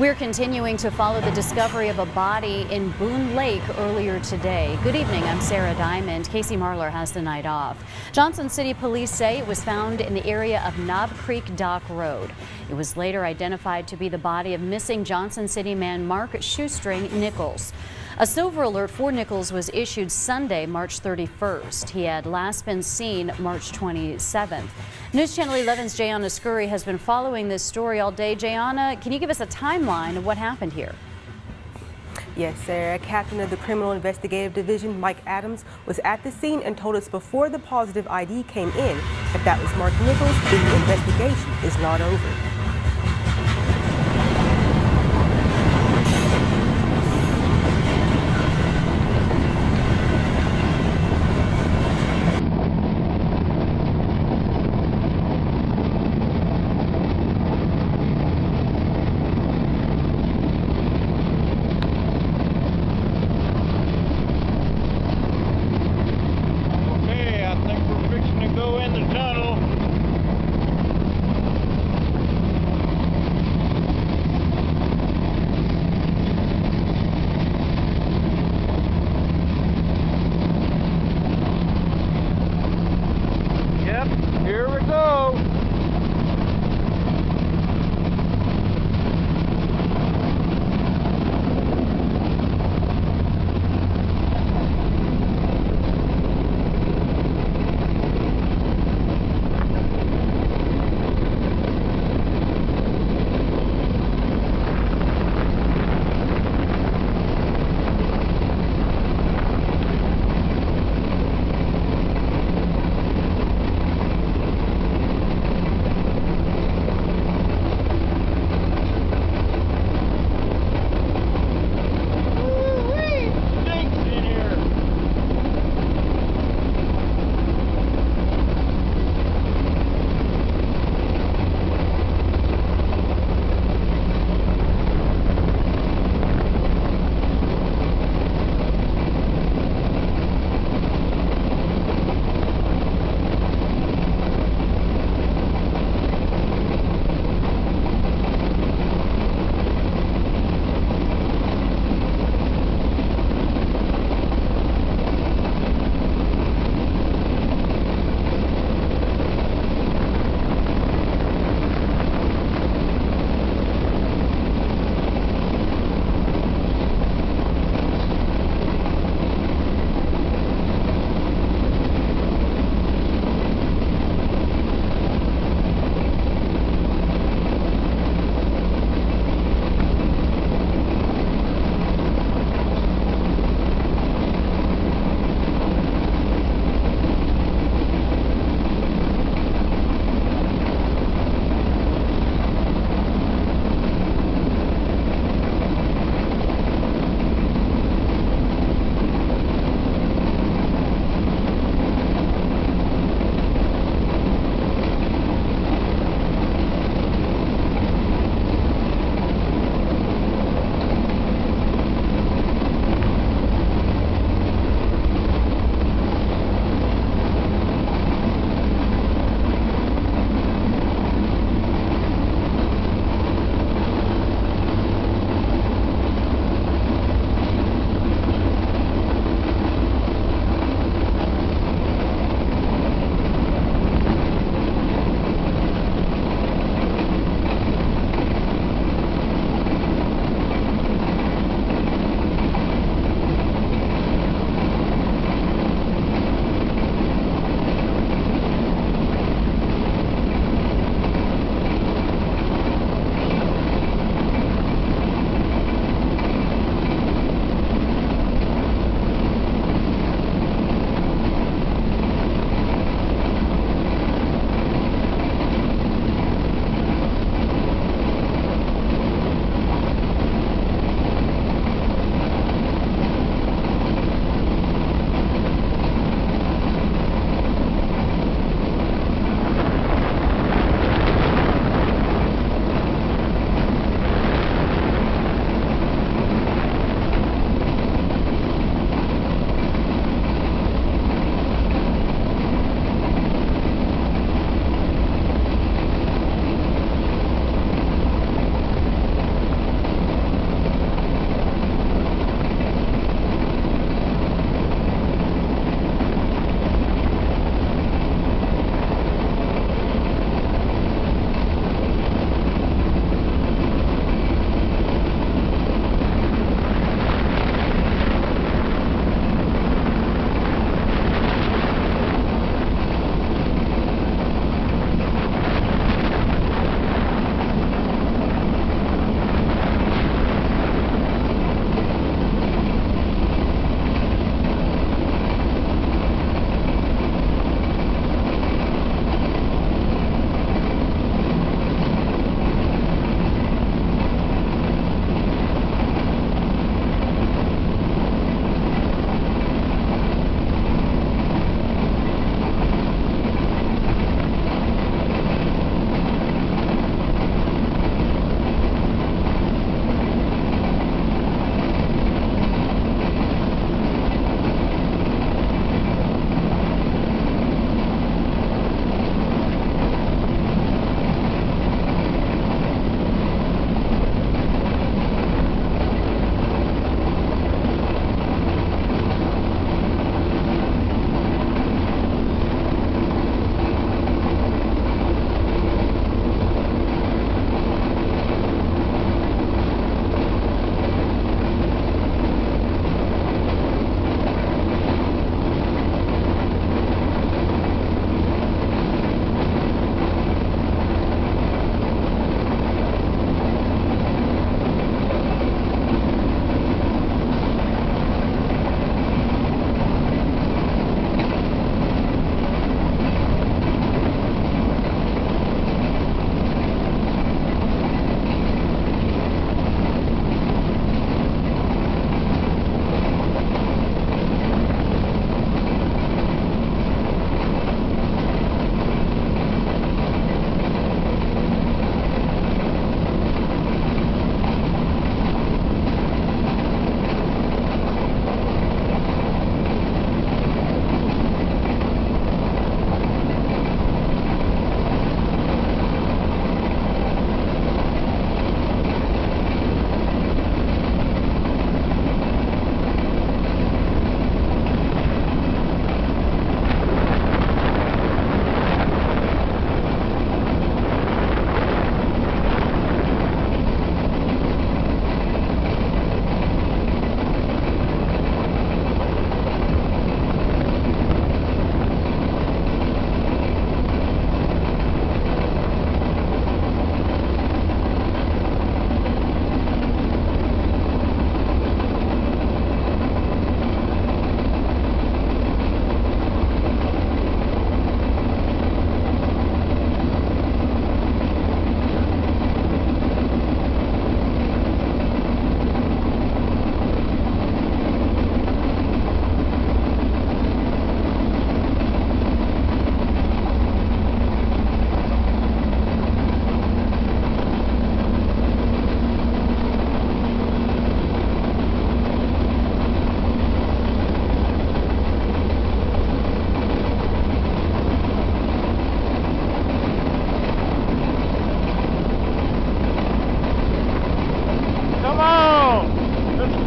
We're continuing to follow the discovery of a body in Boone Lake earlier today. Good evening, I'm Sarah Diamond. Casey Marlar has the night off. Johnson City police say it was found in the area of Knob Creek Dock Road. It was later identified to be the body of missing Johnson City man Mark Shoestring Nichols. A silver alert for Nichols was issued Sunday, March 31st. He had last been seen March 27th. News Channel 11's Jayana Scurry has been following this story all day. Jayana, can you give us a timeline of what happened here? Yes, Sarah. Captain of the Criminal Investigative Division, Mike Adams, was at the scene and told us before the positive ID came in that that was Mark Nichols. The investigation is not over.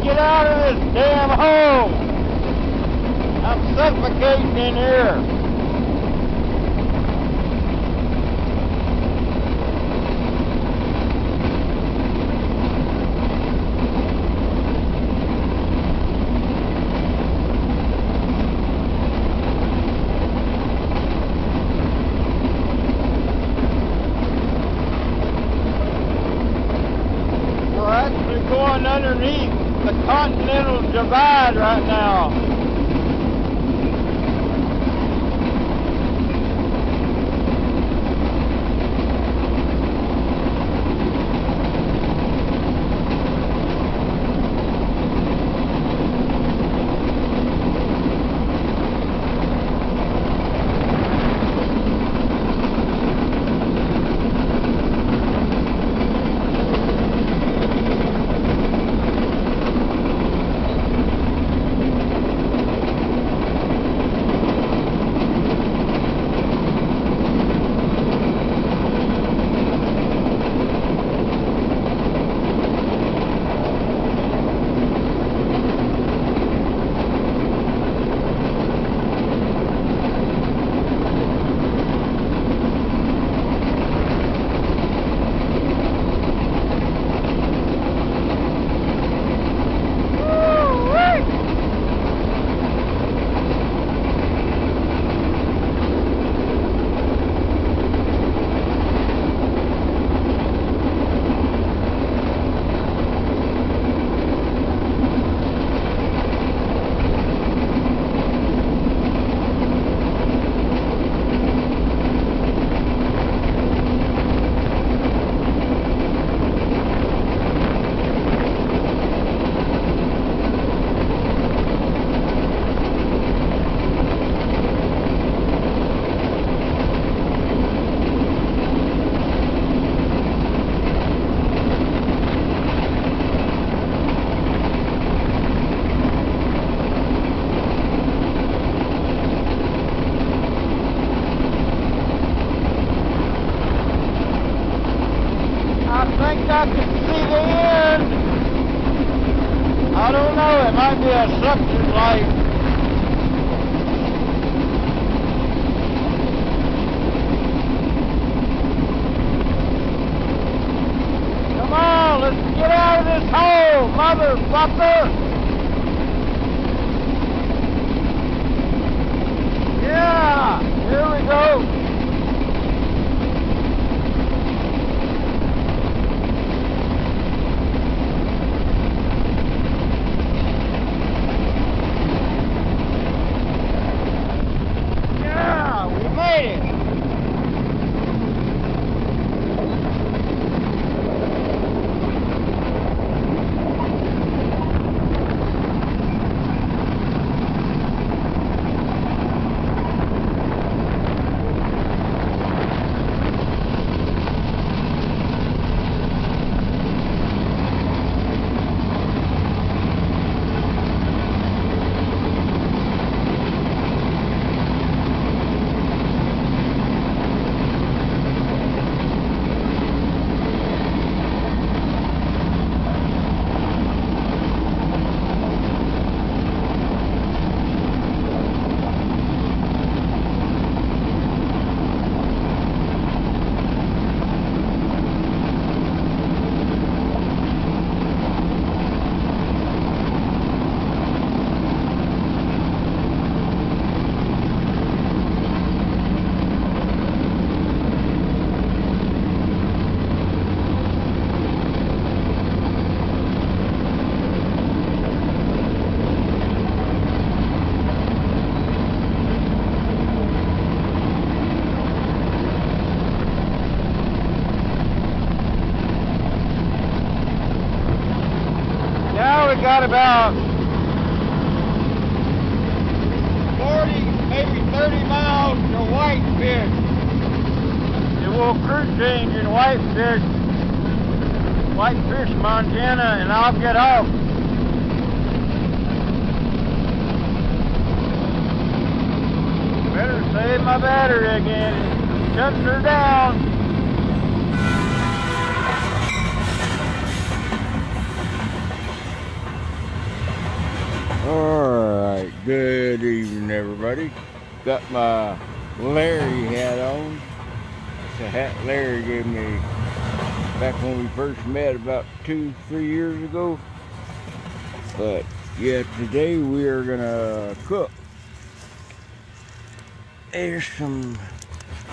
get out of this damn hole. I'm suffocating in here. Going underneath the Continental Divide right now. I can see the end. I don't know, it might be a suction light. Come on, let's get out of this hole, motherfucker! Yeah, here we go. We got about 40, maybe 30 miles to Whitefish. And we'll cruise change in Whitefish, Montana, and I'll get off. Better save my battery again. Shutting her down. Good evening, everybody. Got my Larry hat on. It's a hat Larry gave me back when we first met about 2-3 years ago. But yeah, today we are gonna cook. There's some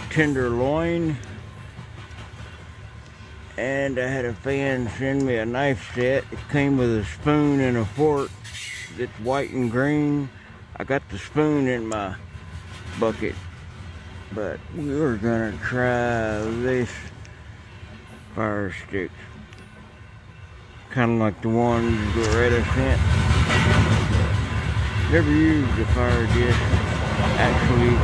tenderloin, and I had a fan send me a knife set. It came with a spoon and a fork that's white and green. I got the spoon in my bucket, but we were gonna try this fire stick, kind of like the ones Loretta sent. Never used a fire dish. Actually,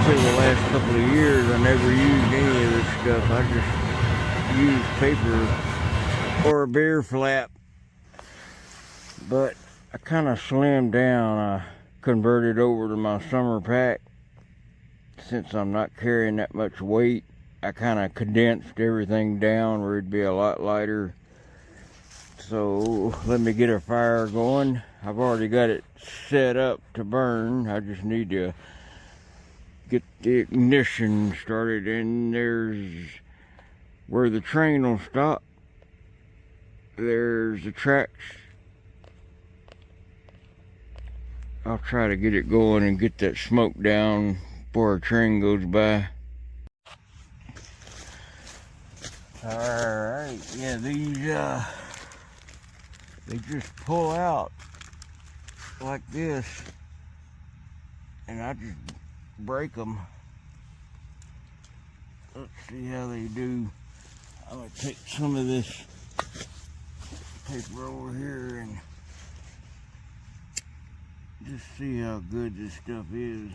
for the last couple of years, I never used any of this stuff. I just used paper or a beer flap. But I kind of slimmed down. I converted over to my summer pack. Since I'm not carrying that much weight, I kind of condensed everything down where it'd be a lot lighter. So let me get a fire going. I've already got it set up to burn. I just need to get the ignition started, and there's where the train will stop. There's the tracks. I'll try to get it going and get that smoke down before a train goes by. Alright, yeah, these they just pull out like this, and I just break them. Let's see how they do. I'm gonna take some of this paper over here and just see how good this stuff is.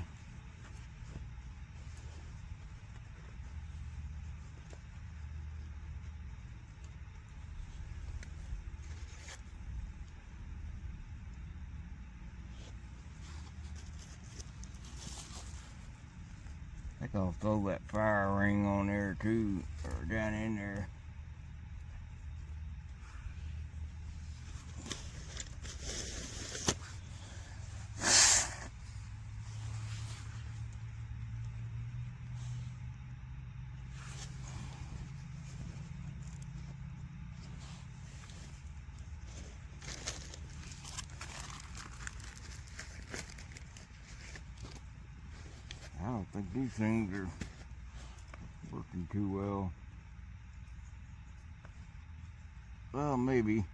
I think I'll throw that fire ring on there too, or down in there. I don't think these things are working too well. Well, maybe.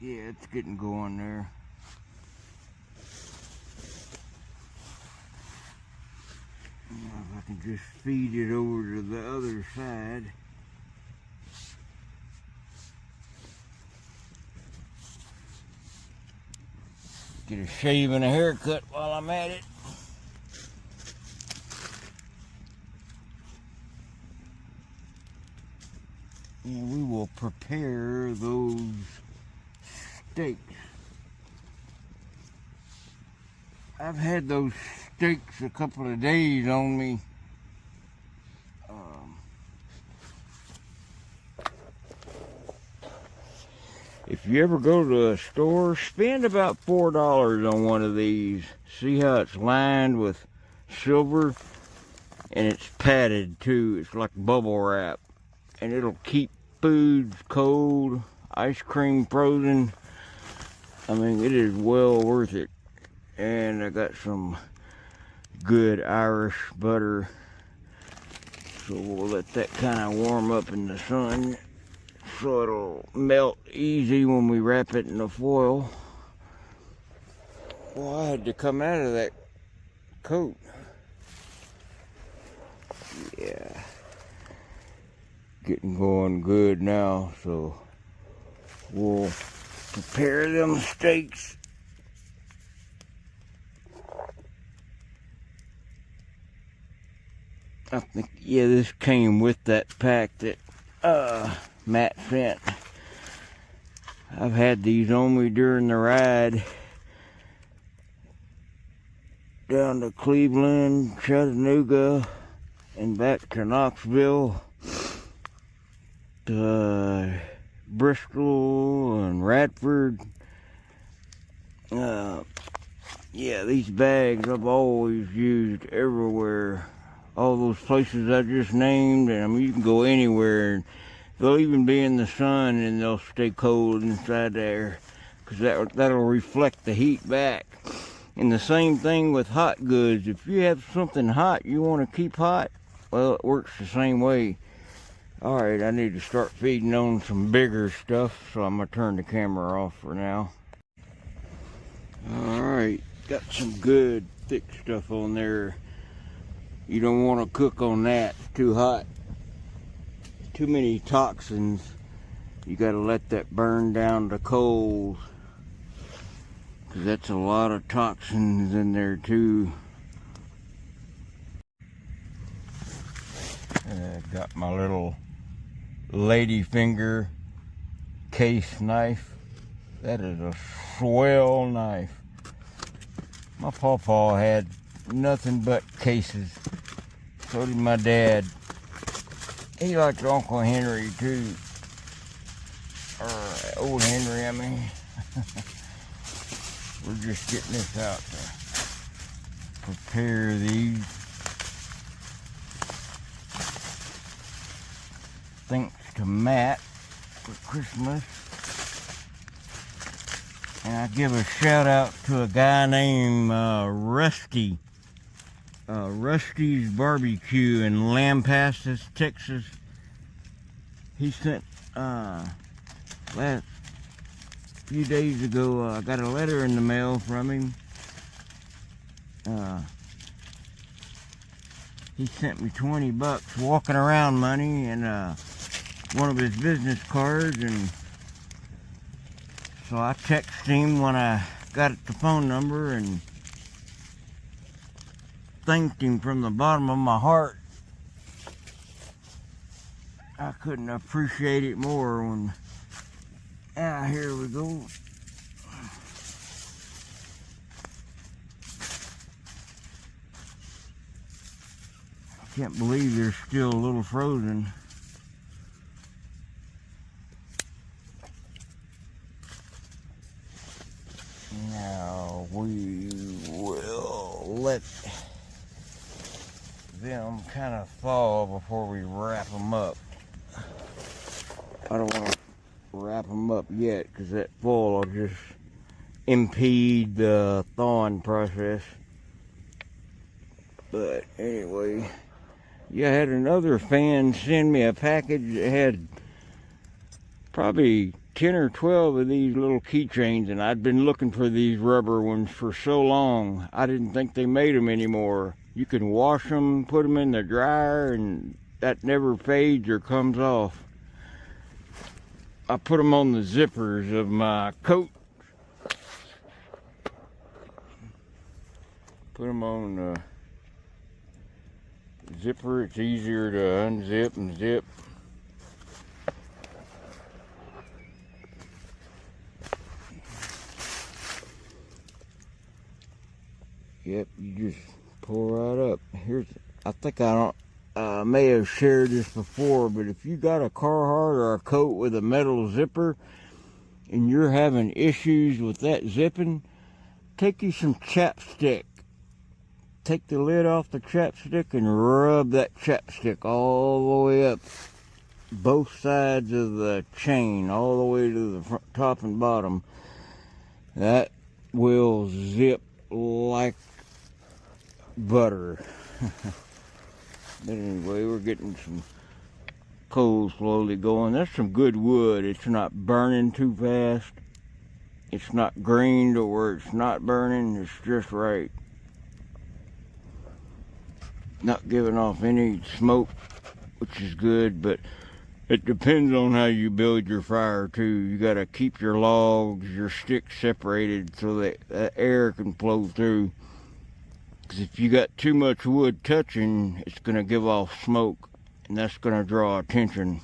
Yeah, it's getting going there. Now if I can just feed it over to the other side. Get a shave and a haircut while I'm at it. And we will prepare those steaks. I've had those steaks a couple of days on me. If you ever go to a store, spend about $4 on one of these. See how it's lined with silver, and it's padded too. It's like bubble wrap, and it'll keep foods cold, ice cream frozen. I mean, it is well worth it. And I got some good Irish butter, so we'll let that kind of warm up in the sun, so it'll melt easy when we wrap it in the foil. Well, I had to come out of that coat. Yeah. Getting going good now, so we'll prepare them steaks. I think, yeah, this came with that pack that Matt sent. I've had these on me during the ride down to Cleveland, Chattanooga, and back to Knoxville, to Bristol and Radford. Yeah, these bags I've always used everywhere. All those places I just named, and I mean, you can go anywhere. And they'll even be in the sun, and they'll stay cold inside there, because that'll reflect the heat back. And the same thing with hot goods. If you have something hot you want to keep hot, well, it works the same way. All right, I need to start feeding on some bigger stuff, so I'm gonna turn the camera off for now. All right, got some good thick stuff on there. You don't want to cook on that. It's too hot. Too many toxins. You got to let that burn down to coals, because that's a lot of toxins in there too. Got my little lady finger case knife. That is a swell knife. My pawpaw had nothing but cases. So did my dad. He liked Uncle Henry too. Or old Henry, I mean. We're just getting this out to prepare these. Thanks to Matt for Christmas. And I give a shout out to a guy named Rusty. Rusty's Barbecue in Lampasas, Texas. He sent, last few days ago, I got a letter in the mail from him. He sent me $20 walking around money and one of his business cards, and so I texted him when I got the phone number and thanked him from the bottom of my heart. I couldn't appreciate it more when, here we go. I can't believe they're still a little frozen. Now we will let them kind of thaw before we wrap them up. I don't want to wrap them up yet because that foil will just impede the thawing process. But anyway, yeah, I had another fan send me a package that had probably 10 or 12 of these little keychains, and I'd been looking for these rubber ones for so long. I didn't think they made them anymore. You can wash them, put them in the dryer, and that never fades or comes off. I put them on the zippers of my coat. Put them on the zipper. It's easier to unzip and zip. Yep, you just pull right up. Here's, I think I may have shared this before, but if you got a Carhartt or a coat with a metal zipper and you're having issues with that zipping, take you some chapstick. Take the lid off the chapstick and rub that chapstick all the way up both sides of the chain, all the way to the front, top and bottom. That will zip like butter. But anyway, we're getting some coals slowly going. That's some good wood. It's not burning too fast. It's not green to where it's not burning. It's just right. Not giving off any smoke, which is good, but it depends on how you build your fire too. You got to keep your logs, your sticks separated so that air can flow through. Because if you got too much wood touching, it's going to give off smoke, and that's going to draw attention.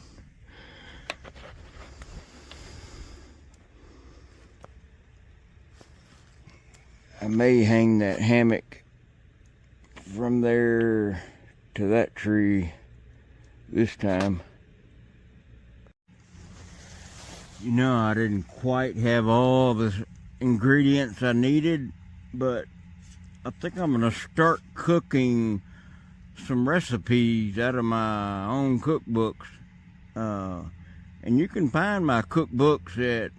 I may hang that hammock from there to that tree this time. You know, I didn't quite have all ingredients I needed, but I think I'm gonna start cooking some recipes out of my own cookbooks. And you can find my cookbooks at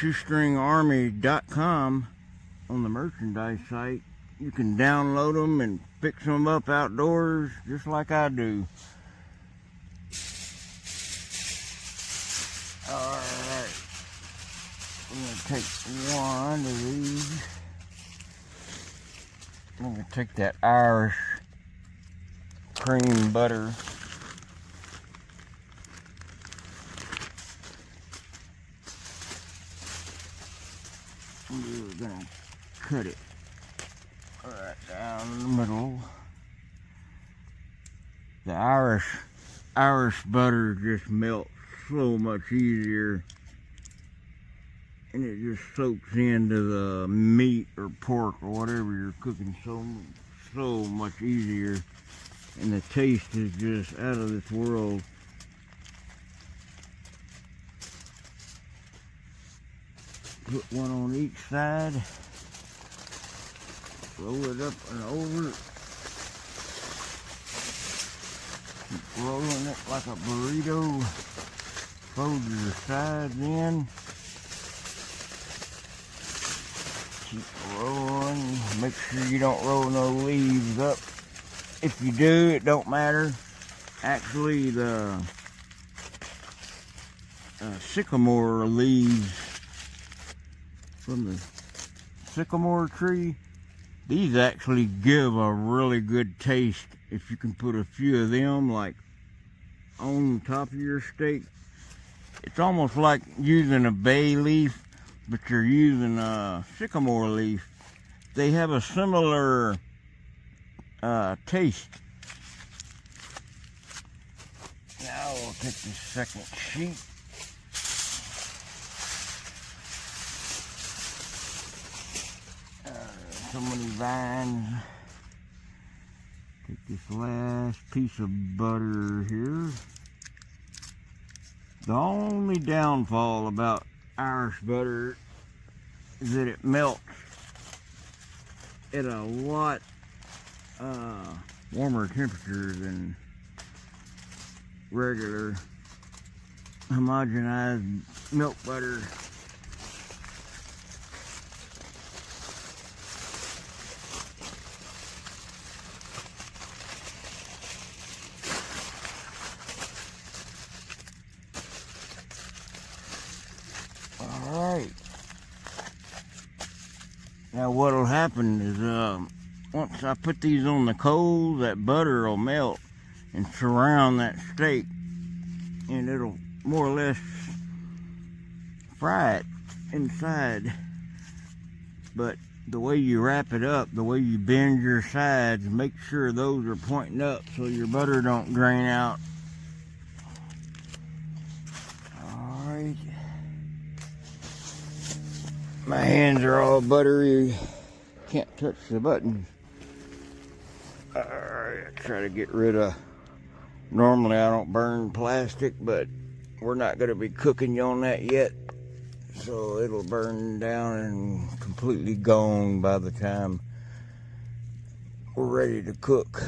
shoestringarmy.com on the merchandise site. You can download them and fix them up outdoors just like I do. Alright, I'm going to take one of these. I'm going to take that Irish cream butter. We're going to cut it right down the middle. The Irish butter just melts so much easier, and it just soaks into the meat or pork or whatever you're cooking so much easier, and the taste is just out of this world. Put one on each side, roll it up and over, keep rolling it like a burrito, fold your sides in, keep rolling, make sure you don't roll no leaves up. If you do, it don't matter. Actually, the sycamore leaves from the sycamore tree, these actually give a really good taste if you can put a few of them like on top of your steak. It's almost like using a bay leaf, but you're using a sycamore leaf. They have a similar taste. Now we'll take the second sheet. So many vines. Take this last piece of butter here. The only downfall about Irish butter is that it melts at a lot warmer temperature than regular homogenized milk butter. Alright. Now what'll happen is once I put these on the coals, that butter will melt and surround that steak, and it'll more or less fry it inside. But the way you wrap it up, the way you bend your sides, make sure those are pointing up so your butter don't drain out. Alright. My hands are all buttery, can't touch the buttons. Alright, try to get rid of, normally I don't burn plastic, but we're not going to be cooking you on that yet, so it'll burn down and completely gone by the time we're ready to cook.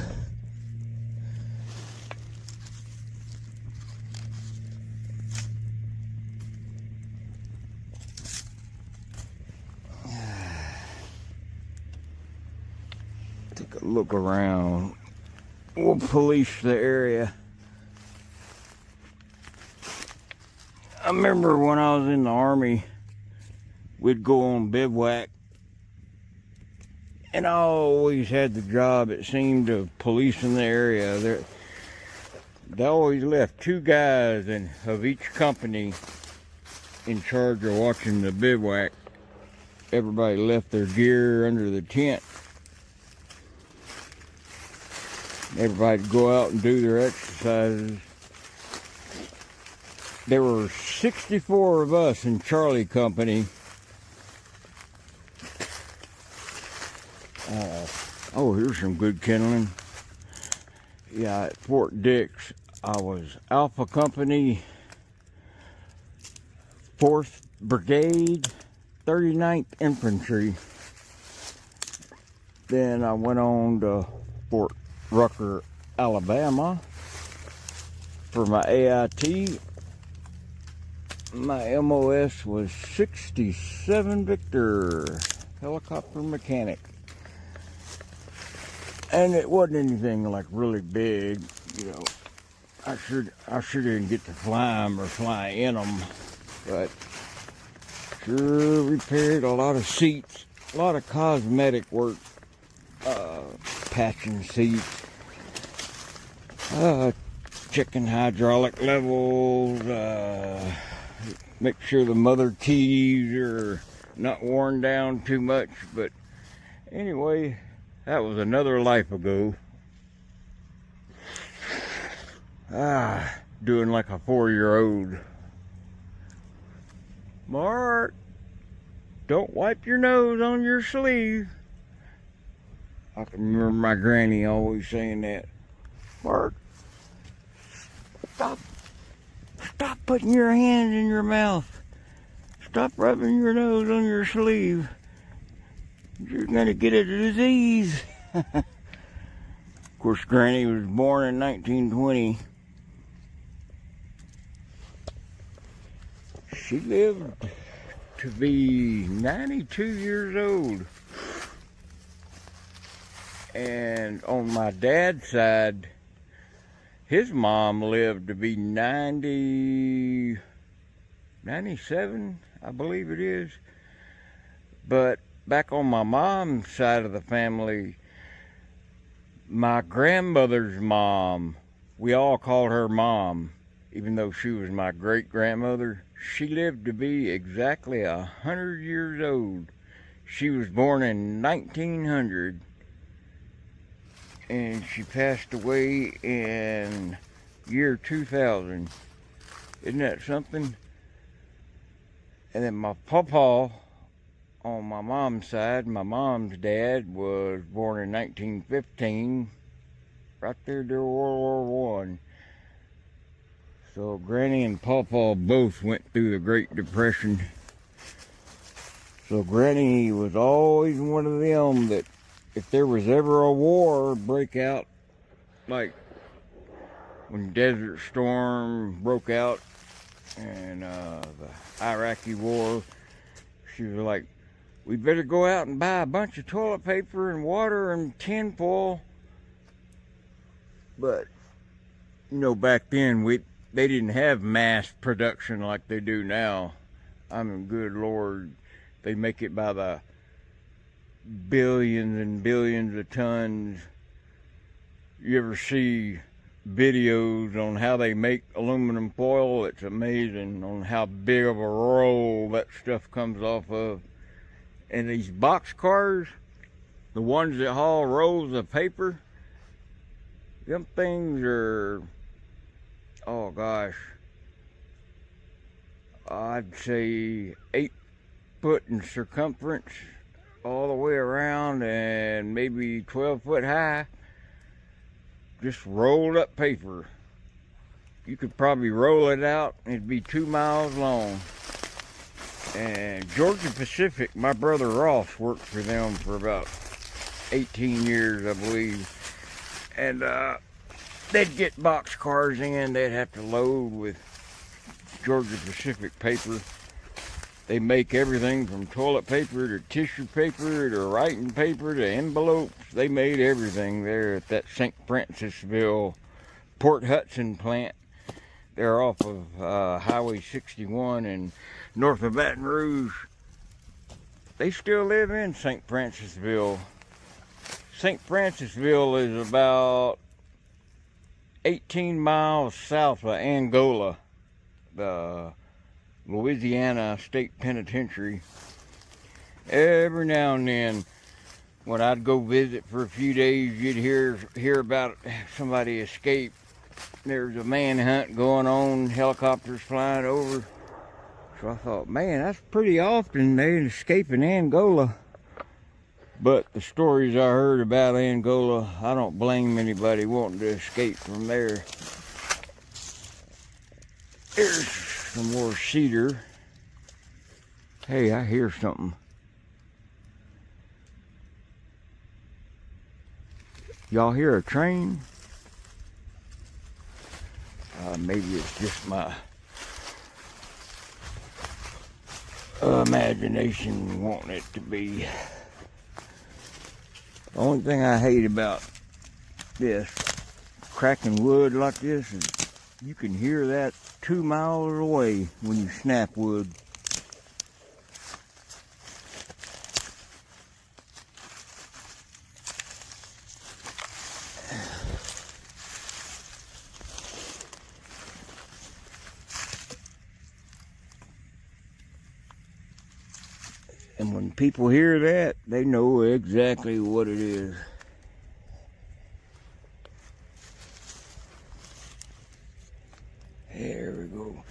Take a look around. We'll police the area. I remember when I was in the Army, we'd go on bivouac, and I always had the job, it seemed, of policing the area. They always left 2 guys of each company in charge of watching the bivouac. Everybody left their gear under the tent. Everybody'd go out and do their exercises. There were 64 of us in Charlie Company. Oh, here's some good kindling. Yeah, at Fort Dix, I was Alpha Company, 4th Brigade, 39th Infantry. Then I went on to Fort Rucker, Alabama for my AIT. My MOS was 67 Victor, helicopter mechanic. And it wasn't anything like really big, you know. I sure didn't get to fly them or fly in them, but sure repaired a lot of seats, a lot of cosmetic work, patching seats, checking hydraulic levels, make sure the mother keys are not worn down too much. But anyway, that was another life ago. Doing like a 4-year-old. Mark, don't wipe your nose on your sleeve. I can remember my granny always saying that. Mark, stop putting your hands in your mouth. Stop rubbing your nose on your sleeve. You're gonna get a disease. Of course, Granny was born in 1920. She lived to be 92 years old. And on my dad's side, his mom lived to be 97, I believe it is. But back on my mom's side of the family, my grandmother's mom, we all called her Mom, even though she was my great-grandmother. She lived to be exactly 100 years old. She was born in 1900, and she passed away in year 2000. Isn't that something? And then my pawpaw, on my mom's side, my mom's dad was born in 1915, right there during World War I. So Granny and Pawpaw both went through the Great Depression. So Granny was always one of them that if there was ever a war break out, like when Desert Storm broke out and the Iraqi war, she was like, we better go out and buy a bunch of toilet paper and water and tin foil. But, you know, back then they didn't have mass production like they do now. I mean, good Lord, they make it by the billions and billions of tons. You ever see videos on how they make aluminum foil? It's amazing on how big of a roll that stuff comes off of. And these box cars, the ones that haul rolls of paper, them things are, oh gosh, I'd say 8 foot in circumference all the way around and maybe 12 foot high. Just rolled up paper. You could probably roll it out and it'd be 2 miles long. And Georgia Pacific, my brother Ross worked for them for about 18 years, I believe. And they'd get box cars in, they'd have to load with Georgia Pacific paper. They make everything from toilet paper to tissue paper to writing paper to envelopes. They made everything there at that St. Francisville Port Hudson plant. They're off of Highway 61 and north of Baton Rouge. They still live in St. Francisville. St. Francisville is about 18 miles south of Angola, the Louisiana State Penitentiary. Every now and then, when I'd go visit for a few days, you'd hear about somebody escaped. There's a manhunt going on, helicopters flying over. So I thought, man, that's pretty often they escape in Angola. But the stories I heard about Angola, I don't blame anybody wanting to escape from there. Here's some more cedar. Hey, I hear something. Y'all hear a train? Maybe it's just my imagination wanting it to be. The only thing I hate about this, cracking wood like this, is you can hear that 2 miles away when you snap wood. And when people hear that, they know exactly what it is. There we go.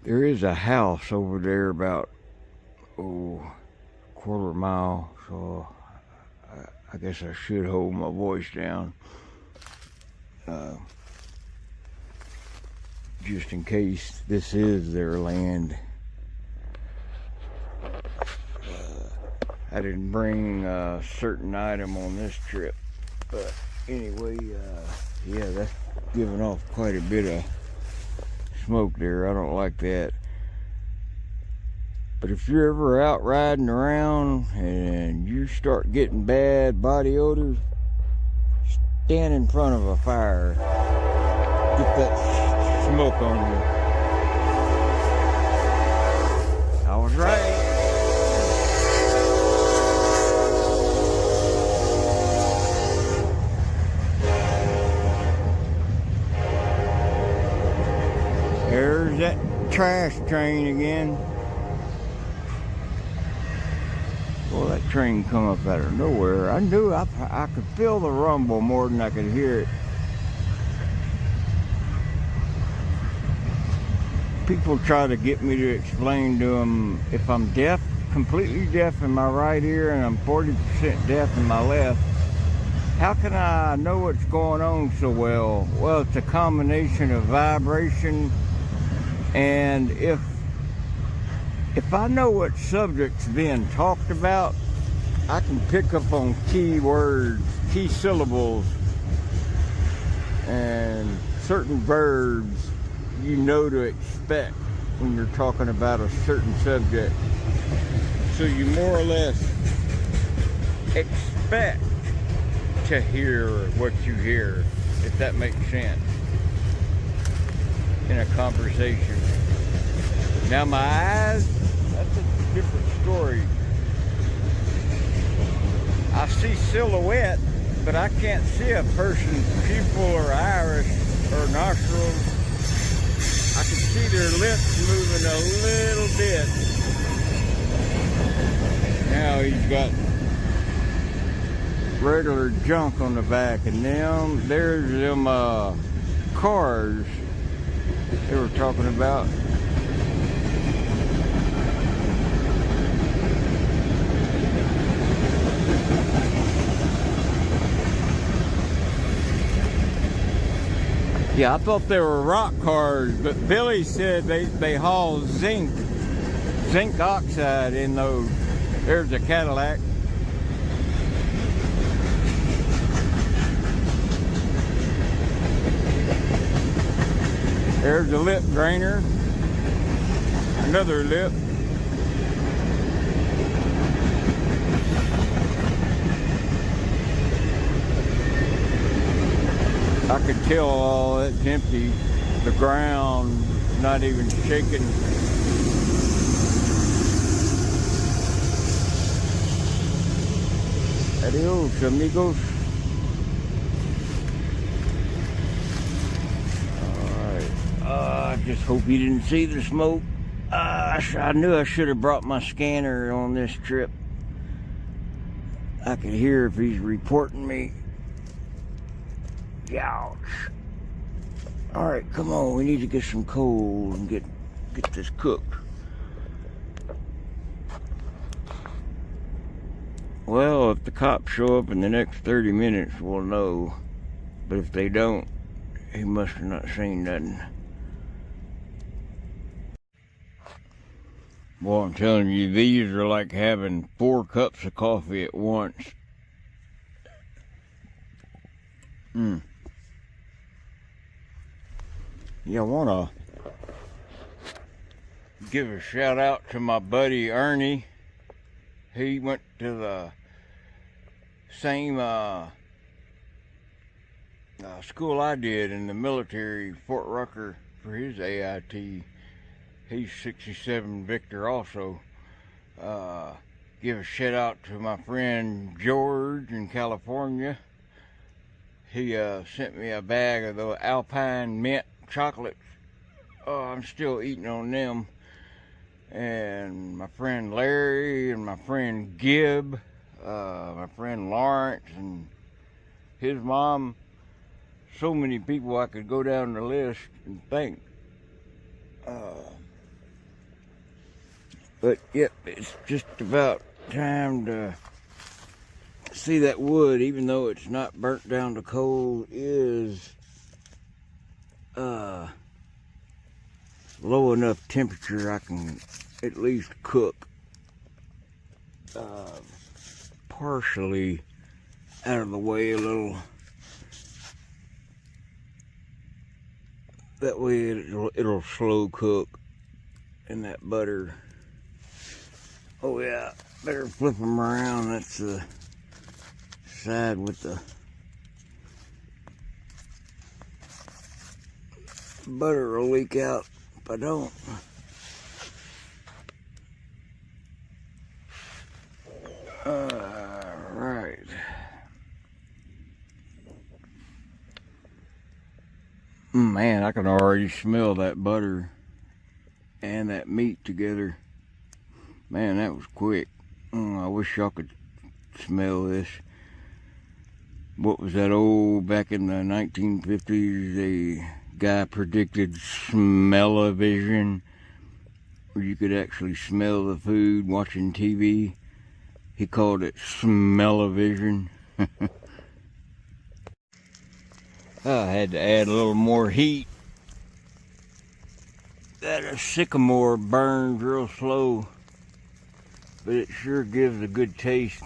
There is a house over there about, quarter mile, so I guess I should hold my voice down. Just in case this is their land. I didn't bring a certain item on this trip, but anyway, yeah, that's giving off quite a bit of smoke there. I don't like that. But if you're ever out riding around and you start getting bad body odor, stand in front of a fire. Get that smoke on you. I was right. There's that trash train again. Well, that train come up out of nowhere. I knew I could feel the rumble more than I could hear it. People try to get me to explain to them if I'm deaf, completely deaf in my right ear, and I'm 40% deaf in my left. How can I know what's going on so well? Well, it's a combination of vibration, and if I know what subject's being talked about, I can pick up on key words, key syllables, and certain verbs you know to expect when you're talking about a certain subject. So you more or less expect to hear what you hear, if that makes sense, in a conversation. Now my eyes, that's a different story. I see silhouette, but I can't see a person's pupil or iris or nostrils. I can see their lips moving a little bit. Now he's got regular junk on the back, and there's them cars they were talking about. Yeah, I thought they were rock cars, but Billy said they haul zinc oxide in those. There's a Cadillac. There's a lip drainer. Another lip. I could tell all that's empty. The ground not even shaking. Adios, amigos. Alright. I just hope you didn't see the smoke. I knew I should have brought my scanner on this trip. I could hear if he's reporting me. Ouch. Alright, come on, we need to get some coal and get this cooked. Well, if the cops show up in the next 30 minutes, we'll know. But if they don't, He must have not seen nothing. Boy, I'm telling you, these are like having 4 cups of coffee at once. Yeah, I want to give a shout out to my buddy Ernie. He went to the same school I did in the military, Fort Rucker, for his AIT. He's 67 Victor also. Give a shout out to my friend George in California. He sent me a bag of the Alpine mint chocolates. Oh, I'm still eating on them. And my friend Larry and my friend Gibb, my friend Lawrence and his mom. So many people I could go down the list and thank. But yep, it's just about time to see that wood, even though it's not burnt down to coal, is low enough temperature I can at least cook partially out of the way a little. That way it'll slow cook in that butter. Oh yeah, better flip them around. That's the side with the butter will leak out if I don't. Alright. Man, I can already smell that butter and that meat together. Man, that was quick. I wish y'all could smell this. What was that old, back in the 1950s, a guy predicted smell-o-vision, where you could actually smell the food watching TV. He called it smell-o-vision. I had to add a little more heat. That sycamore burns real slow, but it sure gives a good taste.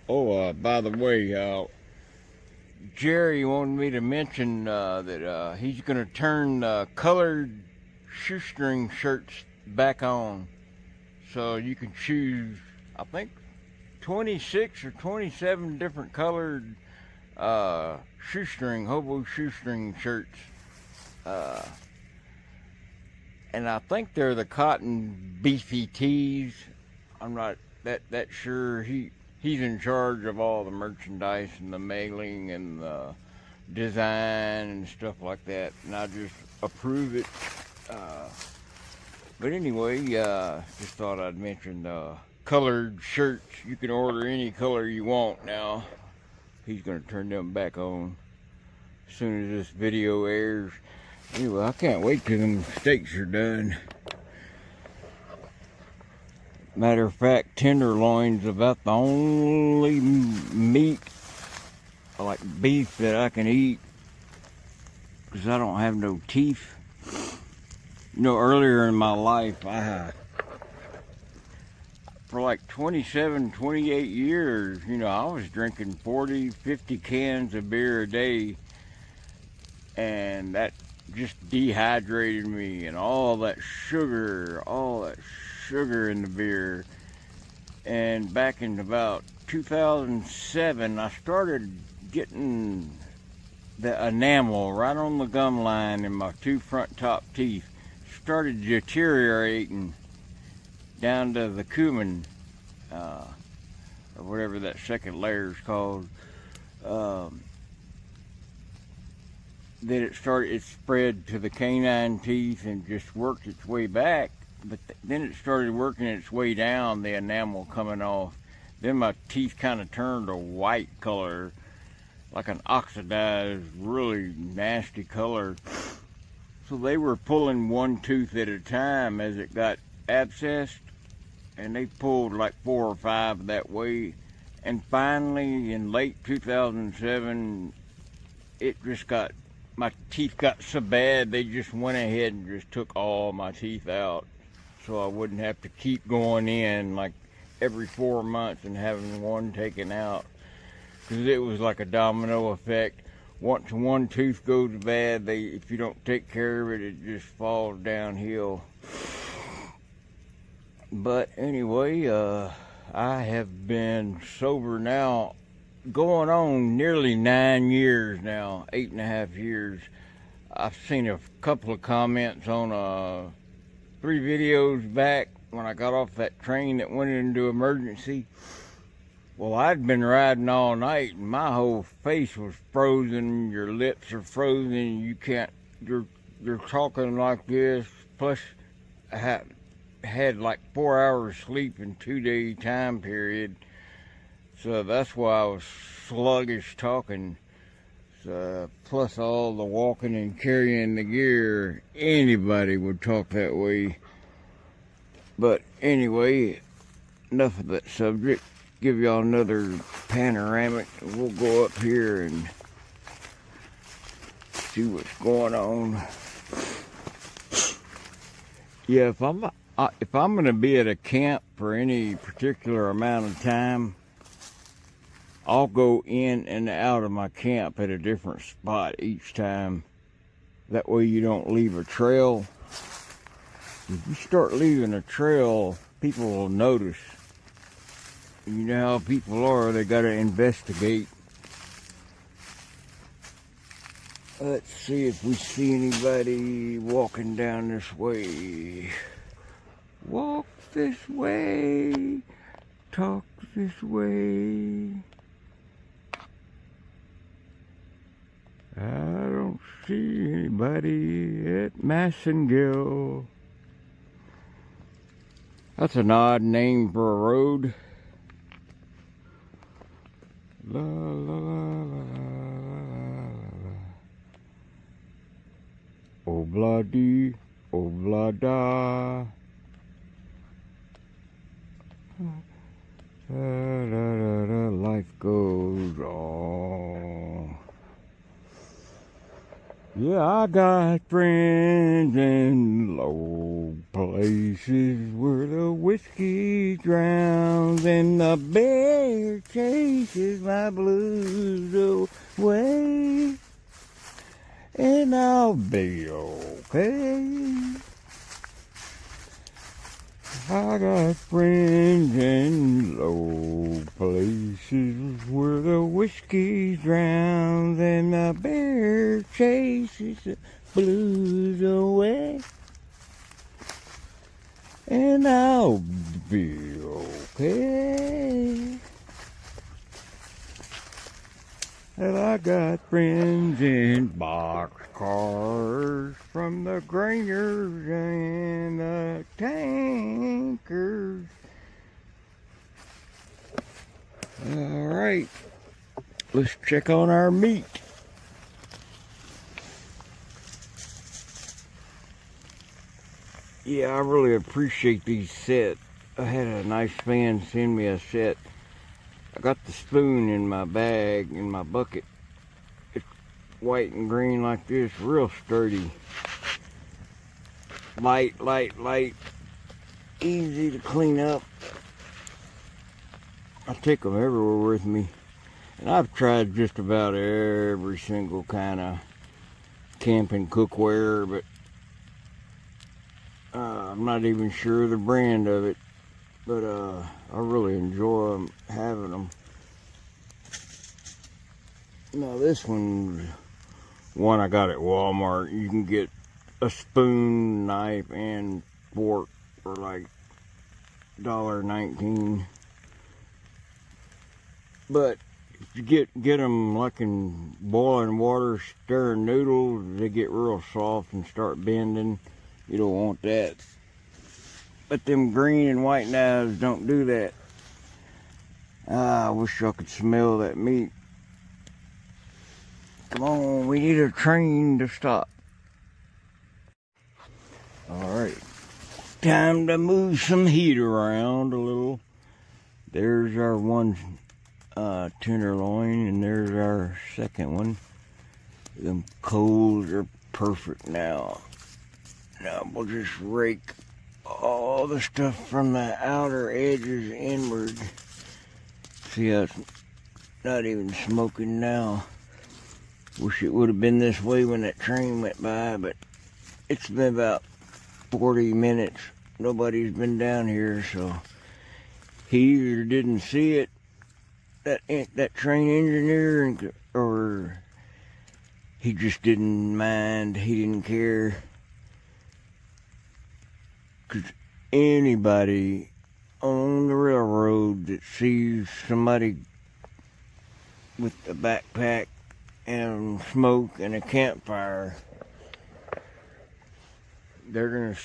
Oh, by the way, Jerry wanted me to mention that he's going to turn colored shoestring shirts back on. So you can choose, I think, 26 or 27 different colored shoestring, Hobo Shoestring shirts. And I think they're the cotton beefy tees. I'm not that sure. He's in charge of all the merchandise and the mailing and the design and stuff like that, and I just approve it. But anyway, just thought I'd mention colored shirts. You can order any color you want now. He's gonna turn them back on as soon as this video airs. Anyway, I can't wait till them steaks are done. Matter of fact, tenderloin's about the only meat, like beef, that I can eat, because I don't have no teeth. You know, earlier in my life, for like 27, 28 years, you know, I was drinking 40, 50 cans of beer a day, and that just dehydrated me, and all that sugar in the beer. And back in about 2007, I started getting the enamel right on the gum line in my 2 front top teeth. Started deteriorating down to the cumin, or whatever that second layer is called. Then it spread to the canine teeth and just worked its way back. But then it started working its way down, the enamel coming off. Then my teeth kind of turned a white color, like an oxidized, really nasty color. So they were pulling one tooth at a time as it got abscessed, and they pulled like 4 or 5 that way. And finally, in late 2007, it just got, my teeth got so bad, they just went ahead and just took all my teeth out. So I wouldn't have to keep going in like every 4 months and having one taken out. Because it was like a domino effect. Once one tooth goes bad, if you don't take care of it, it just falls downhill. But anyway, I have been sober now, going on nearly 9 years now, 8.5 years. I've seen a couple of comments on 3 videos back when I got off that train that went into emergency. Well, I'd been riding all night and my whole face was frozen, your lips are frozen, you can't, you're talking like this. Plus, I had like 4 hours sleep in 2-day time period. So that's why I was sluggish talking. So, plus all the walking and carrying the gear, anybody would talk that way. But anyway, enough of that subject. Give y'all another panoramic. We'll go up here and see what's going on. Yeah, if I'm gonna be at a camp for any particular amount of time, I'll go in and out of my camp at a different spot each time. That way you don't leave a trail. If you start leaving a trail, people will notice. You know how people are, they gotta investigate. Let's see if we see anybody walking down this way. Walk this way, talk this way. I don't see anybody at Massengill. That's an odd name for a road. La la la la la la. Obladi, oblada. Life goes on. Yeah, I got friends in low places where the whiskey drowns and the bear chases my blues away. And I'll be okay. I got friends in low places where the whiskey drowns and the bear chases the blues away. And I'll be okay. And I got friends in boxcars from the grainers and the tankers. All right, let's check on our meat. Yeah, I really appreciate these sets. I had a nice fan send me a set. I got the spoon in my bag, in my bucket. It's white and green like this, real sturdy. Light, light, light. Easy to clean up. I take them everywhere with me. And I've tried just about every single kind of camping cookware, but I'm not even sure the brand of it. But I really enjoy having them. Now this one's one I got at Walmart. You can get a spoon, knife, and fork for like $1.19. But if you get them like in boiling water, stirring noodles, they get real soft and start bending. You don't want that. But them green and white knives don't do that. I wish y'all could smell that meat. Come on, we need a train to stop. Alright, time to move some heat around a little. There's our one tenderloin, and there's our second one. Them coals are perfect now. Now we'll just rake all the stuff from the outer edges inward. See how it's not even smoking now. Wish it would have been this way when that train went by, but it's been about 40 minutes. Nobody's been down here, so he either didn't see it, that train engineer, or he just didn't mind. He didn't care. 'Cause anybody on the railroad that sees somebody with a backpack and smoke and a campfire, they're gonna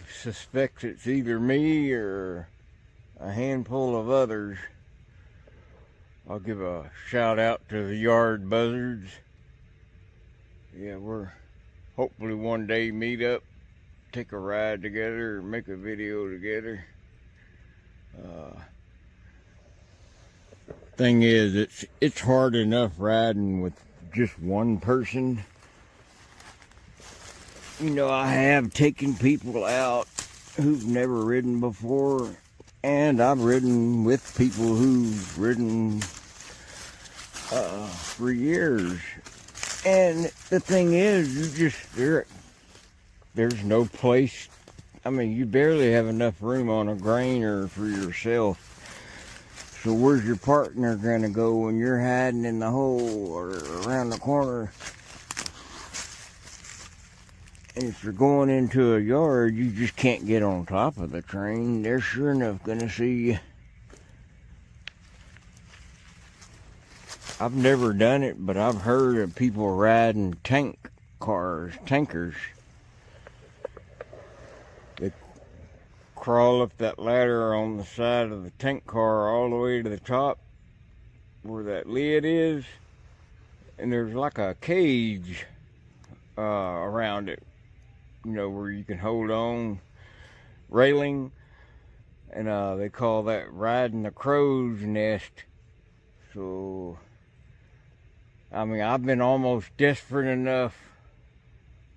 suspect it's either me or a handful of others. I'll give a shout out to the yard buzzards. Yeah, we're hopefully one day meet up, take a ride together, make a video together. Thing is, it's hard enough riding with just one person. You know, I have taken people out who've never ridden before, and I've ridden with people who've ridden for years. And the thing is, there's no place. I mean, you barely have enough room on a grainer for yourself. So where's your partner gonna go when you're hiding in the hole or around the corner? And if you're going into a yard, you just can't get on top of the train. They're sure enough gonna see you. I've never done it, but I've heard of people riding tankers. They crawl up that ladder on the side of the tank car all the way to the top where that lid is, and there's like a cage around it, you know, where you can hold on, railing, and they call that riding the crow's nest. So I mean, I've been almost desperate enough,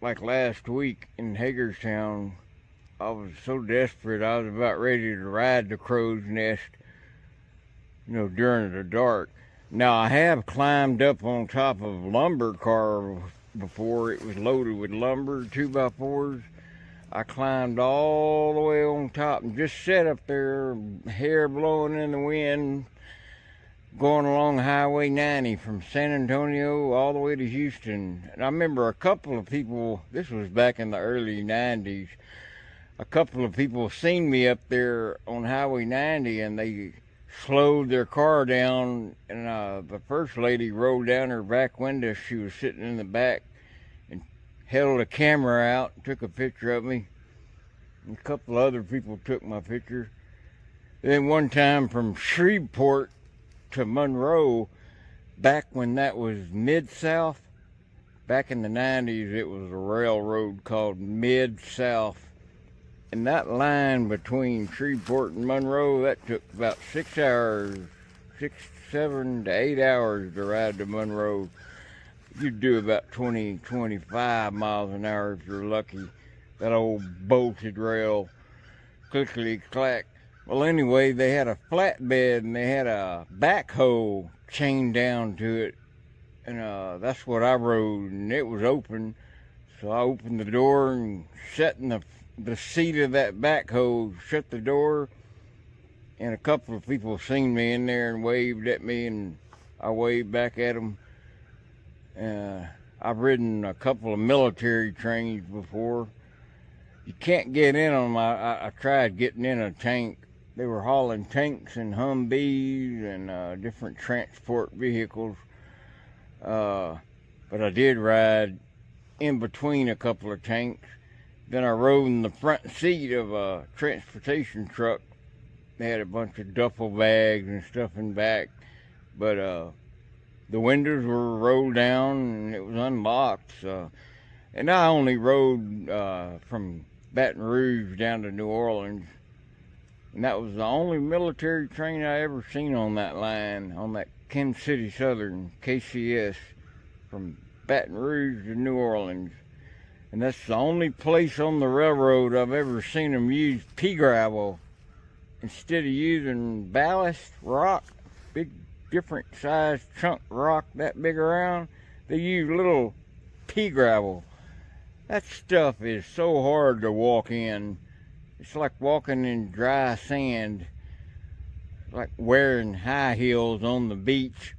like last week in Hagerstown. I was so desperate, I was about ready to ride the crow's nest, you know, during the dark. Now, I have climbed up on top of a lumber car before. It was loaded with lumber, 2x4s. I climbed all the way on top and just sat up there, hair blowing in the wind, going along Highway 90 from San Antonio all the way to Houston. And I remember a couple of people, this was back in the early 90s, a couple of people seen me up there on Highway 90, and they slowed their car down, and the first lady rolled down her back window. She was sitting in the back and held a camera out and took a picture of me. And a couple other people took my picture. Then one time from Shreveport to Monroe, back when that was Mid-South, back in the 90s, it was a railroad called Mid-South. And that line between Shreveport and Monroe, that took about 6 hours, 7 to 8 hours to ride to Monroe. You'd do about 20, 25 miles an hour if you're lucky. That old bolted rail, clickety-clack. Well, anyway, they had a flatbed and they had a backhoe chained down to it. And that's what I rode, and it was open. So I opened the door and sat in the seat of that backhoe, shut the door, and a couple of people seen me in there and waved at me, and I waved back at them. I've ridden a couple of military trains before. You can't get in them. I tried getting in a tank. They were hauling tanks and Humvees and different transport vehicles. But I did ride in between a couple of tanks. Then I rode in the front seat of a transportation truck. They had a bunch of duffel bags and stuff in back. But the windows were rolled down and it was unlocked. And I only rode from Baton Rouge down to New Orleans. And that was the only military train I ever seen on that line, on that Kansas City Southern, KCS, from Baton Rouge to New Orleans. And that's the only place on the railroad I've ever seen them use pea gravel instead of using ballast rock, big different size chunk rock that big around. They use little pea gravel. That stuff is so hard to walk in. It's like walking in dry sand. It's like wearing high heels on the beach.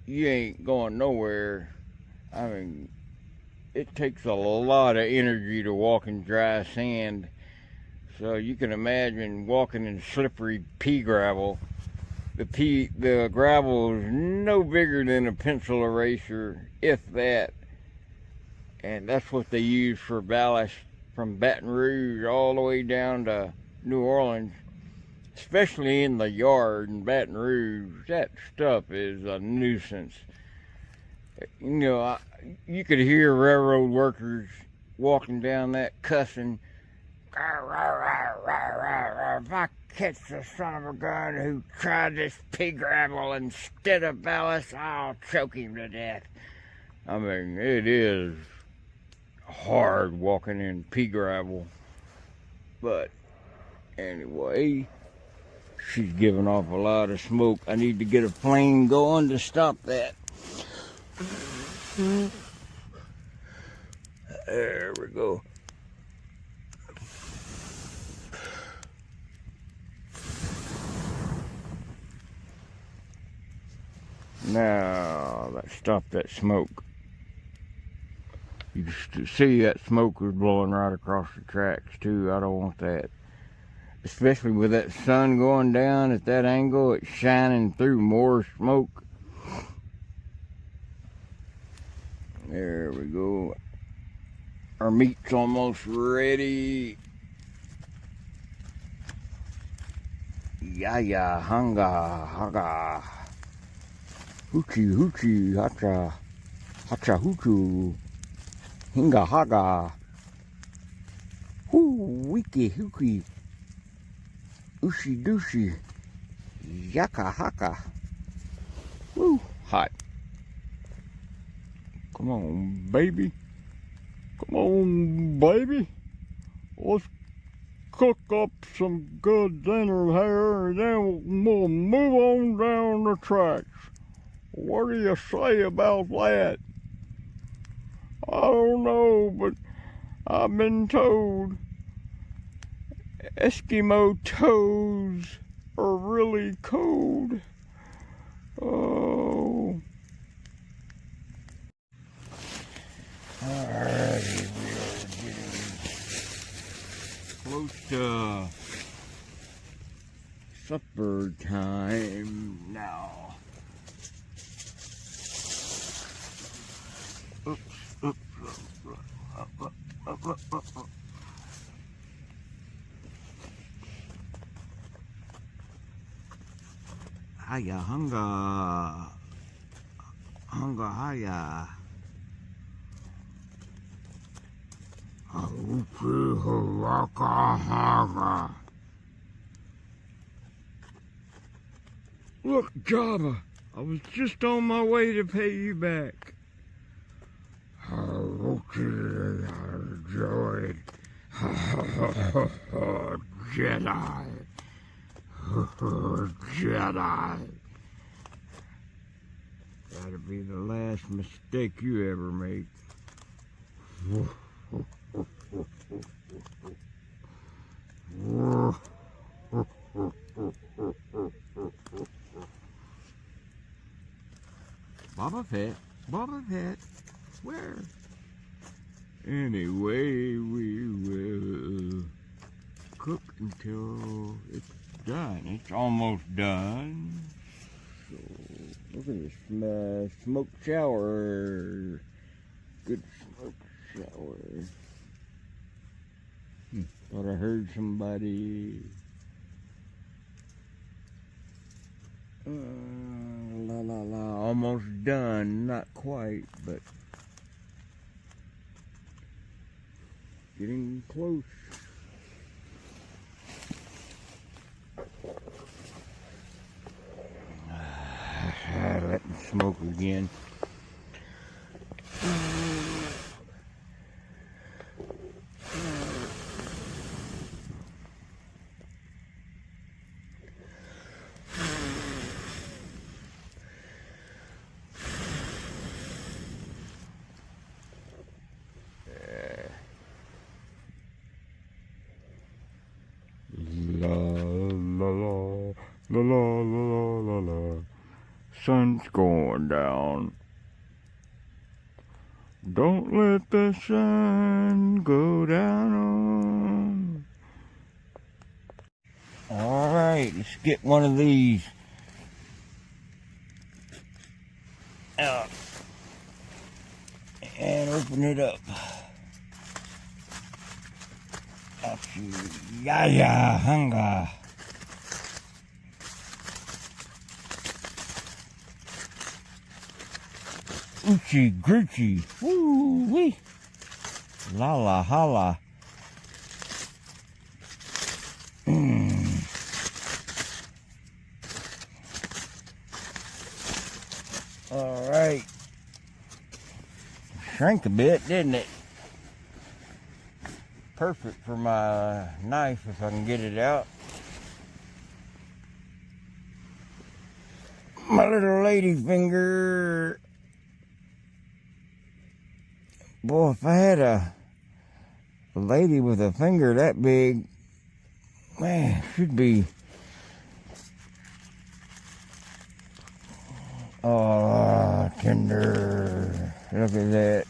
You ain't going nowhere. I mean, it takes a lot of energy to walk in dry sand. So you can imagine walking in slippery pea gravel. The gravel is no bigger than a pencil eraser, if that. And that's what they use for ballast from Baton Rouge all the way down to New Orleans. Especially in the yard in Baton Rouge. That stuff is a nuisance. You know, you could hear railroad workers walking down that cussing. If I catch the son of a gun who tried this pea gravel instead of ballast, I'll choke him to death. I mean, it is hard walking in pea gravel. But anyway, she's giving off a lot of smoke. I need to get a plane going to stop that. There we go. Now, let's stop that smoke. You can see that smoke is blowing right across the tracks too. I don't want that. Especially with that sun going down at that angle, it's shining through more smoke. There we go. Our meat's almost ready. Ya hanga haga. Hoochie hoochie hacha. Hacha hoochoo. Hinga haga. Hoo wiki hookie. Ushi dooshi. Yaka haka. Woo, hot. Come on, baby. Come on, baby. Let's cook up some good dinner here and then we'll move on down the tracks. What do you say about that? I don't know, but I've been told Eskimo toes are really cold. Oh. Alrighty, we are getting close to supper time now. Oops, oops, up. Hiya, hunger. Hunger, hiya. Look, Java, I was just on my way to pay you back. Droid. Jedi. Jedi. That'll be the last mistake you ever make. Boba Fett, where? Anyway, we will cook until it's done. It's almost done. So, look at this smoke shower. Good smoke shower. Thought I heard somebody. Almost done. Not quite, but getting close. Let me smoke again. sun's going down. Don't let the sun go down on. All right, let's get one of these out and open it up. Yaya hanga. Uchi Grucci. Woo wee. La la hala. All right. Shrank a bit, didn't it? Perfect for my knife if I can get it out. My little lady finger. Boy, if I had a lady with a finger that big, man, should be. Oh, tender. Look at that.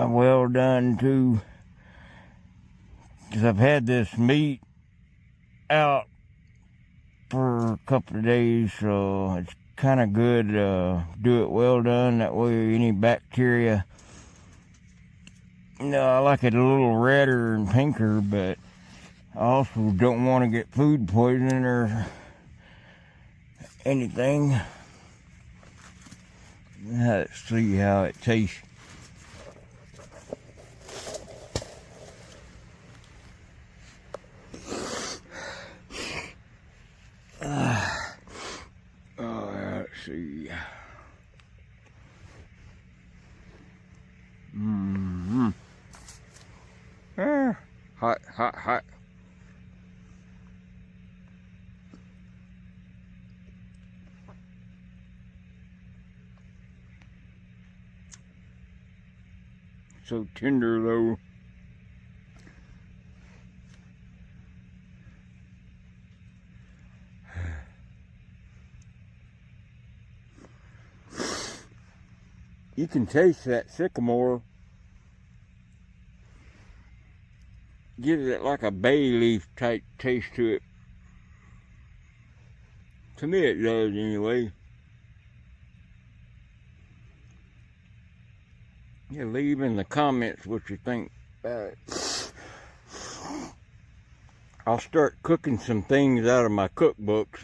Well done, too. Because I've had this meat out for a couple of days, so it's kind of good to do it well done. That way, any bacteria. No, I like it a little redder and pinker, but I also don't want to get food poisoning or anything. Let's see how it tastes. Let's see. Hot, hot, hot. So tender though. You can taste that sycamore. Gives it like a bay leaf type taste to it. To me it does anyway. Yeah, leave in the comments what you think about it. I'll start cooking some things out of my cookbooks.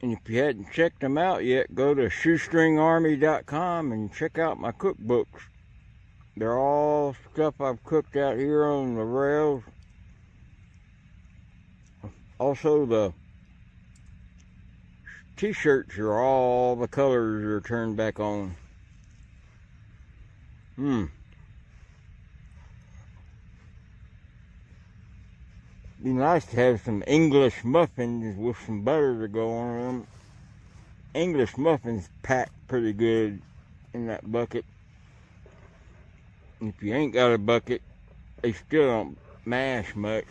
And if you hadn't checked them out yet, go to shoestringarmy.com and check out my cookbooks. They're all stuff I've cooked out here on the rails. Also, the t-shirts are all the colors are turned back on. Be nice to have some English muffins with some butter to go on them. English muffins pack pretty good in that bucket. If you ain't got a bucket, they still don't mash much.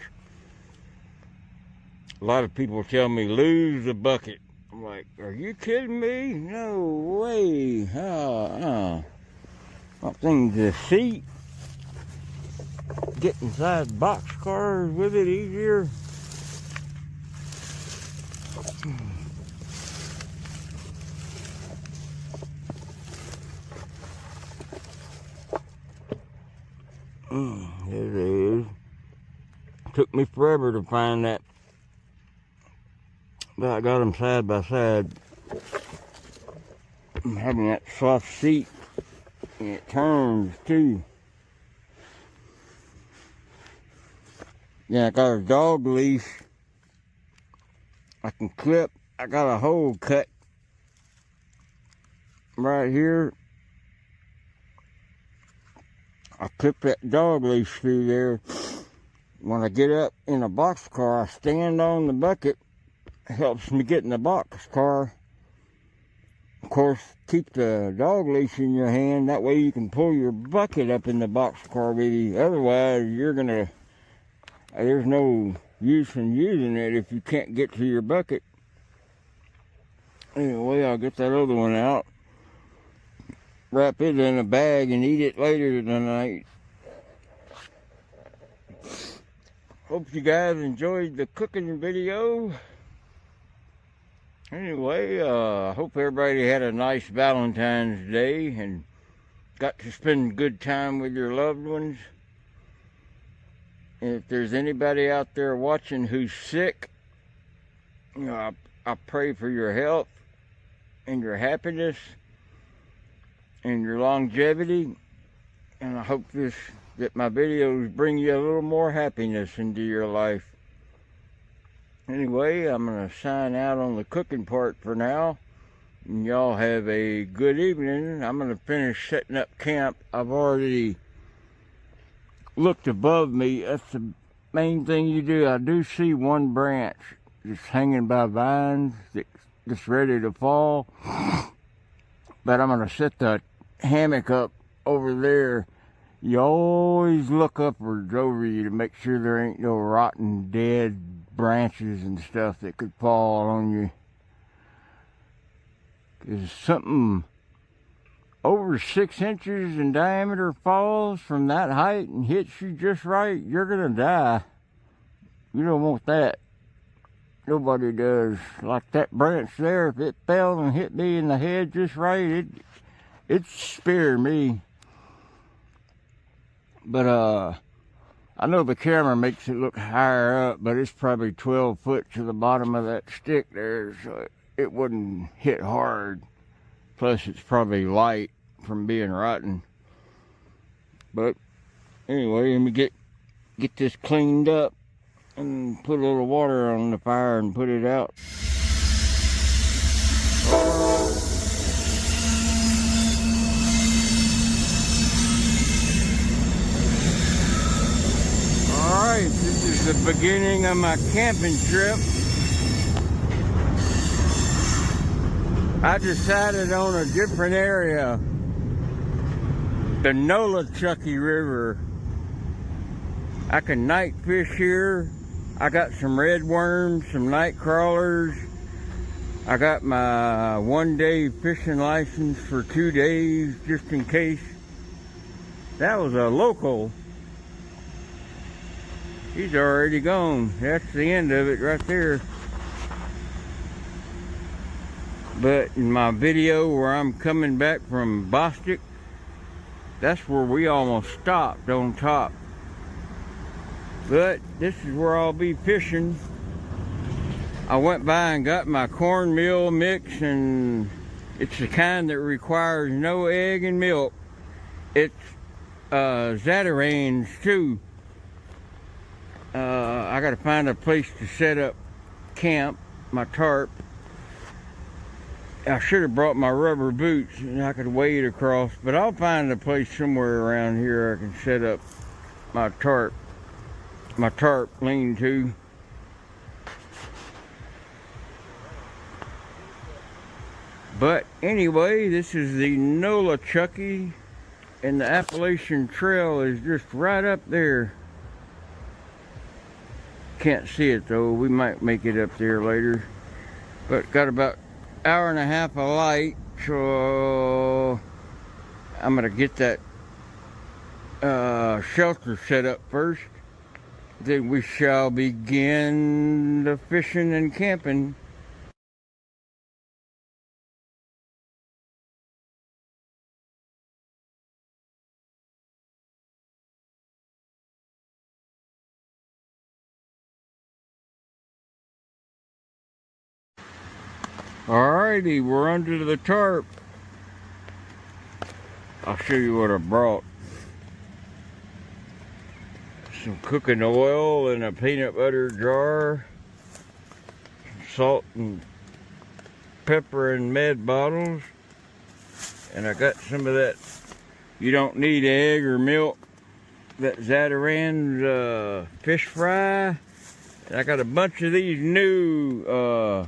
A lot of people tell me, lose the bucket. I'm like, are you kidding me? No way. That thing's a seat. Get inside boxcars with it easier. There it is. Took me forever to find that, but I got them side by side. I'm having that soft seat, and it turns too. Yeah, I got a dog leash I can clip. I got a hole cut right here. I clip that dog leash through there. When I get up in a boxcar, I stand on the bucket. It helps me get in the boxcar. Of course, keep the dog leash in your hand. That way you can pull your bucket up in the boxcar with you. Otherwise, you're gonna... There's no use in using it if you can't get to your bucket. Anyway, I'll get that other one out, wrap it in a bag, and eat it later tonight. Hope you guys enjoyed the cooking video. Anyway, I hope everybody had a nice Valentine's Day and got to spend good time with your loved ones. And if there's anybody out there watching who's sick, you know, I pray for your health and your happiness and your longevity. And I hope that my videos bring you a little more happiness into your life. Anyway, I'm going to sign out on the cooking part for now. And y'all have a good evening. I'm going to finish setting up camp. I've already looked above me. That's the main thing you do. I do see one branch just hanging by vines that's just ready to fall. But I'm going to set the hammock up over there. You always look upwards over you to make sure there ain't no rotten, dead branches and stuff that could fall on you. Because something over 6 inches in diameter falls from that height and hits you just right, you're gonna die. You don't want that. Nobody does. Like that branch there, if it fell and hit me in the head just right, it'd spear me. But I know the camera makes it look higher up, but it's probably 12 foot to the bottom of that stick there, so it wouldn't hit hard. Plus, it's probably light from being rotten. But anyway, let me get this cleaned up and put a little water on the fire and put it out. Alright, this is the beginning of my camping trip. I decided on a different area, the Nolichucky River. I can night fish here. I got some red worms, some night crawlers. I got my 1-day fishing license for 2 days, just in case. That was a local. He's already gone. That's the end of it right there. But in my video where I'm coming back from Bostic, that's where we almost stopped on top. But this is where I'll be fishing. I went by and got my cornmeal mix, and it's the kind that requires no egg and milk. It's Zatarain's too. I gotta find a place to set up camp, my tarp. I should have brought my rubber boots and I could wade across, but I'll find a place somewhere around here I can set up my tarp lean-to. But anyway, this is the Nolichucky, and the Appalachian Trail is just right up there. Can't see it though. We might make it up there later. But got about an hour and a half of light, so I'm gonna get that shelter set up first. Then we shall begin the fishing and camping. Alrighty, we're under the tarp. I'll show you what I brought. Some cooking oil in a peanut butter jar. Salt and pepper and med bottles. And I got some of that, you don't need egg or milk, that Zatarain's fish fry. And I got a bunch of these new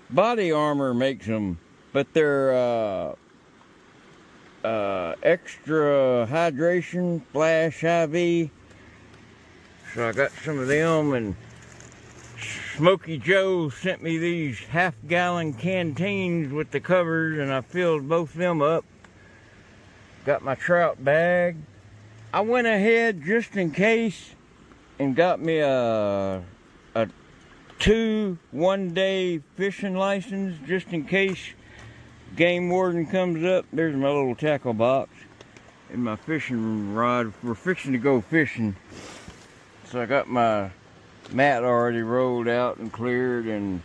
Body Armor makes them, but they're extra hydration flash IV. So I got some of them, and Smokey Joe sent me these half-gallon canteens with the covers, and I filled both them up. Got my trout bag. I went ahead just in case and got me a 2 one-day fishing license just in case game warden comes up. There's my little tackle box and my fishing rod. We're fixing to go fishing, so I got my mat already rolled out and cleared, and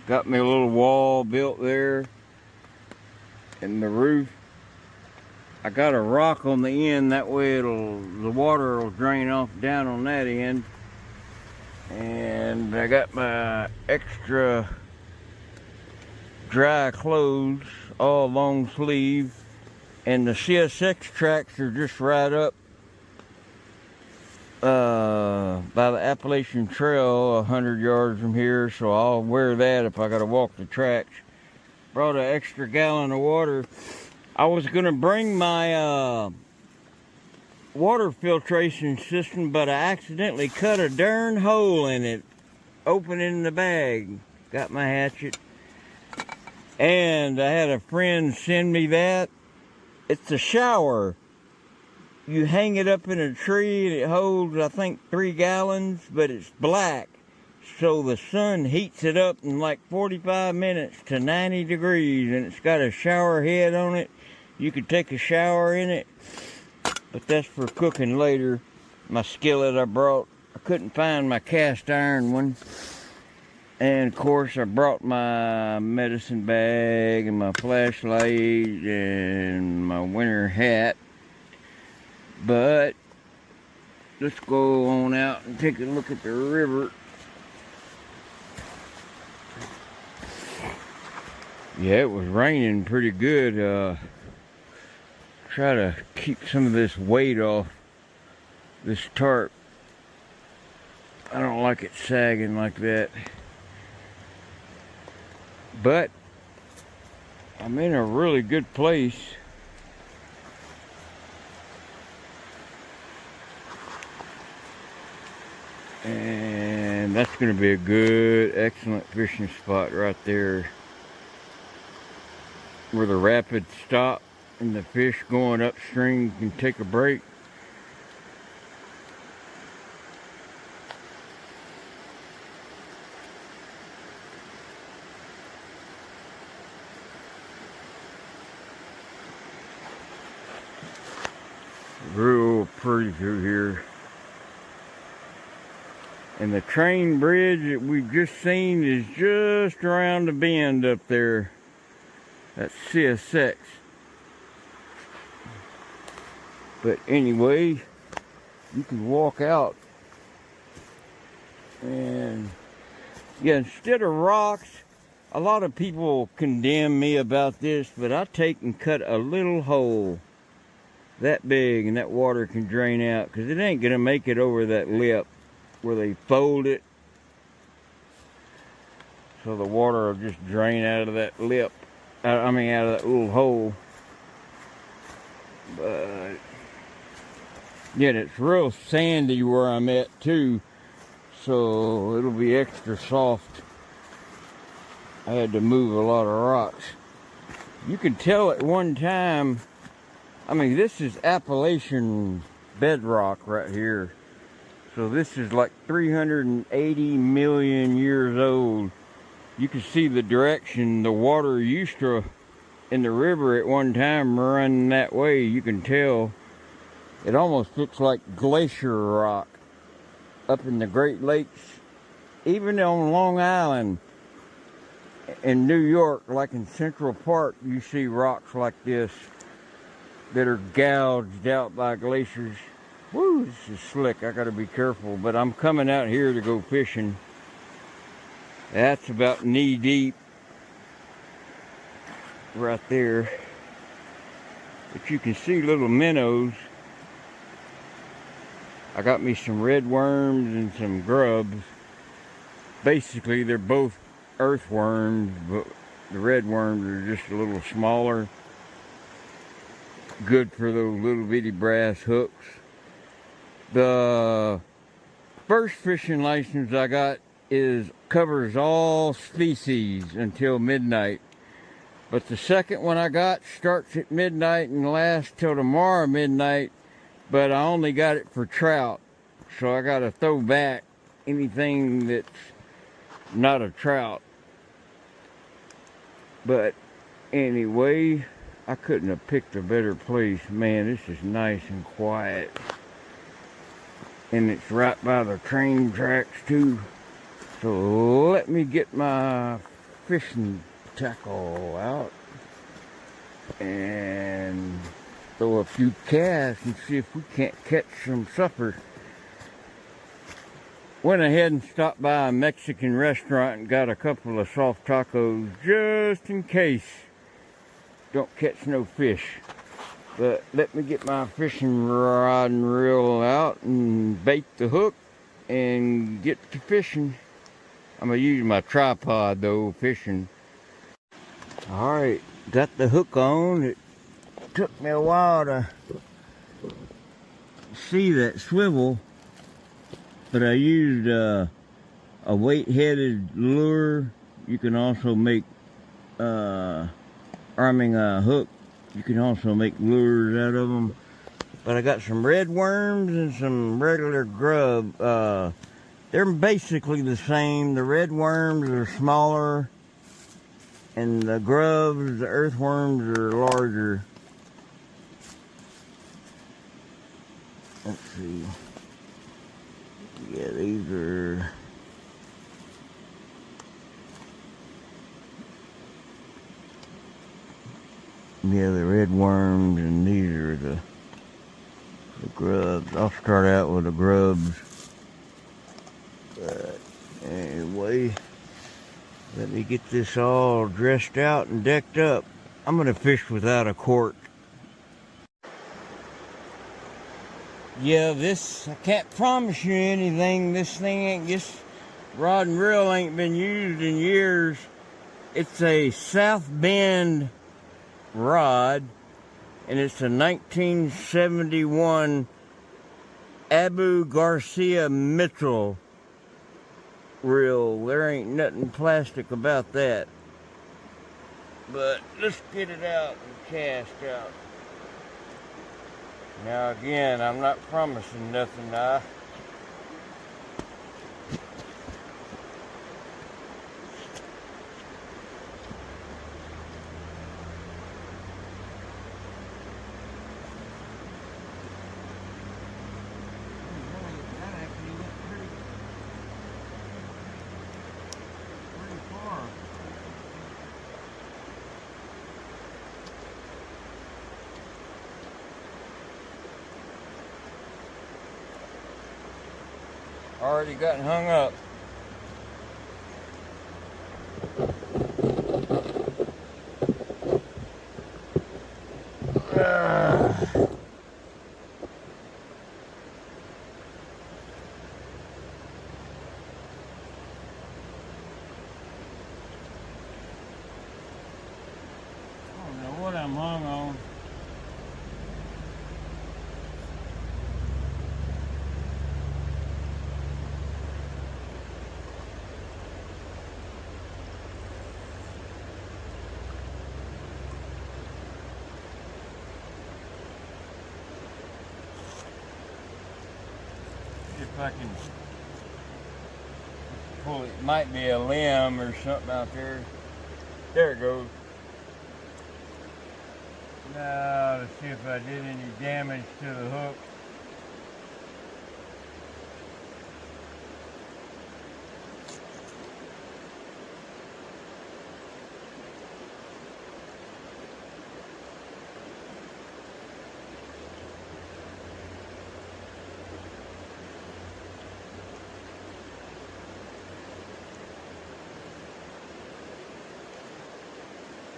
got me a little wall built there in the roof. I got a rock on the end, that way the water will drain off down on that end. And I got my extra dry clothes, all long sleeve, and the CSX tracks are just right up by the Appalachian Trail, 100 yards from here, so I'll wear that if I gotta walk the tracks. Brought an extra gallon of water. I was gonna bring my water filtration system, but I accidentally cut a darn hole in it, opening the bag. Got my hatchet, and I had a friend send me that. It's a shower. You hang it up in a tree and it holds, I think, 3 gallons, but it's black. So the sun heats it up in like 45 minutes to 90 degrees, and it's got a shower head on it. You could take a shower in it, but that's for cooking later. My skillet I brought, I couldn't find my cast iron one. And of course I brought my medicine bag and my flashlight and my winter hat. But let's go on out and take a look at the river. Yeah, it was raining pretty good. Try to keep some of this weight off this tarp. I don't like it sagging like that. But I'm in a really good place. And that's going to be a good, excellent fishing spot right there, where the rapids stop and the fish going upstream can take a break. Real pretty through here. And the train bridge that we've just seen is just around the bend up there. That's CSX. But anyway, you can walk out. And yeah, instead of rocks, a lot of people condemn me about this, but I take and cut a little hole that big and that water can drain out, because it ain't gonna make it over that lip where they fold it, so the water will just drain out of that lip, out of that little hole. But yeah, it's real sandy where I'm at too, so it'll be extra soft. I had to move a lot of rocks. You can tell at one time, this is Appalachian bedrock right here. So this is like 380 million years old. You can see the direction the water used to in the river at one time run that way. You can tell it almost looks like glacier rock up in the Great Lakes. Even on Long Island in New York, like in Central Park, you see rocks like this that are gouged out by glaciers. Woo, this is slick. I gotta be careful, but I'm coming out here to go fishing. That's about knee deep right there. But you can see little minnows. I got me some red worms and some grubs. Basically, they're both earthworms, but the red worms are just a little smaller. Good for those little bitty brass hooks. The first fishing license I got covers all species until midnight. But the second one I got starts at midnight and lasts till tomorrow midnight, but I only got it for trout. So I got to throw back anything that's not a trout. But anyway, I couldn't have picked a better place. Man, this is nice and quiet. And it's right by the train tracks too. So let me get my fishing tackle out and throw a few casts and see if we can't catch some supper. Went ahead and stopped by a Mexican restaurant and got a couple of soft tacos just in case don't catch no fish. But let me get my fishing rod and reel out and bait the hook and get to fishing. I'm gonna use my tripod though, fishing. Alright, got the hook on. It took me a while to see that swivel, but I used a weight-headed lure. You can also make, a hook. You can also make lures out of them. But I got some red worms and some regular grub. They're basically the same. The red worms are smaller, and the grubs, the earthworms, are larger. Let's see. Yeah, these are... Yeah, the red worms, and these are the grubs. I'll start out with the grubs. But anyway, let me get this all dressed out and decked up. I'm gonna fish without a cork. Yeah, I can't promise you anything. This rod and reel ain't been used in years. It's a South Bend rod, and it's a 1971 Abu Garcia Mitchell reel. There ain't nothing plastic about that. But let's get it out and cast out. Now again, I'm not promising nothing now. Already gotten hung up. I don't know what I'm hung on. If I can pull it, might be a limb or something out there. There it goes. Now to see if I did any damage to the hook.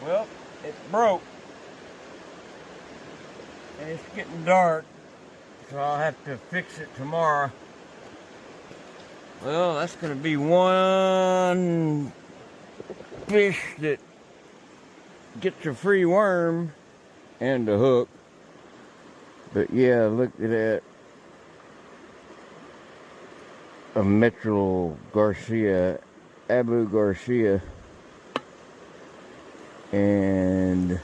Well, it broke, and it's getting dark, so I'll have to fix it tomorrow. Well, that's going to be one fish that gets a free worm and a hook. But yeah, look at that. of Metro Garcia, Abu Garcia, and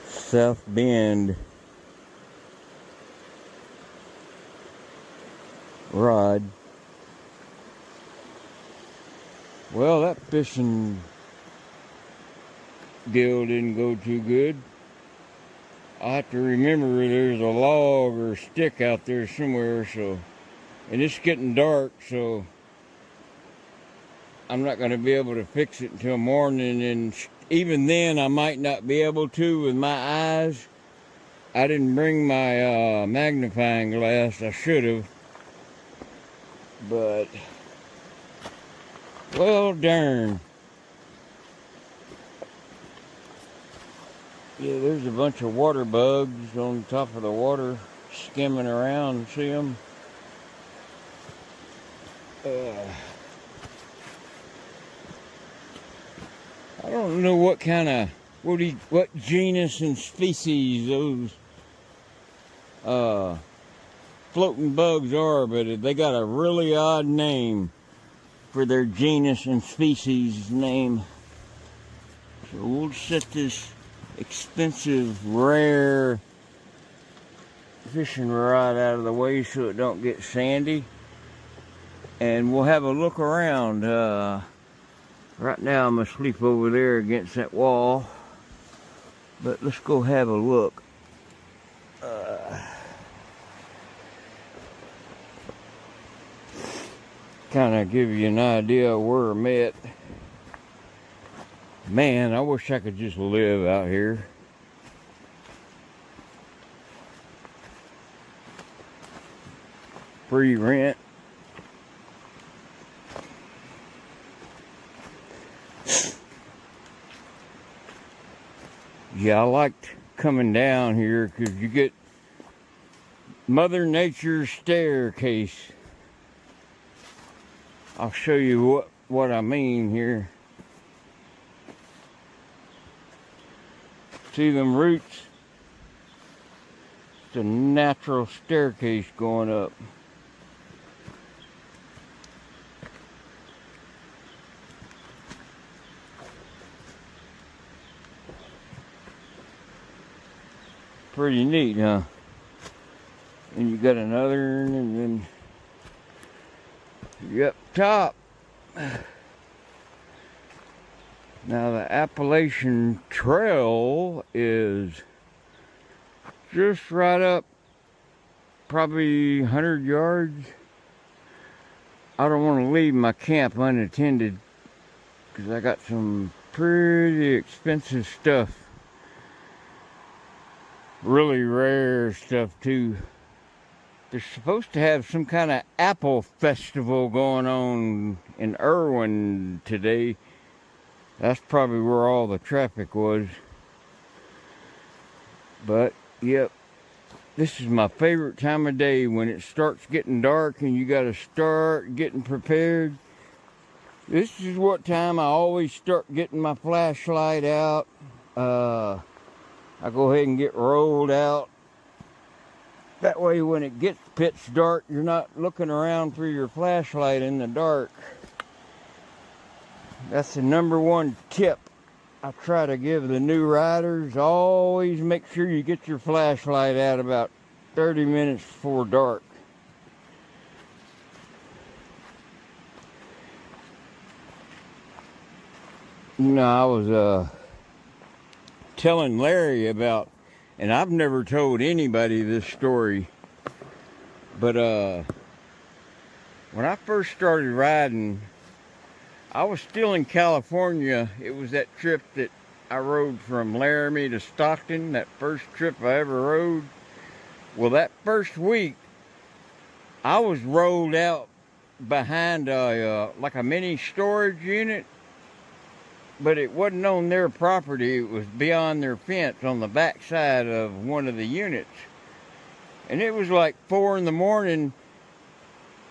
South Bend rod. Well, that fishing deal didn't go too good. I have to remember there's a log or stick out there somewhere, so, and it's getting dark, so I'm not going to be able to fix it until morning, and even then I might not be able to with my eyes. I didn't bring my magnifying glass. I should have, but well, darn. Yeah, there's a bunch of water bugs on top of the water skimming around. See them? I don't know what kind of, what genus and species those floating bugs are, but they got a really odd name for their genus and species name. So we'll set this expensive, rare fishing rod out of the way so it don't get sandy, and we'll have a look around. Right now I'm asleep over there against that wall, but let's go have a look. Kind of give you an idea of where I'm at. Man, I wish I could just live out here. Free rent. Yeah, I liked coming down here because you get Mother Nature's staircase. I'll show you what I mean here. See them roots? It's a natural staircase going up. Pretty neat, huh? And you got another, and then you're up top. Now the Appalachian Trail is just right up, probably 100 yards. I don't want to leave my camp unattended because I got some pretty expensive stuff. Really rare stuff too. They're supposed to have some kind of apple festival going on in Irwin today. That's probably where all the traffic was. But, yep, this is my favorite time of day when it starts getting dark and you got to start getting prepared. This is what time I always start getting my flashlight out. I go ahead and get rolled out. That way when it gets pitch dark, you're not looking around for your flashlight in the dark. That's the #1 tip I try to give the new riders. Always make sure you get your flashlight out about 30 minutes before dark. You know, I was telling Larry about, and I've never told anybody this story, but when I first started riding, I was still in California. It was that trip that I rode from Laramie to Stockton, that first trip I ever rode. Well, that first week, I was rolled out behind like a mini storage unit, but it wasn't on their property. It was beyond their fence on the back side of one of the units. And it was like 4 in the morning,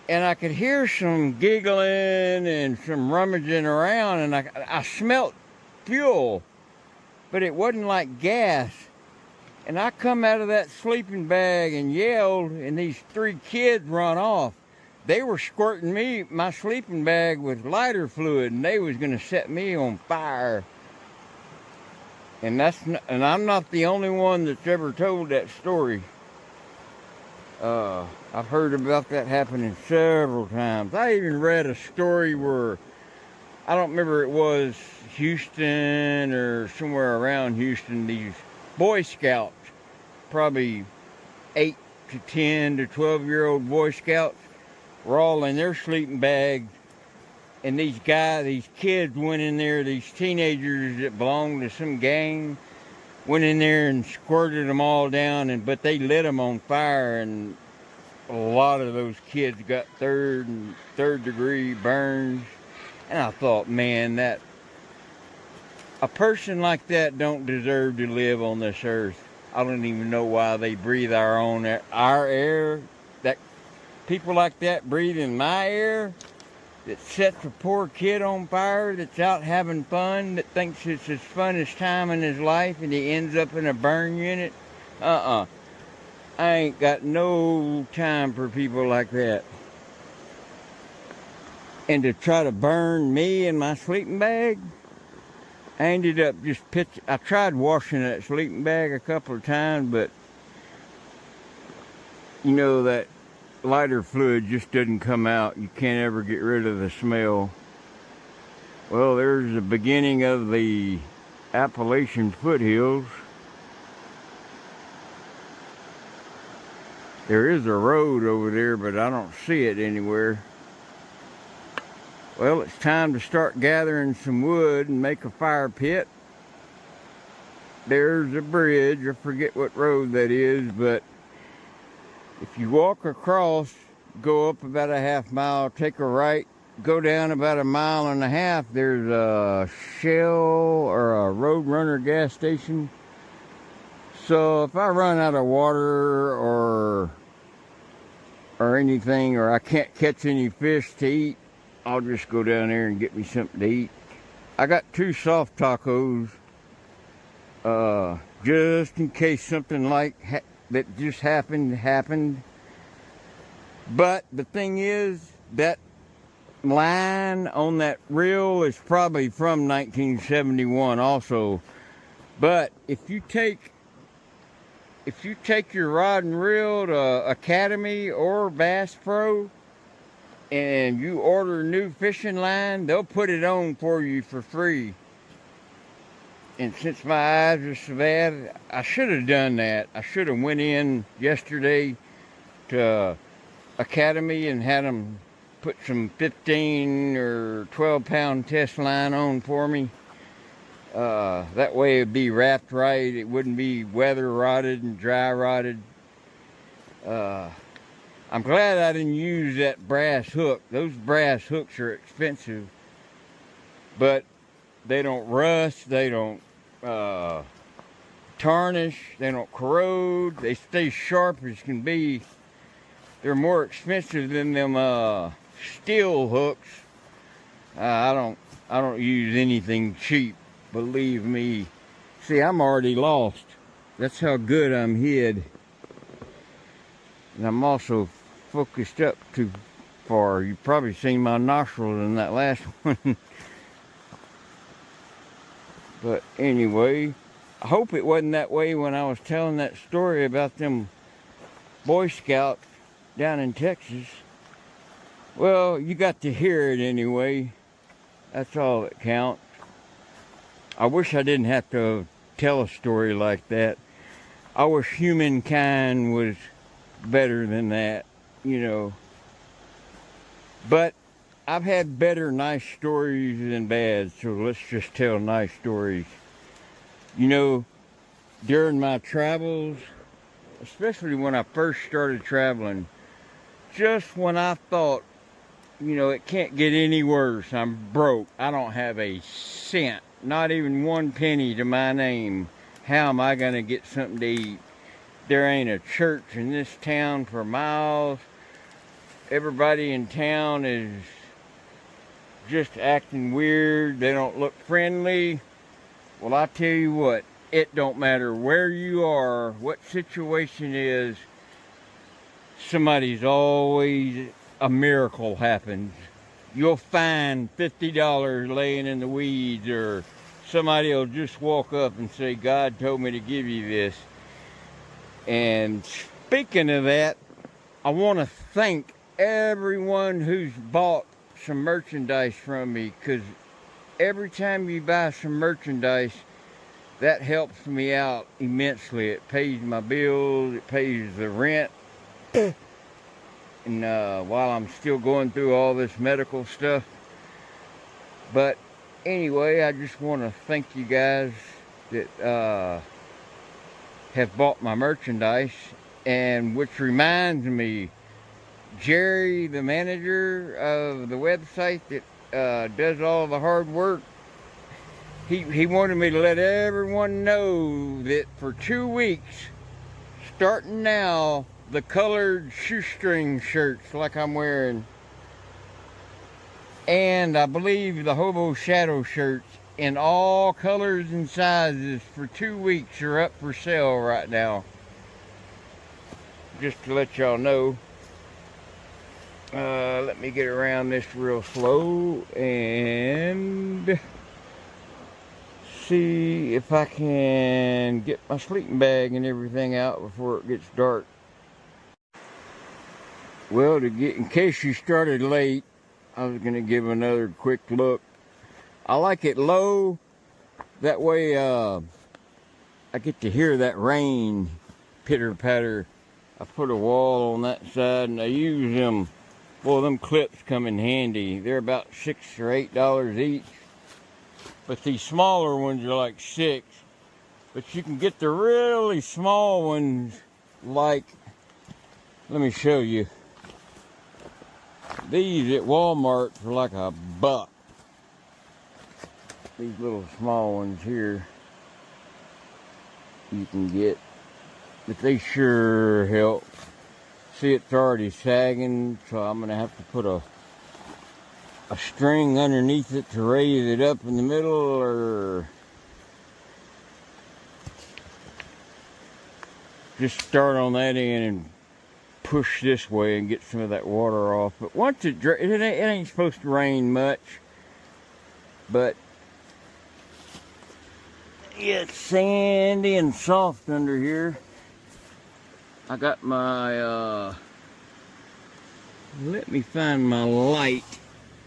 and I could hear some giggling and some rummaging around, and I smelt fuel, but it wasn't like gas. And I come out of that sleeping bag and yelled, and these 3 kids run off. They were squirting my sleeping bag with lighter fluid, and they was going to set me on fire. And I'm not the only one that's ever told that story. I've heard about that happening several times. I even read a story where, I don't remember, it was Houston or somewhere around Houston, these Boy Scouts, probably 8 to 10 to 12-year-old Boy Scouts, were all in their sleeping bags, and these kids went in there, these teenagers that belonged to some gang, went in there and squirted them all down, but they lit them on fire, and a lot of those kids got third degree burns. And I thought, man, that a person like that don't deserve to live on this earth. I don't even know why they breathe our air. That people like that breathe in my air, that sets a poor kid on fire, that's out having fun, that thinks it's his funnest time in his life, and he ends up in a burn unit. I ain't got no time for people like that. And to try to burn me in my sleeping bag, I ended up I tried washing that sleeping bag a couple of times, but you know, that lighter fluid just doesn't come out. You can't ever get rid of the smell. Well, there's the beginning of the Appalachian foothills. There is a road over there, but I don't see it anywhere. Well, it's time to start gathering some wood and make a fire pit. There's a bridge. I forget what road that is, but if you walk across, go up about a half mile, take a right, go down about 1.5 miles, there's a Shell or a Roadrunner gas station. So if I run out of water or anything, or I can't catch any fish to eat, I'll just go down there and get me something to eat. I got 2 soft tacos, just in case something like that just happened. But the thing is, that line on that reel is probably from 1971 also. But if you take your rod and reel to Academy or Bass Pro and you order a new fishing line, they'll put it on for you for free. And since my eyes are so bad, I should have done that. I should have went in yesterday to Academy and had them put some 15 or 12 pound test line on for me. That way it'd be wrapped right. It wouldn't be weather rotted and dry rotted. I'm glad I didn't use that brass hook. Those brass hooks are expensive, but they don't rust, they don't tarnish, they don't corrode, they stay sharp as can be. They're more expensive than them steel hooks. I don't use anything cheap, believe me. See, I'm already lost. That's how good I'm hid. And I'm also focused up too far. You've probably seen my nostrils in that last one. But anyway, I hope it wasn't that way when I was telling that story about them Boy Scouts down in Texas. Well, you got to hear it anyway. That's all that counts. I wish I didn't have to tell a story like that. I wish humankind was better than that, you know. But I've had better nice stories than bad, so let's just tell nice stories. You know, during my travels, especially when I first started traveling, just when I thought, you know, it can't get any worse, I'm broke, I don't have a cent, not even 1 penny to my name, how am I going to get something to eat? There ain't a church in this town for miles. Everybody in town is just acting weird. They don't look friendly. Well, I tell you what, it don't matter where you are, what situation is, somebody's always, a miracle happens. You'll find $50 laying in the weeds, or somebody will just walk up and say, God told me to give you this. And speaking of that, I want to thank everyone who's bought some merchandise from me, because every time you buy some merchandise, that helps me out immensely. It pays my bills, it pays the rent. And while I'm still going through all this medical stuff. But anyway, I just want to thank you guys that have bought my merchandise. And which reminds me, Jerry, the manager of the website that does all the hard work, he wanted me to let everyone know that for 2 weeks, starting now, the colored shoestring shirts like I'm wearing, and I believe the Hobo Shadow shirts in all colors and sizes for 2 weeks are up for sale right now. Just to let y'all know. Let me get around this real slow and see if I can get my sleeping bag and everything out before it gets dark. Well, in case you started late, I was going to give another quick look. I like it low. That way I get to hear that rain pitter patter. I put a wall on that side, and I use them. Well, them clips come in handy. They're about $6 or $8 each. But these smaller ones are like $6. But you can get the really small ones, like, let me show you. These at Walmart for like $1. These little small ones here you can get, but they sure help. See, it's already sagging, so I'm gonna have to put a string underneath it to raise it up in the middle, or just start on that end and push this way and get some of that water off. But once it ain't supposed to rain much, but yeah, it's sandy and soft under here. I got my let me find my light,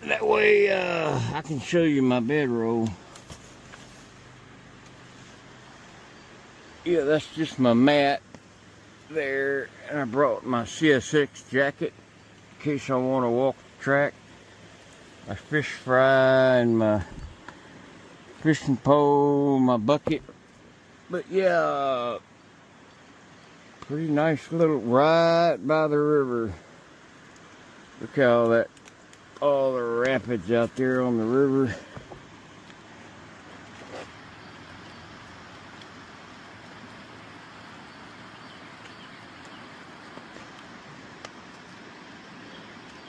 that way I can show you my bedroll. Yeah, that's just my mat there, and I brought my CSX jacket in case I want to walk the track, my fish fry and my fishing pole, my bucket. But yeah, pretty nice little right by the river. Look at all the rapids out there on the river.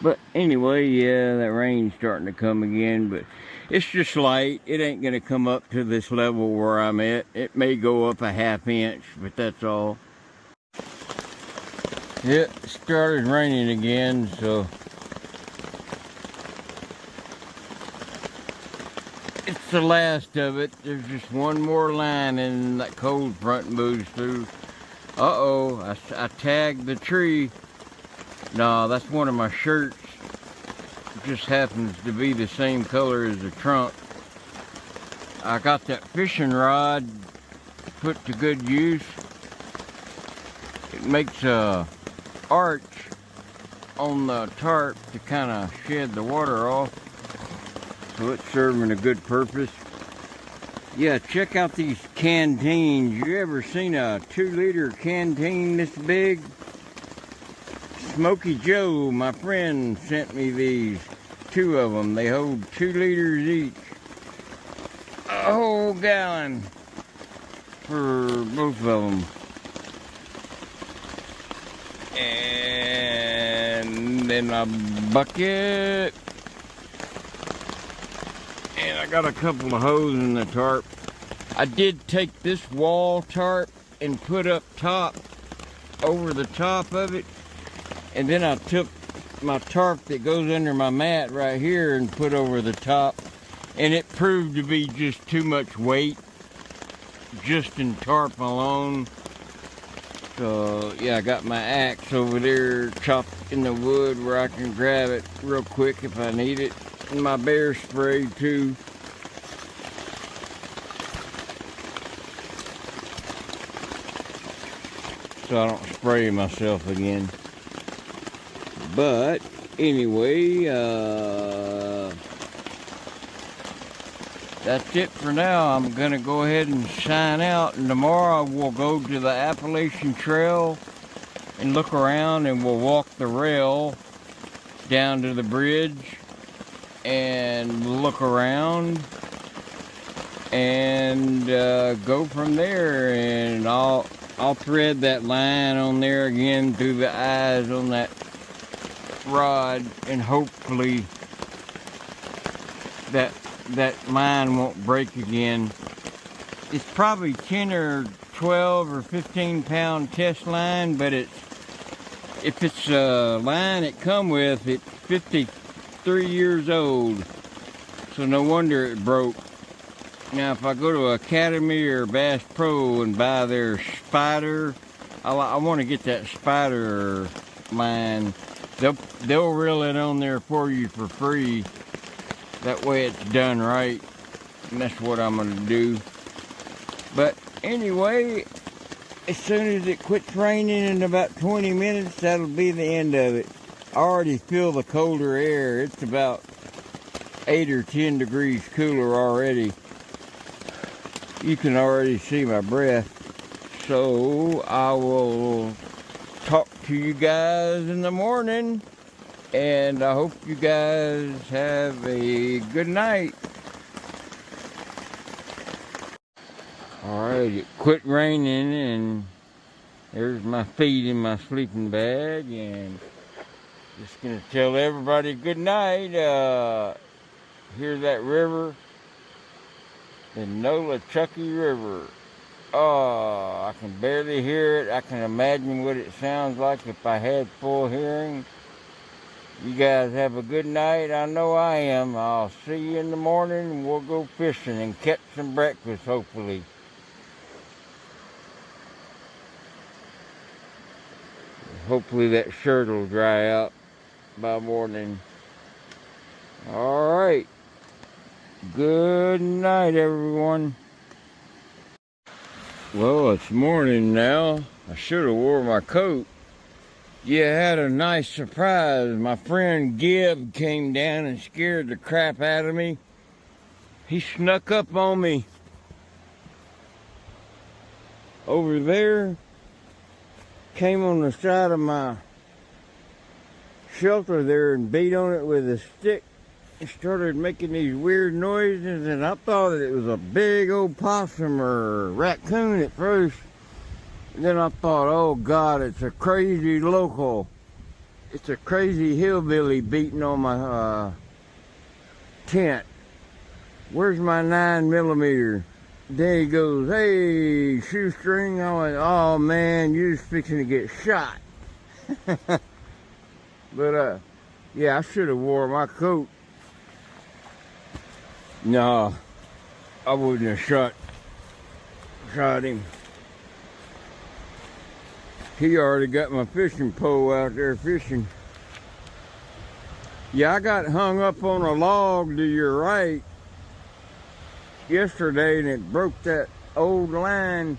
But anyway, yeah, that rain's starting to come again, but it's just light. It ain't gonna come up to this level where I'm at. It may go up a ½ inch, but that's all. Yeah, it started raining again, so it's the last of it. There's just one more line and that cold front moves through. Uh-oh, I tagged the tree. No, that's one of my shirts. It just happens to be the same color as the trunk. I got that fishing rod put to good use. It makes a arch on the tarp to kind of shed the water off. So it's serving a good purpose. Yeah, check out these canteens. You ever seen a 2-liter canteen this big? Smokey Joe, my friend, sent me these. 2 of them. They hold 2 liters each. A whole gallon for both of them. And then a bucket. And I got a couple of hoses in the tarp. I did take this wall tarp and put up top over the top of it, and then I took my tarp that goes under my mat right here and put over the top, and it proved to be just too much weight just in tarp alone. So yeah, I got my axe over there chopped in the wood where I can grab it real quick if I need it, and my bear spray too. So I don't spray myself again. But anyway, that's it for now. I'm gonna go ahead and sign out, and tomorrow we'll go to the Appalachian Trail and look around, and we'll walk the rail down to the bridge and look around and go from there. And I'll thread that line on there again through the eyes on that rod, and hopefully that line won't break again. It's probably 10 or 12 or 15 pound test line, but if it's a line it come with, it's 53 years old, so no wonder it broke. Now if I go to Academy or Bass Pro and buy their spider, I want to get that spider line. They'll reel it on there for you for free. That way it's done right, and that's what I'm gonna do. But anyway, as soon as it quits raining in about 20 minutes, that'll be the end of it. I already feel the colder air. It's about 8 or 10 degrees cooler already. You can already see my breath. So I will talk to you guys in the morning, and I hope you guys have a good night. Alright, it quit raining, and there's my feet in my sleeping bag, and just gonna tell everybody good night. Here's that river, the Nolichucky River. Oh, I can barely hear it. I can imagine what it sounds like if I had full hearing. You guys have a good night. I know I am. I'll see you in the morning, and we'll go fishing and catch some breakfast, hopefully. Hopefully that shirt will dry out by morning. All right. Good night, everyone. Well, it's morning now. I should have wore my coat. Yeah, I had a nice surprise. My friend Gib came down and scared the crap out of me. He snuck up on me over there, came on the side of my shelter there and beat on it with a stick. It started making these weird noises, and I thought it was a big old possum or raccoon at first. And then I thought, oh God, it's a crazy local. It's a crazy hillbilly beating on my tent. Where's my 9mm? Then he goes, hey, shoestring. I went, oh man, you're just fixing to get shot. But yeah, I should have wore my coat. No, I wouldn't have shot him. He already got my fishing pole out there fishing. Yeah, I got hung up on a log to your right yesterday, and it broke that old line.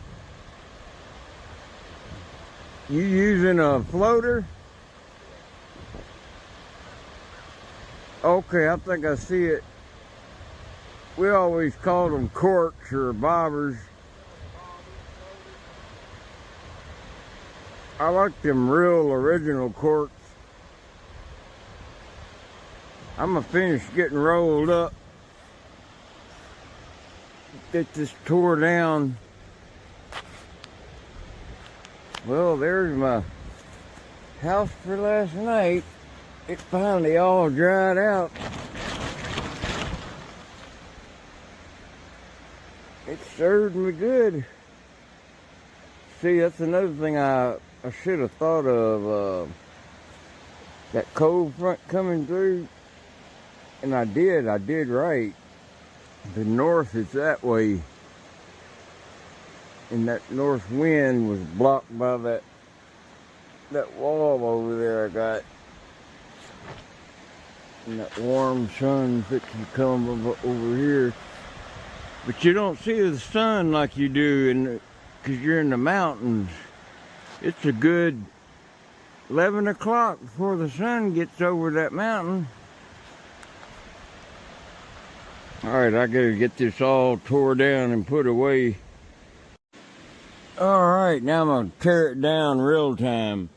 You using a floater? Okay, I think I see it. We always called them corks or bobbers. I like them real original corks. I'm gonna finish getting rolled up. Get this tore down. Well, there's my house for last night. It's finally all dried out. it served me good. See, that's another thing I should have thought of. That cold front coming through, and I did right. The north is that way, and that north wind was blocked by that wall over there I got. And that warm sun fixing to come over here. But you don't see the sun like you do because you're in the mountains. It's a good 11 o'clock before the sun gets over that mountain. Alright, I gotta get this all tore down and put away. Alright, now I'm gonna tear it down real time.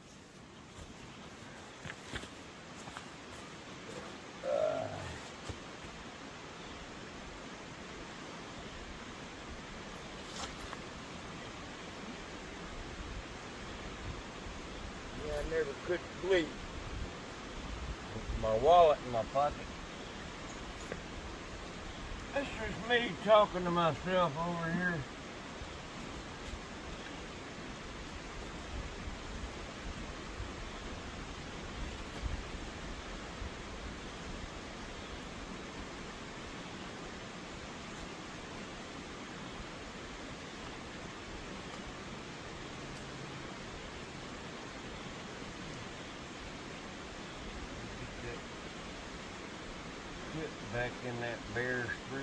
I never could sleep with my wallet in my pocket. This is me talking to myself over here. Back in that bear spree.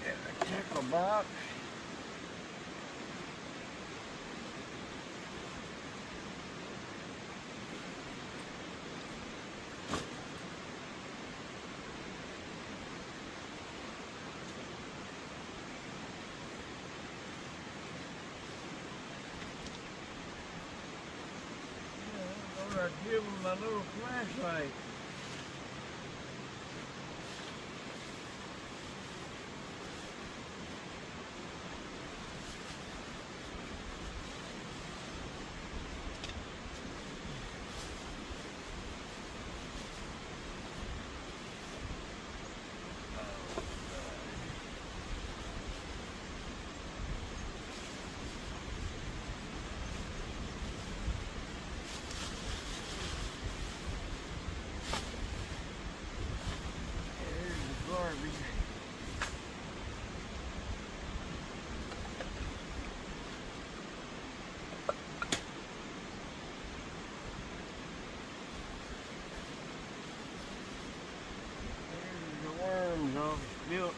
And a tackle box. I give him my little flashlight. Built.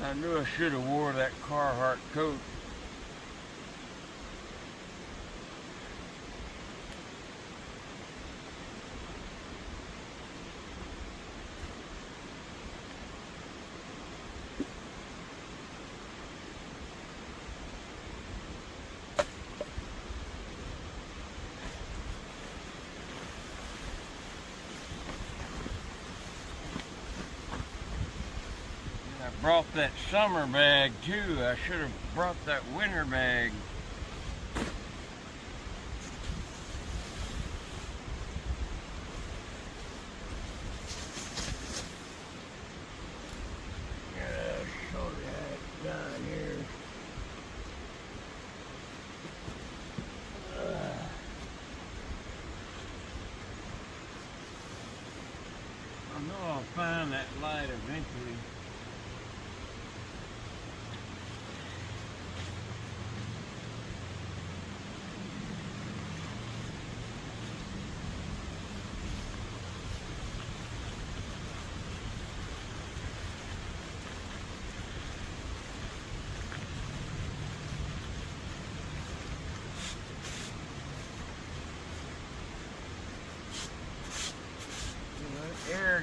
I knew I should have wore that Carhartt coat. Brought that summer bag too. I should have brought that winter bag. Show that down here. I know I'll find that light eventually.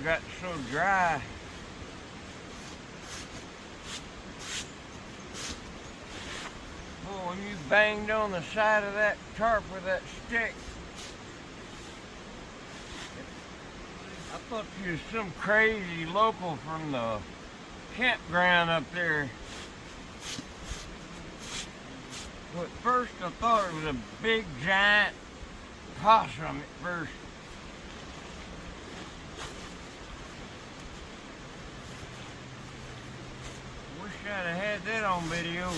got so dry. Well, when you banged on the side of that tarp with that stick, I thought you was some crazy local from the campground up there. Well, at first I thought it was a big giant possum at first. Wish I'd have had that on video.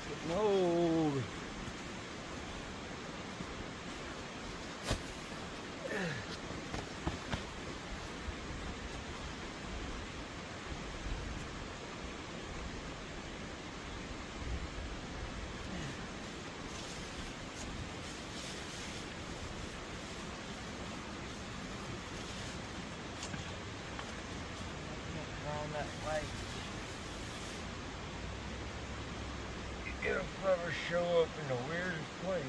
Getting old. On that light. It'll probably show up in the weirdest place.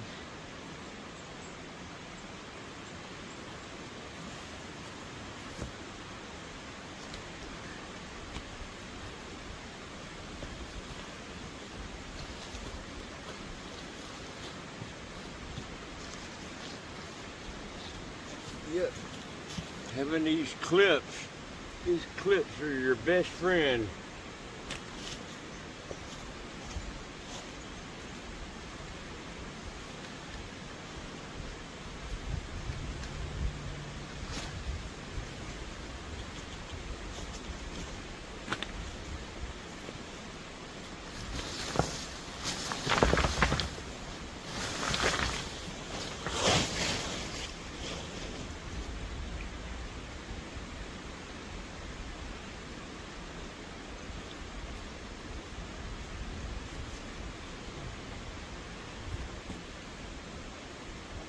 Yep. Having these clips are your best friend.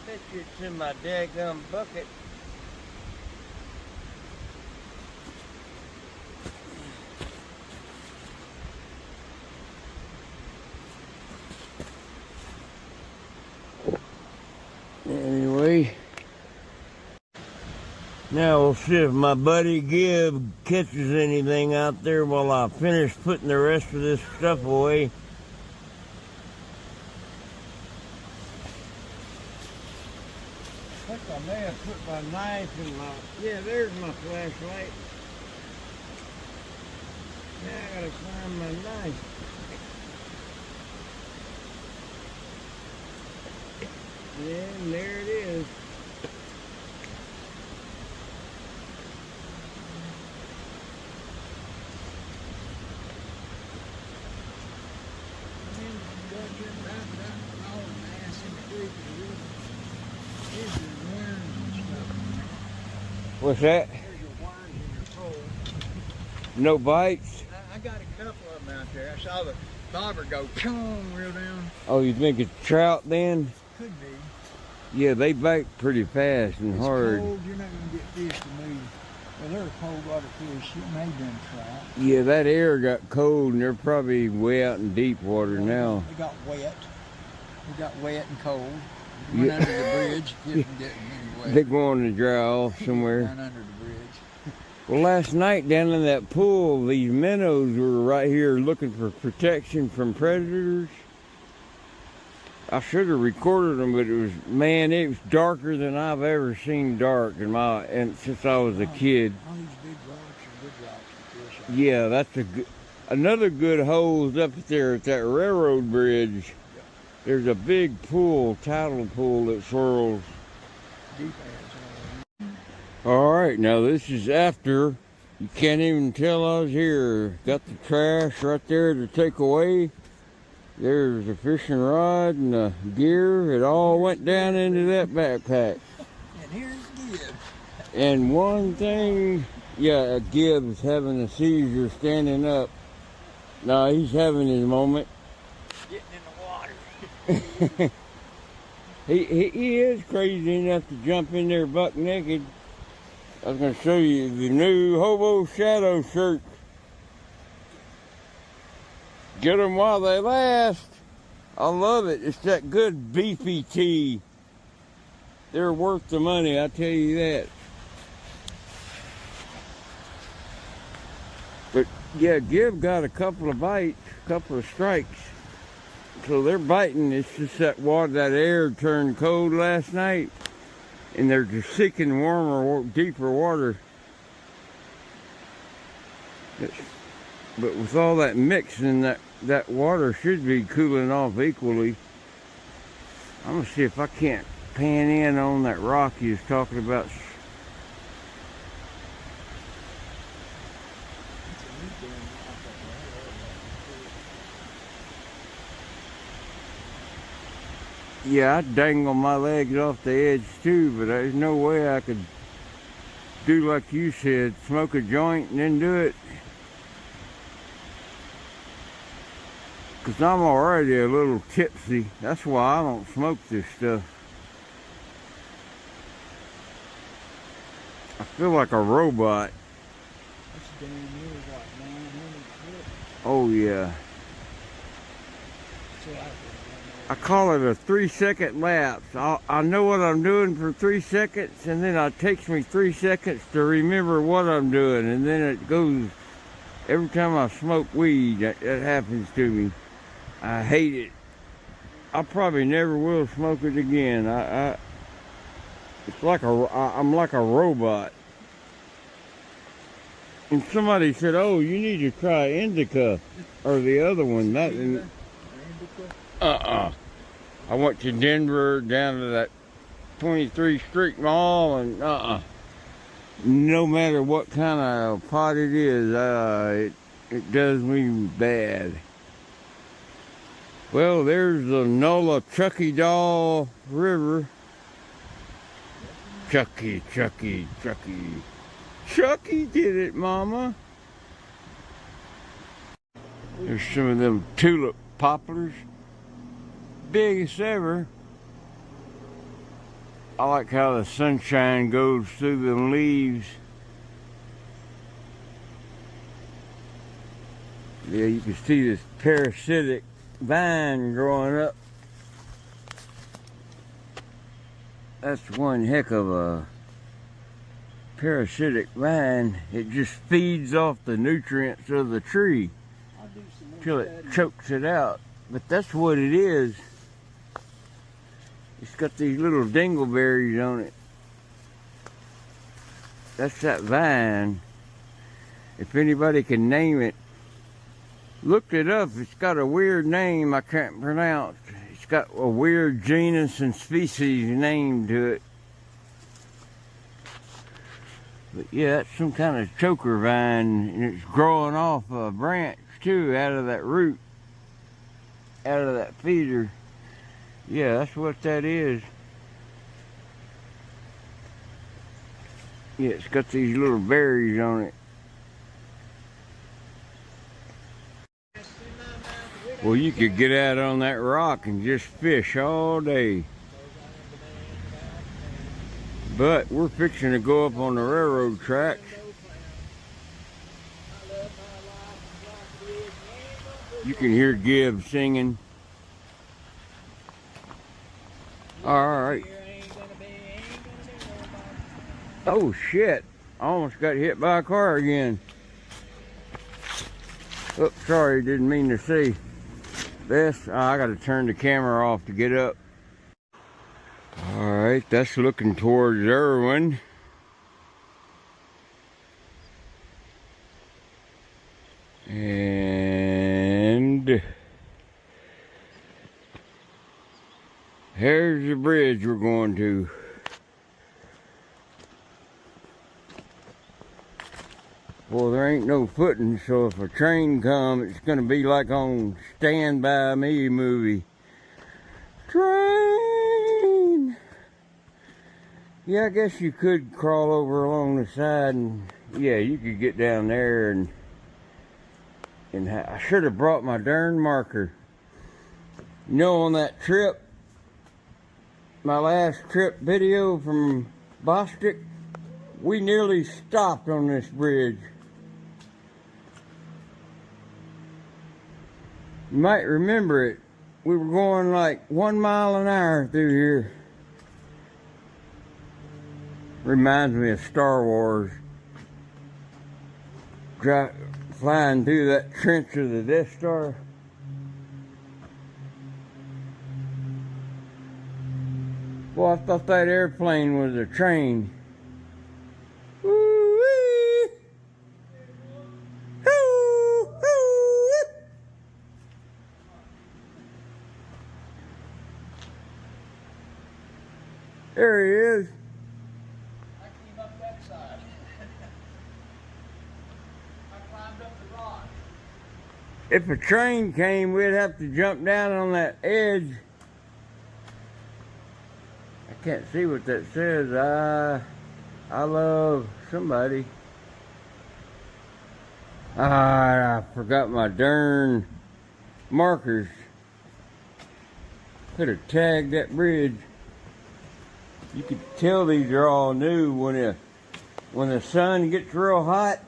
Bet you it's in my daggum bucket. Anyway, now we'll see if my buddy Gibb catches anything out there while I finish putting the rest of this stuff away. I think I may have put my knife in my... Yeah, there's my flashlight. Now I gotta find my knife. Yeah, and there it is. What's that? There's your worms in your pole. No bites? I got a couple of them out there. I saw the bobber go chong real down. Oh, you think it's trout then? Could be. Yeah, they bite pretty fast and It's hard. cold, you're not going to get fish to move. Well, they're cold water fish. You may have been trout. Yeah, that air got cold and they're probably way out in deep water now. They got wet. They got wet and cold. Went under the bridge. Didn't get any wet. They're going to dry off somewhere. Went under the bridge. Well, last night down in that pool, these minnows were right here looking for protection from predators. I should have recorded them, but it was darker than I've ever seen dark since I was a kid. All these big rocks are good rocks to fish. Yeah, that's another good hole up there at that railroad bridge. There's a big pool, tidal pool that swirls. Deep ass. All right, now this is after. You can't even tell I was here. Got the trash right there to take away. There's the fishing rod and the gear. It all went down into that backpack. And here's Gibb. And one thing, yeah, Gibb's having a seizure standing up. No, he's having his moment. Getting in the water. He is crazy enough to jump in there buck naked. I was going to show you the new Hobo Shadow shirt. Get them while they last. I love it. It's that good beefy tea. They're worth the money, I tell you that. But yeah, Gib got a couple of bites, a couple of strikes. So they're biting. It's just that water, that air turned cold last night, and they're just seeking warmer, deeper water. But with all that mixing, that water should be cooling off equally. I'm gonna see if I can't pan in on that rock he was talking about. Yeah, I'd dangle my legs off the edge too, but there's no way I could do like you said, smoke a joint and then do it. Because I'm already a little tipsy. That's why I don't smoke this stuff. I feel like a robot. That's damn near what, 900 foot? Oh yeah. I call it a 3-second lapse. I know what I'm doing for 3 seconds, and then it takes me 3 seconds to remember what I'm doing, and then it goes. Every time I smoke weed, that happens to me. I hate it. I probably never will smoke it again. It's like I'm like a robot. And somebody said, "Oh, you need to try indica or the other one." I went to Denver, down to that 23th Street Mall, and no matter what kind of pot it is, it does me bad. Well, there's the Nola Chucky Doll River. Chucky did it, Mama. There's some of them tulip poplars. Biggest ever. I like how the sunshine goes through them leaves. Yeah, you can see this parasitic vine growing up. That's one heck of a parasitic vine. It just feeds off the nutrients of the tree till it chokes it out. But that's what it is. It's got these little dingleberries on it. That's that vine. If anybody can name it, looked it up. It's got a weird name I can't pronounce. It's got a weird genus and species name to it. But yeah, that's some kind of choker vine, and it's growing off a branch too, out of that root, out of that feeder. Yeah, that's what that is. Yeah, it's got these little berries on it. Well, you could get out on that rock and just fish all day. But we're fixing to go up on the railroad tracks. You can hear Gib singing. All right. Oh shit, I almost got hit by a car again. Oops, sorry, didn't mean to say. This, I gotta turn the camera off to get up. All right, that's looking towards Irwin. And here's the bridge we're going to. Well, there ain't no footing, so if a train comes, it's gonna be like on Stand By Me movie. Train! Yeah, I guess you could crawl over along the side, and yeah, you could get down there, and I should have brought my darn marker. You know, on that trip, my last trip video from Bostic, we nearly stopped on this bridge. You might remember it. We were going like 1 mile an hour through here. Reminds me of Star Wars. Flying through that trench of the Death Star. Well, I thought that airplane was a train. Woo-wee. Hoo-hoo. There he is. I came up that side. I climbed up the rock. If a train came, we'd have to jump down on that edge. I can't see what that says. I love somebody. I forgot my darn markers. Could have tagged that bridge. You could tell these are all new when the sun gets real hot.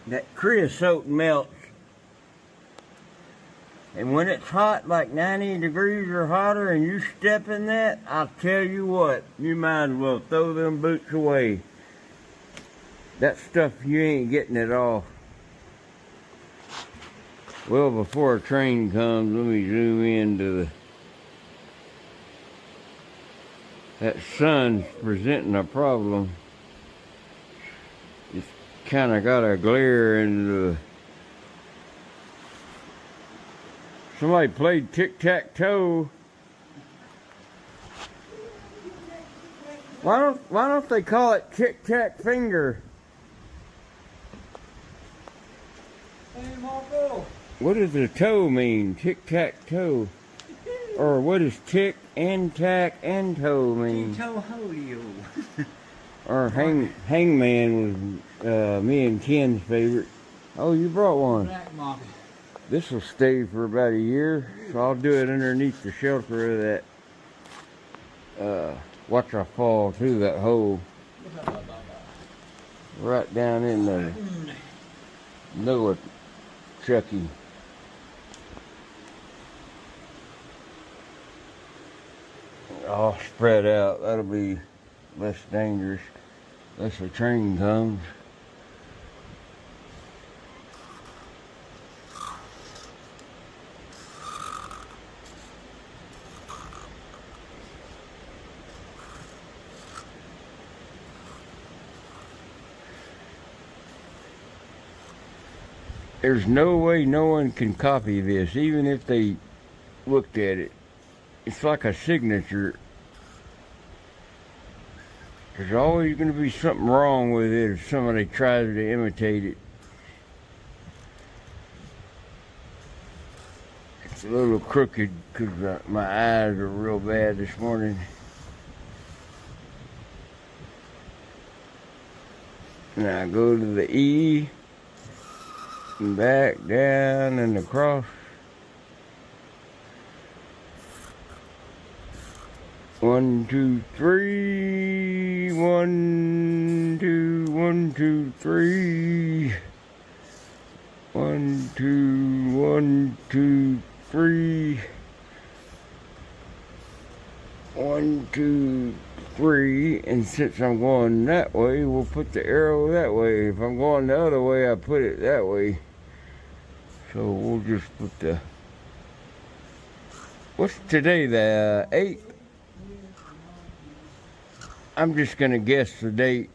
That creosote melts. And when it's hot, like 90 degrees or hotter, and you step in that, I'll tell you what, you might as well throw them boots away. That stuff, you ain't getting it off. Well, before a train comes, let me zoom into that sun's presenting a problem. It's kind of got a glare into the... Somebody played tic-tac-toe. Why don't they call it tic-tac-finger? Hey, Marco. What does the toe mean? Tic-tac-toe. Or what does tick and tack and toe mean? Toe-ho-yo. Or hangman was me and Ken's favorite. Oh, you brought one. Black market. This will stay for about a year, so I'll do it underneath the shelter of that. Watch I fall through that hole. Right down in the Noah Chucky. I'll spread out. That'll be less dangerous unless a train comes. There's no way no one can copy this, even if they looked at it. It's like a signature. There's always going to be something wrong with it if somebody tries to imitate it. It's a little crooked because my eyes are real bad this morning. Now go to the E. And back, down, and across. 1, 2, 3. 1, 2, 1, 2, 3. 1, 2, 1, 2, 3. 1, 2, 3. And since I'm going that way, we'll put the arrow that way. If I'm going the other way, I put it that way. So we'll just put the... What's today, the 8th? I'm just going to guess the date.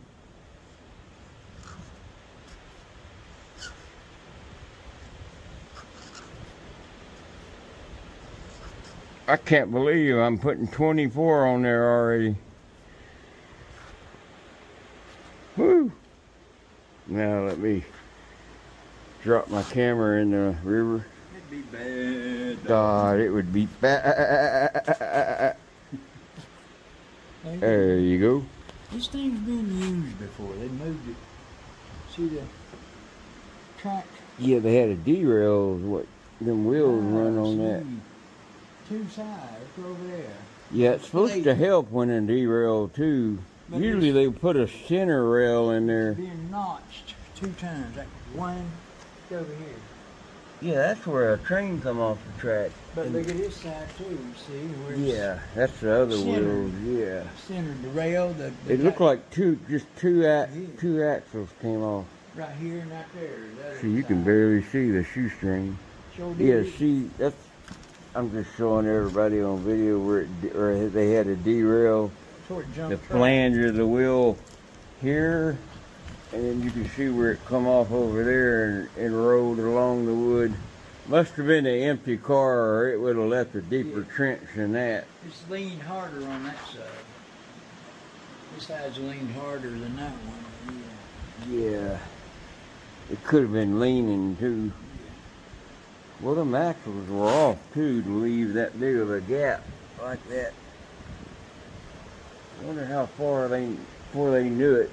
I can't believe I'm putting 24 on there already. Woo! Now let me drop my camera in the river. It'd be bad. God, it would be bad. There you go. This thing's been used before. They moved it. See the track? Yeah, they had a derail. What them wheels run on that? Two sides over there. Yeah, it's supposed to help when in derail too. But Usually they put a center rail in there. Being notched 2 times. Like one over here. Yeah, that's where a train come off the track. But look at this side too, see? Where it's Yeah, that's the other centered. wheels, yeah. Centered the rail. It looked like two axles came off. Right here and right there. So you can barely see the shoestring. Sure Yeah, did. see, I'm just showing everybody on video where they had a derail. Toward The jump track. flange of the wheel here, and then you can see where it come off over there and rolled along the wood. Must have been an empty car, or it would have left a deeper trench than that. It's leaned harder on that side. This side's leaned harder than that one. Yeah, it could have been leaning too. Well, the axles were off too to leave that big of a gap like that. I wonder how far before they knew it.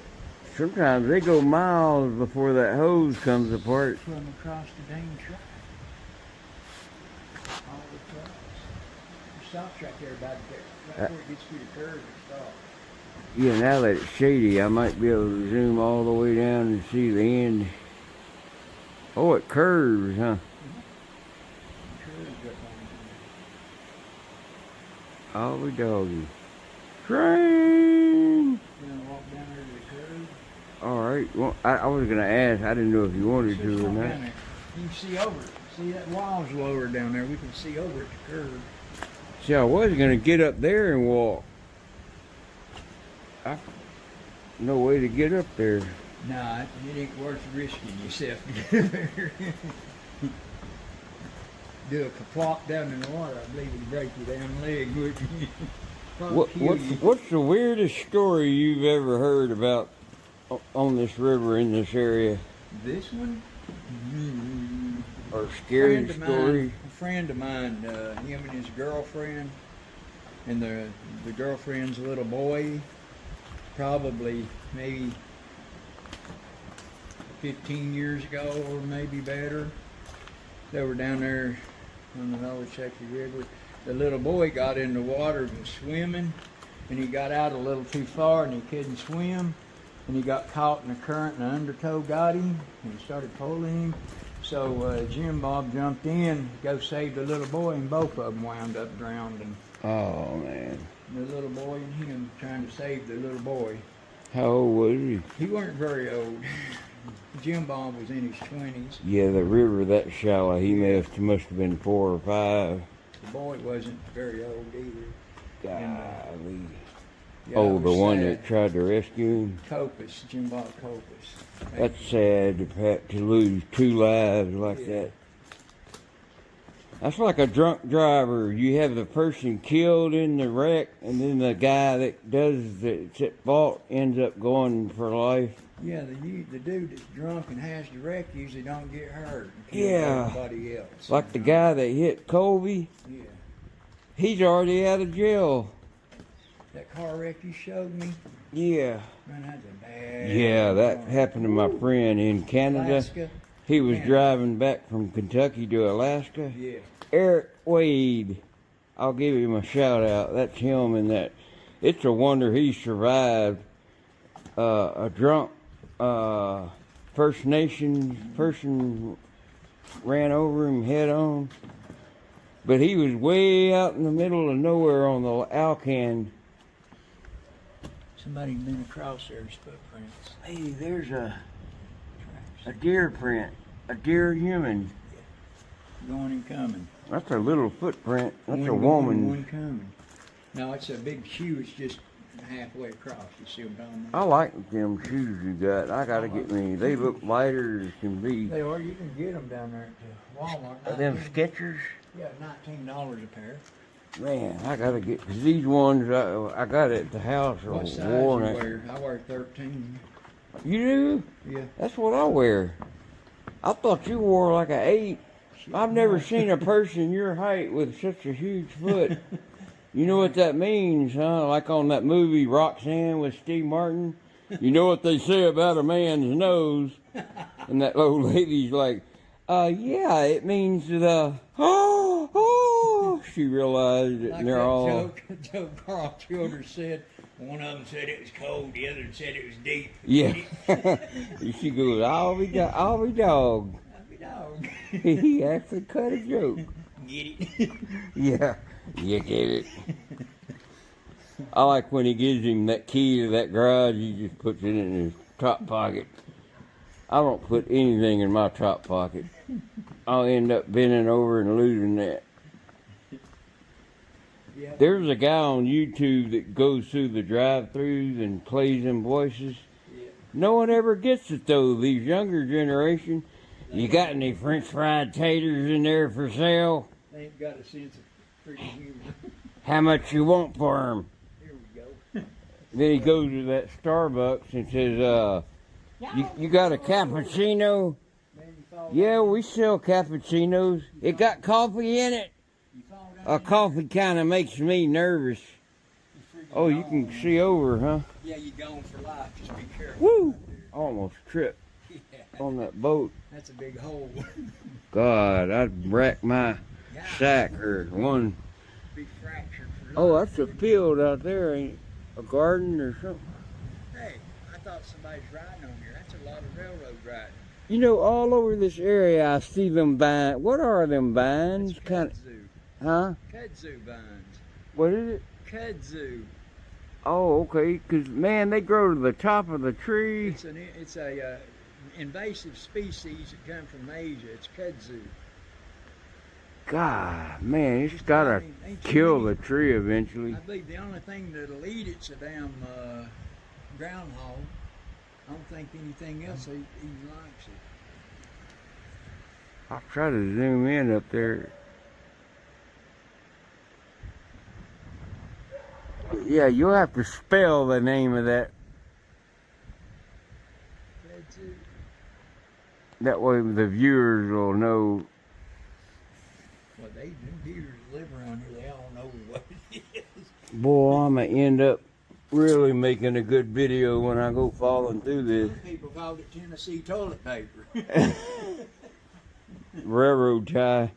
Sometimes they go miles before that hose comes apart. From across the dang track. All the trucks. It stops right there about there. Right where it gets to the curve, it stops. Yeah, now that it's shady, I might be able to zoom all the way down and see the end. Oh, it curves, huh? Curves up on Oh, we doggy. Train! it. You gonna walk down there to the curve? All right. Well, I was gonna ask. I didn't know if you wanted Just to or walk not. down there. You can see over it. See that wall's lower down there. We can see over at the curve. See, I was gonna get up there and walk. No way to get up there. Nah, it ain't worth risking yourself to get there. Do a plop down in the water, I believe it'd break your damn leg, wouldn't you? Probably kill you. What's the weirdest story you've ever heard about on this river in this area? This one? Or scary story? A friend of mine, him and his girlfriend, and the girlfriend's little boy, probably maybe 15 years ago or maybe better. They were down there on the Lower Shaky River. The little boy got in the water and was swimming, and he got out a little too far and he couldn't swim, and he got caught in the current and the undertow got him, and he started pulling him. So Jim Bob jumped in to go save the little boy, and both of them wound up drowning. Oh man. The little boy and him trying to save the little boy. How old was he? He weren't very old. Jim Bob was in his 20s. Yeah, the river that shallow. He must have been 4 or 5. The boy wasn't very old either. Golly. Yeah, Oh, it the was one sad. that tried to rescue him. Copus, Jim Bob Copus. That's sad to lose 2 lives like Yeah. that. That's like a drunk driver. You have the person killed in the wreck, and then the guy that does it's at fault ends up going for life. Yeah, the dude that's drunk and has the wreck usually don't get hurt and kill Yeah. everybody else. Like the guy that hit Colby, Yeah. he's already out of jail. That car wreck you showed me, Yeah. man, that's a bad. Yeah, that happened to my friend in Canada. Alaska. He was Canada. driving back from Kentucky to Alaska. Yeah. Eric Wade. I'll give him a shout out. That's him, and that it's a wonder he survived. A drunk First Nations person ran over him head on, but he was way out in the middle of nowhere on the Alcan. Somebody's been across there's footprints. Hey, there's a Tracks. deer print, a deer human. Going and coming. That's a little footprint. That's One a going, woman. One coming. No, it's a big shoe. It's just halfway across. You see what I'm talking I about? like them shoes you got. I gotta get me. They look lighter as can be. They are. You can get them down there at Walmart. Are them 19 Skechers? Yeah, $19 a pair. Man, I gotta get, cause these ones I got at the house are What size you worn out. wear? I wear 13. You do? Yeah. That's what I wear. I thought you wore like an 8. I've never seen a person your height with such a huge foot. You know what that means, huh? Like on that movie Roxanne with Steve Martin. You know what they say about a man's nose? And that old lady's like, yeah, it means she realized it, Like and they're that all... joke Carl Childers said. One of them said it was cold. The other said it was deep. Yeah. She goes, I'll be dog. Happy dog. He actually cut a joke. Get it? Yeah, you get it. I like when he gives him that key to that garage, he just puts it in his top pocket. I don't put anything in my top pocket. I'll end up bending over and losing that. Yeah. There's a guy on YouTube that goes through the drive-thrus and plays them voices. Yeah. No one ever gets it though, these younger generation. You got any French fried taters in there for sale? They ain't got a sense of freaking humor. How much you want for them? Here we go. Then he goes to that Starbucks and says, you got a cappuccino? Man, you fall Yeah, down. we sell cappuccinos. It got coffee in it. You fall down. Coffee kind of makes me nervous. You freaking Oh, you gone. can see over, huh? Yeah, you gone for life. Just be careful. Woo! out there. Almost tripped Yeah, on that boat. that's a big hole. God, I'd wreck my sack or one. Be fractured for life. Oh, that's a field out there, ain't it? A garden or something. Hey, I thought somebody's riding on here. That's a lot of railroad riding. You know, all over this area, I see them vines. What are them vines? That's Kind of, kudzu. huh? Kudzu vines. What is it? Kudzu. Oh, okay. 'Cause man, they grow to the top of the tree. It's a invasive species that come from Asia. It's kudzu. God, man, it's gotta Ain't you kill mean? the tree eventually. I believe the only thing that'll eat it's a damn groundhog. I don't think anything else he likes it. I'll try to zoom in up there. Yeah, you'll have to spell the name of that. Kudzu. That way the viewers will know. Well, them deers live around here. They all know what it is. Boy, I'm gonna end up really making a good video when I go falling through this. Some people called it Tennessee toilet paper. Railroad tie.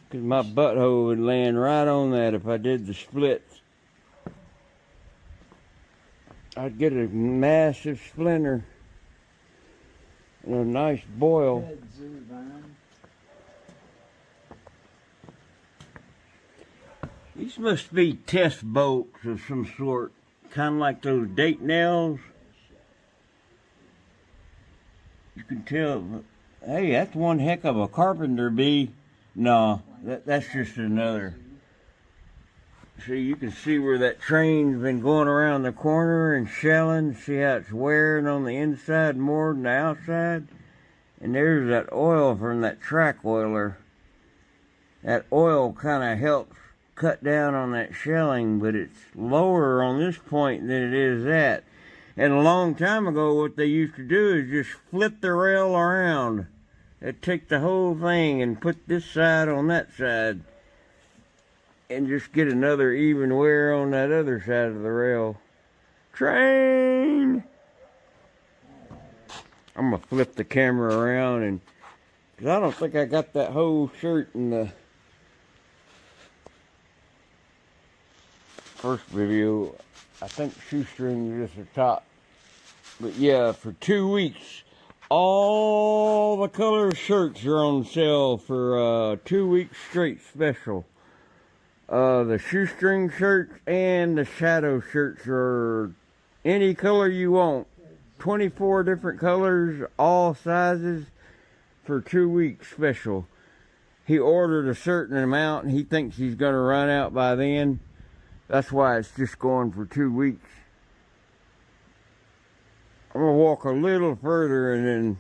Because my butthole would land right on that if I did the splits. I'd get a massive splinter and a nice boil. Kudzu vine. These must be test bolts of some sort. Kind of like those date nails. You can tell. Hey, that's one heck of a carpenter bee. No, that's just another. See, you can see where that train's been going around the corner and shelling. See how it's wearing on the inside more than the outside? And there's that oil from that track oiler. That oil kind of helps cut down on that shelling, but it's lower on this point than it is that. And a long time ago, what they used to do is just flip the rail around. They'd take the whole thing and put this side on that side and just get another even wear on that other side of the rail. Train! I'm gonna flip the camera around and, 'cause I don't think I got that whole shirt in the first video. I think shoestring is just the top. But yeah, for 2 weeks, all the color shirts are on sale for 2 weeks straight special. The shoestring shirts and the shadow shirts are any color you want. 24 different colors, all sizes, for 2 weeks special. He ordered a certain amount and he thinks he's going to run out by then. That's why it's just going for 2 weeks. I'm going to walk a little further and then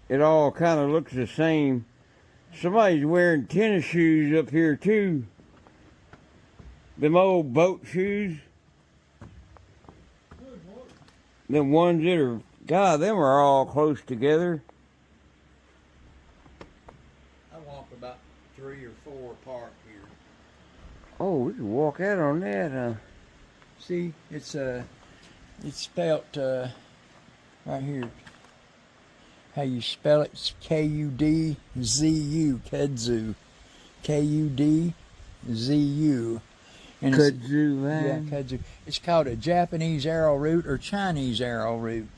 it all kind of looks the same. Somebody's wearing tennis shoes up here too. Them old boat shoes. Them ones that are, God, them are all close together. I walk about 3 or 4 apart here. Oh, we can walk out on that, huh? See, it's spelt right here. How you spell it? It's K-U-D-Z-U, kudzu. K-U-D-Z-U. And it's- Kudzu vine. Yeah, kudzu. It's called a Japanese arrowroot or Chinese arrowroot.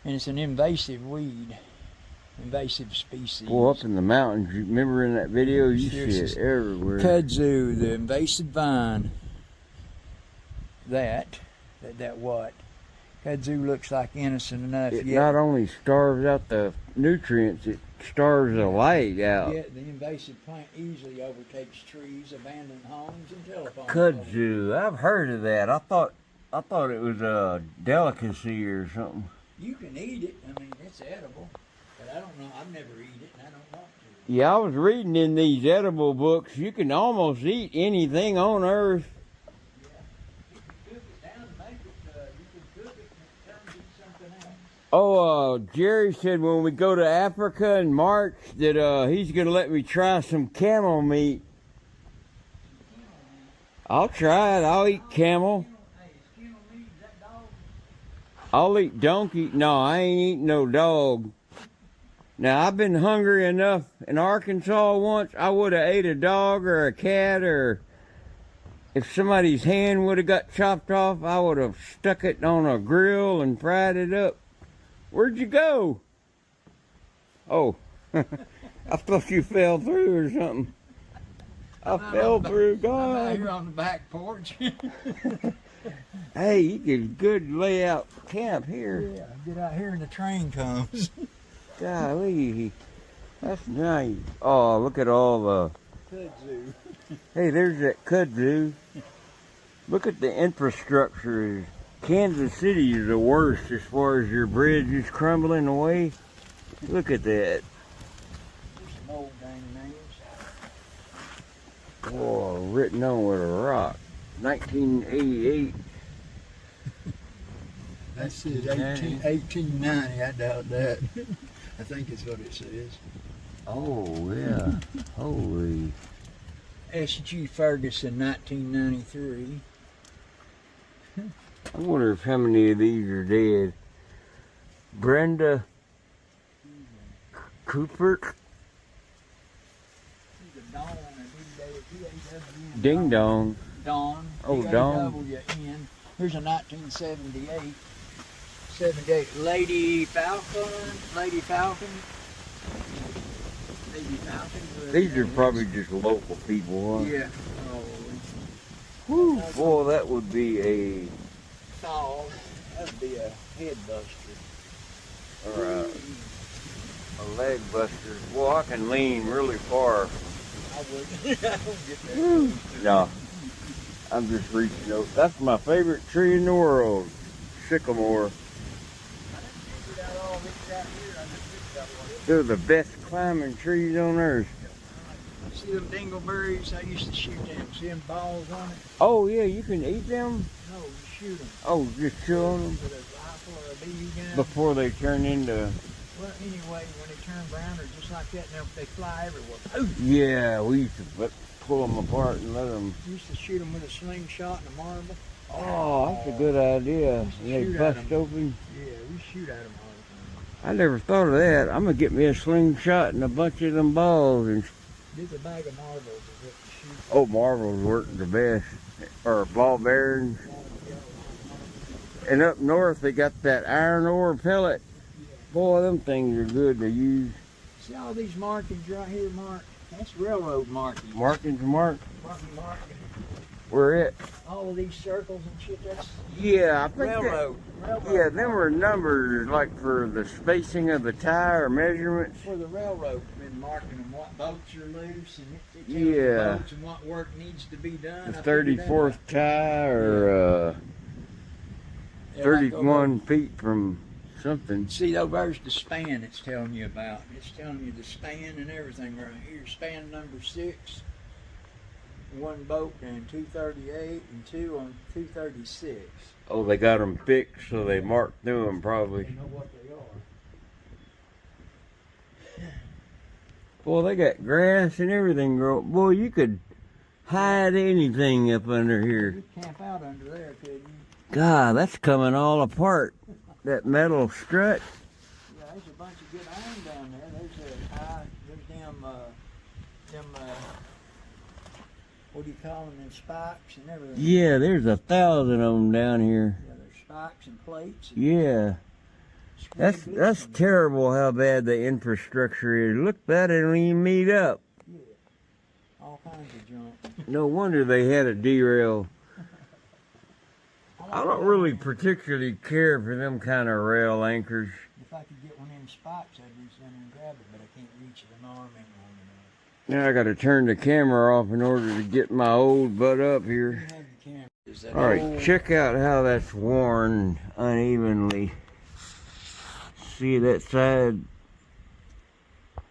And it's an invasive weed. invasive species. Well, up in the mountains, you remember in that video, you see Here's it everywhere. Kudzu, the invasive vine. That what? Kudzu looks like innocent enough. It yet, not only starves out the nutrients, it starves the light out. Yet the invasive plant easily overtakes trees, abandoned homes, and telephone poles. Kudzu, I've heard of that. I thought it was a delicacy or something. You can eat it. I mean, it's edible. But I don't know. I've never eaten it, and I don't want to. Yeah, I was reading in these edible books, you can almost eat anything on earth. Oh, Jerry said when we go to Africa in March that he's going to let me try some camel meat. I'll try it. I'll eat camel. I'll eat donkey. No, I ain't eating no dog. Now, I've been hungry enough in Arkansas once. I would have ate a dog or a cat, or if somebody's hand would have got chopped off, I would have stuck it on a grill and fried it up. Where'd you go? Oh, I thought you fell through or something. I fell through, God. I'm out here on the back porch. Hey, you could good lay out camp here. Yeah, get out here and the train comes. Golly, that's nice. Oh, look at all the... Kudzu. Hey, there's that kudzu. Look at the infrastructure. Kansas City is the worst as far as your bridge is crumbling away. Look at that. There's some old dang names. Oh, written on with a rock. 1988. That's it, 1890, I doubt that. I think it's what it says. Oh, yeah. Holy. S.G. Ferguson, 1993. I wonder if how many of these are dead. Brenda Cooper. Ding dong. Dawn. Oh, Dawn. D-A-W-N. Here's a 1978. 78. Lady Falcon. Lady Falcon. These are probably just local people, huh? Yeah. Whew. Boy, that would be a... Thawed. That would be a head buster. Or a leg buster. Well, I can lean really far. I wouldn't. I don't get that. No. I'm just reaching out. That's my favorite tree in the world. Sycamore. They're the best climbing trees on earth. See them dingleberries? I used to shoot them. See them balls on it? Oh, yeah, you can eat them? No, you shoot them. Oh, just chew on them? With a rifle or a BB gun. Before they turn into... Well, anyway, when they turn brown, they're just like that, and they fly everywhere. Poof! Yeah, we used to pull them apart and let them... Used to shoot them with a slingshot and a marble. Oh, that's a good idea. And they Shoot at bust 'em. open. Yeah, we shoot at them all the time. I never thought of that. I'm going to get me a slingshot and a bunch of them balls. And... There's a bag of marbles is what you shoot. Oh, marbles work the best. Or ball bearings. And up north, they got that iron ore pellet. Boy, them things are good to use. See all these markings right here, Mark? That's railroad markings. Markings marked. Mark. Where it? All of these circles and shit, that's Yeah, I think railroad. Yeah, them were numbers like for the spacing of the tire measurements. For the railroad, been marking them what boats are loose and it tells Yeah. the boats and what work needs to be done. The I figured that 34th out. tie or Yeah, like 31 feet from something. See, there's the span it's telling you about. It's telling you the span and everything right here. Span number 6. One boat and 238 and 2 on 236. Oh, they got them fixed, so they marked through them probably. They know what they are. Boy, they got grass and everything growing. Boy, you could hide anything up under here. You camp out under there, couldn't you? God, that's coming all apart. That metal strut. Yeah, there's a bunch of good iron down there. There's them, what do you call them, them spikes and everything. Yeah, there's 1,000 of them down here. Yeah, there's spikes and plates. And Yeah. That's terrible how bad the infrastructure is. Look, that don't even meet up. Yeah, all kinds of junk. No wonder they had a derail. I don't really particularly care for them kind of rail anchors. If I could get one of them spikes, I'd reach down and grab it, but I can't reach it. An arm ain't long enough. Now I got to turn the camera off in order to get my old butt up here. All right, check out how that's worn unevenly. See that side,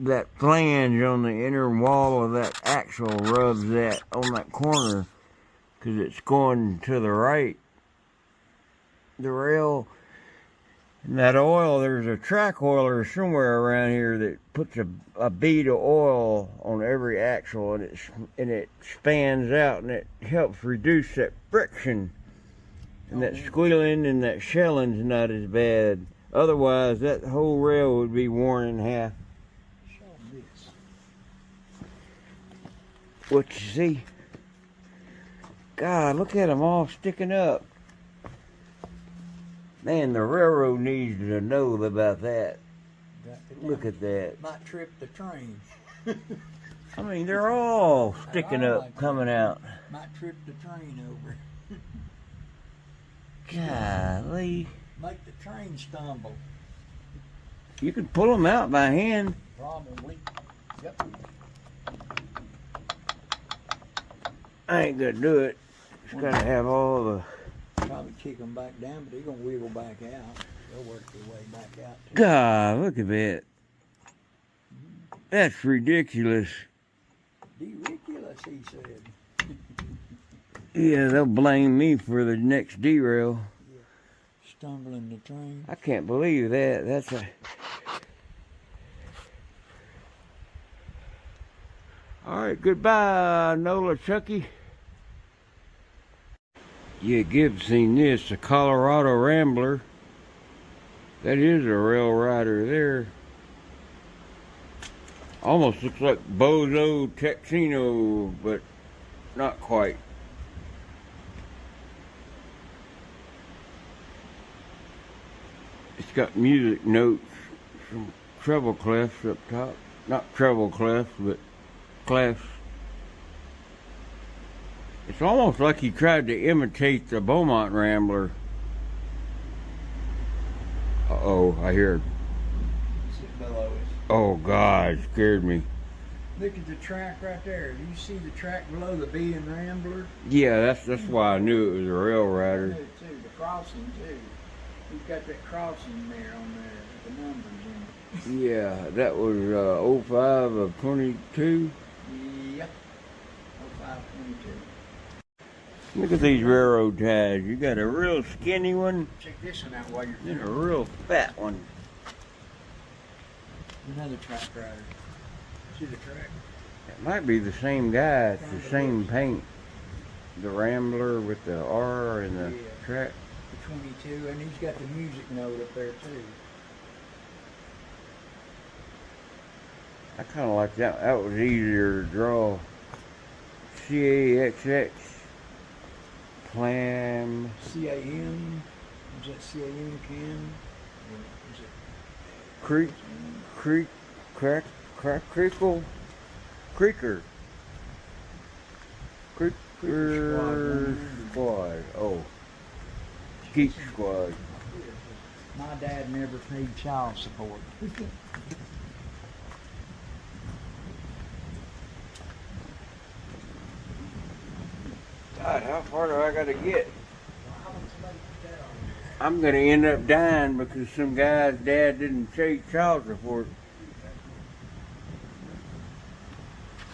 that flange on the inner wall of that axle rubs that on that corner because it's going to the right. The rail and that oil, there's a track oiler somewhere around here that puts a bead of oil on every axle, and it spans out, and it helps reduce that friction, and that squealing and that shelling's not as bad. Otherwise, that whole rail would be worn in half. What you see? God, look at them all sticking up. Man, the railroad needs to know about that. Look at that. Might trip the train. I mean, they're all sticking up, coming out. Might trip the train over. Golly. Make the train stumble. You could pull them out by hand. Probably. Yep. I ain't gonna do it. Just gotta have all the... Probably kick them back down, but they're gonna wiggle back out. They'll work their way back out. God, look at that. That's ridiculous. Ridiculous, he said. Yeah, they'll blame me for the next derail. Yeah. Stumbling the train. I can't believe that. That's a... All right, goodbye, Nola Chucky. Yeah, Gibbs seen this, a Colorado Rambler. That is a rail rider there. Almost looks like Bozo Texino, but not quite. It's got music notes from treble clefs up top. Not treble clefs, but clefs. It's almost like he tried to imitate the Beaumont Rambler. Uh-oh, I hear... Sit below us. Oh, God, it scared me. Look at the track right there. Do you see the track below the B and Rambler? Yeah, that's why I knew it was a rail rider. I knew it too. The crossing, too. He's got that crossing there on there, the numbers in it. Yeah, that was 05 of 22. Yep. 05, 22. Look at these railroad ties. You got a real skinny one Check this one out while you're and there. a real fat one. Another track rider. See the track? It might be the same guy. It's the same paint. The Rambler with the R and the track. The 22, and he's got the music note up there too. I kind of like that. That was easier to draw. CAXX. Clam. CAM. Was that CAM Cam? Or is it Creaker. Squad. Oh. Geek Squad. My dad never paid child support. God, how far do I gotta get? I'm gonna end up dying because some guy's dad didn't pay child support.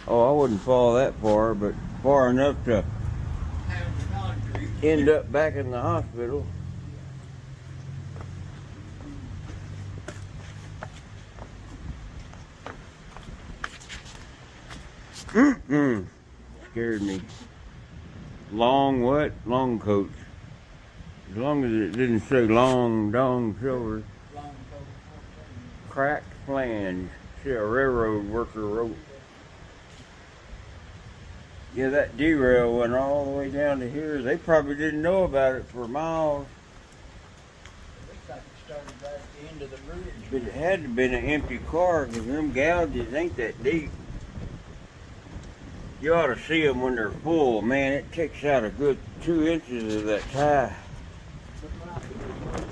Oh, I wouldn't fall that far, but far enough to end up back in the hospital. Scared me. Long what? Long coat. As long as it didn't say long dong silver. Cracked flange. See, a railroad worker wrote. Yeah, that derail went all the way down to here. They probably didn't know about it for miles. like it started right at the end of the bridge. But it had to have been an empty car because them gouges ain't that deep. You ought to see them when they're full. Man, it takes out a good 2 inches of that tie. Looked like it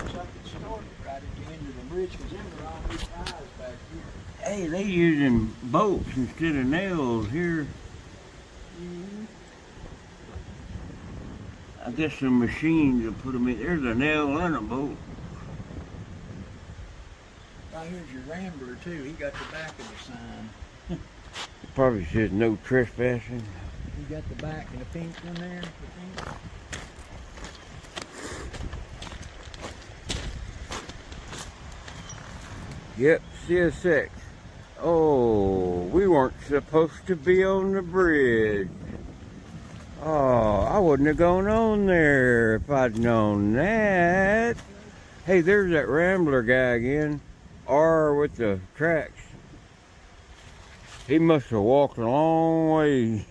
was something started right at the end of the bridge because them were all these ties back here. Hey, they using bolts instead of nails here. I guess some machines will put them in. There's a nail and a bolt. Right here's your Rambler too. He got the back of the sign. It probably says no trespassing. He got the back and the pink one there. The pink. Yep, CSX. Oh, we weren't supposed to be on the bridge. Oh, I wouldn't have gone on there if I'd known that. Hey, there's that Rambler guy again. R with the tracks. He must have walked a long way.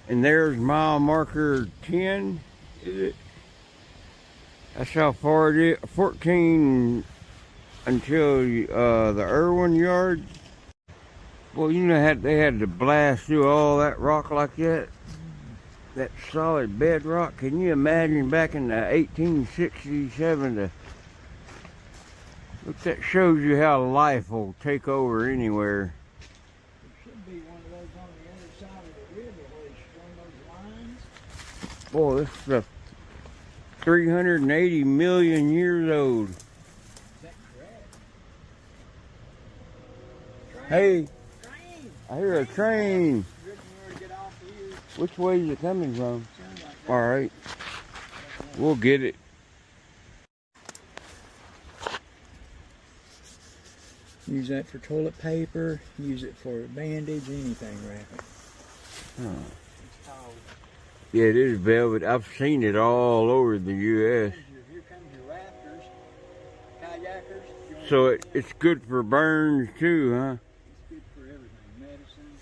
And there's mile marker 10. Is it? That's how far it is. 14 until the Irwin yard. Well, you know how they had to blast through all that rock like that? That solid bedrock. Can you imagine back in the 1867? Look, that shows you how life will take over anywhere. There should be one of those on the other side of the river where they strung those lines. Boy, this stuff 380 million years old. Is that correct? Hey, Train! I hear a train. River where to get off here. Which way is it coming from? Sounds like that. All right, we'll get it. Use that for toilet paper, use it for a bandage, anything wrapping. Huh. It's called. Yeah, it is velvet. I've seen it all over the U.S. Here comes your rafters, kayakers. So it's good for burns too, huh? It's good for everything, medicine.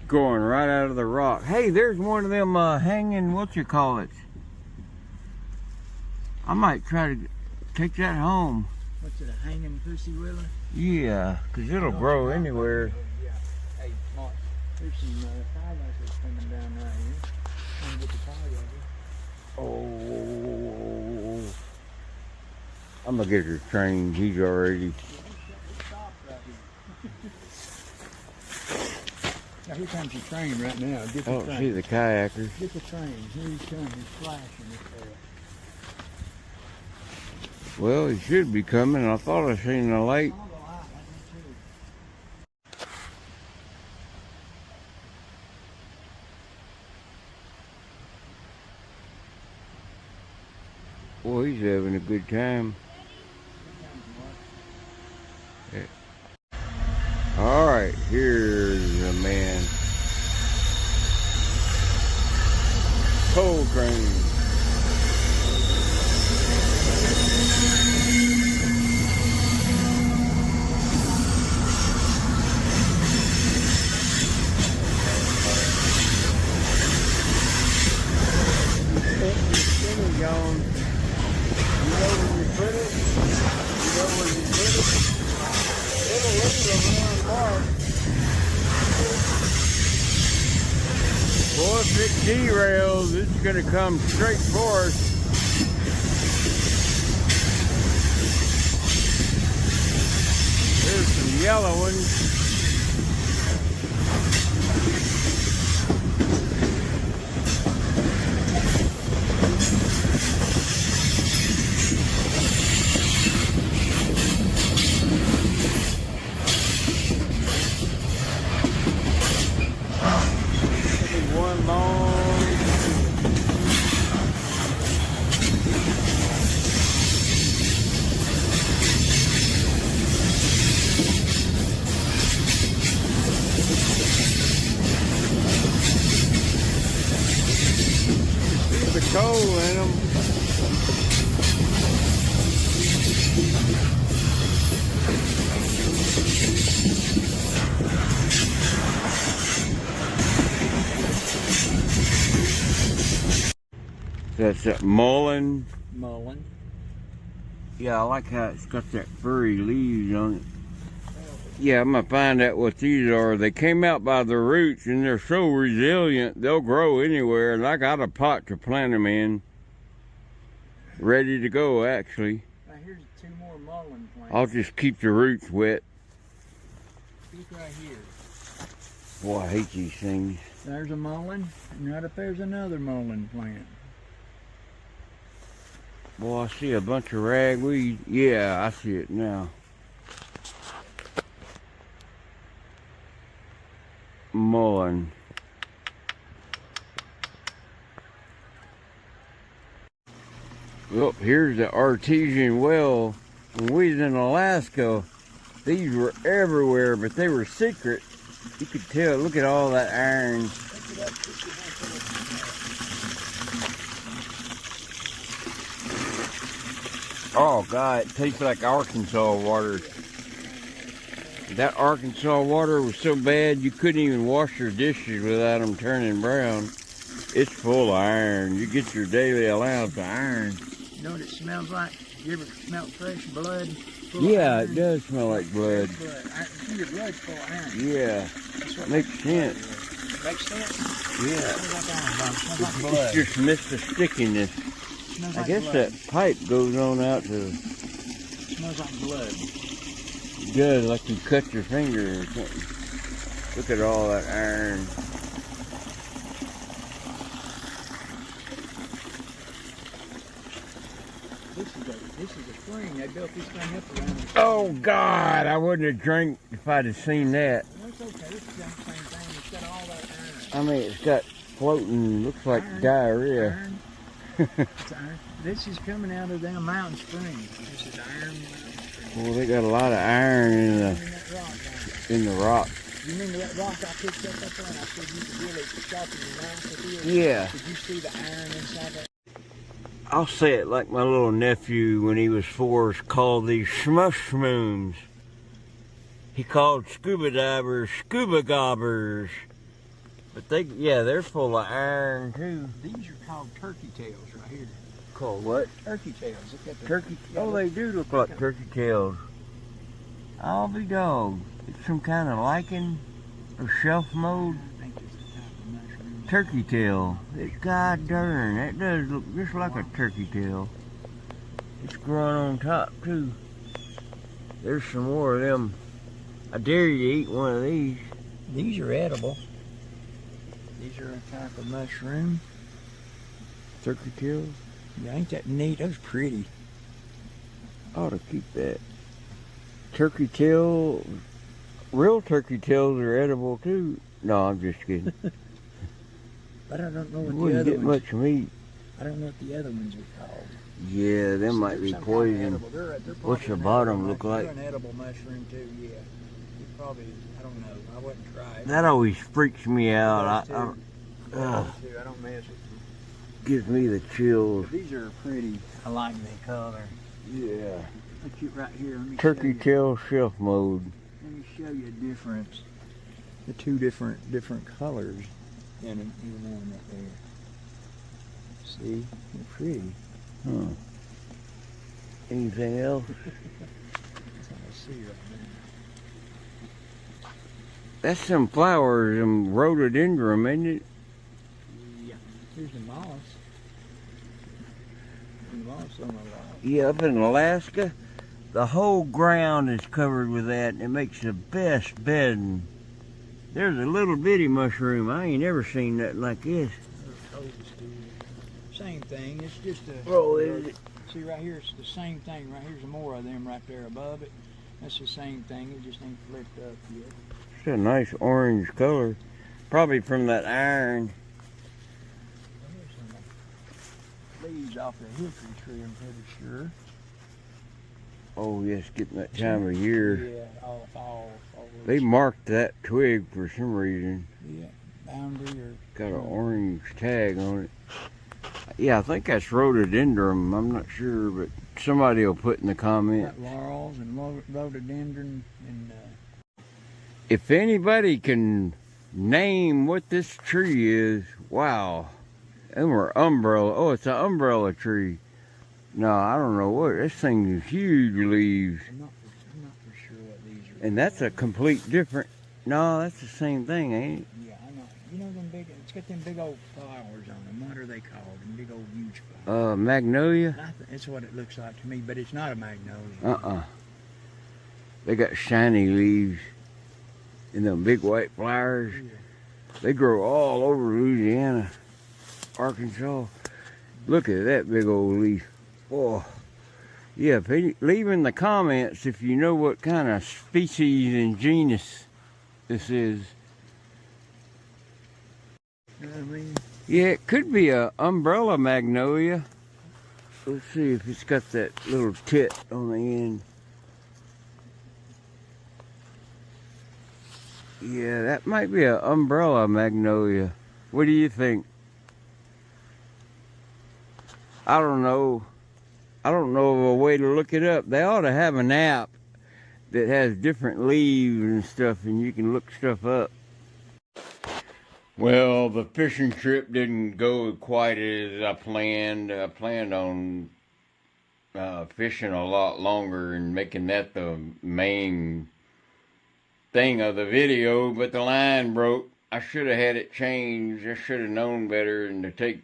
Going right out of the rock. Hey, there's one of them hanging, what you call it? I might try to take that home. What's it, a hanging pussy willow? Yeah, because it'll grow anywhere. Yeah. Hey, Mark, there's some kayakers coming down right here. I'm gonna get the kayakers. Oh, I'm gonna get your train. He's already. Stop right here. Now here comes your train right now. Get I the don't train. see the kayakers. Get the train. Here he comes. He's flashing it there. Well, he should be coming. I thought I seen the light. All the light, I do too. Boy, he's having a good time. Yeah. All right, here's a man. Coal train. Gone. You know where you put it? You know where you put it? It'll leave around mark. Boy, if it derails, it's going to come straight for us. There's some yellow ones. One long. See the coal in them. That's that mullein mullein. Yeah, I like how it's got that furry leaves on it. Yeah, I'm gonna find out what these are. They came out by the roots and they're so resilient, they'll grow anywhere. And I got a pot to plant them in. Ready to go, actually. Now here's 2 more mullein plants. I'll just keep the roots wet. Look right here. Boy, I hate these things. There's a mullein, and right up there's another mullein plant. Boy, I see a bunch of ragweed. Yeah, I see it now. Mullein. Well, here's the artesian well. When we was in Alaska, these were everywhere, but they were secret. You could tell, look at all that iron. Oh God, it tastes like Arkansas water. That Arkansas water was so bad you couldn't even wash your dishes without them turning brown. It's full of iron. You get your daily allowance of iron. You know what it smells like? You ever smell fresh blood? Yeah, it does smell like blood. Your blood's full of iron. Yeah, makes sense. Makes sense? Yeah. Smells like blood. It's just missed the stickiness. Smells I like guess blood. that pipe goes on out to... Smells like blood. It does, like you cut your finger or something. Look at all that iron. This is a spring. They built this thing up around the Oh God, I wouldn't have drank if I'd have seen that. That's okay. This is the same thing. It's got all that iron. I mean, it's got floating, looks like Iron, diarrhea. Iron. It's iron. This is coming out of them mountain springs. This is iron mountain springs. Well, they got a lot of iron In that rock, in the rock. you remember that rock I picked up there and I said you could really sharpen your knife with it? Yeah. Did you see the iron inside that? I'll say it like my little nephew when he was 4 called these shmushrooms. He called scuba divers scuba gobbers. But they're full of iron too. These are called turkey tails right here. Called what? Turkey tails. Look at the Turkey. Oh, they do look like turkey tails. I'll be dogged. It's some kind of lichen or shelf mode. I think it's the type of mushroom. Turkey tail. God darn, that does look just like a turkey tail. It's growing on top too. There's some more of them. I dare you to eat one of these. These are edible. These are a type of mushroom. Turkey tails. Yeah, ain't that neat? Those pretty. I ought to keep that. Turkey tail. Real turkey tails are edible too. No, I'm just kidding. But I don't know You what the wouldn't other get ones. much meat. I don't know what the other ones are called. Yeah, them might be Some kind of poison. edible. They're What's probably the an bottom edible look mushroom. like? They're an edible mushroom too. Yeah. You probably. I don't know. I wouldn't try it. That always freaks me out. Those I two. ugh, Those two, I don't mess with them. gives me the chills. But these are pretty. I like the color. Yeah. Look you right here. Let me Turkey show you. tail shelf mode. Let me show you a difference. The two different colors in them up there. See, they're pretty. Huh. Anything else? That's all I see right now. That's some flowers, some rhododendron, ain't it? Yeah. Here's the moss. The moss on the wall. Yeah, up in Alaska, the whole ground is covered with that, and it makes the best bedding. There's a little bitty mushroom. I ain't ever seen nothing like this. Same thing. It's just a. Oh, is it? See right here, it's the same thing. Right here's more of them right there above it. That's the same thing. It just ain't flipped up yet. It's a nice orange color. Probably from that iron. Here's some leaves off the hickory tree, I'm pretty sure. Oh, yes, getting that time of year. Yeah, all fall. They marked that twig for some reason. Yeah, boundary or. Got an orange tag on it. Yeah, I think that's rhododendron. I'm not sure, but somebody will put in the comment. Got laurels and rhododendron and. If anybody can name what this tree is, wow. Them are umbrella. Oh, it's an umbrella tree. No, I don't know what. This thing is huge leaves. I'm not for sure what these are. And that's a complete different. No, that's the same thing, ain't it? Yeah, I know. You know them big, it's got them big old flowers on them. What are they called? Them big old huge flowers. Magnolia? That's what it looks like to me, but it's not a magnolia. They got shiny leaves and them big white flowers. Yeah. They grow all over Louisiana, Arkansas. Look at that big old leaf. Oh, yeah, leave in the comments if you know what kind of species and genus this is. You know what I mean? Yeah, it could be a umbrella magnolia. Let's see if it's got that little tit on the end. Yeah, that might be an umbrella magnolia. What do you think? I don't know. I don't know of a way to look it up. They ought to have an app that has different leaves and stuff, and you can look stuff up. Well, the fishing trip didn't go quite as I planned. I planned on fishing a lot longer and making that the main thing of the video, but the line broke. I should have had it changed. I should have known better than to take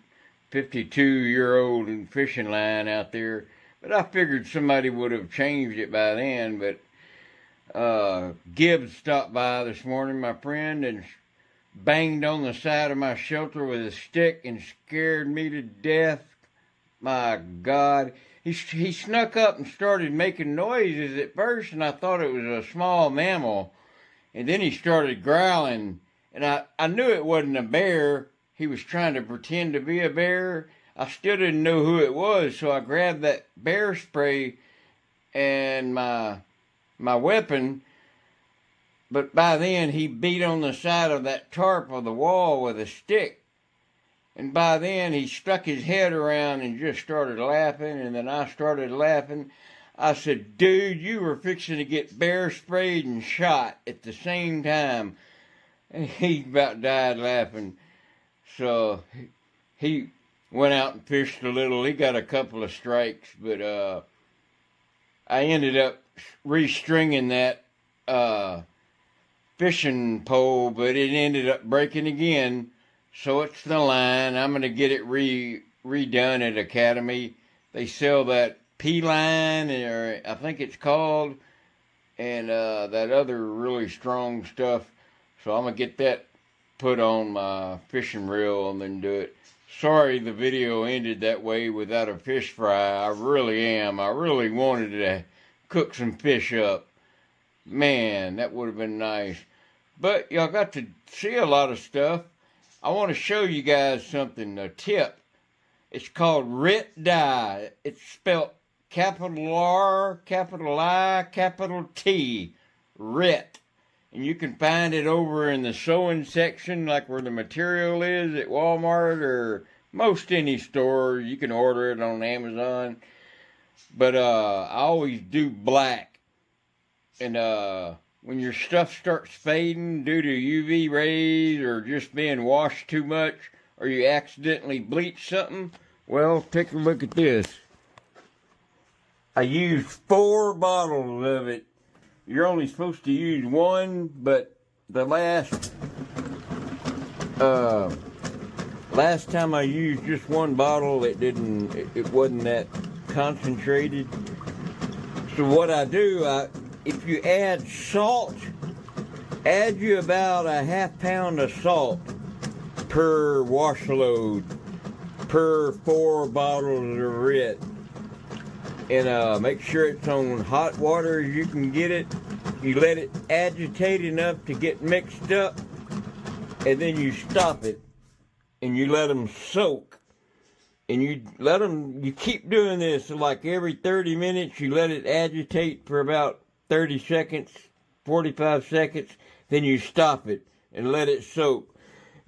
52-year-old fishing line out there. But I figured somebody would have changed it by then. But Gibbs stopped by this morning, my friend, and banged on the side of my shelter with a stick and scared me to death. My God. He snuck up and started making noises at first, and I thought it was a small mammal. And then he started growling, and I knew it wasn't a bear. He was trying to pretend to be a bear. I still didn't know who it was, so I grabbed that bear spray and my weapon. But by then, he beat on the side of that tarp of the wall with a stick. And by then, he stuck his head around and just started laughing, and then I started laughing. I said, dude, you were fixing to get bear sprayed and shot at the same time. And he about died laughing. So he went out and fished a little. He got a couple of strikes, but I ended up restringing that fishing pole, but it ended up breaking again. So it's the line. I'm going to get it redone at Academy. They sell that P-line, or I think it's called, and that other really strong stuff. So I'm going to get that put on my fishing reel and then do it. Sorry the video ended that way without a fish fry. I really am. I really wanted to cook some fish up. Man, that would have been nice. But y'all got to see a lot of stuff. I want to show you guys something, a tip. It's called Rit Dye. It's spelled capital R, capital I, capital T. Rit. And you can find it over in the sewing section, like where the material is at Walmart or most any store. You can order it on Amazon. But I always do black. And when your stuff starts fading due to UV rays or just being washed too much, or you accidentally bleach something, well, take a look at this. I used 4 bottles of it. You're only supposed to use 1, but the last time I used just 1 bottle, it wasn't that concentrated. So what I do, if you add salt, add you about a ½ pound of salt per wash load, per 4 bottles of Rit. And make sure it's on hot water as you can get it. You let it agitate enough to get mixed up, and then you stop it, and you let them soak. And you keep doing this, so like every 30 minutes, you let it agitate for about 30 seconds, 45 seconds, then you stop it and let it soak.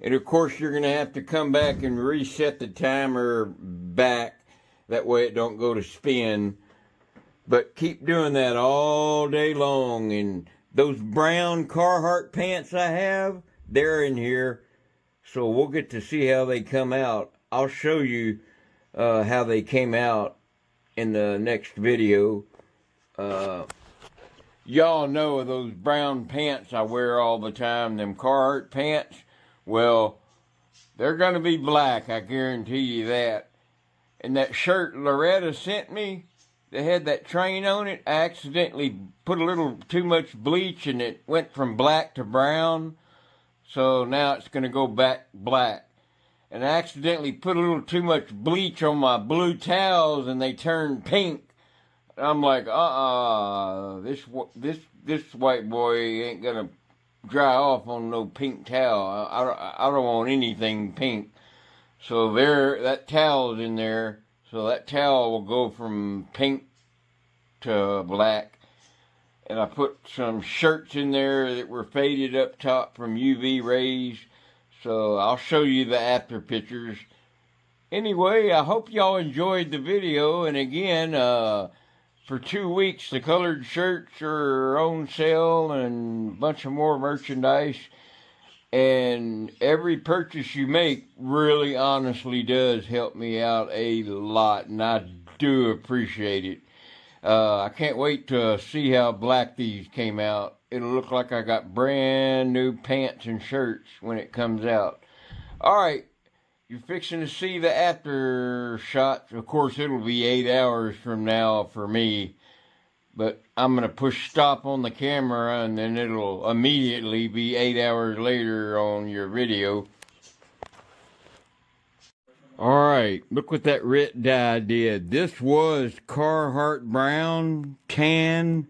And of course, you're gonna have to come back and reset the timer back. That way it don't go to spin. But keep doing that all day long. And those brown Carhartt pants I have, they're in here. So we'll get to see how they come out. I'll show you how they came out in the next video. Y'all know of those brown pants I wear all the time, them Carhartt pants? Well, they're gonna be black, I guarantee you that. And that shirt Loretta sent me, they had that train on it. I accidentally put a little too much bleach and it went from black to brown. So now it's gonna go back black. And I accidentally put a little too much bleach on my blue towels and they turned pink. I'm like, this white boy ain't gonna dry off on no pink towel. I don't want anything pink. So that towel's in there. So that towel will go from pink to black. And I put some shirts in there that were faded up top from UV rays. So I'll show you the after pictures. Anyway, I hope y'all enjoyed the video. And again, for 2 weeks, the colored shirts are on sale and a bunch of more merchandise. And every purchase you make really honestly does help me out a lot. And I do appreciate it. I can't wait to see how black these came out. It'll look like I got brand new pants and shirts when it comes out. Alright. You're fixing to see the after shots. Of course, it'll be 8 hours from now for me. But I'm going to push stop on the camera and then it'll immediately be 8 hours later on your video. Alright, look what that red dye did. This was Carhartt brown, tan.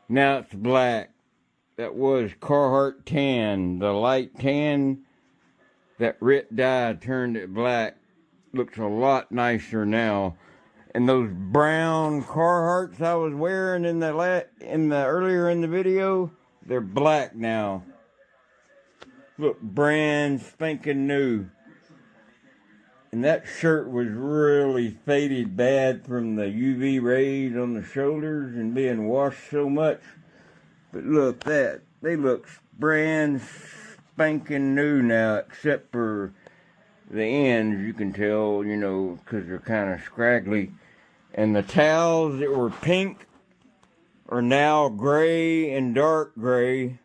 Now it's black. That was Carhartt tan. The light tan. That red dye turned it black. Looks a lot nicer now. And those brown Carhartts I was wearing in the earlier in the video, they're black now. Look, brand spanking new. And that shirt was really faded bad from the UV rays on the shoulders and being washed so much. But look, they look brand spanking new now, except for the ends, you can tell, you know, because they're kind of scraggly. And the towels that were pink are now gray and dark gray.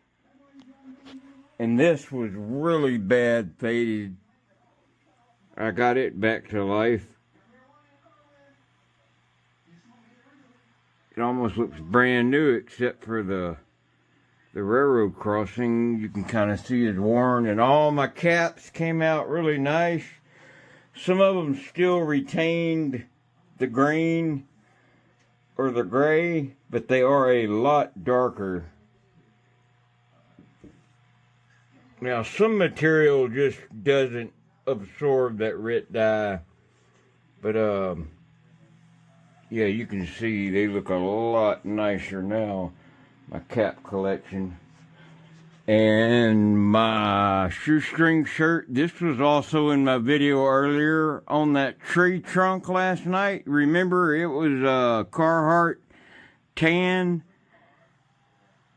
And this was really bad faded. I got it back to life. It almost looks brand new except for the railroad crossing. You can kind of see it's worn, and all my caps came out really nice. Some of them still retained the green or the gray, but they are a lot darker. Now, some material just doesn't absorb that red dye, but yeah, you can see they look a lot nicer now. My cap collection. And my shoestring shirt. This was also in my video earlier on that tree trunk last night. Remember, it was Carhartt tan.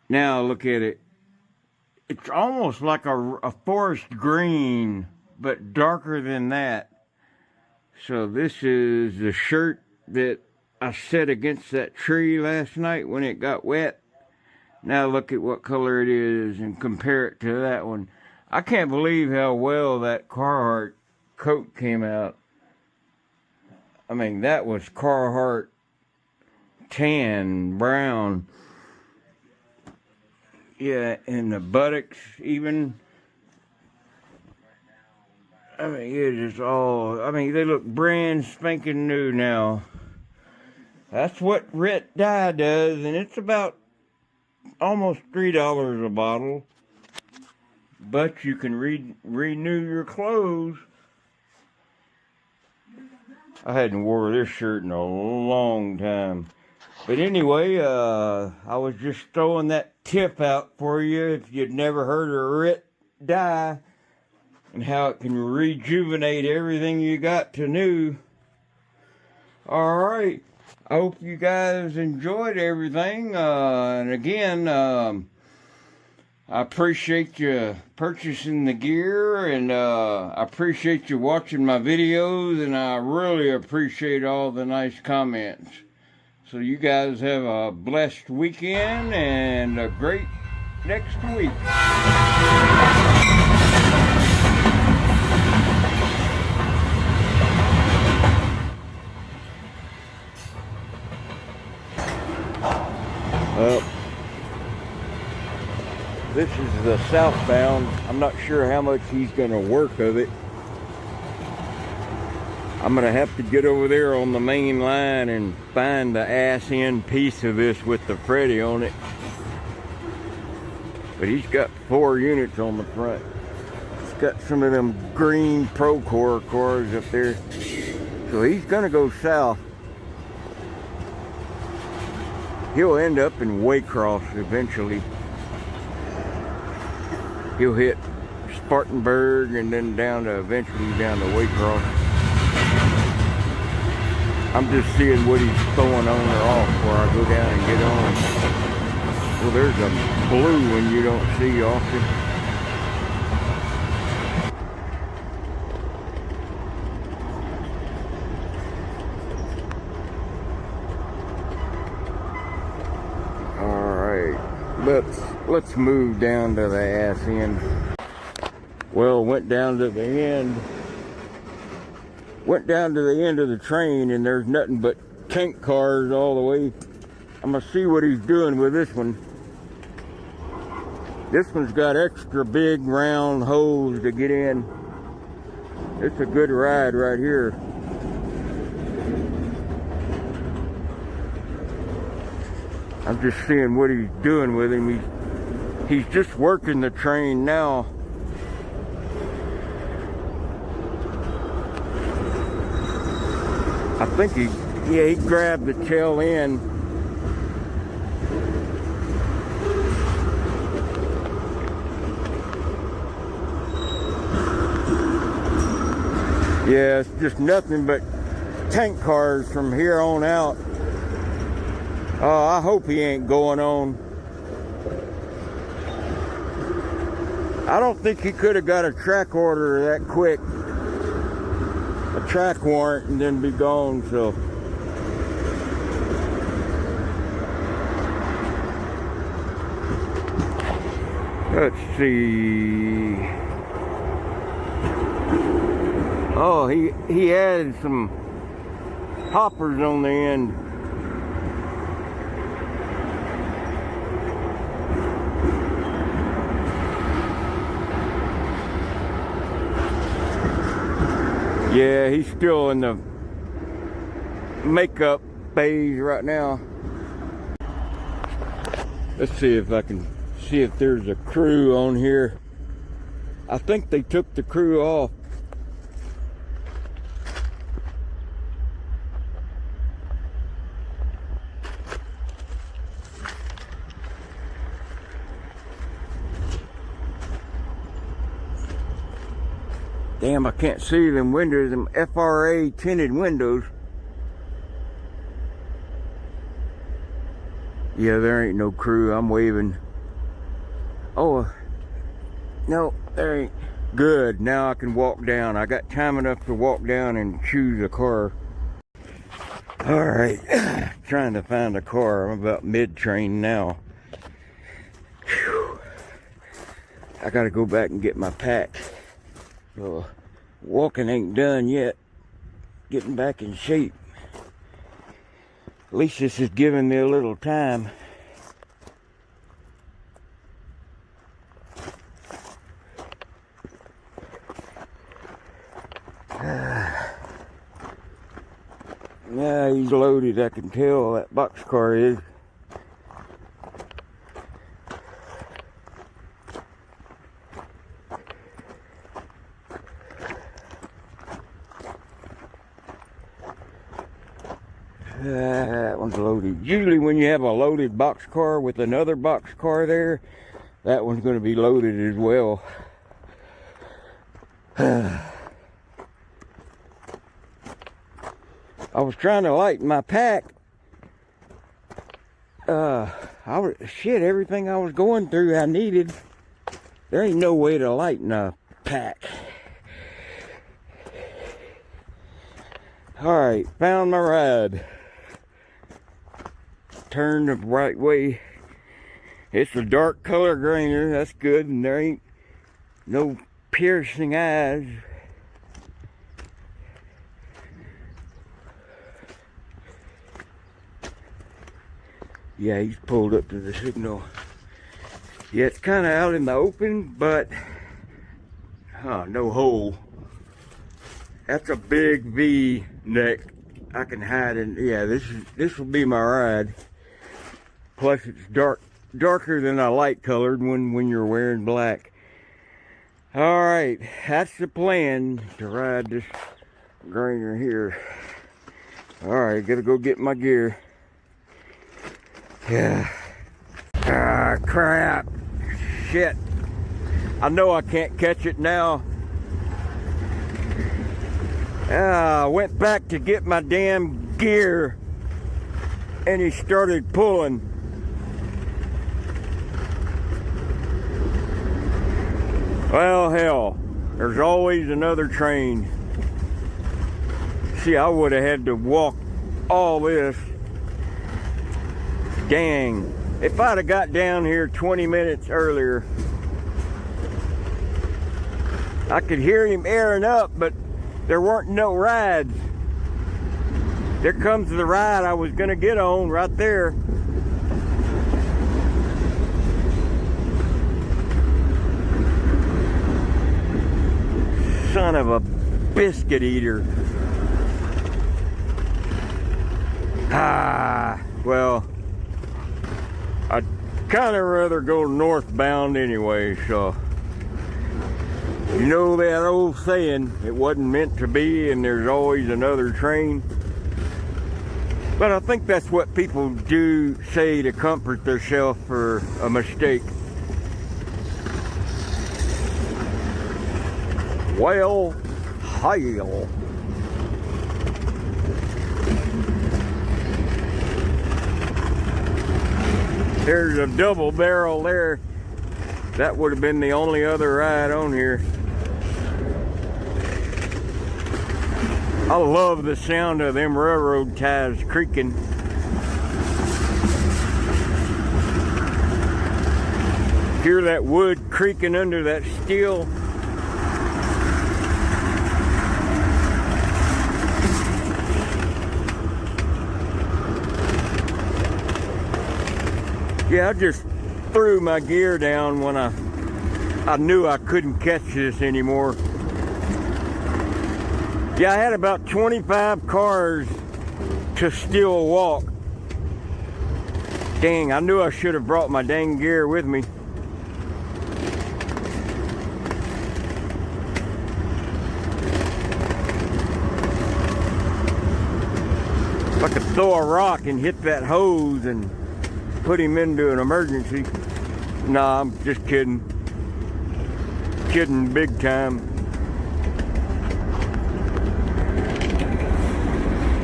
Now look at it. It's almost like a forest green, but darker than that. So this is the shirt that I set against that tree last night when it got wet. Now look at what color it is and compare it to that one. I can't believe how well that Carhartt coat came out. I mean, that was Carhartt tan, brown. Yeah, and the buttocks even. I mean, it is all, I mean, they look brand spanking new now. That's what red dye does, and it's about almost $3 a bottle, but you can renew your clothes. I hadn't wore this shirt in a long time, but anyway, I was just throwing that tip out for you if you'd never heard of red dye and how it can rejuvenate everything you got to new. All right. I hope you guys enjoyed everything, and again, I I appreciate you purchasing the gear, and I appreciate you watching my videos, and I really appreciate all the nice comments. So you guys have a blessed weekend and a great next week. This is the southbound. I'm not sure how much he's gonna work of it. I'm gonna have to get over there on the main line and find the ass end piece of this with the Freddy on it. But he's got 4 units on the front. He's got some of them green Procore cars up there. So he's gonna go south. He'll end up in Waycross eventually. He'll hit Spartanburg and then eventually down to Waycross. I'm just seeing what he's throwing on or off before I go down and get on. Well, there's a blue one you don't see often. Let's move down to the ass end. Well, went down to the end of the train, and there's nothing but tank cars all the way. I'm gonna see what he's doing with this one. This one's got extra big round holes to get in. It's a good ride right here. I'm just seeing what he's doing with him. He's just working the train now. I think he grabbed the tail end. Yeah, it's just nothing but tank cars from here on out. I hope he ain't going on. I don't think he could have got a track order that quick. A track warrant and then be gone, so. Let's see. Oh, he added some hoppers on the end. Yeah, he's still in the makeup phase right now. Let's see if I can see if there's a crew on here. I think they took the crew off. Damn, I can't see them windows, them FRA tinted windows. Yeah, there ain't no crew. I'm waving. Oh, no, there ain't. Good, now I can walk down. I got time enough to walk down and choose a car. All right, trying to find a car. I'm about mid-train now. Whew. I gotta go back and get my pack. So, walking ain't done yet. Getting back in shape. At least this is giving me a little time. Yeah, he's loaded. I can tell that boxcar is. That one's loaded. Usually when you have a loaded boxcar with another boxcar there, that one's going to be loaded as well. I was trying to lighten my pack. Shit, everything I was going through I needed. There ain't no way to lighten a pack. Alright, found my ride. Turn the right way. It's a dark color grainer, that's good, and there ain't no piercing eyes. Yeah, he's pulled up to the signal. Yeah, it's kind of out in the open, but no hole. That's a big V neck. I can hide in. Yeah, this will be my ride. Plus, it's darker than a light colored when you're wearing black. All right, that's the plan to ride this grainer here. All right, gotta go get my gear. Yeah. Ah, crap. Shit. I know I can't catch it now. I went back to get my damn gear and he started pulling. Well, hell, there's always another train. See, I would have had to walk all this. Dang. If I'd have got down here 20 minutes earlier, I could hear him airing up, but there weren't no rides. There comes the ride I was gonna get on right there. Son of a biscuit eater. Well, I'd kind of rather go northbound anyway, so. You know that old saying, it wasn't meant to be and there's always another train. But I think that's what people do say to comfort themselves for a mistake. Well, hail. There's a double barrel there. That would have been the only other ride on here. I love the sound of them railroad ties creaking. Hear that wood creaking under that steel. Yeah, I just threw my gear down when I knew I couldn't catch this anymore. Yeah, I had about 25 cars to still walk. Dang, I knew I should have brought my dang gear with me. If I could throw a rock and hit that hose and put him into an emergency. Nah, I'm just kidding. Kidding big time.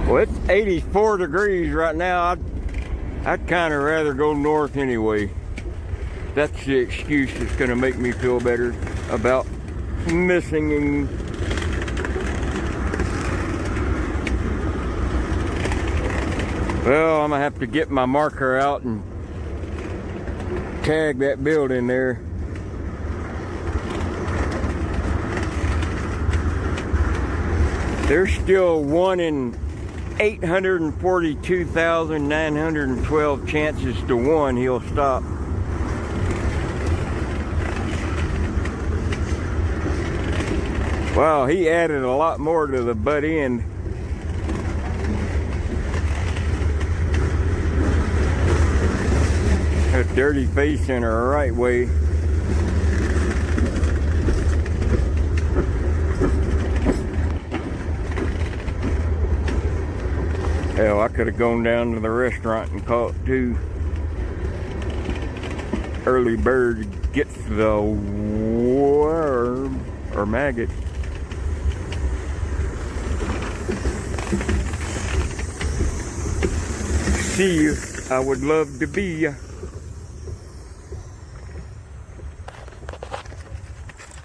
Well, it's 84 degrees right now. I'd kind of rather go north anyway. That's the excuse that's going to make me feel better about missing. Well, I'm going to have to get my marker out and tag that building there. There's still 1 in 842,912 chances to 1 he'll stop. Wow, he added a lot more to the butt end. A dirty face in her right way. Hell, I could have gone down to the restaurant and caught 2. Early bird gets the worm or maggot. See you. I would love to be ya.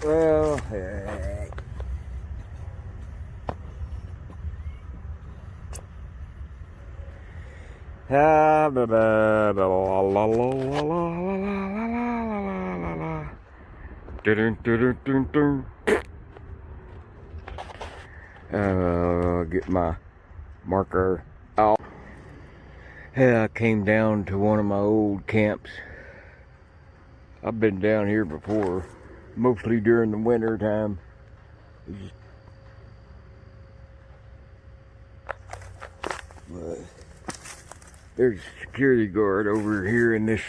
Well, heck. Ah, ba, ba, ba, la, la, la, la, la, la, la. Dun, dun, dun, dun, dun. Get my marker out. Yeah, I came down to one of my old camps. I've been down here before, mostly during the winter time. But there's a security guard over here in this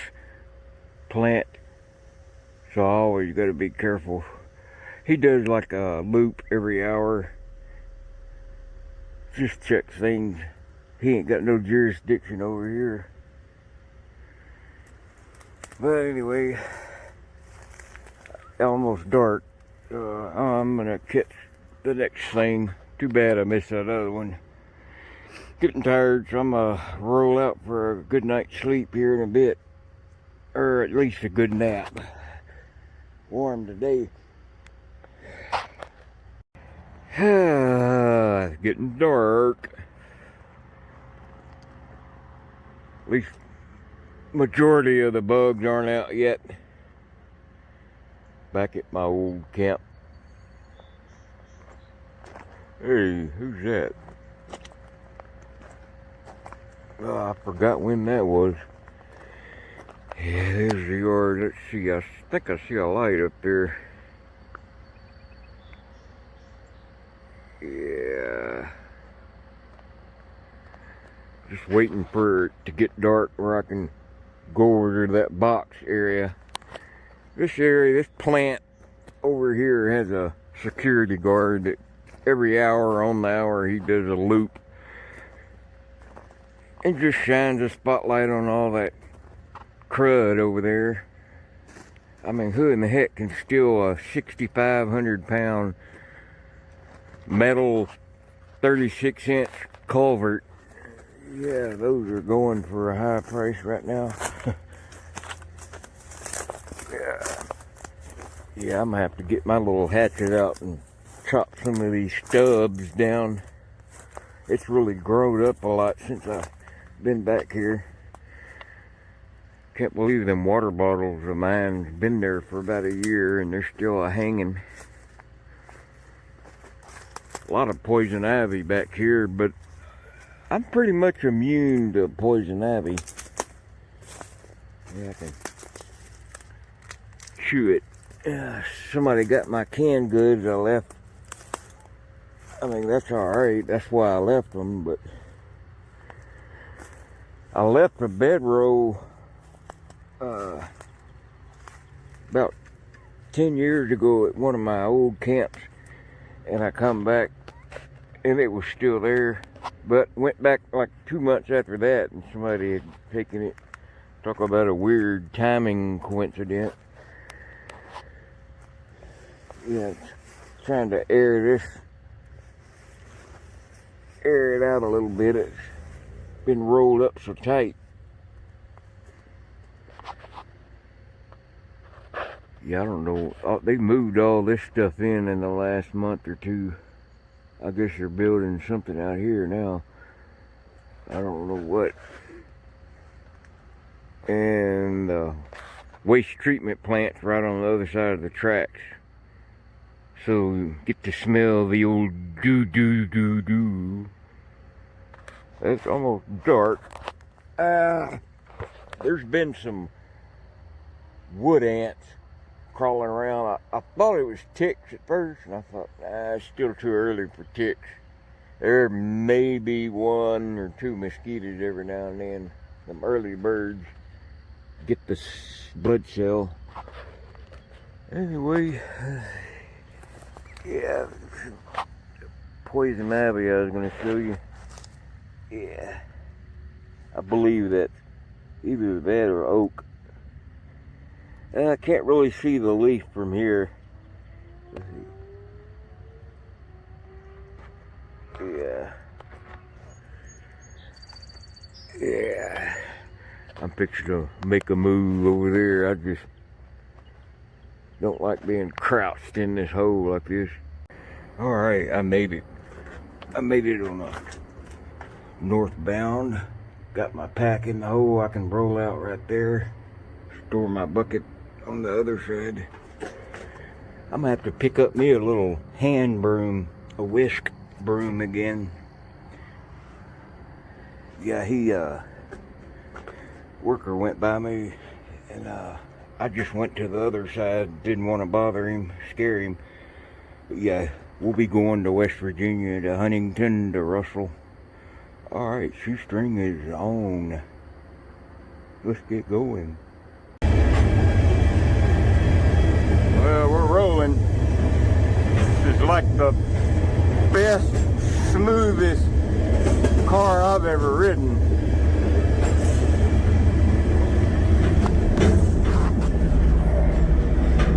plant, so I always got to be careful. He does like a loop every hour, just checks things. He ain't got no jurisdiction over here. But anyway, almost dark. I'm gonna catch the next thing. Too bad I missed that other one. Getting tired, so I'm gonna roll out for a good night's sleep here in a bit. Or at least a good nap. Warm today. It's getting dark. At least majority of the bugs aren't out yet. Back at my old camp. Hey, who's that? Oh, I forgot when that was. Yeah, there's the yard. Let's see, I think I see a light up there. Yeah. Just waiting for it to get dark where I can go over to that box area. This area, this plant over here has a security guard that every hour on the hour he does a loop and just shines a spotlight on all that crud over there. I mean, who in the heck can steal a 6,500 pound metal 36-inch culvert? Yeah, those are going for a high price right now. Yeah, I'm gonna have to get my little hatchet out and chop some of these stubs down. It's really grown up a lot since I've been back here. Can't believe them water bottles of mine been there for about a year and they're still hanging. A lot of poison ivy back here, but I'm pretty much immune to poison ivy. Yeah, I can chew it. Somebody got my canned goods I left. I mean, that's alright. That's why I left them, but I left a bedroll about 10 years ago at one of my old camps, and I come back and it was still there, but went back like 2 months after that and somebody had taken it. Talk about a weird timing coincidence. Yeah, trying to air it out a little bit. It's been rolled up so tight. Yeah, I don't know. They moved all this stuff in the last month or two. I guess they're building something out here now. I don't know what. And the waste treatment plant's right on the other side of the tracks. So you get to smell the old doo. It's almost dark. There's been some wood ants crawling around. I thought it was ticks at first, and I thought, it's still too early for ticks. There may be 1 or 2 mosquitoes every now and then. Them early birds get the blood cell. Anyway, yeah, poison ivy I was going to show you. Yeah, I believe that either that or oak. I can't really see the leaf from here. Yeah. I'm fixing to make a move over there. I just Don't like being crouched in this hole like this. All right, I made it. I made it on a northbound. Got my pack in the hole. I can roll out right there. Store my bucket on the other side. I'm gonna have to pick up me a little hand broom, a whisk broom again. Yeah, worker went by me, and I just went to the other side. Didn't want to bother him, scare him. But yeah, we'll be going to West Virginia, to Huntington, to Russell. All right, shoestring is on. Let's get going. Well, we're rolling. This is like the best, smoothest car I've ever ridden.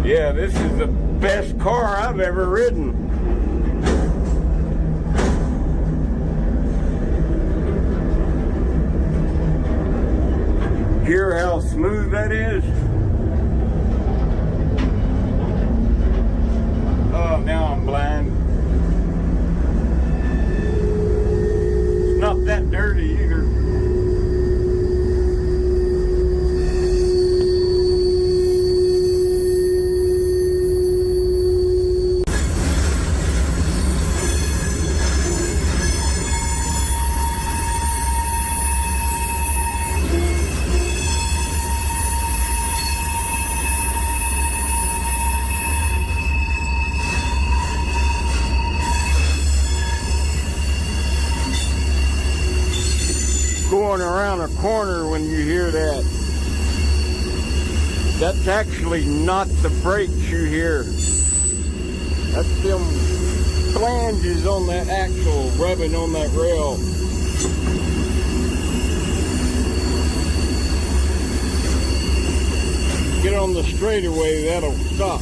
Yeah, this is the best car I've ever ridden. Hear how smooth that is? Oh, now I'm blind. It's not that dirty either. Going around a corner when you hear that. That's actually not the brakes you hear. That's them flanges on that axle rubbing on that rail. Get on the straightaway, that'll stop.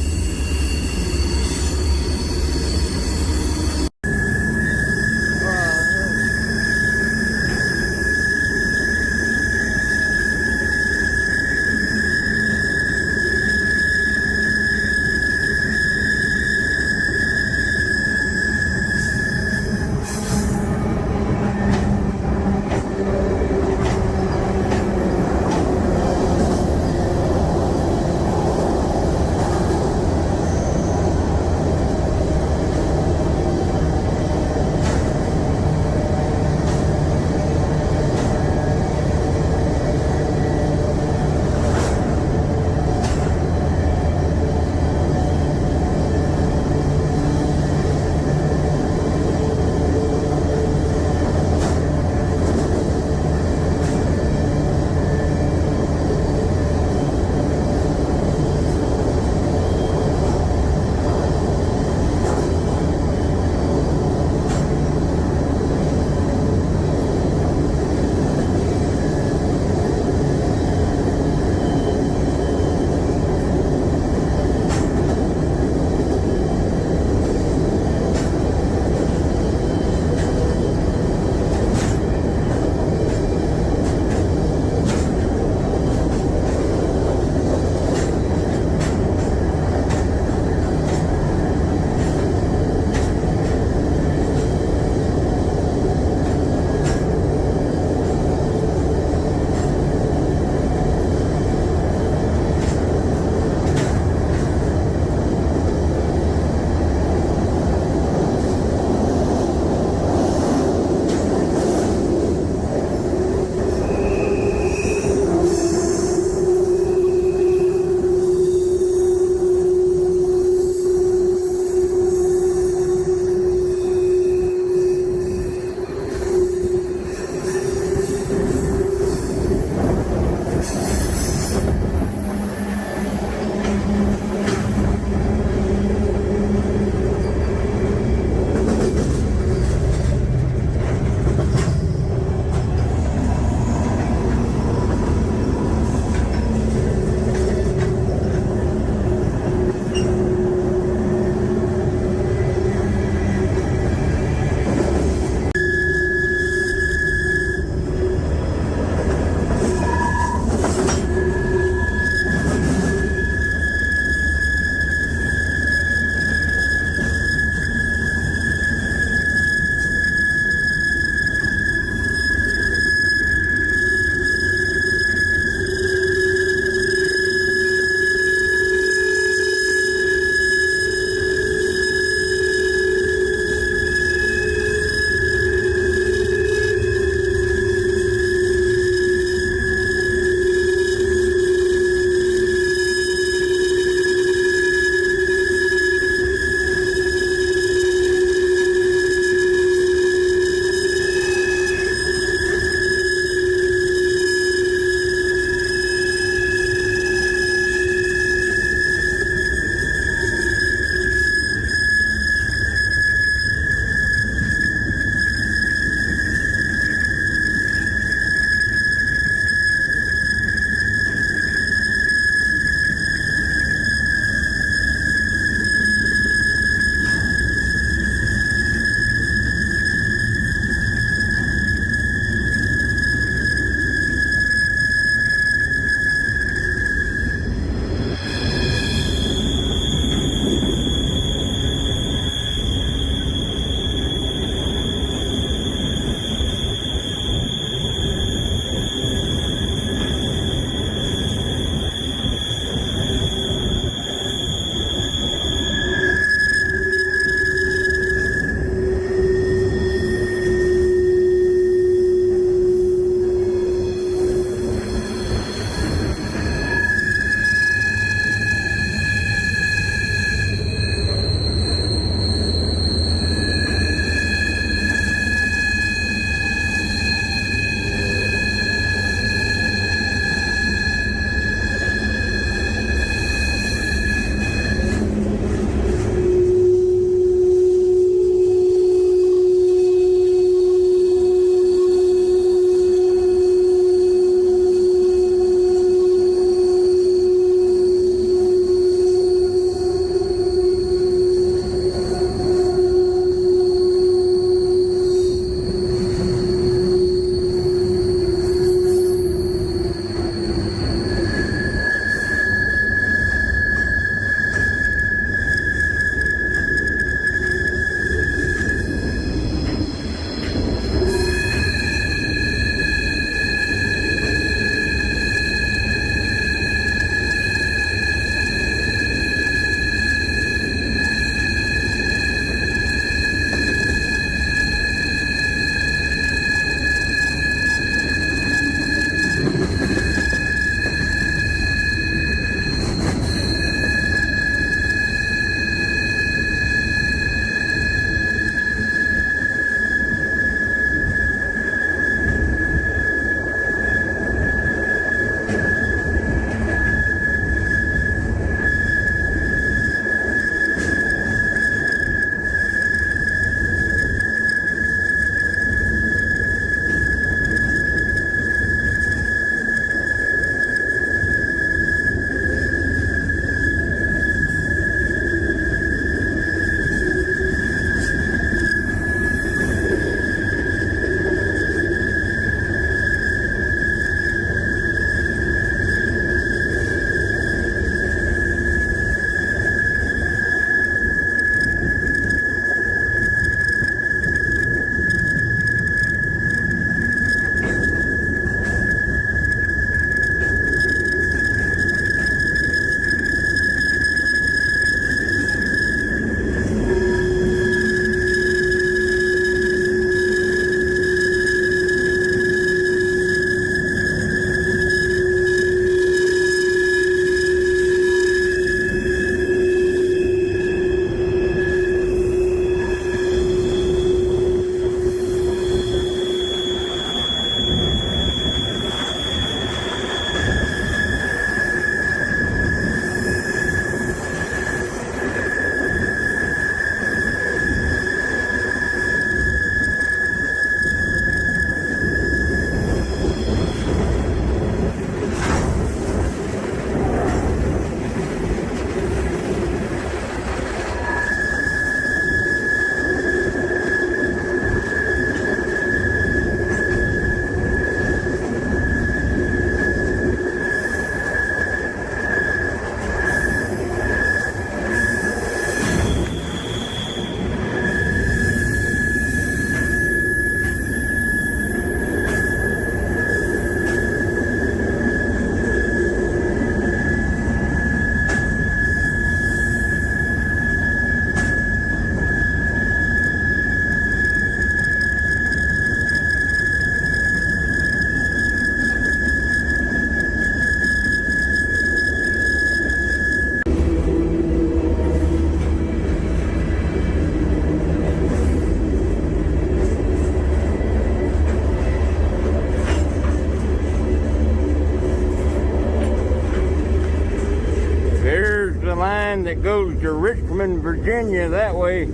line that goes to Richmond, Virginia. That way,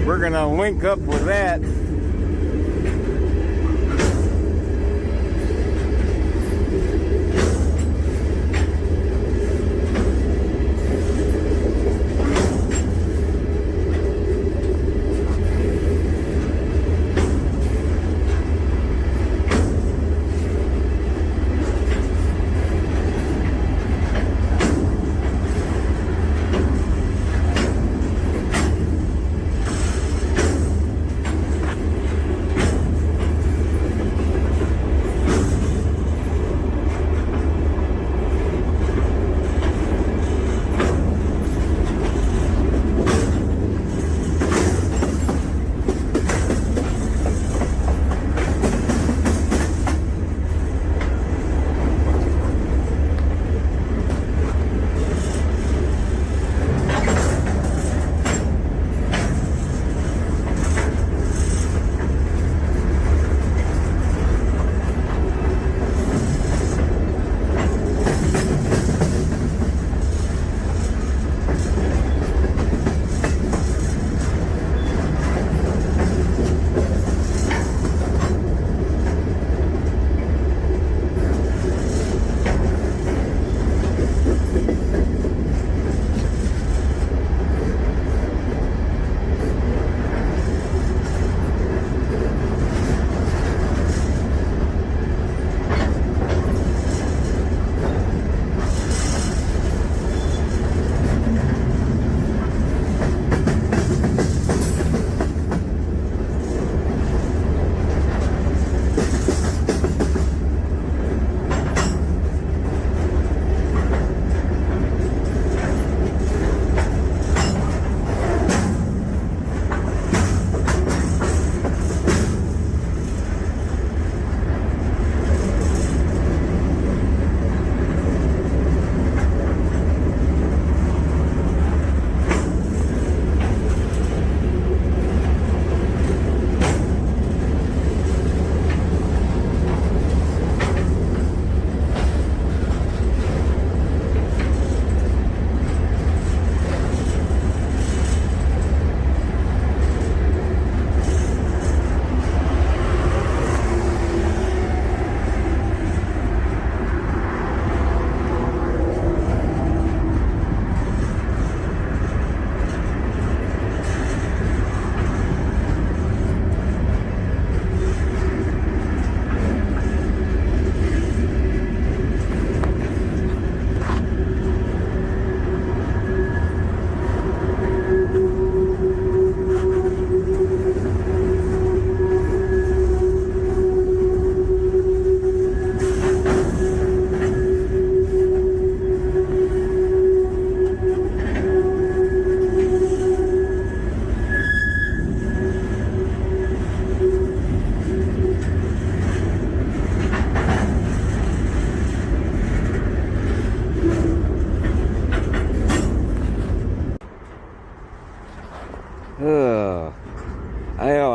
we're gonna link up with that.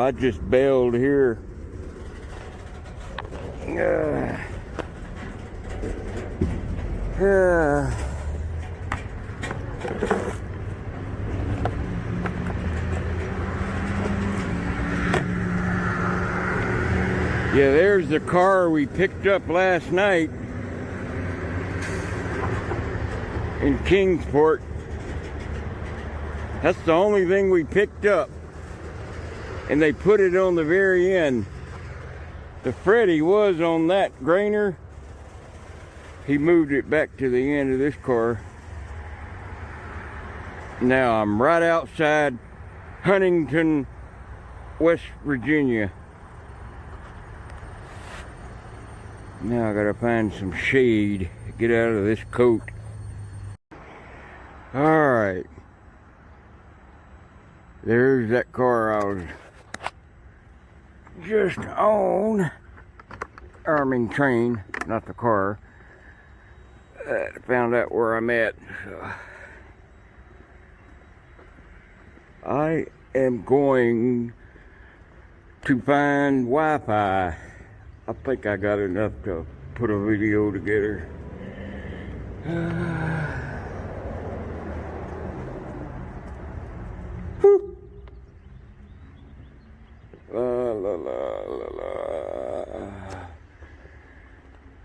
I just bailed here. Yeah, there's the car we picked up last night in Kingsport. That's the only thing we picked up. And they put it on the very end. The Freddy was on that grainer. He moved it back to the end of this car. Now I'm right outside Huntington, West Virginia. Now I gotta find some shade to get out of this coat. Alright. There's that car I was just on. Train, not the car. I found out where I'm at. So I am going to find Wi-Fi. I think I got enough to put a video together.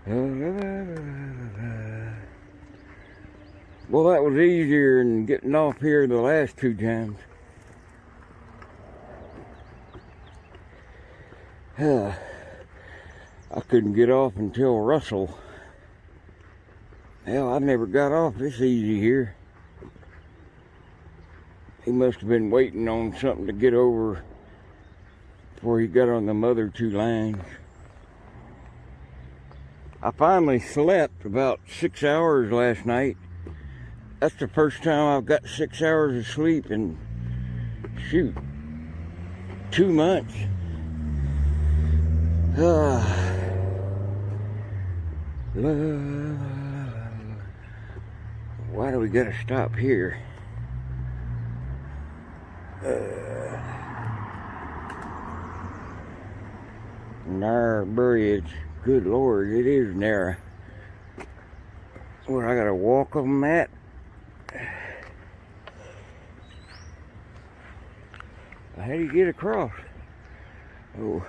Well, that was easier than getting off here the last 2 times. I couldn't get off until Russell. Hell, I never got off this easy here. He must have been waiting on something to get over before he got on the other 2 lines. I finally slept about 6 hours last night. That's the first time I've got 6 hours of sleep in, shoot, 2 months. Why do we gotta stop here? Narrow bridge. Good Lord, it is narrow. What, I gotta walk on that? How do you get across? Oh.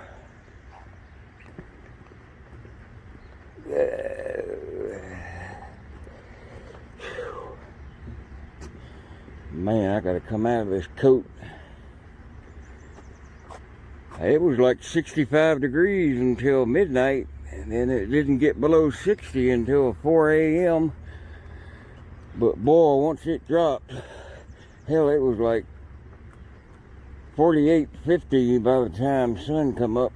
Man, I gotta come out of this coat. It was like 65 degrees until midnight, and then it didn't get below 60 until 4 a.m. But boy, once it dropped, hell, it was like 48, 50 by the time sun come up.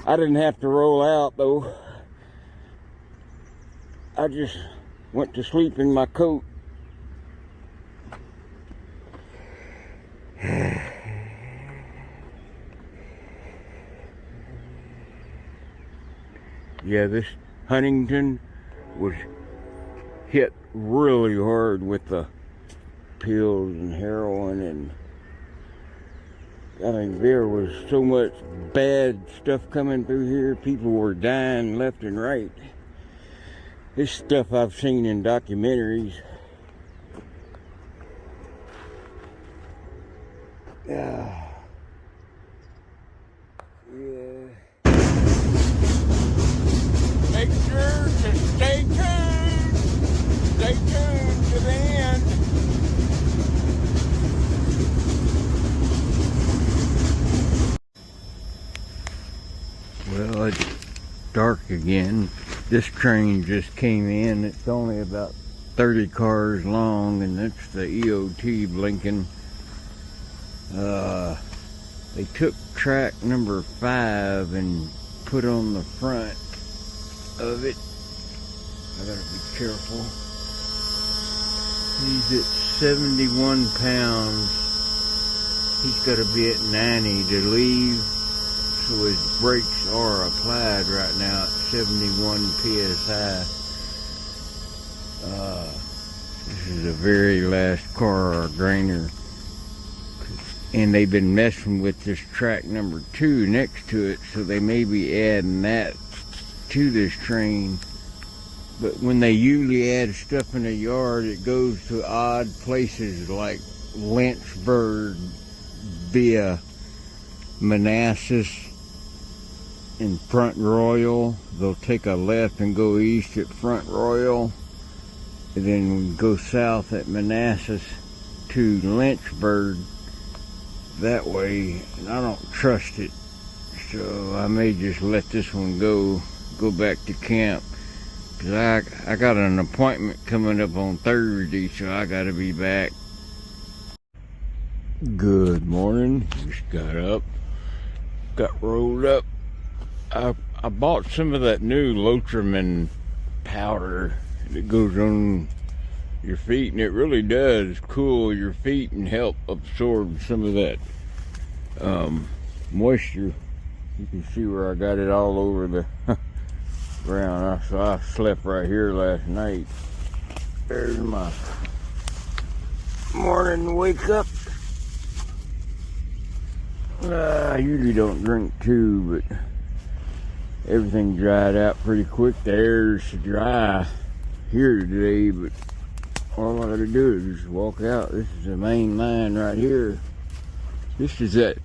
I didn't have to roll out though. I just went to sleep in my coat. Yeah, this Huntington was hit really hard with the pills and heroin, and I mean, there was so much bad stuff coming through here. People were dying left and right. This stuff I've seen in documentaries. Yeah. Make sure to stay tuned. Stay tuned to the end. Well, it's dark again. This train just came in. It's only about 30 cars long, and that's the EOT blinking. They took track number 5 and put on the front of it. I gotta be careful. He's at 71 pounds. He's gotta be at 90 to leave. So his brakes are applied right now at 71 PSI. This is the very last car or grainer. And they've been messing with this track number 2 next to it, so they may be adding that to this train. But when they usually add stuff in the yard, it goes to odd places like Lynchburg via Manassas and Front Royal. They'll take a left and go east at Front Royal, and then go south at Manassas to Lynchburg that way, and I don't trust it, so I may just let this one go back to camp, because I got an appointment coming up on Thursday, so I gotta be back. Good morning. Just got up, got rolled up. I bought some of that new Lotrimin powder that goes on your feet, and it really does cool your feet and help absorb some of that moisture. You can see where I got it all over the ground. So I slept right here last night. There's my morning wake up. I usually don't drink too, but everything dried out pretty quick. The air's dry here today, but all I gotta do is just walk out. This is the main line right here. This is that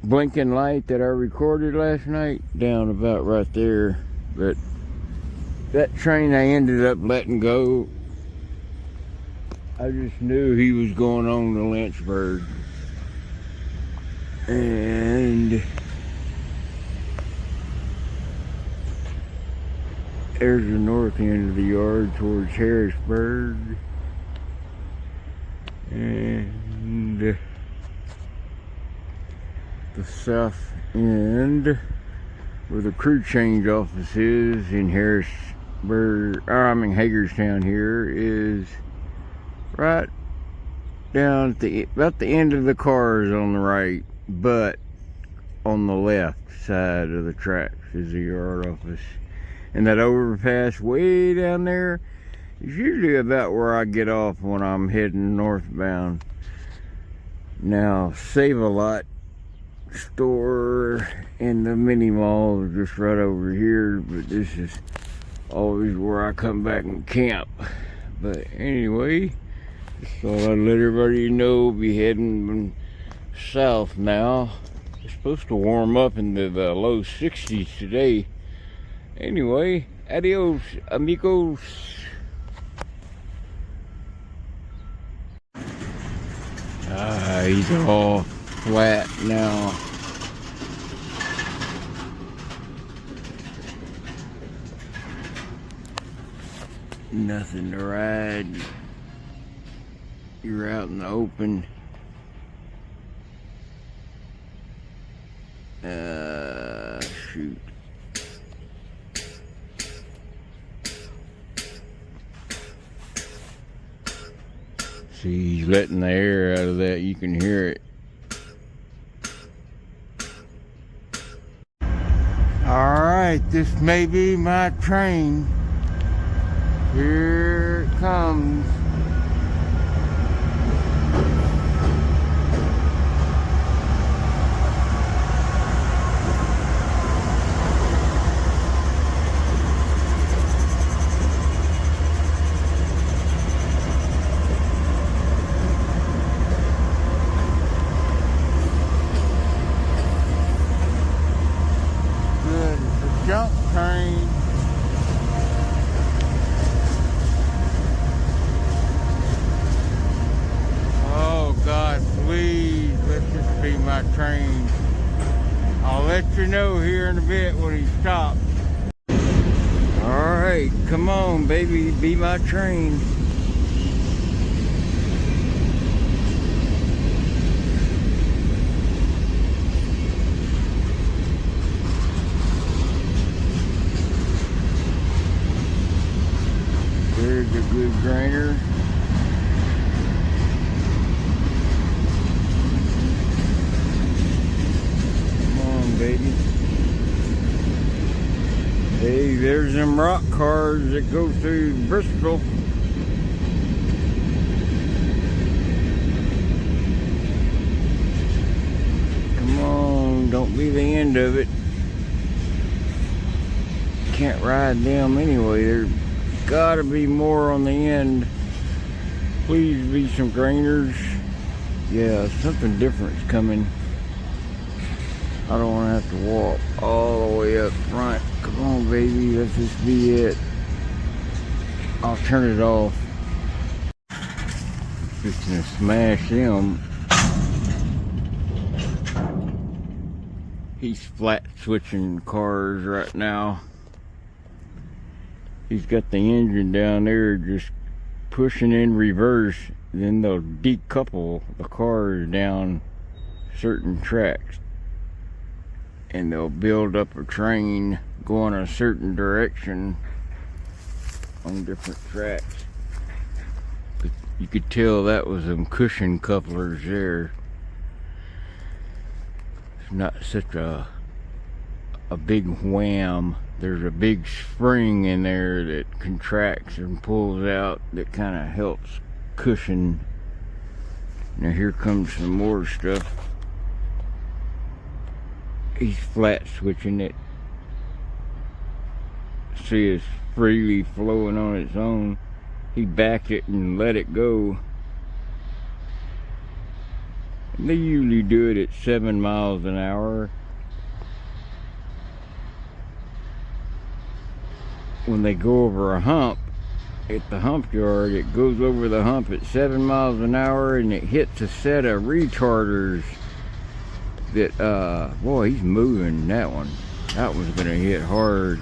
blinking light that I recorded last night, down about right there. But that train I ended up letting go, I just knew he was going on to Lynchburg. And there's the north end of the yard towards Harrisburg. And the south end where the crew change office is in Hagerstown here is right down at about the end of the cars on the right, but on the left side of the tracks is the yard office. And that overpass way down there is usually about where I get off when I'm heading northbound. Now, Save-A-Lot store and the mini mall is just right over here, but this is always where I come back and camp. But anyway, just thought I'd let everybody know, be heading south now. It's supposed to warm up into the low 60s today. Anyway, adios, amigos. He's all flat now. Nothing to ride. You're out in the open. Shoot. See, he's letting the air out of that. You can hear it. Alright, this may be my train. Here it comes. Junk train. Oh God, please let this be my train. I'll let you know here in a bit when he stops. Alright, come on baby, be my train. There's a good grainer. Come on, baby. Hey, there's them rock cars that go through Bristol. Come on, don't be the end of it. Can't ride them anyway. There's gotta be more on the end. Please be some grainers. Yeah, something different's coming. I don't want to have to walk all the way up front. Come on, baby, let this be it. I'll turn it off. Just gonna smash him. He's flat switching cars right now. He's got the engine down there just pushing in reverse. Then they'll decouple the cars down certain tracks. And they'll build up a train going a certain direction on different tracks. But you could tell that was them cushion couplers there. It's not such a big wham. There's a big spring in there that contracts and pulls out that kind of helps cushion. Now here comes some more stuff. He's flat switching it. See, it's freely flowing on its own. He backed it and let it go. And they usually do it at 7 miles an hour. when they go over a hump at the hump yard, it goes over the hump at 7 miles an hour and it hits a set of retarders that, boy, he's moving that one. That one's gonna hit hard.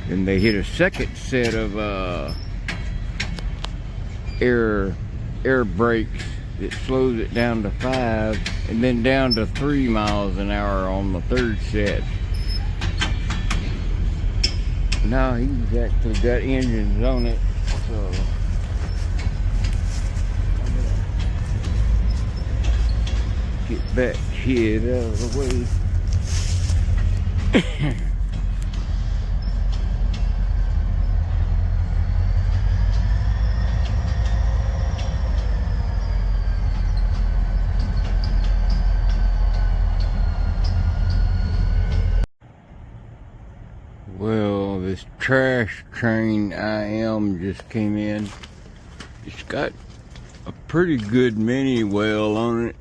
And they hit a second set of air brakes that slows it down to 5 and then down to 3 miles an hour on the third set. Now he's actually got engines on it, so get that kid out of the way. Well, this trash train IM just came in. It's got a pretty good mini well on it.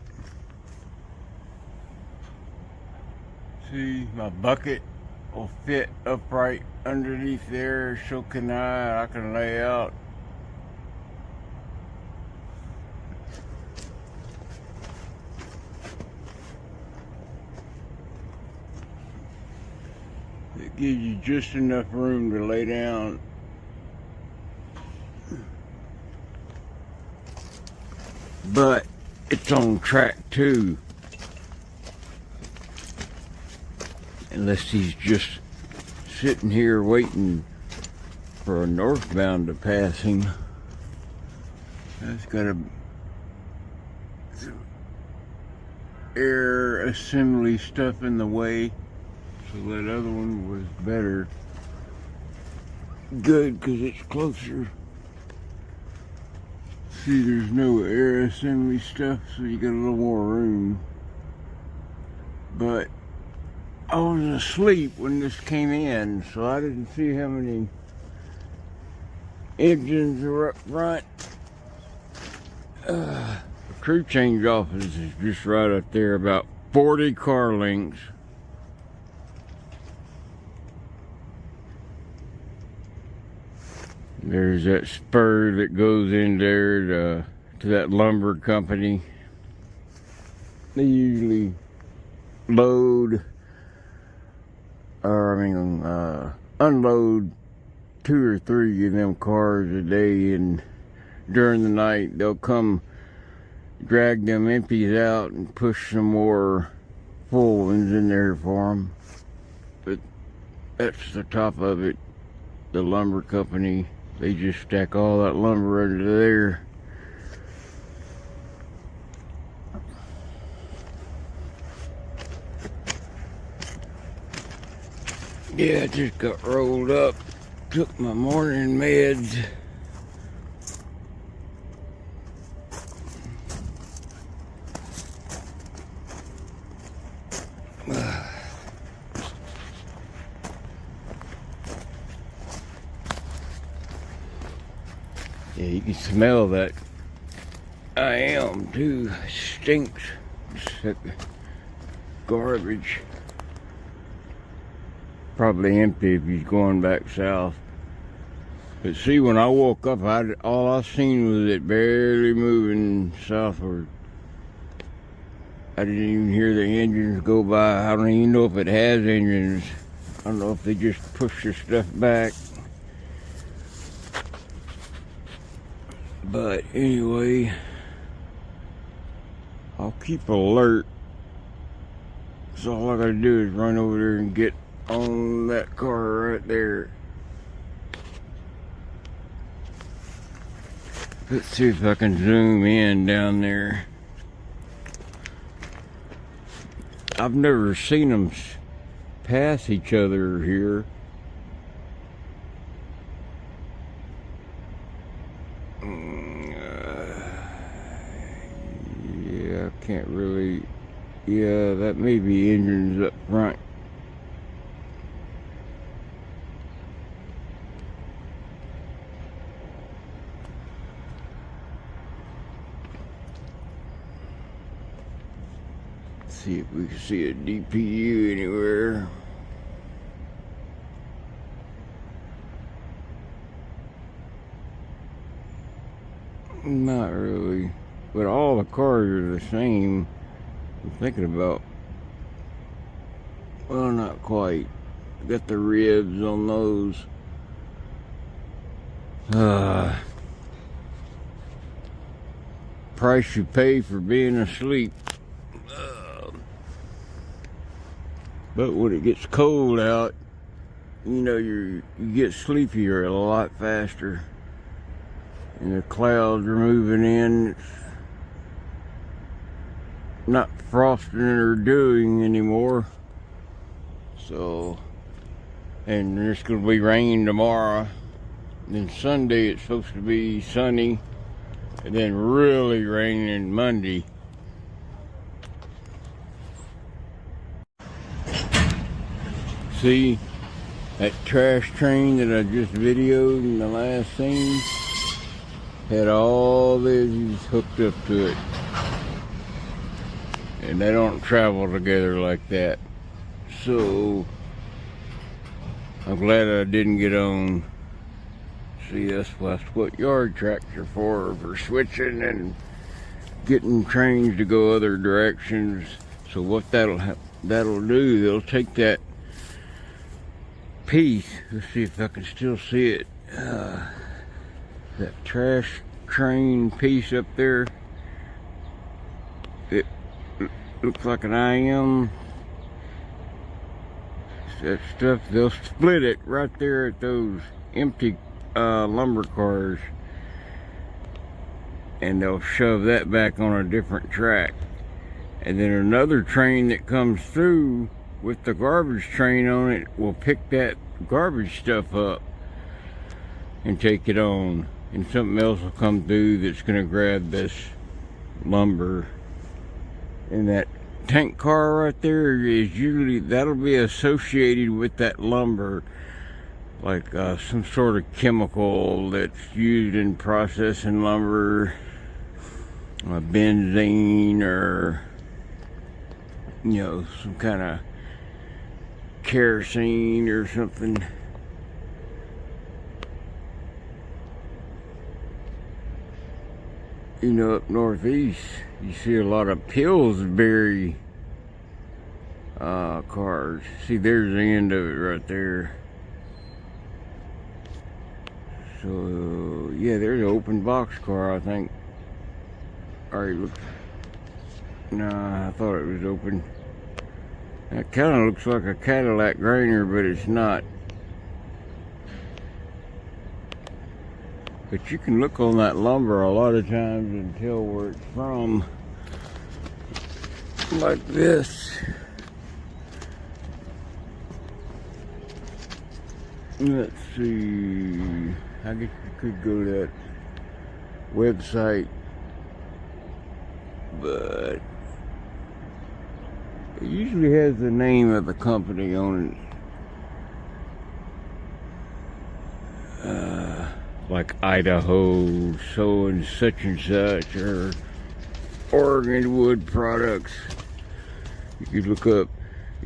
See, my bucket will fit upright underneath there, so can I can lay out. It gives you just enough room to lay down. But it's on track 2. Unless he's just sitting here waiting for a northbound to pass him. That's got a air assembly stuff in the way. So that other one was better. Good, because it's closer. See, there's no air assembly stuff, so you got a little more room. But I was asleep when this came in, so I didn't see how many engines are up front. The crew change office is just right up there, about 40 car lengths. There's that spur that goes in there to that lumber company. They usually load, unload 2 or 3 of them cars a day, and during the night they'll come drag them empties out and push some more full ones in there for them. But that's the top of it. The lumber company, they just stack all that lumber under there. Yeah, I just got rolled up, took my morning meds. Yeah, you can smell that IM too. Stinks. It's like garbage. Probably empty if he's going back south. But see, when I woke up, all I seen was it barely moving southward. I didn't even hear the engines go by. I don't even know if it has engines. I don't know if they just push their stuff back. But anyway, I'll keep alert. So all I gotta do is run over there and get on that car right there. Let's see if I can zoom in down there. I've never seen them pass each other here. Yeah, I can't really. Yeah, that may be engines up front. See if we can see a DPU anywhere. Not really. But all the cars are the same. I'm thinking about, well, not quite. Got the ribs on those. Price you pay for being asleep. But when it gets cold out, you know, you get sleepier a lot faster. And the clouds are moving in. It's not frosting or dewying anymore. So, and there's going to be rain tomorrow. Then Sunday it's supposed to be sunny. And then really raining Monday. See, that trash train that I just videoed in the last scene had all these hooked up to it. And they don't travel together like that. So, I'm glad I didn't get on. See, that's what yard tracks are for switching and getting trains to go other directions. So what that'll do, they'll take that piece. Let's see if I can still see it. That trash train piece up there. It looks like an IM. That stuff, they'll split it right there at those empty lumber cars, and they'll shove that back on a different track. And then another train that comes through with the garbage train on it will pick that garbage stuff up and take it on, and something else will come through that's going to grab this lumber. And that tank car right there is usually, that'll be associated with that lumber, like some sort of chemical that's used in processing lumber, benzene, or, you know, some kind of kerosene or something. You know, up northeast, you see a lot of Pillsbury cars. See, there's the end of it right there. So, yeah, there's an open box car, I think. Alright, look. Nah, I thought it was open. That kind of looks like a Cadillac grainer, but it's not. But you can look on that lumber a lot of times and tell where it's from. Like this. Let's see. I guess you could go to that website, but it usually has the name of the company on it. Like Idaho, so and such, or Oregon Wood Products. You could look up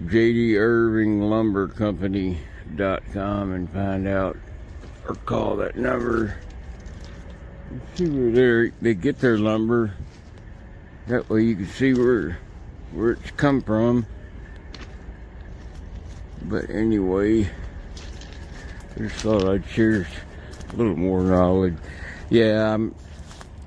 J.D. Irving Lumber Company.com and find out, or call that number. See where they get their lumber. That way you can see where it's come from. But anyway, I just thought I'd share a little more knowledge. Yeah, you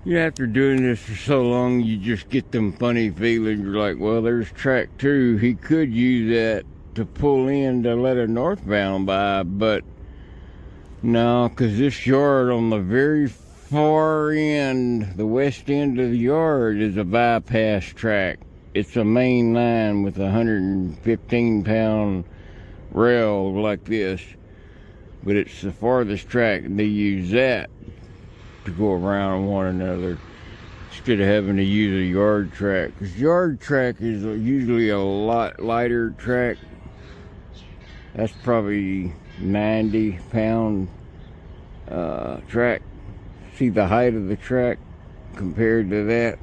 know, after doing this for so long, you just get them funny feelings. You're like, well, there's track 2. He could use that to pull in to let a northbound by, but no, because this yard on the very far end, the west end of the yard, is a bypass track. It's a main line with a 115-pound rail like this. But it's the farthest track, and they use that to go around one another instead of having to use a yard track. Because yard track is usually a lot lighter track. That's probably 90-pound track. See the height of the track compared to that?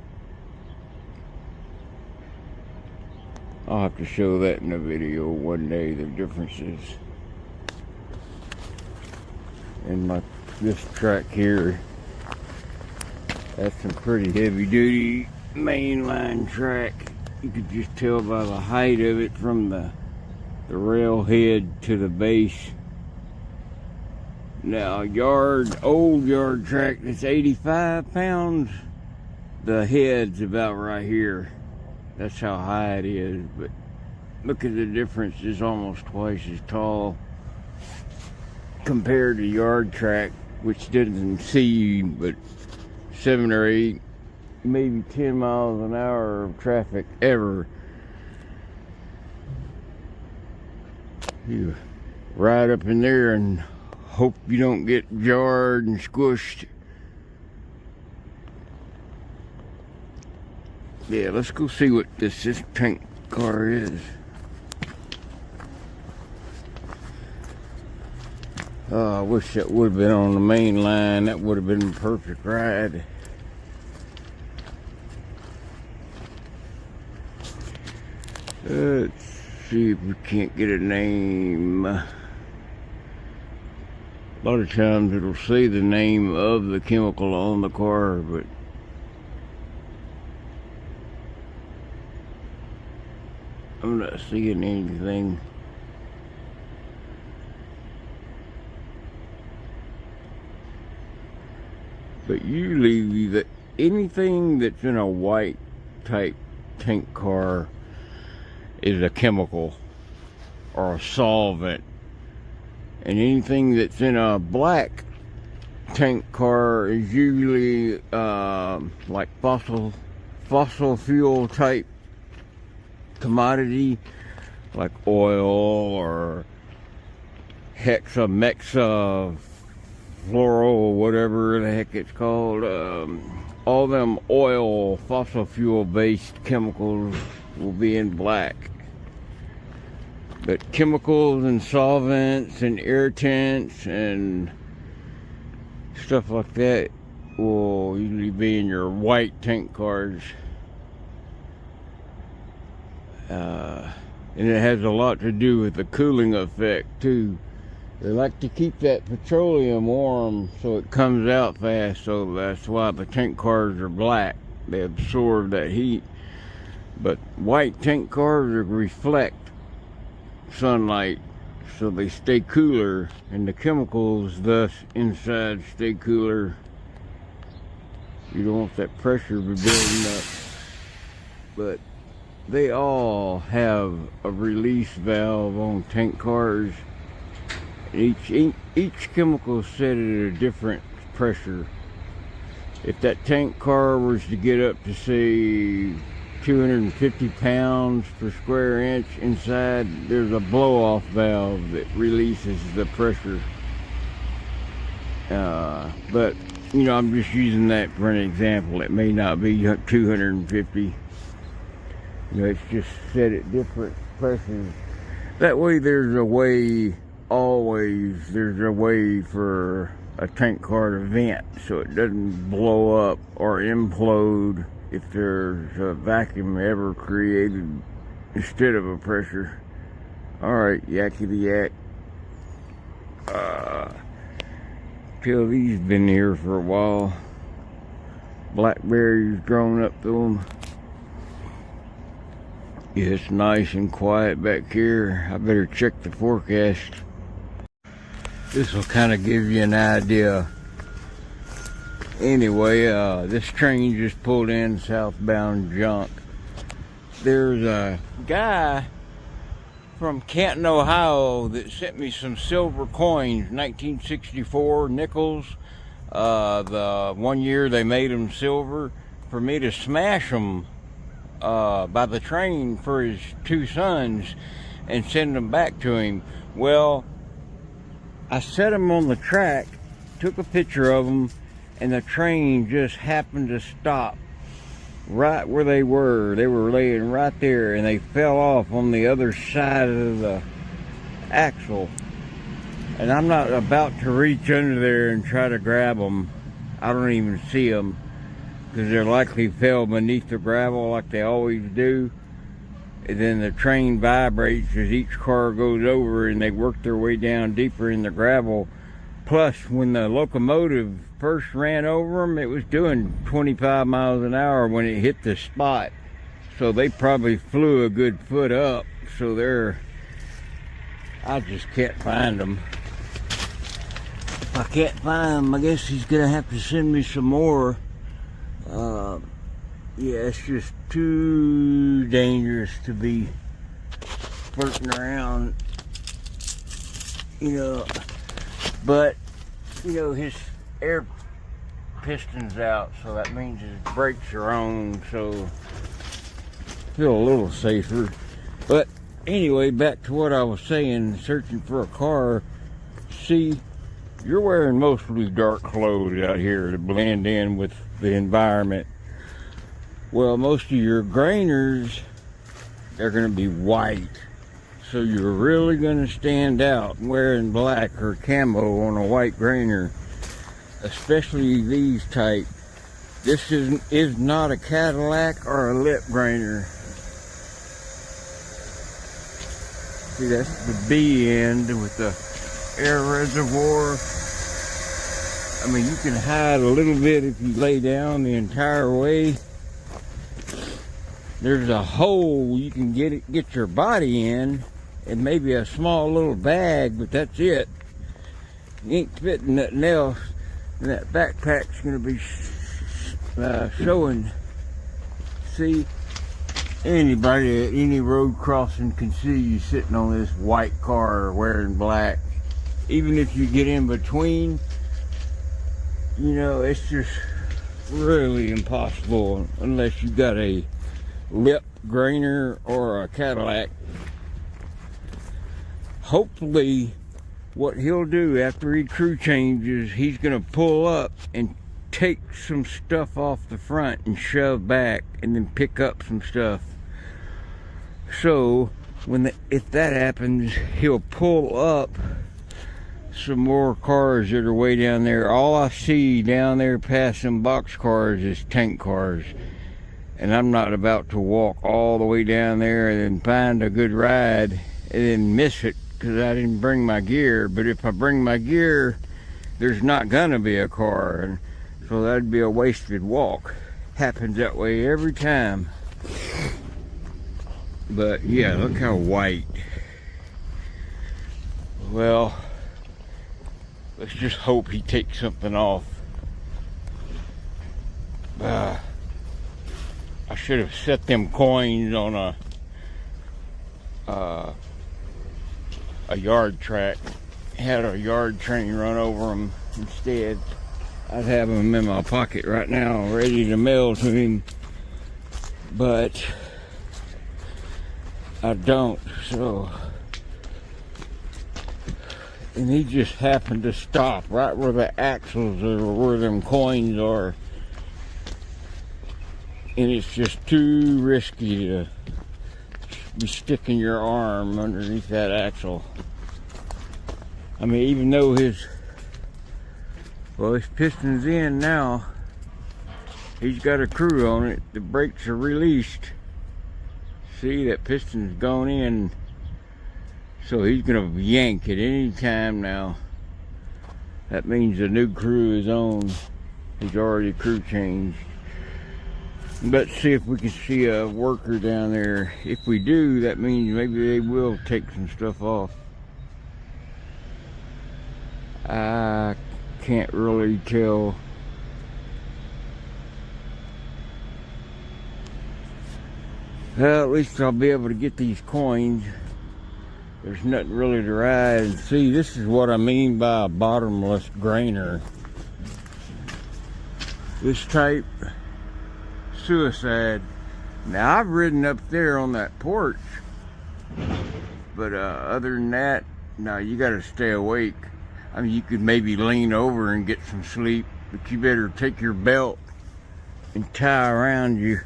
I'll have to show that in a video one day, the differences. And like this track here, That's some pretty heavy duty mainline track. You could just tell by the height of it from the rail head to the base. Now old yard track that's 85 pounds, the head's about right here. That's how high it is, but look at the difference. It's almost twice as tall compared to yard track, which doesn't see but 7 or 8, maybe 10 miles an hour of traffic ever. You ride up in there and hope you don't get jarred and squished. Yeah, let's go see what this tank car is. Oh, I wish that would have been on the main line. That would have been a perfect ride. Let's see if we can't get a name. A lot of times it'll say the name of the chemical on the car, but I'm not seeing anything. But usually anything that's in a white type tank car is a chemical or a solvent, and anything that's in a black tank car is usually like fossil fuel type commodity, like oil or hexamexa fluoro, whatever the heck it's called. All them oil, fossil fuel based chemicals will be in black. But chemicals and solvents and irritants and stuff like that will usually be in your white tank cars. And it has a lot to do with the cooling effect too. They like to keep that petroleum warm so it comes out fast, so that's why the tank cars are black. They absorb that heat. But white tank cars reflect sunlight, so they stay cooler, and the chemicals thus inside stay cooler. You don't want that pressure building up. But they all have a release valve on tank cars. Each chemical is set at a different pressure. If that tank car was to get up to say 250 pounds per square inch inside, there's a blow-off valve that releases the pressure. But you know, I'm just using that for an example. It may not be 250. You know, it's just set at different pressures. That way there's a way, always there's a way for a tank car to vent so it doesn't blow up or implode if there's a vacuum ever created instead of a pressure. Alright, yakety yak. Till these been here for a while. Blackberries grown up to them. Yeah, it's nice and quiet back here. I better check the forecast. This will kind of give you an idea. Anyway, this train just pulled in southbound junk. There's a guy from Canton, Ohio that sent me some silver coins, 1964 Nichols. The one year they made them silver, for me to smash them by the train for his two sons and send them back to him. Well, I set them on the track, took a picture of them, and the train just happened to stop right where they were. They were laying right there, and they fell off on the other side of the axle. And I'm not about to reach under there and try to grab them. I don't even see them, because they're likely fell beneath the gravel like they always do. And then the train vibrates as each car goes over, and they work their way down deeper in the gravel, Plus, when the locomotive first ran over them, it was doing 25 miles an hour when it hit the spot. So they probably flew a good foot up. So I just can't find them. If I can't find them, I guess he's gonna have to send me some more. Yeah, it's just too dangerous to be flirting around, you know. But, you know, his air piston's out, so that means his brakes are on, so I feel a little safer. But anyway, back to what I was saying, searching for a car. See, you're wearing mostly dark clothes out here to blend in with the environment. Well, most of your grainers, they're going to be white. So you're really going to stand out wearing black or camo on a white grainer. Especially these type. This is not a Cadillac or a lip grainer. See, that's the B end with the air reservoir. I mean, you can hide a little bit if you lay down the entire way. There's a hole you can get your body in, and maybe a small little bag, but that's it. You ain't fitting nothing else, and that backpack's gonna be showing. See, anybody at any road crossing can see you sitting on this white car wearing black. Even if you get in between, you know, it's just really impossible unless you got a lip grainer or a Cadillac. Hopefully what he'll do after he crew changes, he's gonna pull up and take some stuff off the front and shove back and then pick up some stuff. So if that happens, he'll pull up some more cars that are way down there. All I see down there past some box cars is tank cars. And I'm not about to walk all the way down there and then find a good ride and then miss it because I didn't bring my gear. But if I bring my gear, there's not gonna be a car, and so that'd be a wasted walk. Happens that way every time. But yeah, look how white. Well, let's just hope he takes something off. I should have set them coins on a yard track. Had a yard train run over them instead. I'd have them in my pocket right now, ready to mail to him. But I don't, so. And he just happened to stop right where the axles are, where them coins are. And it's just too risky to be sticking your arm underneath that axle. I mean, even though his piston's in now, he's got a crew on it, the brakes are released. See, that piston's gone in, so he's gonna yank at any time now. That means the new crew is on. He's already crew changed. Let's see if we can see a worker down there. If we do, that means maybe they will take some stuff off. I can't really tell. Well, at least I'll be able to get these coins. There's nothing really to ride. And see, this is what I mean by a bottomless grainer. This type, suicide. Now, I've ridden up there on that porch, but other than that, no, you gotta stay awake. I mean, you could maybe lean over and get some sleep, but you better take your belt and tie around you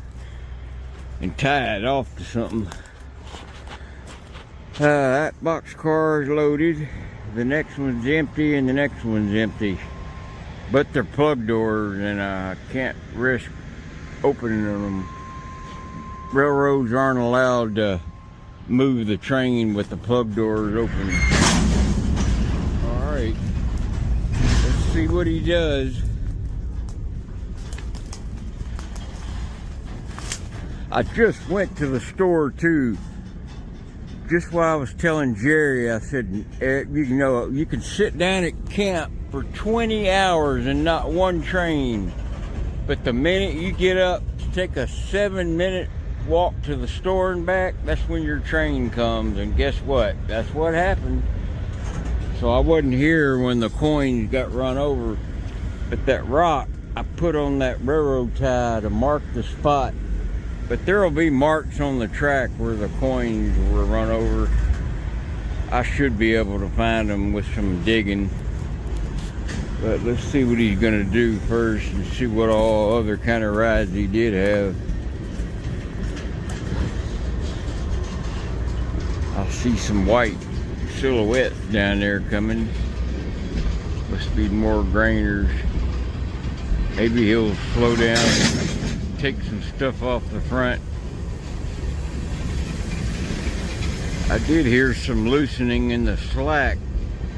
and tie it off to something. That box car is loaded, the next one's empty, and the next one's empty, but they're plug doors, and I can't risk opening them. Railroads aren't allowed to move the train with the plug doors open. All right, see what he does. I just went to the store too. Just while I was telling Jerry, I said, Eric, you can sit down at camp for 20 hours and not one train. But the minute you get up to take a 7-minute walk to the store and back, that's when your train comes. And guess what? That's what happened. So I wasn't here when the coins got run over. But that rock I put on that railroad tie to mark the spot. But there will be marks on the track where the coins were run over. I should be able to find them with some digging. But let's see what he's going to do first and see what all other kind of rides he did have. I see some white silhouettes down there coming. Must be more grainers. Maybe he'll slow down and take some stuff off the front. I did hear some loosening in the slack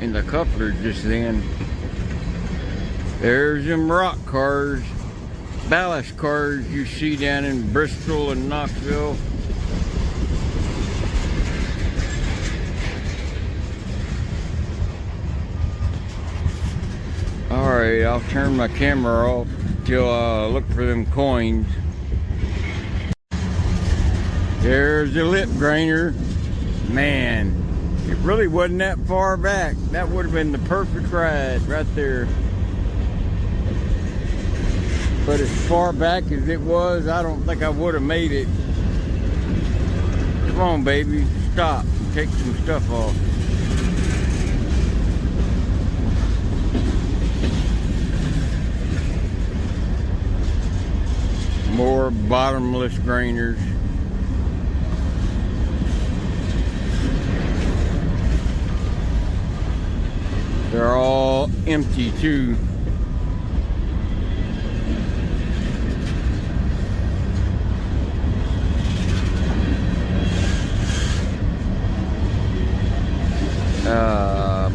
in the coupler just then. There's them rock cars, ballast cars you see down in Bristol and Knoxville. Alright, I'll turn my camera off till I look for them coins. There's the lip grainer. Man, it really wasn't that far back. That would have been the perfect ride right there. But as far back as it was, I don't think I would have made it. Come on, baby, stop and take some stuff off. More bottomless grainers. They're all empty too.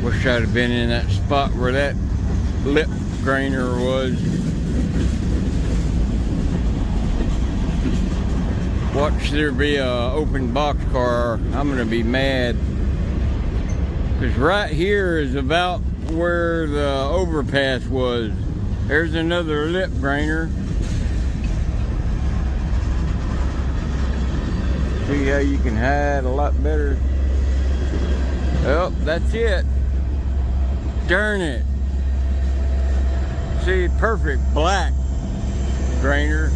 Wish I'd have been in that spot where that lip grainer was. Watch there be a open boxcar. I'm gonna be mad. Because right here is about where the overpass was. There's another lip grainer. See how you can hide a lot better. Oh, that's it. Darn it. See, perfect black grainer.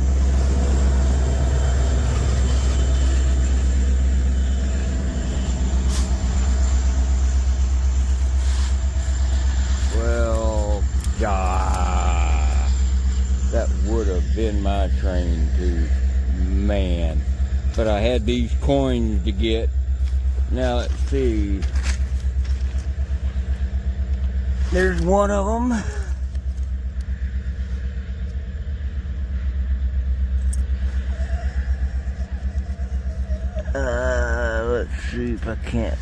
Well, God, that would have been my train too, man. But I had these coins to get. Now let's see. There's one of them. Let's see if I can't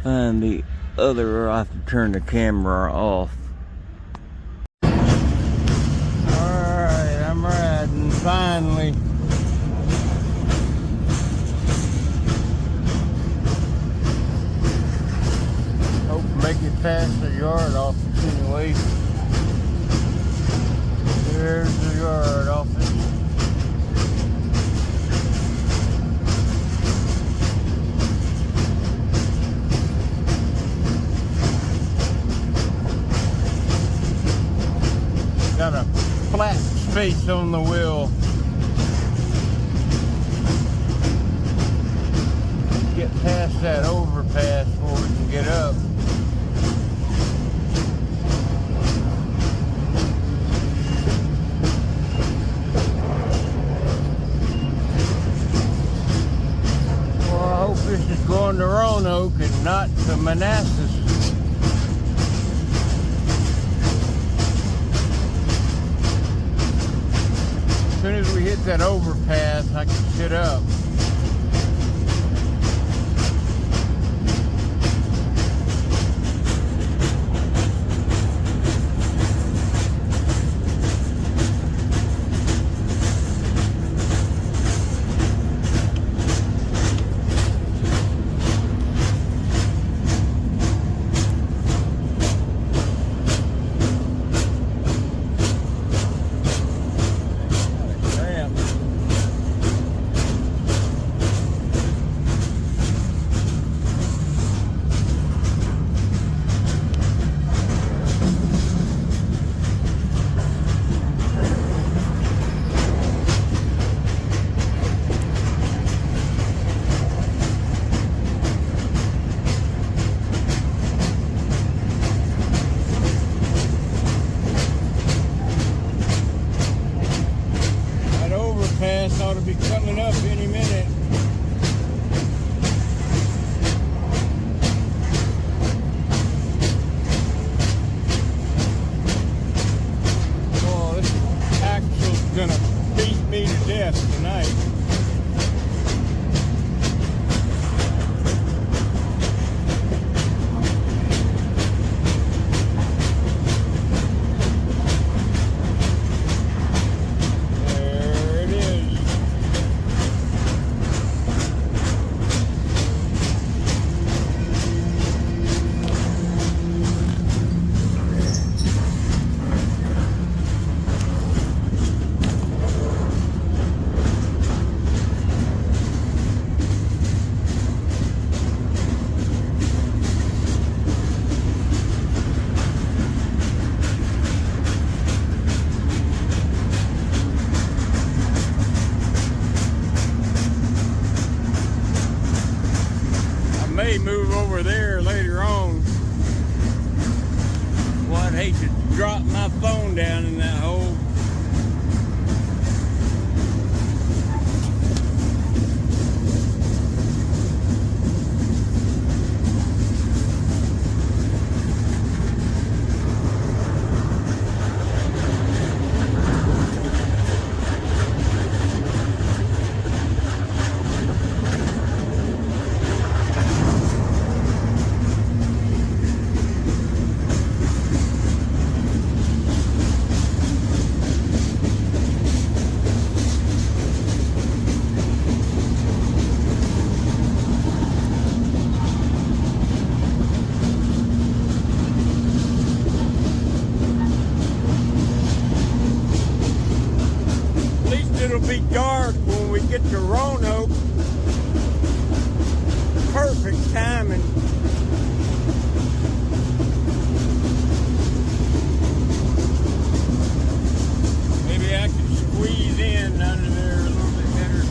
find the other. I'll have to turn the camera off. Alright, I'm riding finally. Hope to make it past the yard office anyway. There's the yard office. Got a flat space on the wheel. Get past that overpass before we can get up. Well, I hope this is going to Roanoke and not to Manassas. As soon as we hit that overpass, I can sit up. there later on. Well, I'd hate to drop my phone down in that hole. It'll be dark when we get to Roanoke. Perfect timing. Maybe I can squeeze in under there a little bit better.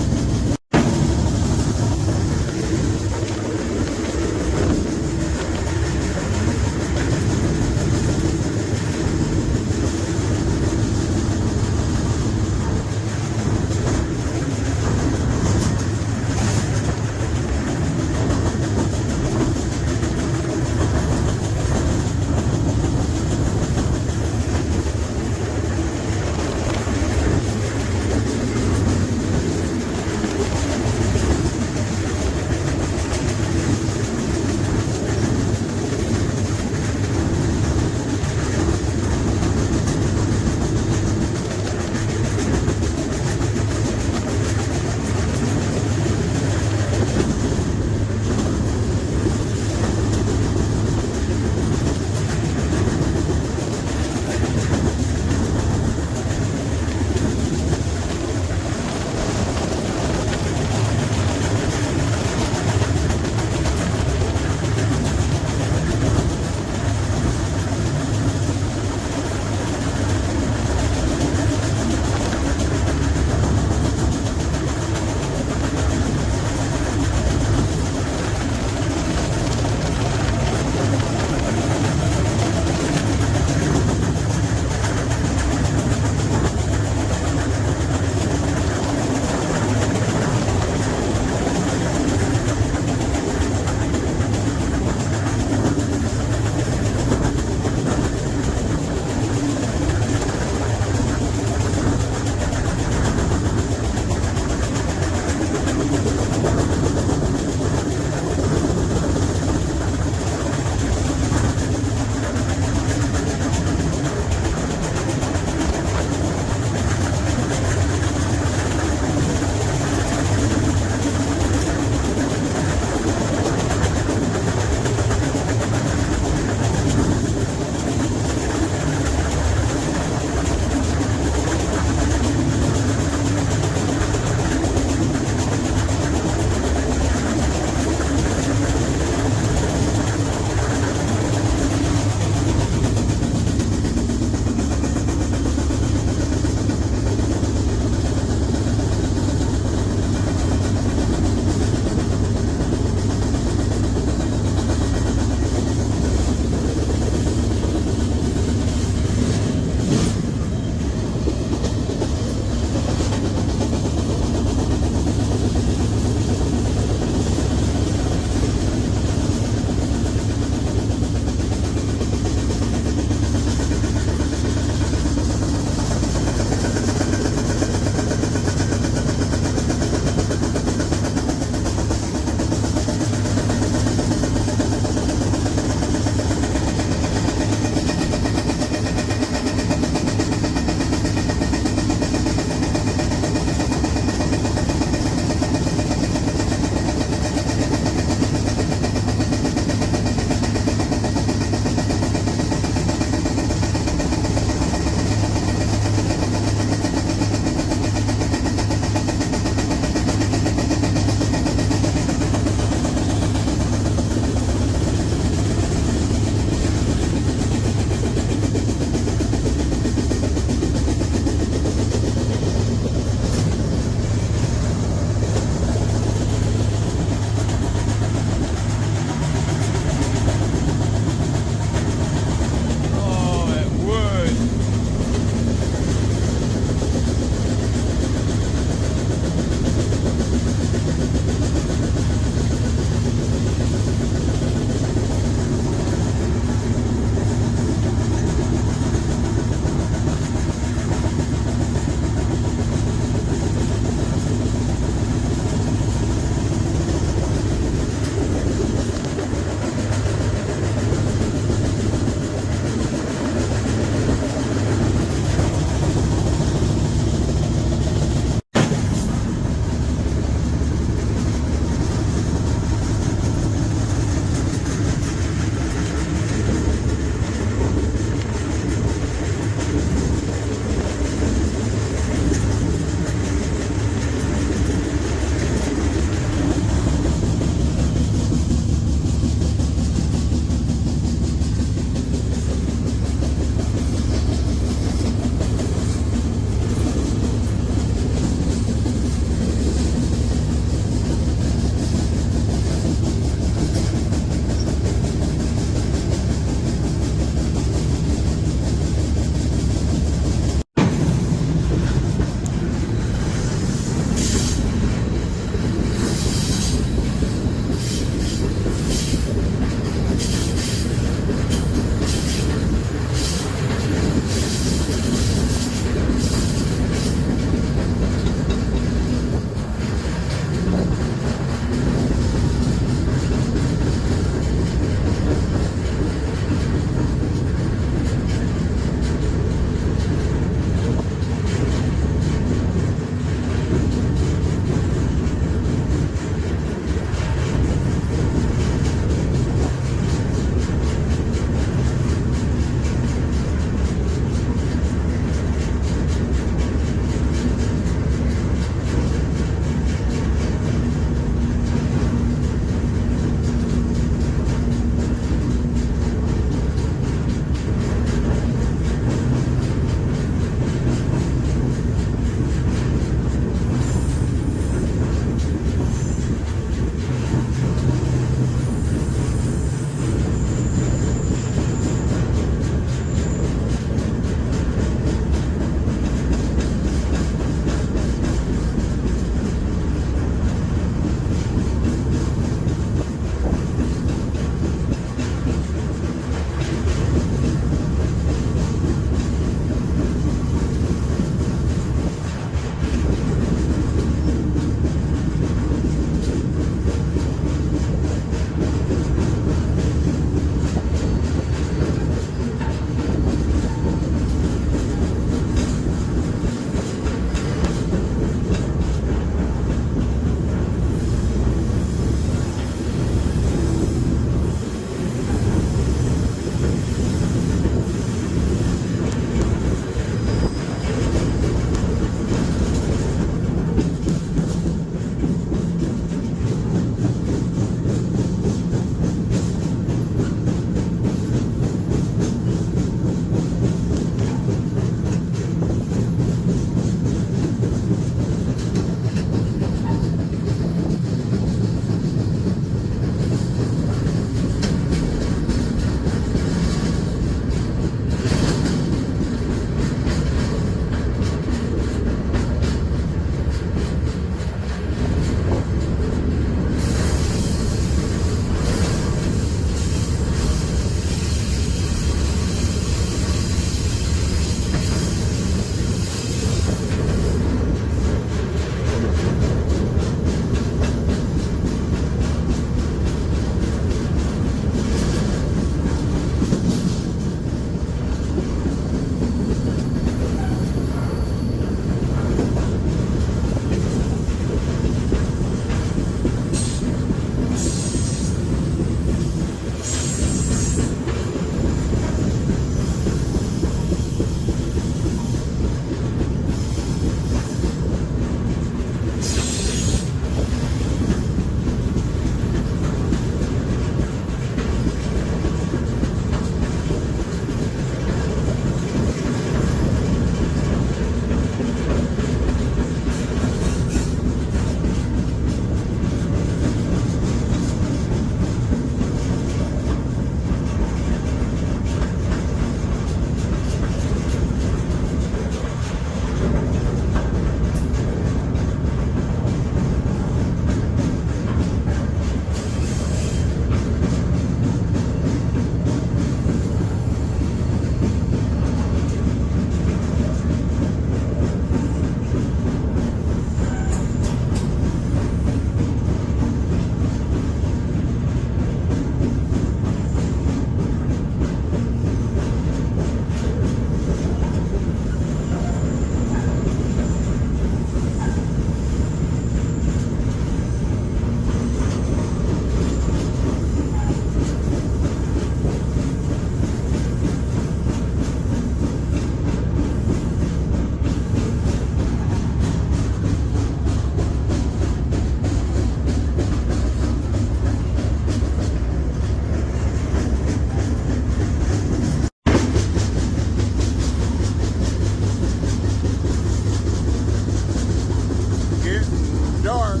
dark.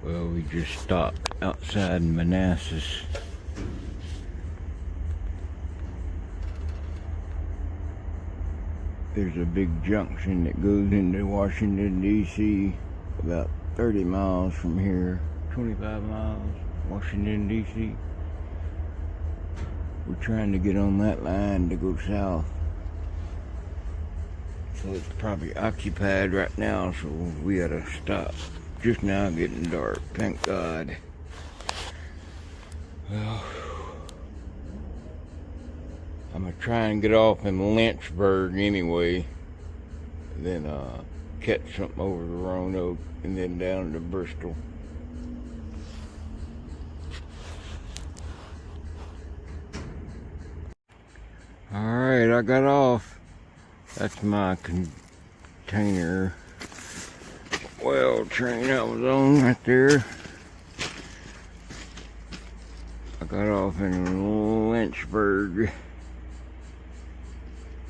Well, we just stopped outside Manassas. There's a big junction that goes into Washington, D.C. about 30 miles from here. 25 miles, Washington, D.C. We're trying to get on that line to go south. So it's probably occupied right now, so we gotta stop. Just now getting dark, thank God. Well, I'm gonna try and get off in Lynchburg anyway. Then catch something over to Roanoke and then down to Bristol. Alright, I got off. That's my container well train I was on right there. I got off in Lynchburg.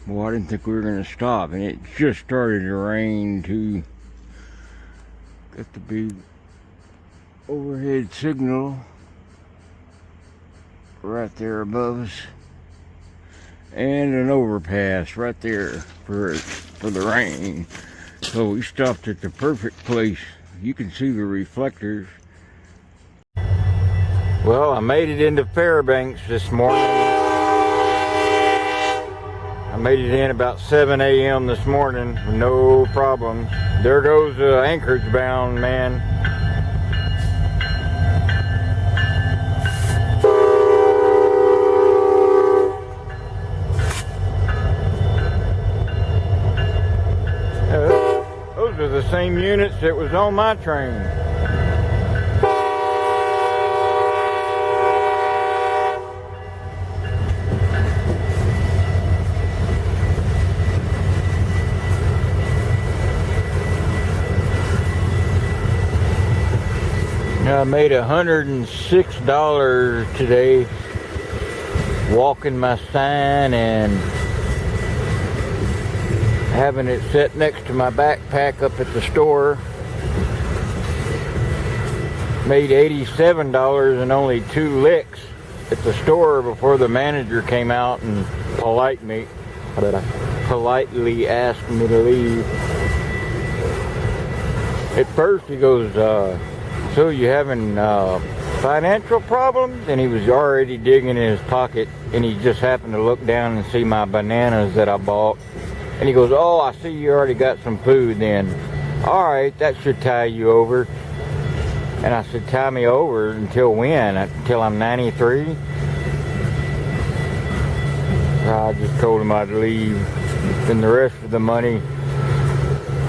Well, I didn't think we were going to stop, and it just started to rain too. Got the big overhead signal right there above us, and an overpass right there for the rain. So we stopped at the perfect place. You can see the reflectors. Well, I made it into Fairbanks this morning. I made it in about 7 a.m. this morning with no problems. There goes the Anchorage bound man. Those are the same units that was on my train. I made $106 today walking my sign and having it set next to my backpack up at the store. Made $87 and only 2 licks at the store before the manager came out and politely asked me to leave. At first he goes, so you having financial problems? And he was already digging in his pocket, and he just happened to look down and see my bananas that I bought. And he goes, oh, I see you already got some food then. All right, that should tie you over. And I said, tie me over until when? Until I'm 93? I just told him I'd leave. And the rest of the money,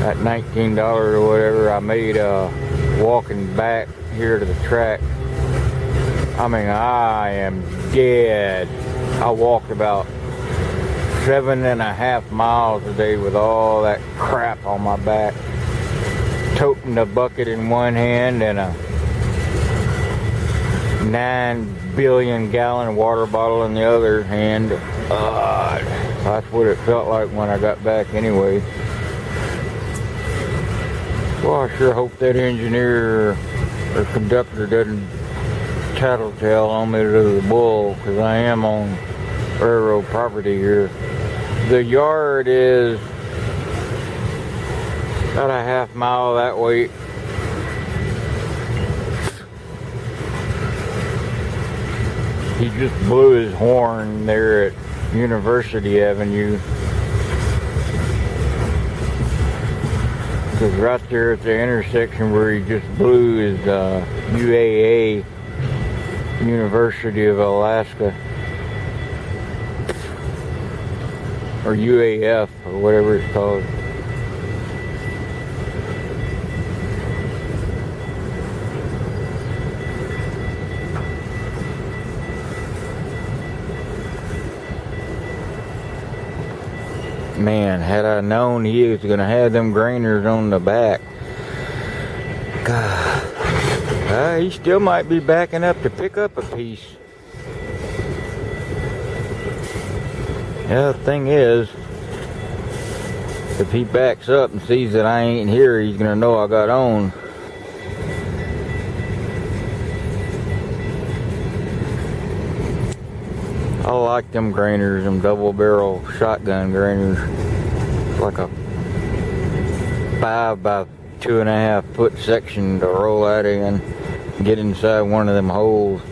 that $19 or whatever, I made walking back here to the track. I mean, I am dead. I walked about 7.5 miles a day with all that crap on my back. Toting a bucket in one hand and a 9 billion gallon water bottle in the other hand. That's what it felt like when I got back anyway. Well, I sure hope that engineer or conductor doesn't tattletale on me to the bull, because I am on railroad property here. The yard is about a half mile that way. He just blew his horn there at University Avenue. Because right there at the intersection where he just blew is UAA, University of Alaska. Or UAF, or whatever it's called. Man, had I known he was going to have them grainers on the back. God, he still might be backing up to pick up a piece. Yeah, the thing is, if he backs up and sees that I ain't here, he's going to know I got on. I like them grainers, them double barrel shotgun grainers. Like a 5 by 2.5 foot section to roll that in. Get inside one of them holes.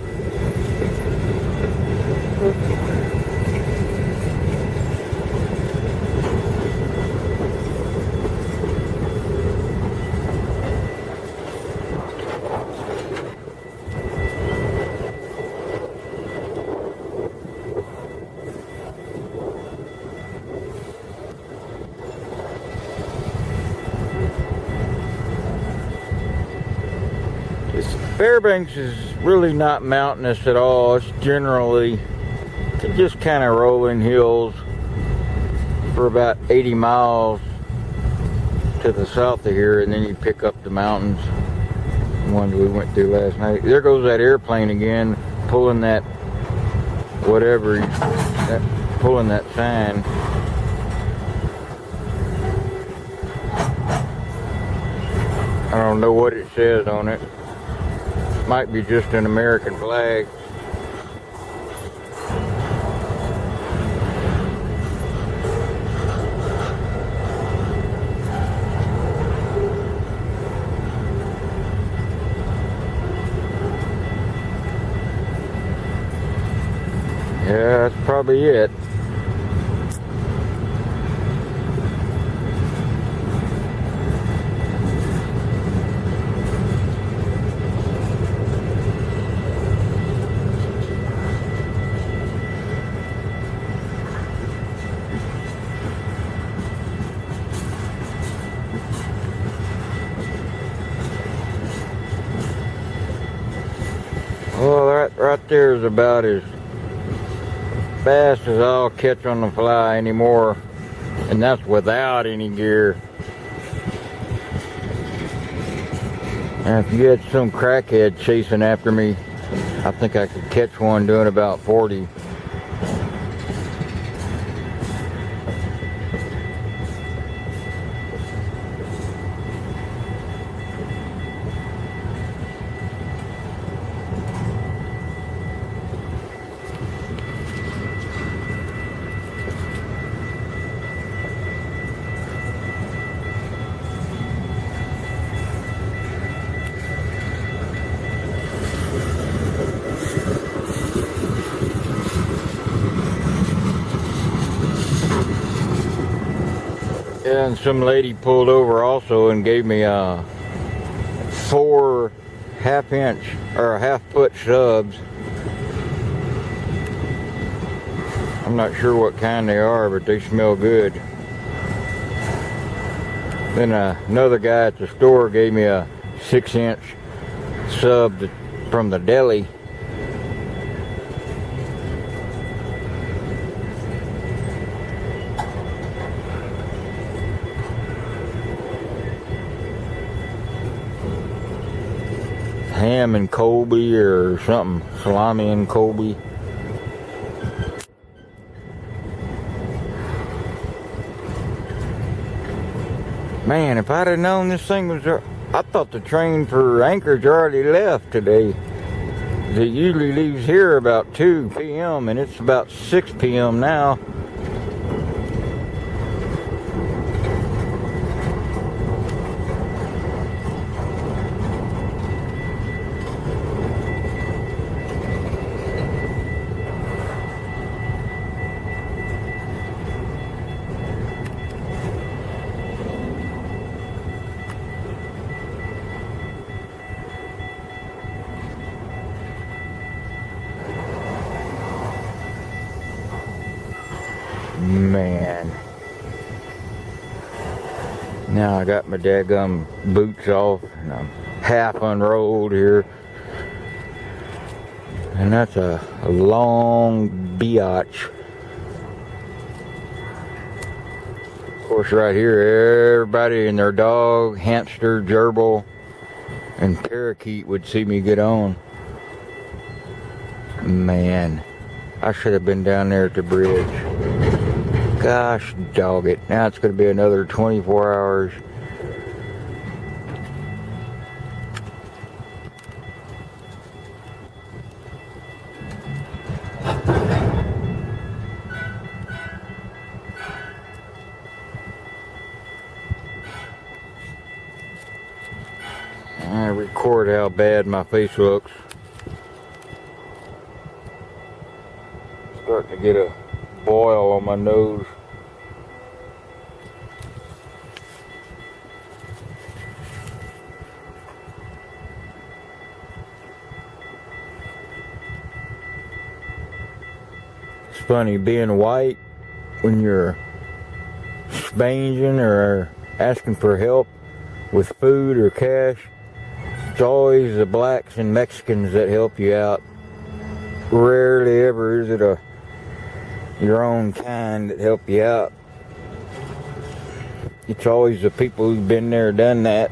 Fairbanks is really not mountainous at all. It's generally just kind of rolling hills for about 80 miles to the south of here, and then you pick up the mountains, the ones we went through last night. There goes that airplane again, pulling that whatever, pulling that sign. I don't know what it says on it. Might be just an American flag. Yeah, that's probably it. Well, that right there is about as fast as I'll catch on the fly anymore, and that's without any gear. And if you had some crackhead chasing after me, I think I could catch one doing about 40. Yeah, and some lady pulled over also and gave me 4 half-inch or half-foot subs. I'm not sure what kind they are, but they smell good. Then another guy at the store gave me a 6-inch sub from the deli. Ham and Colby or something, salami and Colby. Man, if I'd have known this thing was there, I thought the train for Anchorage already left today. It usually leaves here about 2 p.m. and it's about 6 p.m. now. Man. Now I got my daggum boots off and I'm half unrolled here. And that's a long biatch. Of course right here, everybody and their dog, hamster, gerbil, and parakeet would see me get on. Man, I should have been down there at the bridge. Gosh dog it. Now it's going to be another 24 hours. I record how bad my face looks. Starting to get a boil on my nose. It's funny being white when you're spanging or asking for help with food or cash. It's always the blacks and Mexicans that help you out. Rarely ever is it your own kind that help you out. It's always the people who've been there, done that.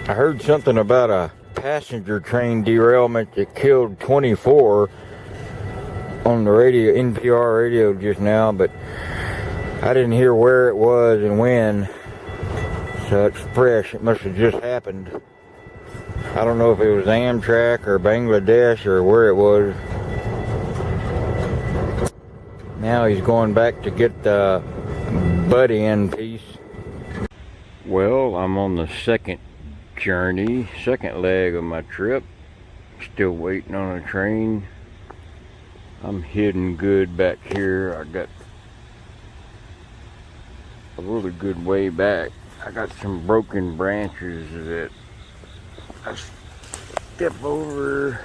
I heard something about a passenger train derailment that killed 24 on the radio, NPR radio just now, but I didn't hear where it was and when, so it's fresh. It must have just happened. I don't know if it was Amtrak or Bangladesh or where it was. Now he's going back to get the Buddy in piece. Well, I'm on the second leg of my trip. Still waiting on a train. I'm hidden good back here. I got a really good way back. I got some broken branches that I step over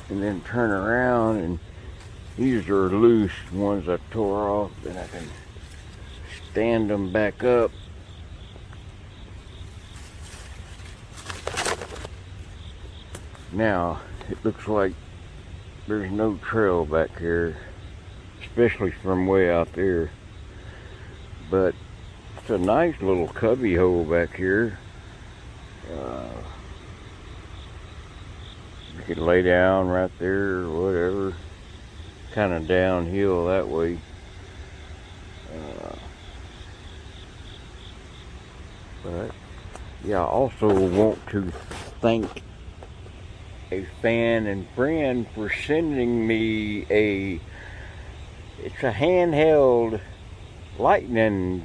and then turn around, and these are loose ones I tore off, and I can stand them back up. Now, it looks like there's no trail back here, especially from way out there. But it's a nice little cubby hole back here. You could lay down right there or whatever. Kind of downhill that way. But yeah, I also want to thank a fan and friend for sending me it's a handheld lightning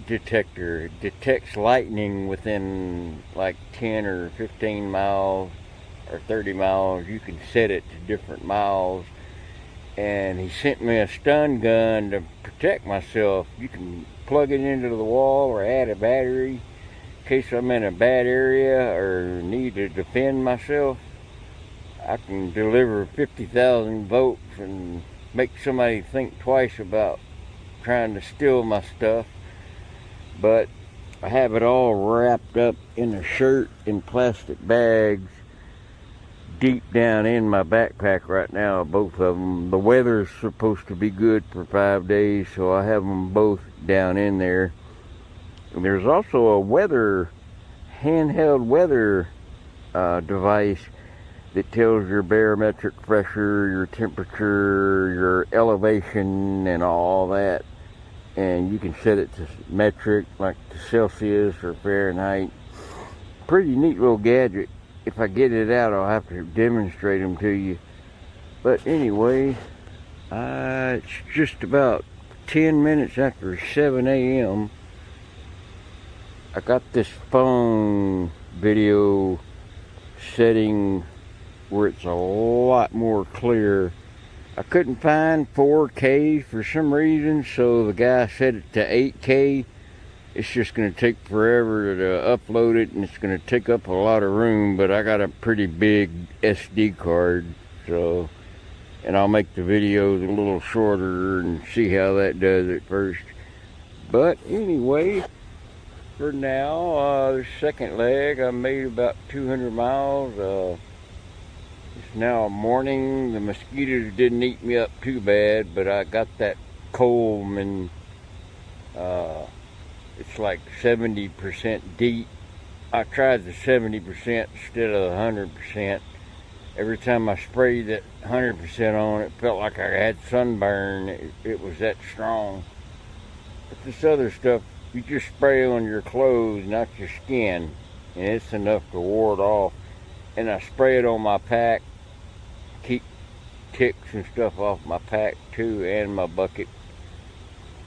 detector. It detects lightning within like 10 or 15 miles or 30 miles. You can set it to different miles. And he sent me a stun gun to protect myself. You can plug it into the wall or add a battery in case I'm in a bad area or need to defend myself. I can deliver 50,000 volts and make somebody think twice about trying to steal my stuff. But I have it all wrapped up in a shirt in plastic bags deep down in my backpack right now, both of them. The weather's supposed to be good for 5 days, so I have them both down in there. And there's also a handheld weather device that tells your barometric pressure, your temperature, your elevation, and all that. And you can set it to metric, like to Celsius or Fahrenheit. Pretty neat little gadget. If I get it out, I'll have to demonstrate them to you. But anyway, it's just about 10 minutes after 7 a.m. I got this phone video setting where it's a lot more clear. I couldn't find 4K for some reason, so the guy set it to 8K. It's just going to take forever to upload it, and it's going to take up a lot of room, but I got a pretty big SD card, so, and I'll make the videos a little shorter and see how that does at first. But anyway, for now, the second leg, I made about 200 miles. It's now morning. The mosquitoes didn't eat me up too bad, but I got that Coleman, it's like 70% deep. I tried the 70% instead of the 100%. Every time I sprayed that 100% on, it felt like I had sunburn. It was that strong. But this other stuff, you just spray on your clothes, not your skin, and it's enough to ward off. And I spray it on my pack, keep ticks and stuff off my pack too, and my bucket.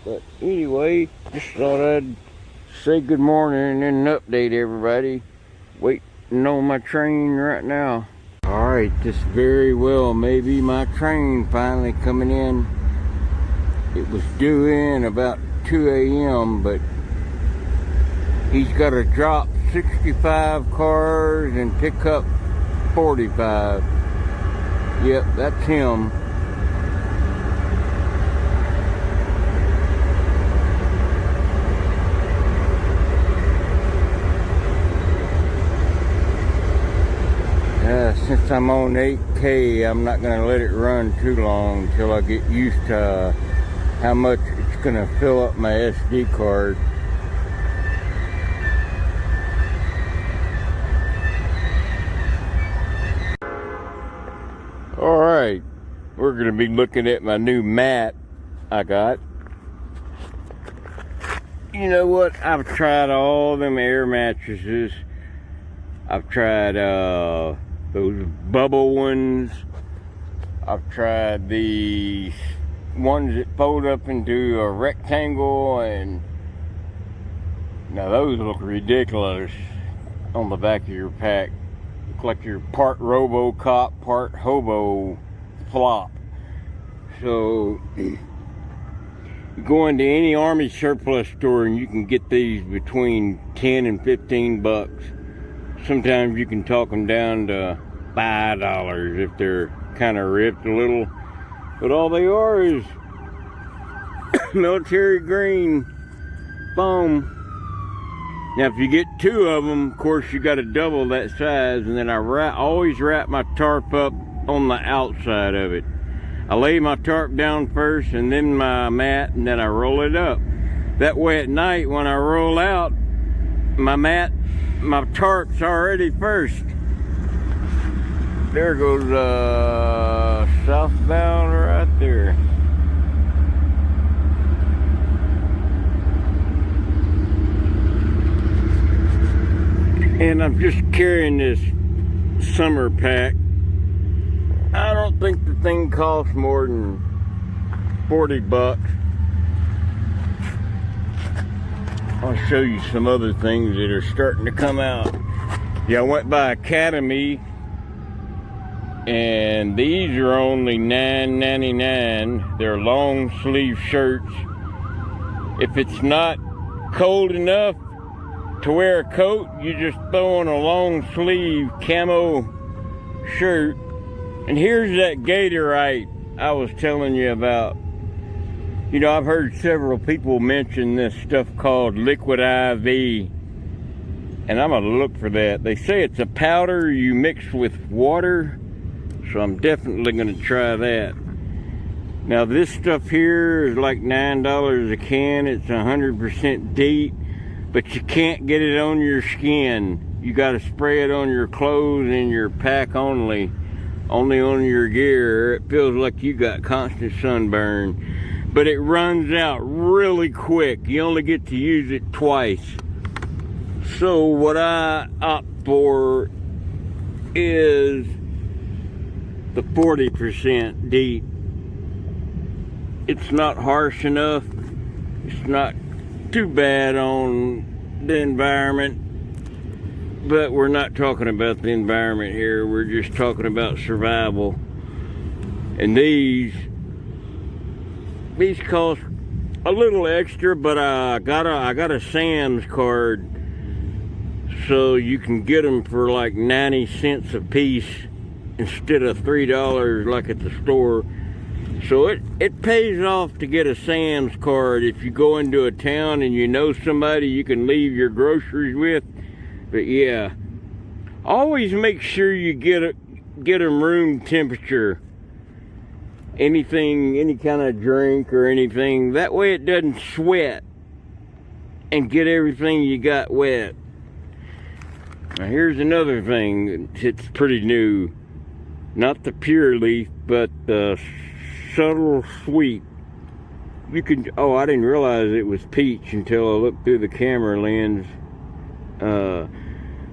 But anyway, just thought I'd say good morning and update everybody. Waiting on my train right now. Alright, this very well may be my train finally coming in. It was due in about 2 a.m., but he's got to drop 65 cars and pick up 45. Yep, that's him. Since I'm on 8K, I'm not going to let it run too long until I get used to how much it's going to fill up my SD card. Alright, we're going to be looking at my new mat I got. You know what? I've tried all them air mattresses. I've tried those bubble ones. I've tried the ones that fold up into a rectangle, and now those look ridiculous on the back of your pack. Look like you're part RoboCop, part Hobo flop. So you go into any Army surplus store and you can get these between 10 and 15 bucks. Sometimes you can talk them down to $5 if they're kind of ripped a little. But all they are is military green foam. Now if you get 2 of them, of course you got to double that size. And then I always wrap my tarp up on the outside of it. I lay my tarp down first and then my mat, and then I roll it up. That way at night when I roll out, my tarp's already first. There goes southbound right there. And I'm just carrying this summer pack don't think the thing costs more than 40 bucks. I'll show you some other things that are starting to come out. Yeah, I went by Academy, and these are only $9.99. They're long sleeve shirts. If it's not cold enough to wear a coat, you just throw on a long sleeve camo shirt. And here's that Gatorite I was telling you about. You know, I've heard several people mention this stuff called Liquid IV, and I'm gonna look for that. They say it's a powder you mix with water, so I'm definitely gonna try that. Now this stuff here is like $9 a can. It's 100% DEET, but you can't get it on your skin. You gotta spray it on your clothes and your pack only on your gear. It feels like you got constant sunburn. But it runs out really quick. You only get to use it twice. So what I opt for is the 40% DEET. It's not harsh enough. It's not too bad on the environment. But we're not talking about the environment here. We're just talking about survival. And these cost a little extra, but I got a Sam's card, so you can get them for like 90 cents a piece instead of $3 like at the store. So it pays off to get a Sam's card if you go into a town and you know somebody you can leave your groceries with. But yeah, always make sure you get them room temperature. Anything, any kind of drink or anything, that way it doesn't sweat and get everything you got wet. Now here's another thing, it's pretty new. Not the pure leaf, but the subtle sweet. You can, oh, I didn't realize it was peach until I looked through the camera lens.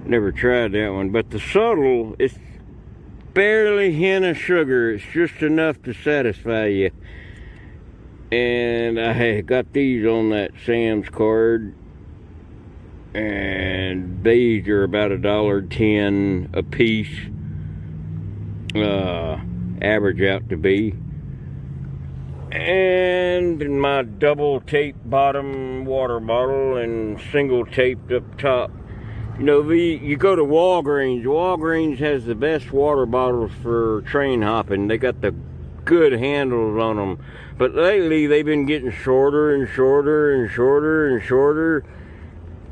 Never tried that one, but the subtle, it's barely hint of sugar. It's just enough to satisfy you. And I got these on that Sam's card, and these are about $1.10 a piece. Average out to be. And in my double tape bottom water bottle and single taped up top. You know, you go to Walgreens. Walgreens has the best water bottles for train hopping. They got the good handles on them. But lately, they've been getting shorter and shorter and shorter and shorter.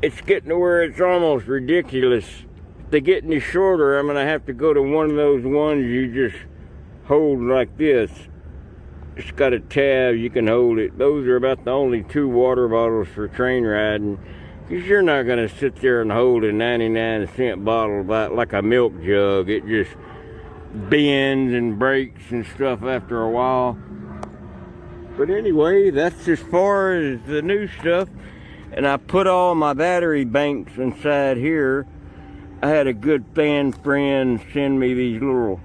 It's getting to where it's almost ridiculous. If they get any shorter, I'm going to have to go to one of those ones you just hold like this. It's got a tab, you can hold it. Those are about the only 2 water bottles for train riding. Because you're not going to sit there and hold a 99-cent bottle like a milk jug. It just bends and breaks and stuff after a while. But anyway, that's as far as the new stuff. And I put all my battery banks inside here. I had a good fan friend send me these little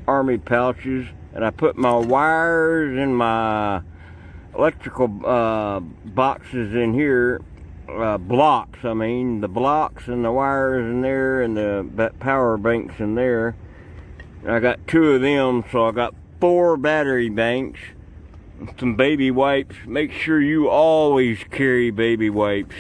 army pouches. And I put my wires and my electrical boxes in here. Blocks, I mean, the blocks and the wires in there and the power banks in there. I got 2 of them, so I got 4 battery banks, some baby wipes. Make sure you always carry baby wipes.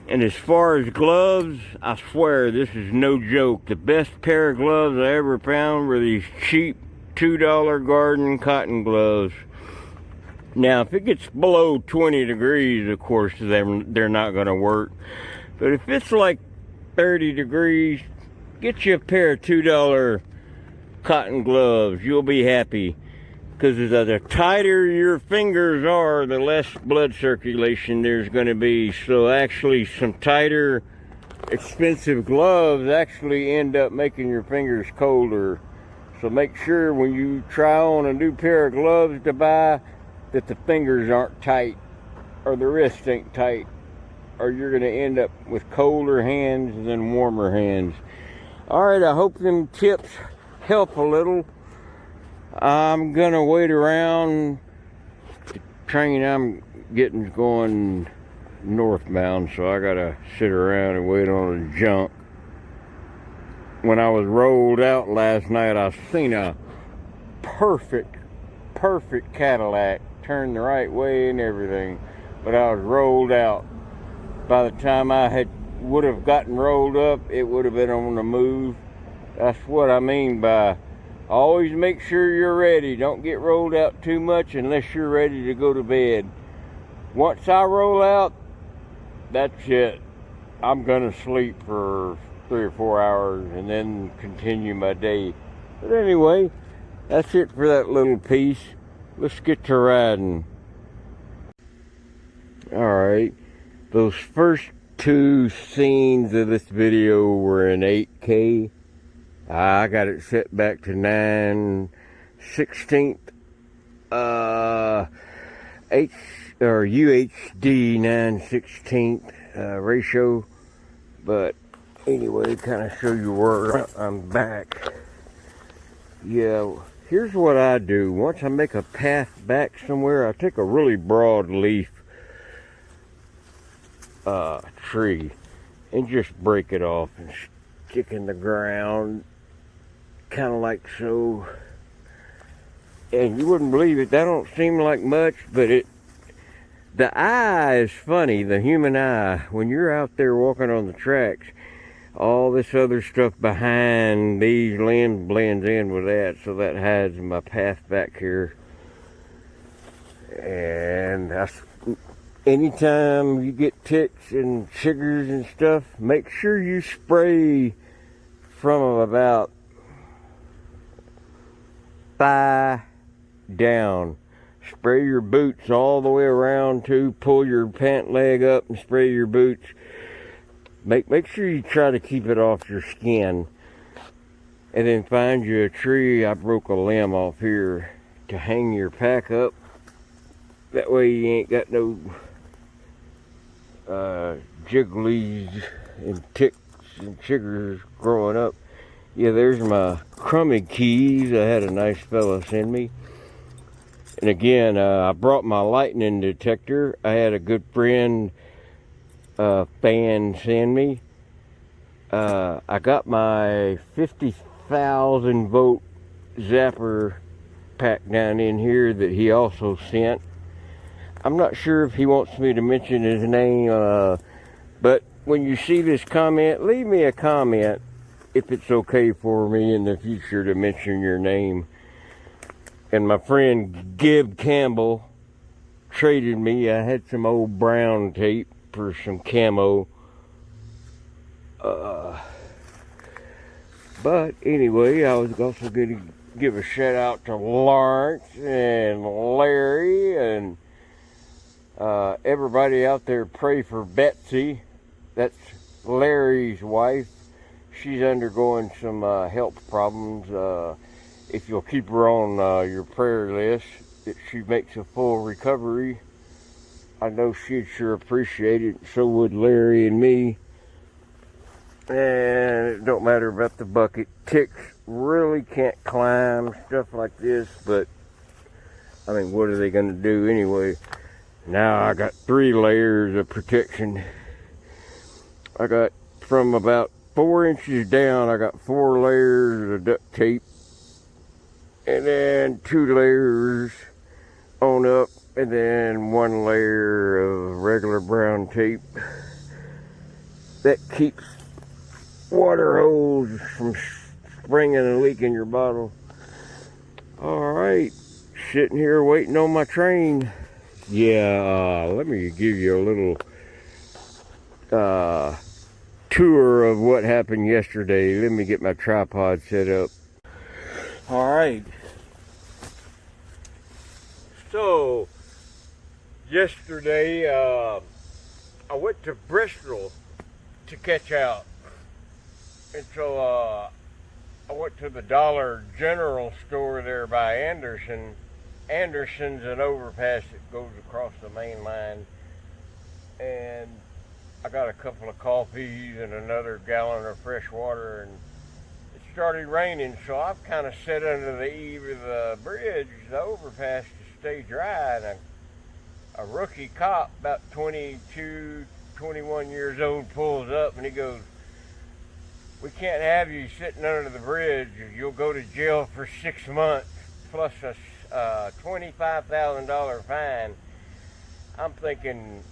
And as far as gloves, I swear this is no joke. The best pair of gloves I ever found were these cheap $2 garden cotton gloves. Now, if it gets below 20 degrees, of course, they're not going to work. But if it's like 30 degrees, get you a pair of $2 cotton gloves. You'll be happy. Because the tighter your fingers are, the less blood circulation there's going to be. So actually, some tighter, expensive gloves actually end up making your fingers colder. So make sure when you try on a new pair of gloves to buy, that the fingers aren't tight or the wrists ain't tight, or you're going to end up with colder hands than warmer hands. All right, I hope them tips help a little. I'm gonna wait around. The train I'm getting is going northbound, so I gotta sit around and wait on the junk. When I was rolled out last night, I seen a perfect Cadillac, turned the right way and everything, but I was rolled out. By the time I would have gotten rolled up, it would have been on the move. That's what I mean by always make sure you're ready. Don't get rolled out too much unless you're ready to go to bed. Once I roll out, that's it. I'm gonna sleep for 3 or 4 hours and then continue my day. But anyway, that's it for that little piece. Let's get to riding. Alright, those first 2 scenes of this video were in 8K. I got it set back to 9/16 UHD 9/16 ratio. But anyway, kind of show you where I'm back. Yeah, here's what I do. Once I make a path back somewhere, I take a really broad leaf tree and just break it off and stick in the ground, kind of like so. And you wouldn't believe it, that don't seem like much, but the eye is funny, the human eye. When you're out there walking on the tracks, all this other stuff behind these limbs blends in with that, so that hides my path back here. And anytime you get ticks and chiggers and stuff, make sure you spray from about thigh down. Spray your boots all the way around too. Pull your pant leg up and spray your boots. Make sure you try to keep it off your skin. And then find you a tree. I broke a limb off here to hang your pack up. That way you ain't got no jigglies and ticks and chiggers growing up. Yeah, there's my crummy keys I had a nice fella send me. And again, I brought my lightning detector. I had a good friend fan send me. I got my 50,000 volt zapper pack down in here that he also sent. I'm not sure if he wants me to mention his name, but when you see this comment, leave me a comment if it's okay for me in the future to mention your name. And my friend Gib Campbell traded me. I had some old brown tape for some camo. But anyway, I was also going to give a shout out to Lawrence and Larry and everybody out there. Pray for Betsy. That's Larry's wife. She's undergoing some health problems. If you'll keep her on your prayer list, that she makes a full recovery, I know she'd sure appreciate it. So would Larry and me. And it don't matter about the bucket. Ticks really can't climb stuff like this, but I mean, what are they going to do anyway? Now I got 3 layers of protection. I got from about 4 inches down, I got 4 layers of duct tape. And then 2 layers on up, and then 1 layer of regular brown tape. That keeps water holes from springing a leak in your bottle. Alright, sitting here waiting on my train. Yeah, let me give you a little tour of what happened yesterday. Let me get my tripod set up. Alright, so yesterday I went to Bristol to catch out, and so I went to the Dollar General store there by Anderson. Anderson's an overpass that goes across the main line, and I got a couple of coffees and another gallon of fresh water, and it's started raining, so I've kind of sat under the eave of the bridge, the overpass, to stay dry. And a rookie cop, about 22, 21 years old, pulls up and he goes, "We can't have you sitting under the bridge. You'll go to jail for 6 months plus a $25,000 fine." I'm thinking,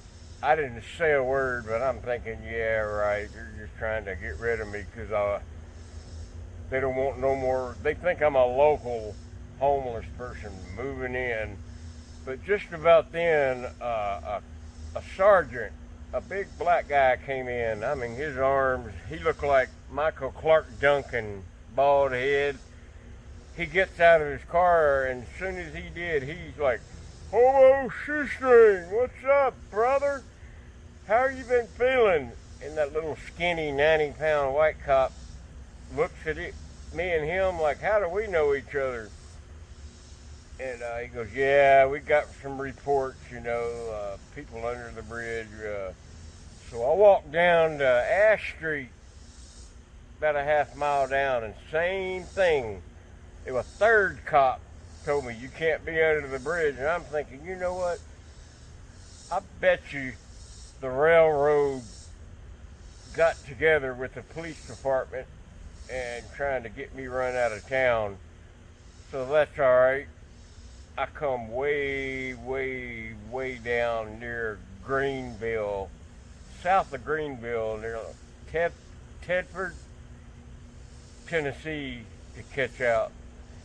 I didn't say a word, but I'm thinking, yeah, right, you're just trying to get rid of me because they don't want no more. They think I'm a local homeless person moving in. But just about then, a sergeant, a big black guy, came in. I mean, his arms, he looked like Michael Clark Duncan, bald head. He gets out of his car, and as soon as he did, he's like, "Hobo Shoestring, what's up, brother? How you been feeling?" And that little skinny 90-pound white cop looks at me and him like, "How do we know each other?" And he goes, "Yeah, we got some reports, people under the bridge." So I walked down to Ash Street, about a half mile down, and same thing. It was a third cop told me, "You can't be under the bridge." And I'm thinking, you know what? I bet you the railroad got together with the police department and trying to get me run out of town. So that's all right. I come way, way, way down near Greenville, south of Greenville, near Tedford, Tennessee, to catch out.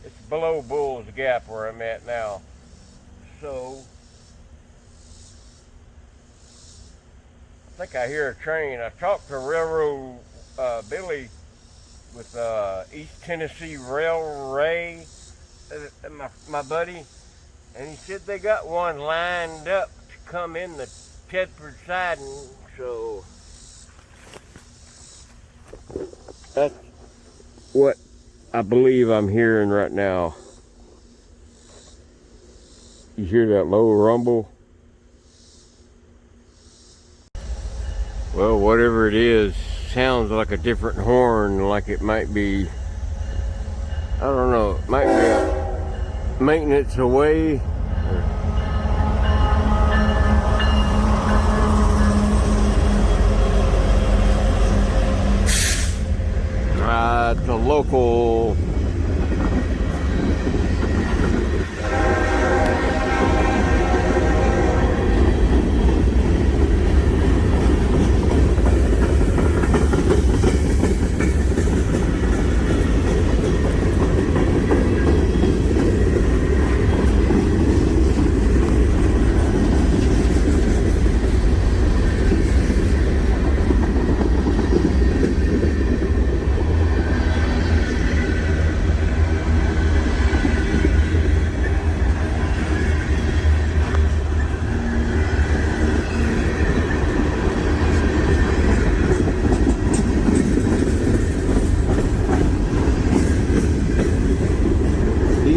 It's below Bull's Gap where I'm at now. So I think I hear a train. I talked to Railroad Billy with East Tennessee Railway, my buddy, and he said they got one lined up to come in the Tedford siding. So that's what I believe I'm hearing right now. You hear that low rumble? Well, whatever it is, sounds like a different horn, like it might be, I don't know, it might be a maintenance away. It's a local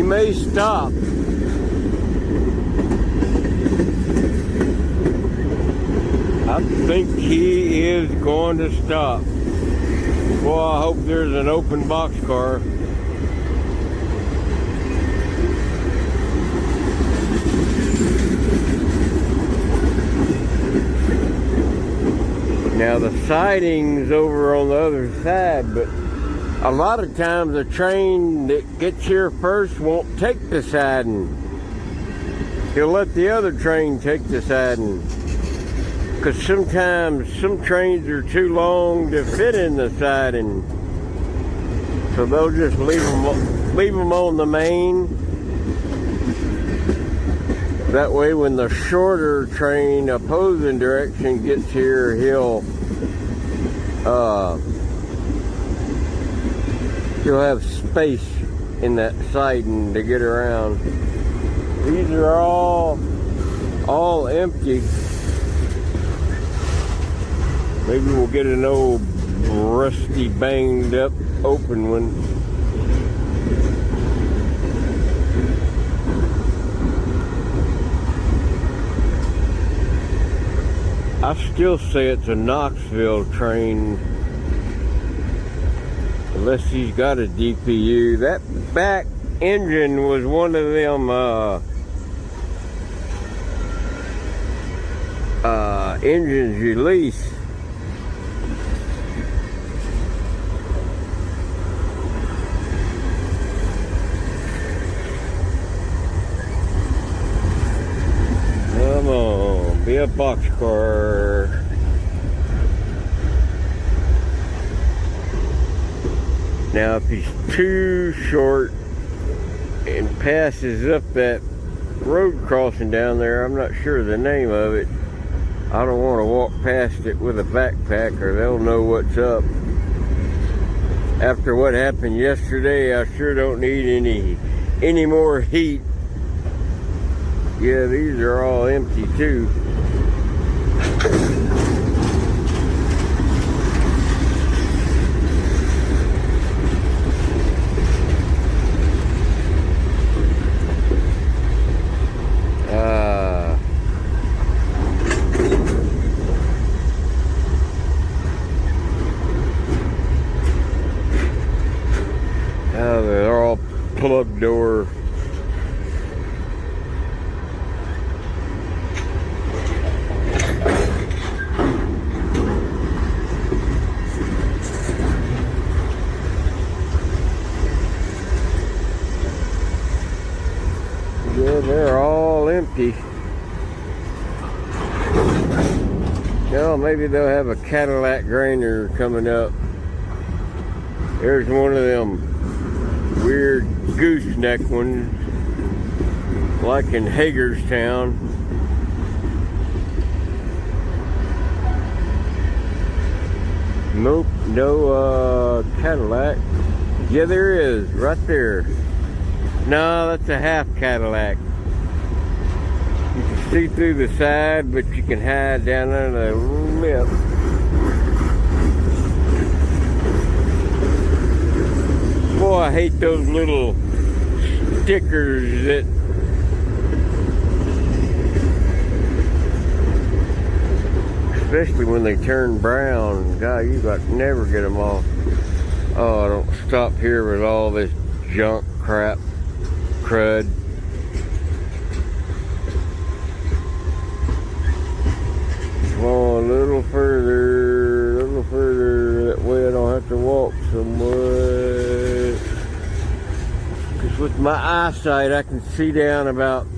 may stop. I think he is going to stop. Well, I hope there's an open boxcar. Now the siding's over on the other side, but a lot of times the train that gets here first won't take the siding. He'll let the other train take the siding. Because sometimes some trains are too long to fit in the siding. So they'll just leave them on the main. That way when the shorter train opposing direction gets here, he'll have space in that siding to get around. These are all empty. Maybe we'll get an old rusty, banged up, open one. I still say it's a Knoxville train. Unless he's got a DPU. That back engine was one of them engines you lease. Come on, be a boxcar. Now, if he's too short and passes up that road crossing down there, I'm not sure the name of it. I don't want to walk past it with a backpack or they'll know what's up. After what happened yesterday, I sure don't need any more heat. Yeah, these are all empty too. They're all plug door. Yeah, they're all empty. Well, maybe they'll have a Cadillac grinder coming up. There's one of them weird gooseneck ones, like in Hagerstown. Nope, no Cadillac. Yeah, there is, right there. No, that's a half Cadillac. You can see through the side, but you can hide down under the lip. Boy, I hate those little stickers that especially when they turn brown. God, you got to never get them off. Oh, I don't stop here with all this junk crap, crud. Come on, a little further, that way I don't have to walk so much. Because with my eyesight, I can see down about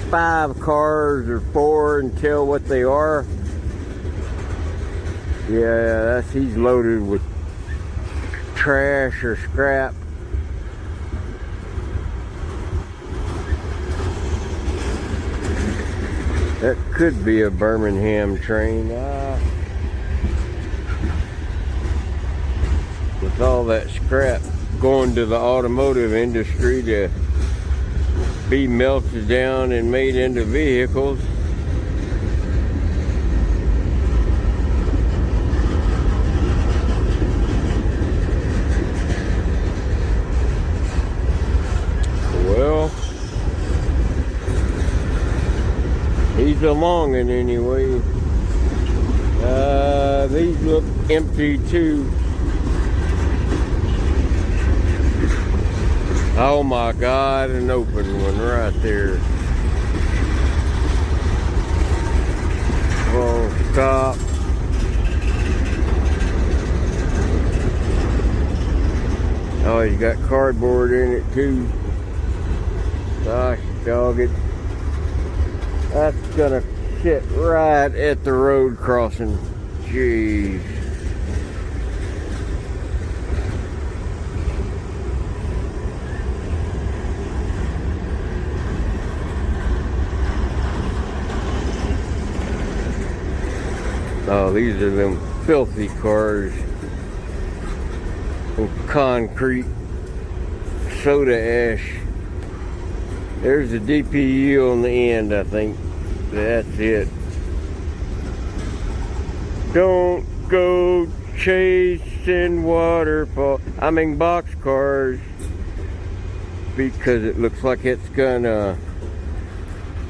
5 cars or 4 and tell what they are. Yeah, he's loaded with trash or scrap. That could be a Birmingham train. With all that scrap going to the automotive industry to be melted down and made into vehicles. Well, he's a longin' anyway. These look empty too. Oh my God, an open one right there. Oh, stop. Oh, he's got cardboard in it too. Gosh, dog it. That's gonna sit right at the road crossing. Jeez. Oh, these are them filthy cars. Concrete soda ash. There's a DPU on the end, I think. That's it. Don't go chasing waterfall. I mean box cars. Because it looks like it's gonna...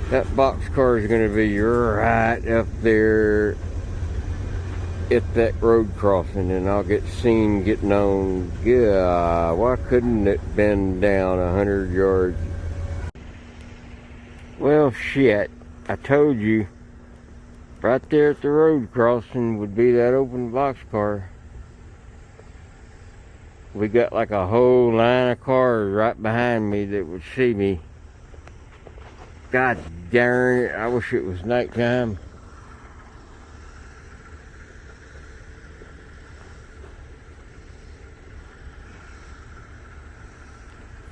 That box car is gonna be right up there. at that road crossing, and I'll get seen getting on. Yeah, why couldn't it been down 100 yards? Well, shit, I told you, right there at the road crossing would be that open boxcar. We got like a whole line of cars right behind me that would see me. God darn it, I wish it was nighttime.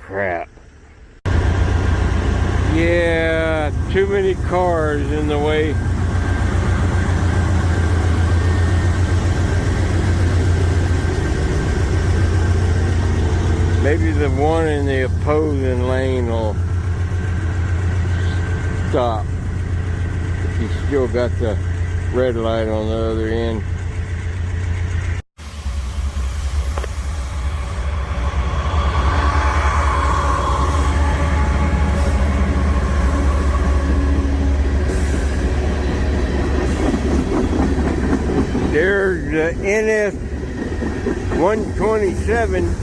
Crap. Yeah, too many cars in the way. Maybe the one in the opposing lane will stop. He's still got the red light on the other end. There's the NS 127.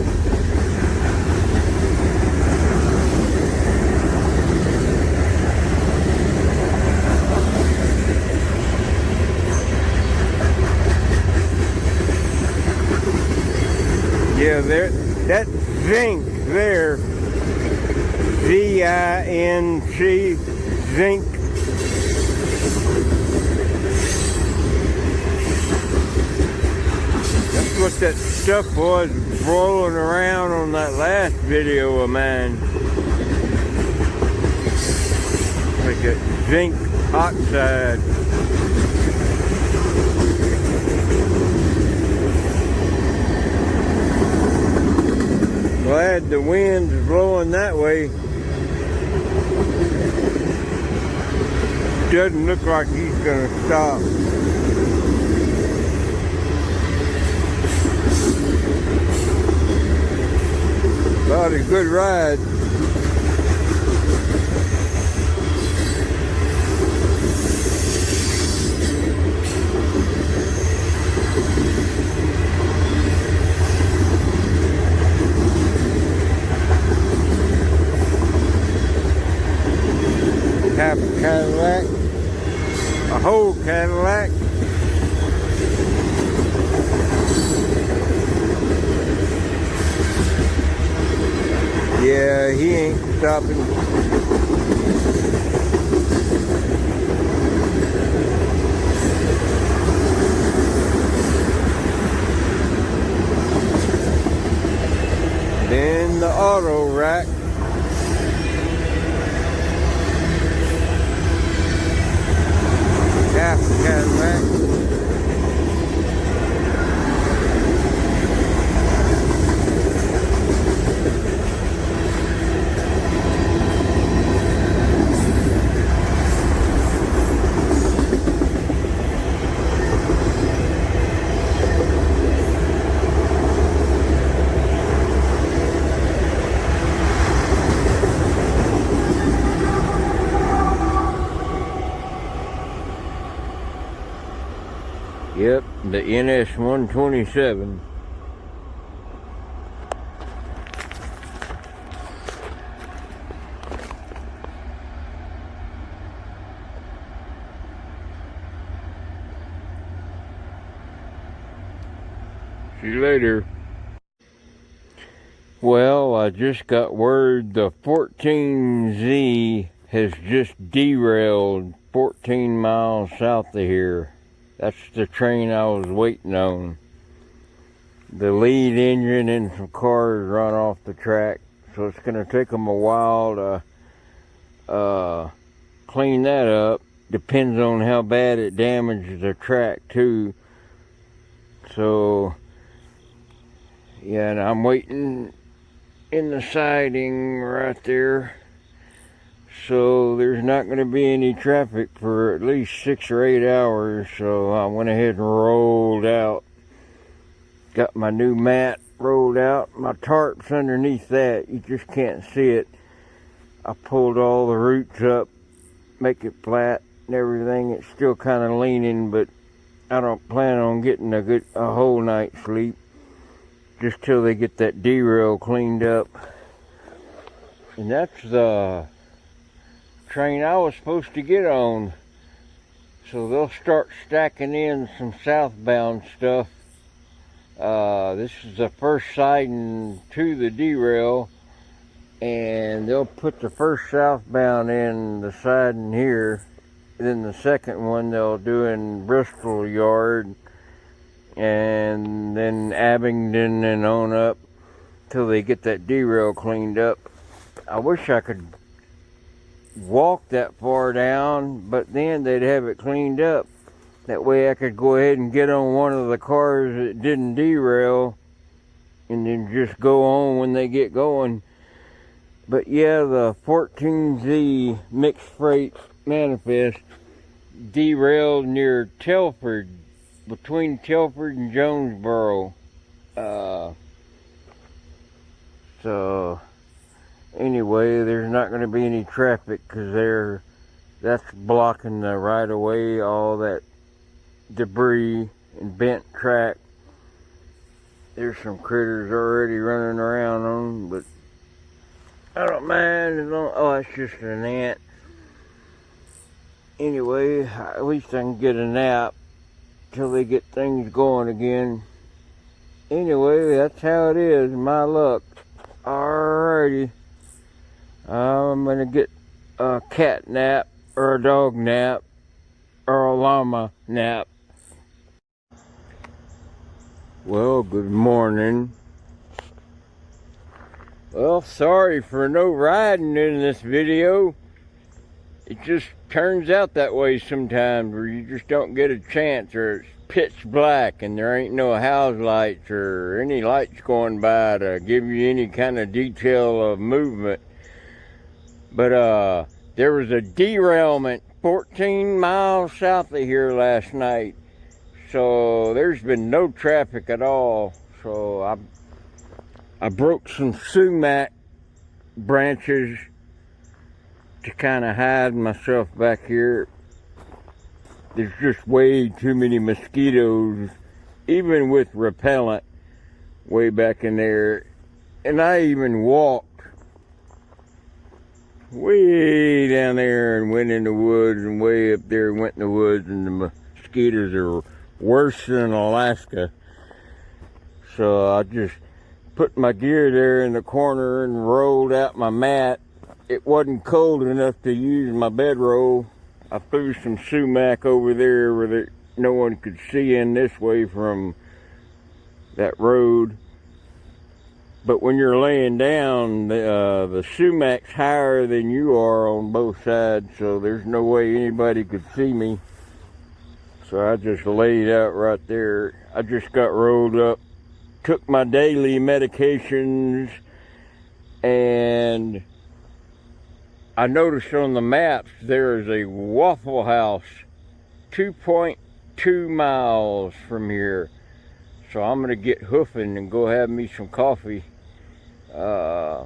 Yeah, there, that zinc there, Z-I-N-C, zinc. That's what that stuff was rolling around on that last video of mine. Like that zinc oxide. Glad the wind's blowing that way. Doesn't look like he's gonna stop. About a good ride. Half a Cadillac, a whole Cadillac. Yeah, he ain't stopping. Then the auto rack. Half a Cadillac. Yep, the NS 127. See you later. Well, I just got word the 14Z has just derailed 14 miles south of here. That's the train I was waiting on. The lead engine and some cars run off the track, so it's going to take them a while to clean that up. Depends on how bad it damages the track too. So, yeah, and I'm waiting in the siding right there. So there's not going to be any traffic for at least 6 or 8 hours. So I went ahead and rolled out. Got my new mat rolled out. My tarp's underneath that. You just can't see it. I pulled all the roots up, make it flat and everything. It's still kind of leaning, but I don't plan on getting a whole night's sleep, just till they get that derail cleaned up. And that's the train I was supposed to get on. So they'll start stacking in some southbound stuff. This is the first siding to the derail, and they'll put the first southbound in the siding here. Then the second one they'll do in Bristol Yard, and then Abingdon and on up till they get that derail cleaned up. I wish I could walk that far down, but then they'd have it cleaned up. That way I could go ahead and get on one of the cars that didn't derail and then just go on when they get going. But yeah, the 14Z mixed freight manifest derailed near Telford, between Telford and Jonesboro. So anyway, there's not going to be any traffic because that's blocking the right of way, all that debris and bent track. There's some critters already running around on them, but I don't mind as long. Oh, it's just an ant. Anyway, at least I can get a nap till they get things going again. Anyway, that's how it is, my luck. Alrighty. I'm gonna get a cat nap, or a dog nap, or a llama nap. Well, good morning. Well, sorry for no riding in this video. It just turns out that way sometimes, where you just don't get a chance, or it's pitch black and there ain't no house lights or any lights going by to give you any kind of detail of movement. But there was a derailment 14 miles south of here last night, so there's been no traffic at all. So I broke some sumac branches to kind of hide myself back here. There's just way too many mosquitoes, even with repellent, way back in there. And I even walked way down there and went in the woods, and way up there went in the woods, and the mosquitoes are worse than Alaska. So I just put my gear there in the corner and rolled out my mat. It wasn't cold enough to use my bedroll. I threw some sumac over there where no one could see in this way from that road. But when you're laying down, the sumac's higher than you are on both sides, so there's no way anybody could see me. So I just laid out right there. I just got rolled up, took my daily medications, and I noticed on the maps there is a Waffle House 2.2 miles from here. So I'm going to get hoofing and go have me some coffee. I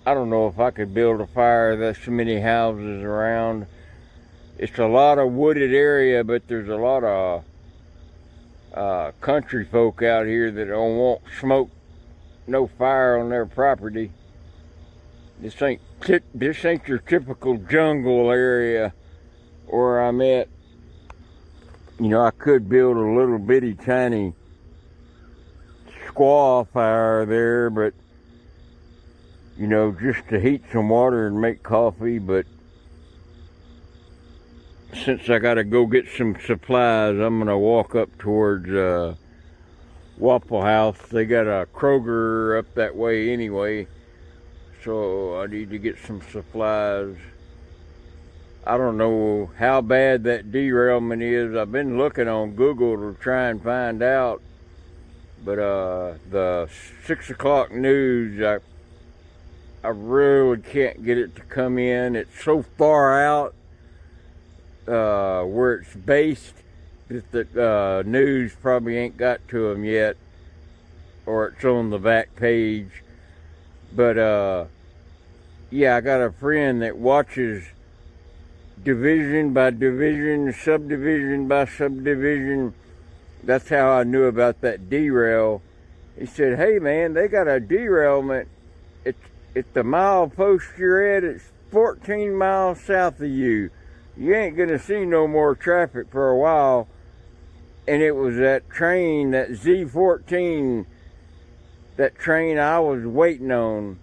don't know if I could build a fire. There's so many houses around. It's a lot of wooded area, but there's a lot of country folk out here that don't want smoke, no fire on their property. This ain't your typical jungle area where I'm at. You know, I could build a little bitty tiny squaw fire there, but you know, just to heat some water and make coffee. But since I gotta go get some supplies, I'm gonna walk up towards Waffle House. They got a Kroger up that way anyway, so I need to get some supplies. I don't know how bad that derailment is. I've been looking on Google to try and find out, but the 6 o'clock news, I really can't get it to come in. It's so far out where it's based that the news probably ain't got to them yet, or it's on the back page. But yeah, I got a friend that watches division by division, subdivision by subdivision. That's how I knew about that derail. He said, hey man, they got a derailment. It's the mile post you're at. It's 14 miles south of you. You ain't gonna see no more traffic for a while. And it was that train, that Z14, that train I was waiting on.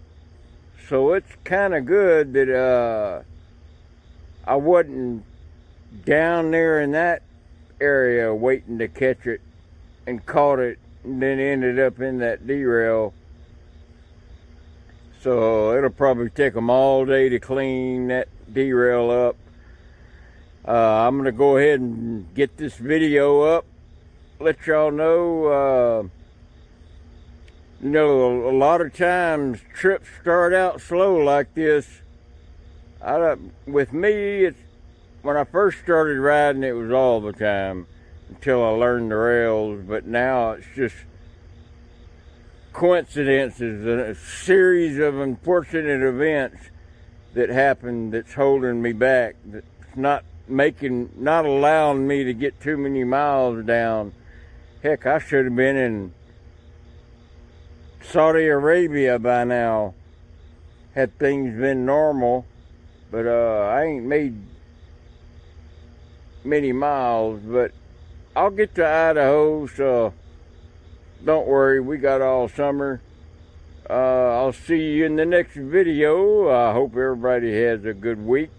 So it's kind of good that I wasn't down there in that area waiting to catch it and caught it and then ended up in that derail. So it'll probably take them all day to clean that derail up. I'm going to go ahead and get this video up, let y'all know, you know, a lot of times trips start out slow like this. With me, it's when I first started riding, it was all the time until I learned the rails. But now it's just coincidences and a series of unfortunate events that happen that's holding me back. That's not allowing me to get too many miles down. Heck, I should have been in Saudi Arabia by now had things been normal, but I ain't made many miles. But I'll get to Idaho, so don't worry, we got all summer. I'll see you in the next video. I hope everybody has a good week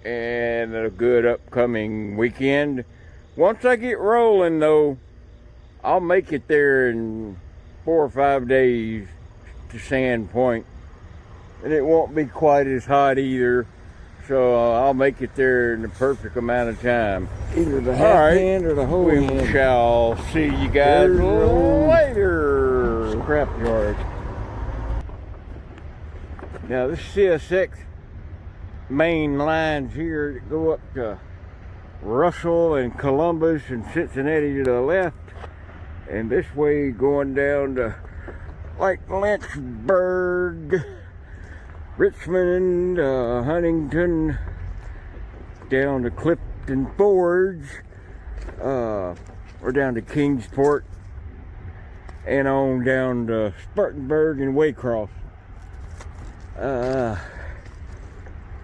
and a good upcoming weekend. Once I get rolling though, I'll make it there in 4 or 5 days to Sand Point, and it won't be quite as hot either, so I'll make it there in the perfect amount of time. Either the half hand or the whole hand. We shall see you guys later. Scrapyard. Now this CSX main lines here that go up to Russell and Columbus and Cincinnati to the left, and this way going down to like Lynchburg, Richmond, Huntington, down to Clifton Forge, or down to Kingsport, and on down to Spartanburg and Waycross.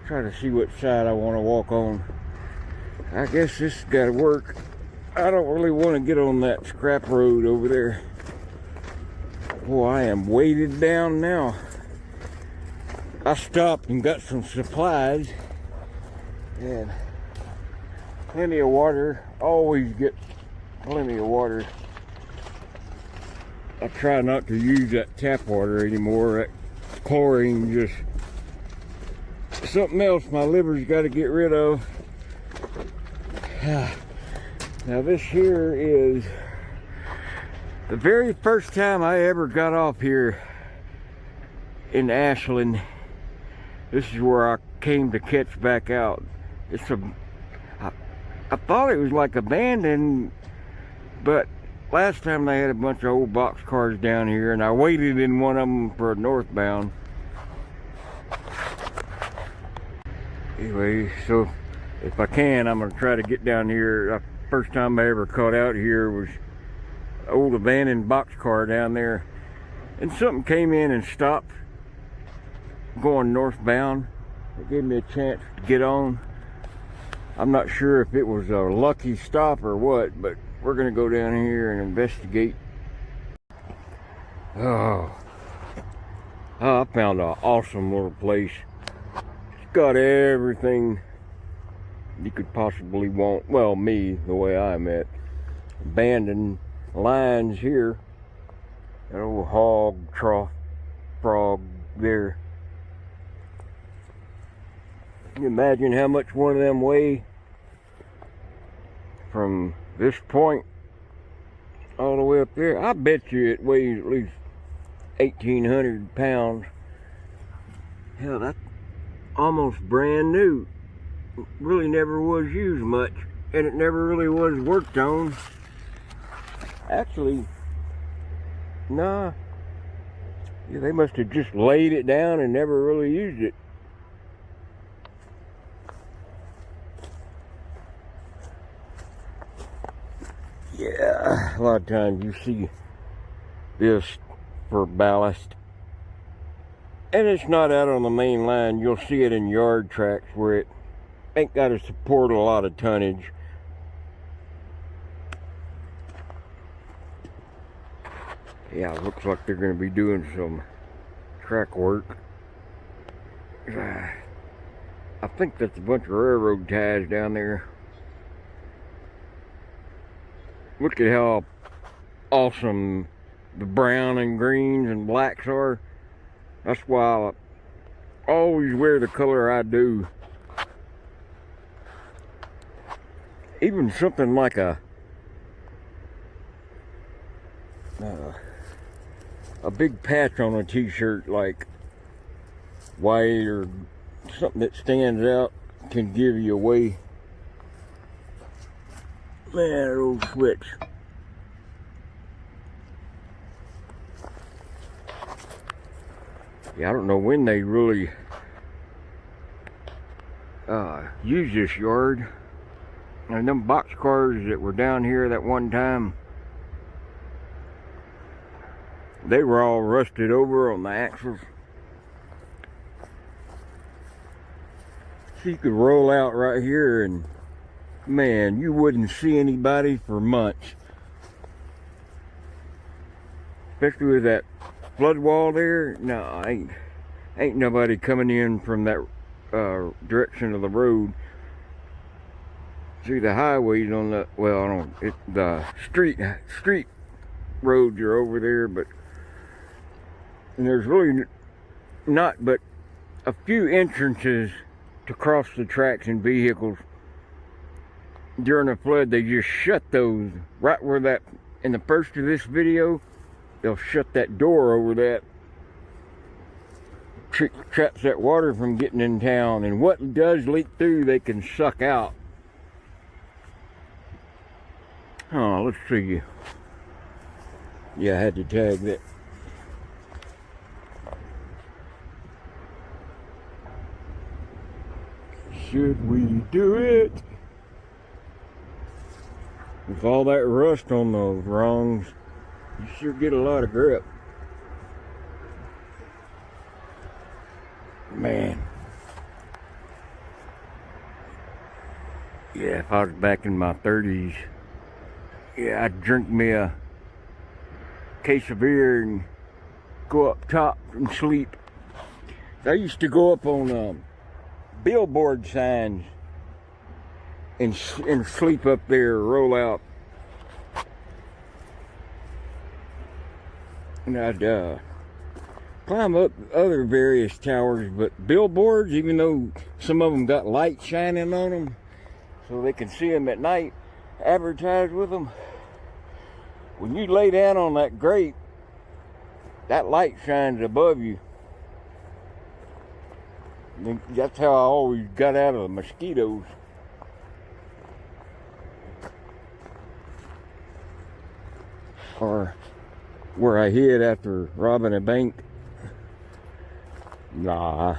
Try to see what side I want to walk on. I guess this has got to work. I don't really want to get on that scrap road over there. Oh, I am weighted down now. I stopped and got some supplies and plenty of water. Always get plenty of water. I try not to use that tap water anymore. That chlorine just something else my liver's got to get rid of. Now this here is the very first time I ever got off here in Ashland. This is where I came to catch back out. I thought it was like abandoned, but last time they had a bunch of old box cars down here, and I waited in one of them for a northbound. Anyway, so if I can, I'm gonna try to get down here. First time I ever caught out here was an old abandoned box car down there, and something came in and stopped going northbound. It gave me a chance to get on. I'm not sure if it was a lucky stop or what, but we're gonna go down here and investigate. Oh, I found an awesome little place. It's got everything you could possibly want. Well, me, the way I'm at. Abandoned lines here. That old hog trough frog there. Can you imagine how much one of them weigh? From this point all the way up there, I bet you it weighs at least 1,800 pounds. Hell, that's almost brand new. It really never was used much, and it never really was worked on. Actually, nah. Yeah, they must have just laid it down and never really used it. A lot of times you see this for ballast, and it's not out on the main line. You'll see it in yard tracks where it ain't got to support a lot of tonnage. Yeah, it looks like they're going to be doing some track work. I think that's a bunch of railroad ties down there. Look at how awesome the brown and greens and blacks are. That's why I always wear the color I do. Even something like a big patch on a t-shirt, like white or something that stands out, can give you away. Man, that old switch. Yeah, I don't know when they really use this yard. And them box cars that were down here that one time, they were all rusted over on the axles. So you could roll out right here and, man, you wouldn't see anybody for months. Especially with that flood wall there. No, ain't nobody coming in from that direction of the road. See, the highways on the, well, the street roads are over there, but and there's really not but a few entrances to cross the tracks and vehicles. During a flood, they just shut those right where that, in the first of this video, they'll shut that door over that, traps that water from getting in town, and what does leak through they can suck out. Oh, let's see. Yeah, I had to tag that. Should we do it? With all that rust on those rungs, you sure get a lot of grip. Man. Yeah, if I was back in my 30s, yeah, I'd drink me a case of beer and go up top and sleep. I used to go up on billboard signs and sleep up there, roll out. And I'd climb up other various towers, but billboards, even though some of them got light shining on them so they can see them at night, advertise with them. When you lay down on that grate, that light shines above you. And that's how I always got out of the mosquitoes. Or where I hid after robbing a bank. Nah.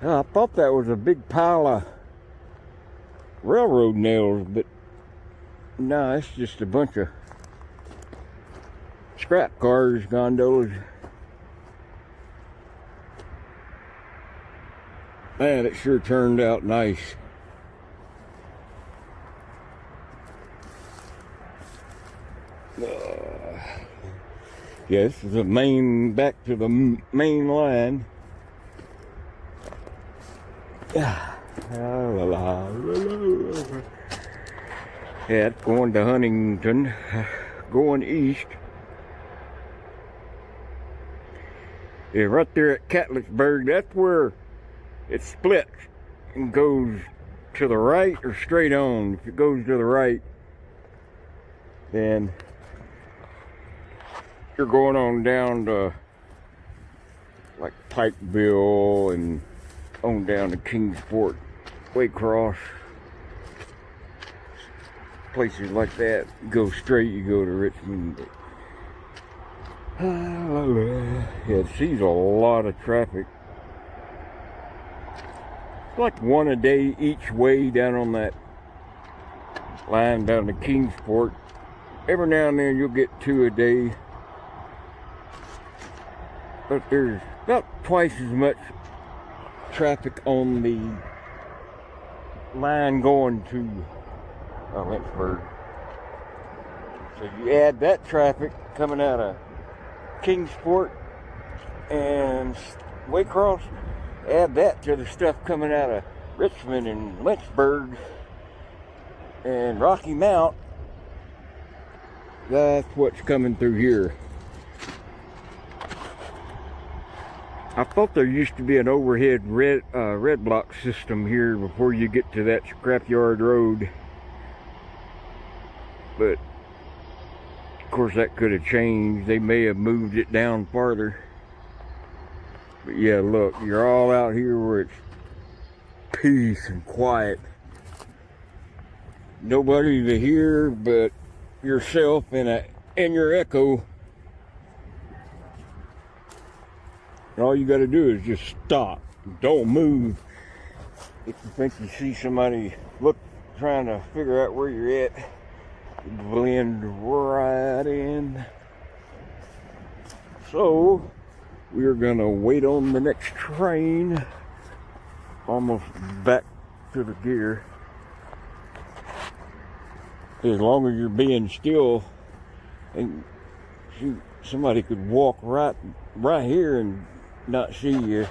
I thought that was a big pile of railroad nails, but no, it's just a bunch of scrap cars, gondolas. Man, it sure turned out nice. Yeah, this is the main, back to the main line. Yeah, it's going to Huntington, going east. Yeah, right there at Catlettsburg, that's where it splits and goes to the right or straight on. If it goes to the right, then you're going on down to like Pikeville and on down to Kingsport, Waycross, places like that. You go straight, you go to Richmond. Yeah, it sees a lot of traffic. It's like one a day each way down on that line down to Kingsport. Every now and then you'll get 2 a day, but there's about twice as much traffic on the line going to Lynchburg. So you add that traffic coming out of Kingsport and Waycross, add that to the stuff coming out of Richmond and Lynchburg and Rocky Mount. That's what's coming through here. I thought there used to be an overhead red block system here before you get to that scrapyard road, but of course that could have changed. They may have moved it down farther. But yeah, look, you're all out here where it's peace and quiet. Nobody to hear but yourself and your echo. And all you got to do is just stop. Don't move. If you think you see somebody trying to figure out where you're at, blend right in. So we're gonna wait on the next train. Almost back to the gear. As long as you're being still, and shoot, somebody could walk right here and not see you.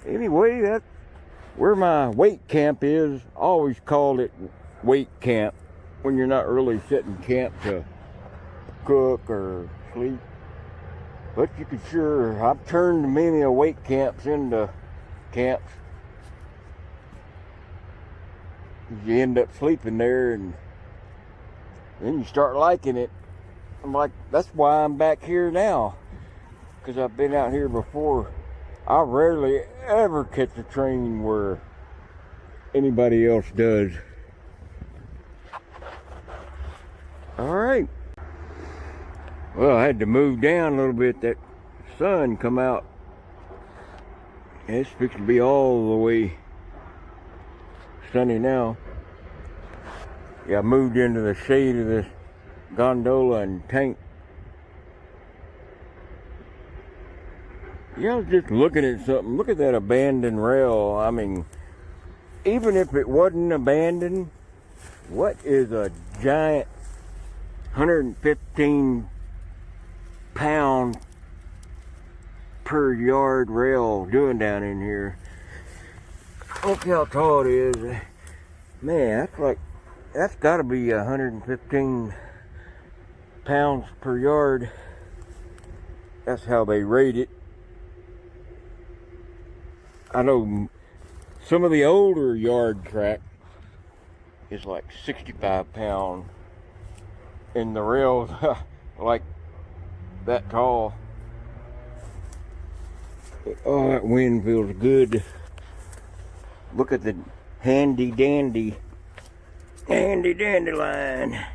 Anyway, that's where my weight camp is. I always called it weight camp when you're not really setting camp to cook or sleep. But you could sure, I've turned many a weight camps into camps. You end up sleeping there and then you start liking it. I'm like, that's why I'm back here now, because I've been out here before. I rarely ever catch a train where anybody else does. All right. Well, I had to move down a little bit. That sun come out. It's fixing to be all the way sunny now. Yeah, I moved into the shade of this gondola and tank. Yeah, I was just looking at something. Look at that abandoned rail. I mean, even if it wasn't abandoned, what is a giant 115 pound per yard rail doing down in here? Look how tall it is. Man, that's got to be 115 pounds per yard. That's how they rate it. I know some of the older yard track is like 65 pounds, and the rails like that tall. Oh, that wind feels good. Look at the handy dandy line.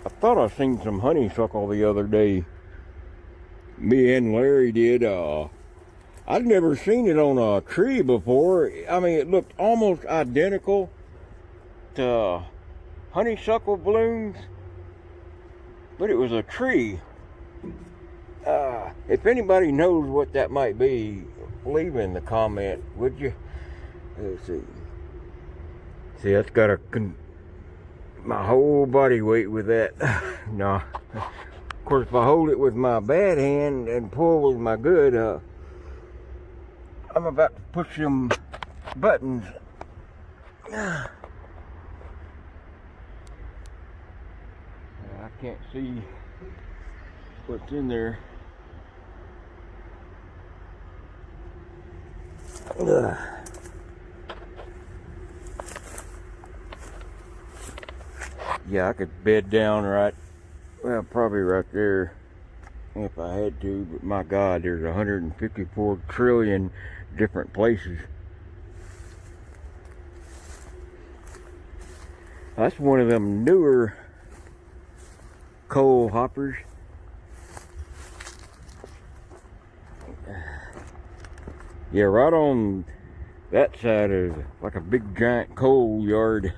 I thought I seen some honeysuckle the other day. Me and Larry did. I'd never seen it on a tree before. I mean, it looked almost identical to honeysuckle blooms, but it was a tree. If anybody knows what that might be, leave in the comment, would you? Let's see. See, that's got my whole body weight with that. No. Of course, if I hold it with my bad hand and pull with my good, I'm about to push them buttons. I can't see what's in there. Yeah, I could bed down probably right there if I had to, but my God, there's 154 trillion different places. That's one of them newer coal hoppers. Yeah, right on that side is like a big giant coal yard.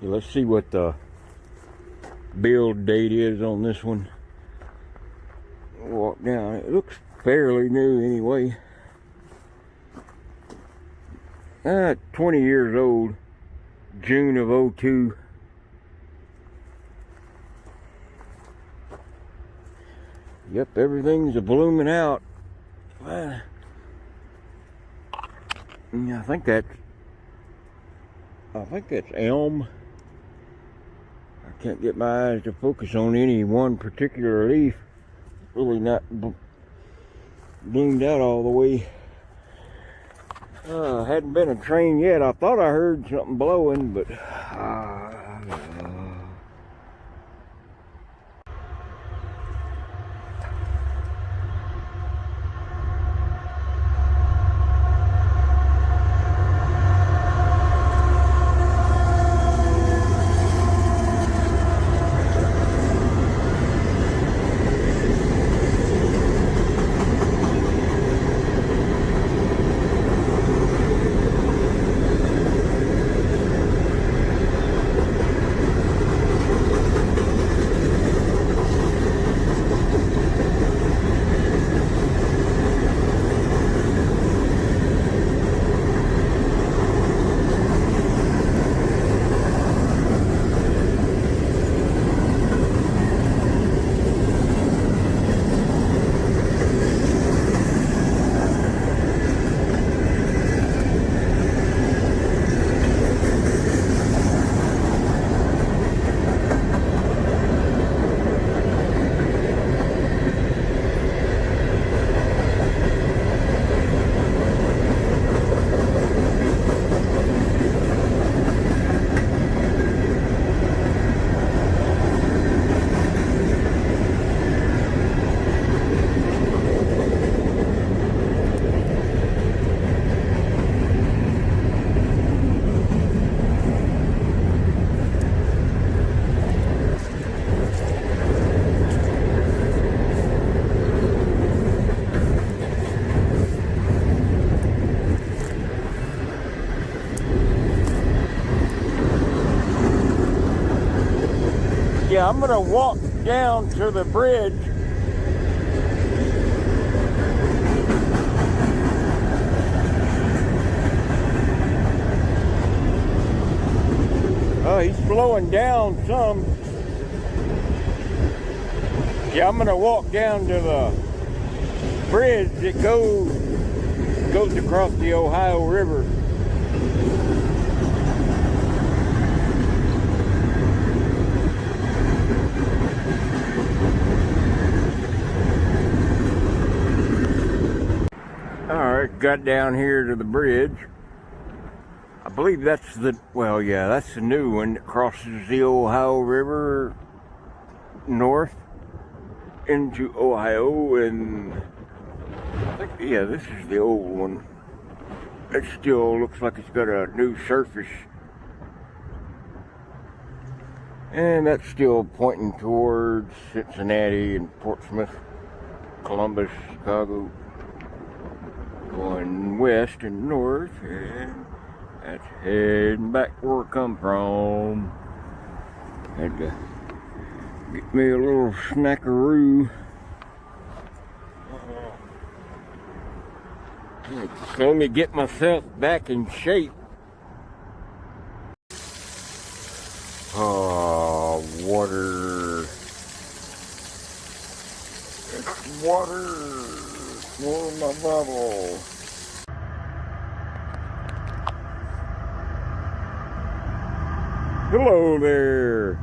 Yeah, let's see what the build date is on this one. Walk down. It looks fairly new anyway. 20 years old. June of '02. Yep, everything's a blooming out. Yeah, I think that's elm. I can't get my eyes to focus on any one particular leaf. Really not bloomed out all the way. Hadn't been a train yet. I thought I heard something blowing, but yeah, I'm gonna walk down to the bridge. Oh, he's slowing down some. Yeah, I'm gonna walk down to the bridge that goes across the Ohio River. Alright, got down here to the bridge. I believe that's well, yeah, that's the new one that crosses the Ohio River north into Ohio, and I think, yeah, this is the old one. It still looks like it's got a new surface. And that's still pointing towards Cincinnati and Portsmouth, Columbus, Chicago. Going west and north, and that's heading back where I come from. Had to get me a little snackaroo. So let me get myself back in shape. Oh, water. It's water. For my bottle. Hello there.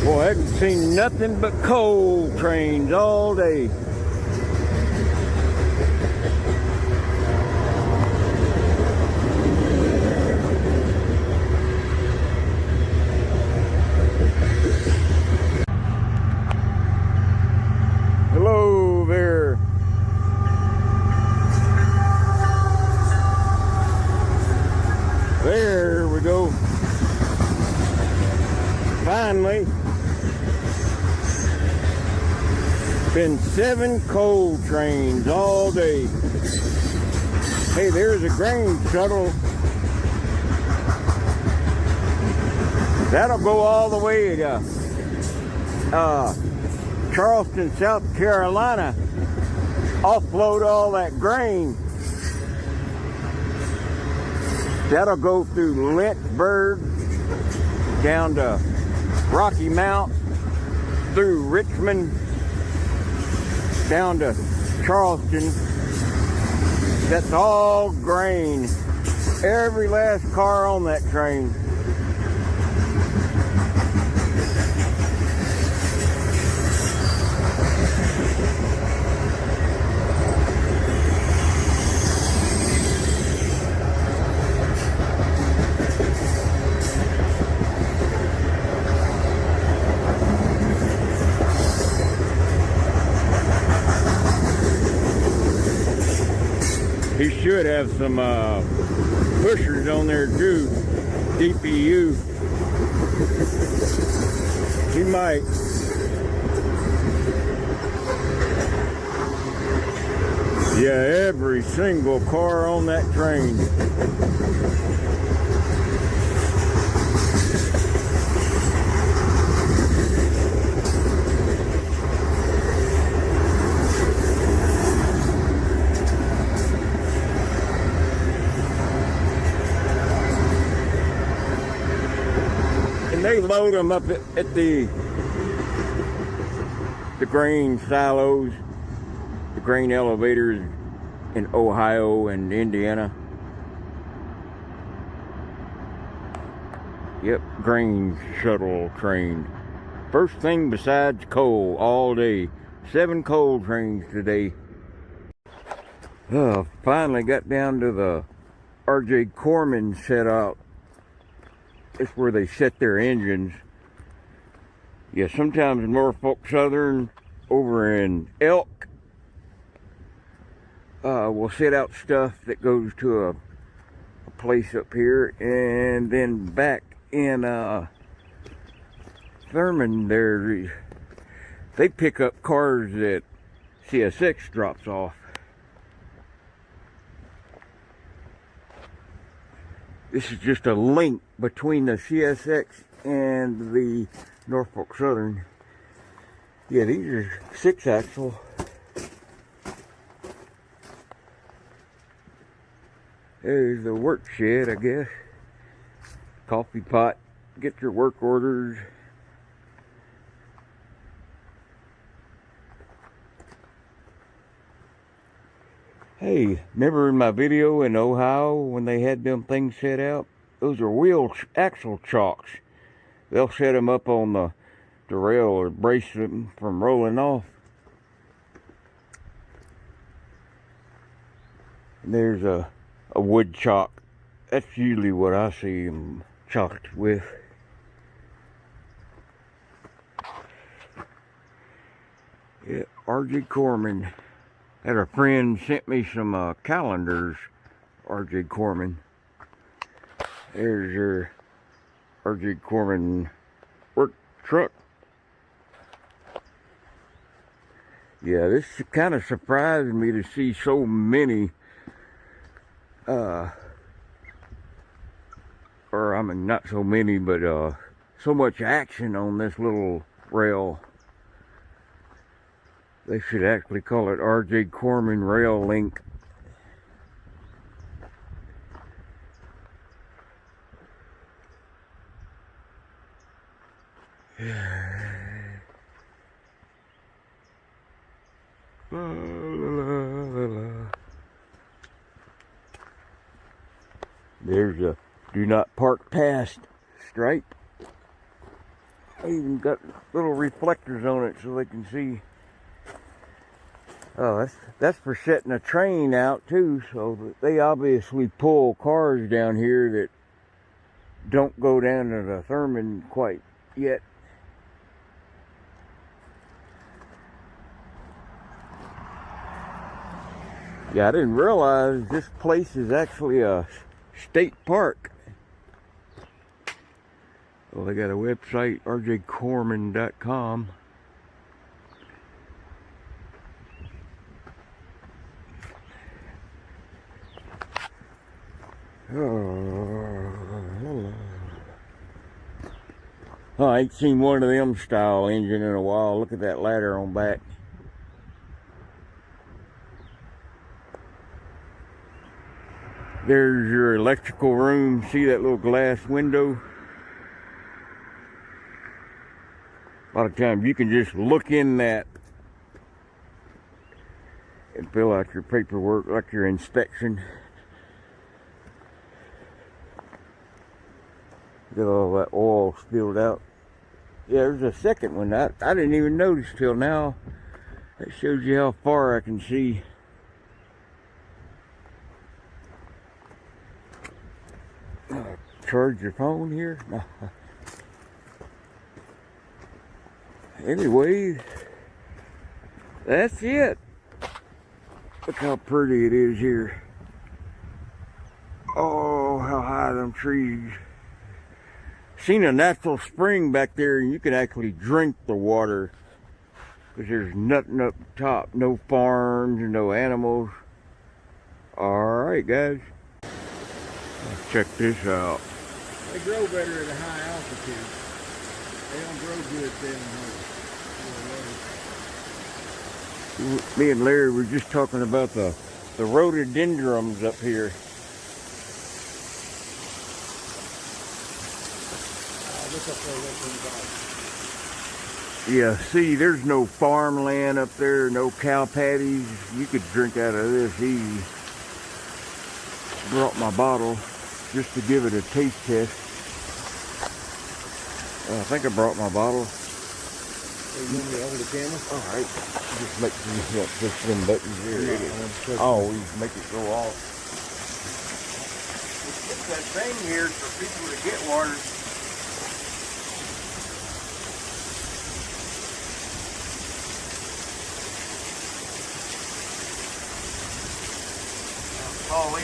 Boy, I haven't seen nothing but coal trains all day. Been 7 coal trains all day. Hey, there's a grain shuttle. That'll go all the way to Charleston, South Carolina. Offload all that grain. That'll go through Lynchburg, down to Rocky Mount, through Richmond, down to Charleston. That's all grain. Every last car on that train. He should have some pushers on there too, DPU. He might. Yeah, every single car on that train. They load them up at the grain silos, the grain elevators in Ohio and Indiana. Yep, grain shuttle train. First thing besides coal all day. 7 coal trains today. Finally got down to the R.J. Corman setup. It's where they set their engines. Yeah, sometimes in Norfolk Southern, over in Elk, we'll set out stuff that goes to a place up here, and then back in Thurman, they pick up cars that CSX drops off. This is just a link between the CSX and the Norfolk Southern. Yeah, these are 6-axle. There's the work shed, I guess. Coffee pot. Get your work orders. Hey, remember in my video in Ohio when they had them things set out? Those are wheel axle chocks. They'll set them up on the rail or brace them from rolling off. And there's a wood chock. That's usually what I see them chocked with. Yeah, R.J. Corman. Had a friend sent me some calendars, R.J. Corman. There's your R.J. Corman work truck. Yeah, this kind of surprised me to see so many, or I mean not so many, but so much action on this little rail. They should actually call it R.J. Corman Rail Link. There's a do not park past stripe. I even got little reflectors on it so they can see. Oh, that's for setting a train out too, so they obviously pull cars down here that don't go down to the Thurman quite yet. Yeah, I didn't realize this place is actually a state park. Well, they got a website, rjcorman.com. Oh, I ain't seen one of them style engine in a while. Look at that ladder on back. There's your electrical room. See that little glass window? A lot of times you can just look in that and fill out your paperwork, like your inspection. Got all that oil spilled out. Yeah, there's a second one. I didn't even notice till now. That shows you how far I can see. Charge your phone here? No. Anyway, that's it. Look how pretty it is here. Oh, how high them trees. Seen a natural spring back there, and you can actually drink the water because there's nothing up top. No farms and no animals. Alright, guys. Let's check this out. They grow better at a high altitude. They don't grow good down here. Me and Larry were just talking about the rhododendrons up here. Look up there, look Yeah, see, there's no farmland up there, no cow patties. You could drink out of this easy. Brought my bottle just to give it a taste test. I think I brought my bottle. Hey, you want me to hold the camera? Alright. Just make sure you don't push them buttons here. Always make it go off. It's that thing here for people to get water. All in.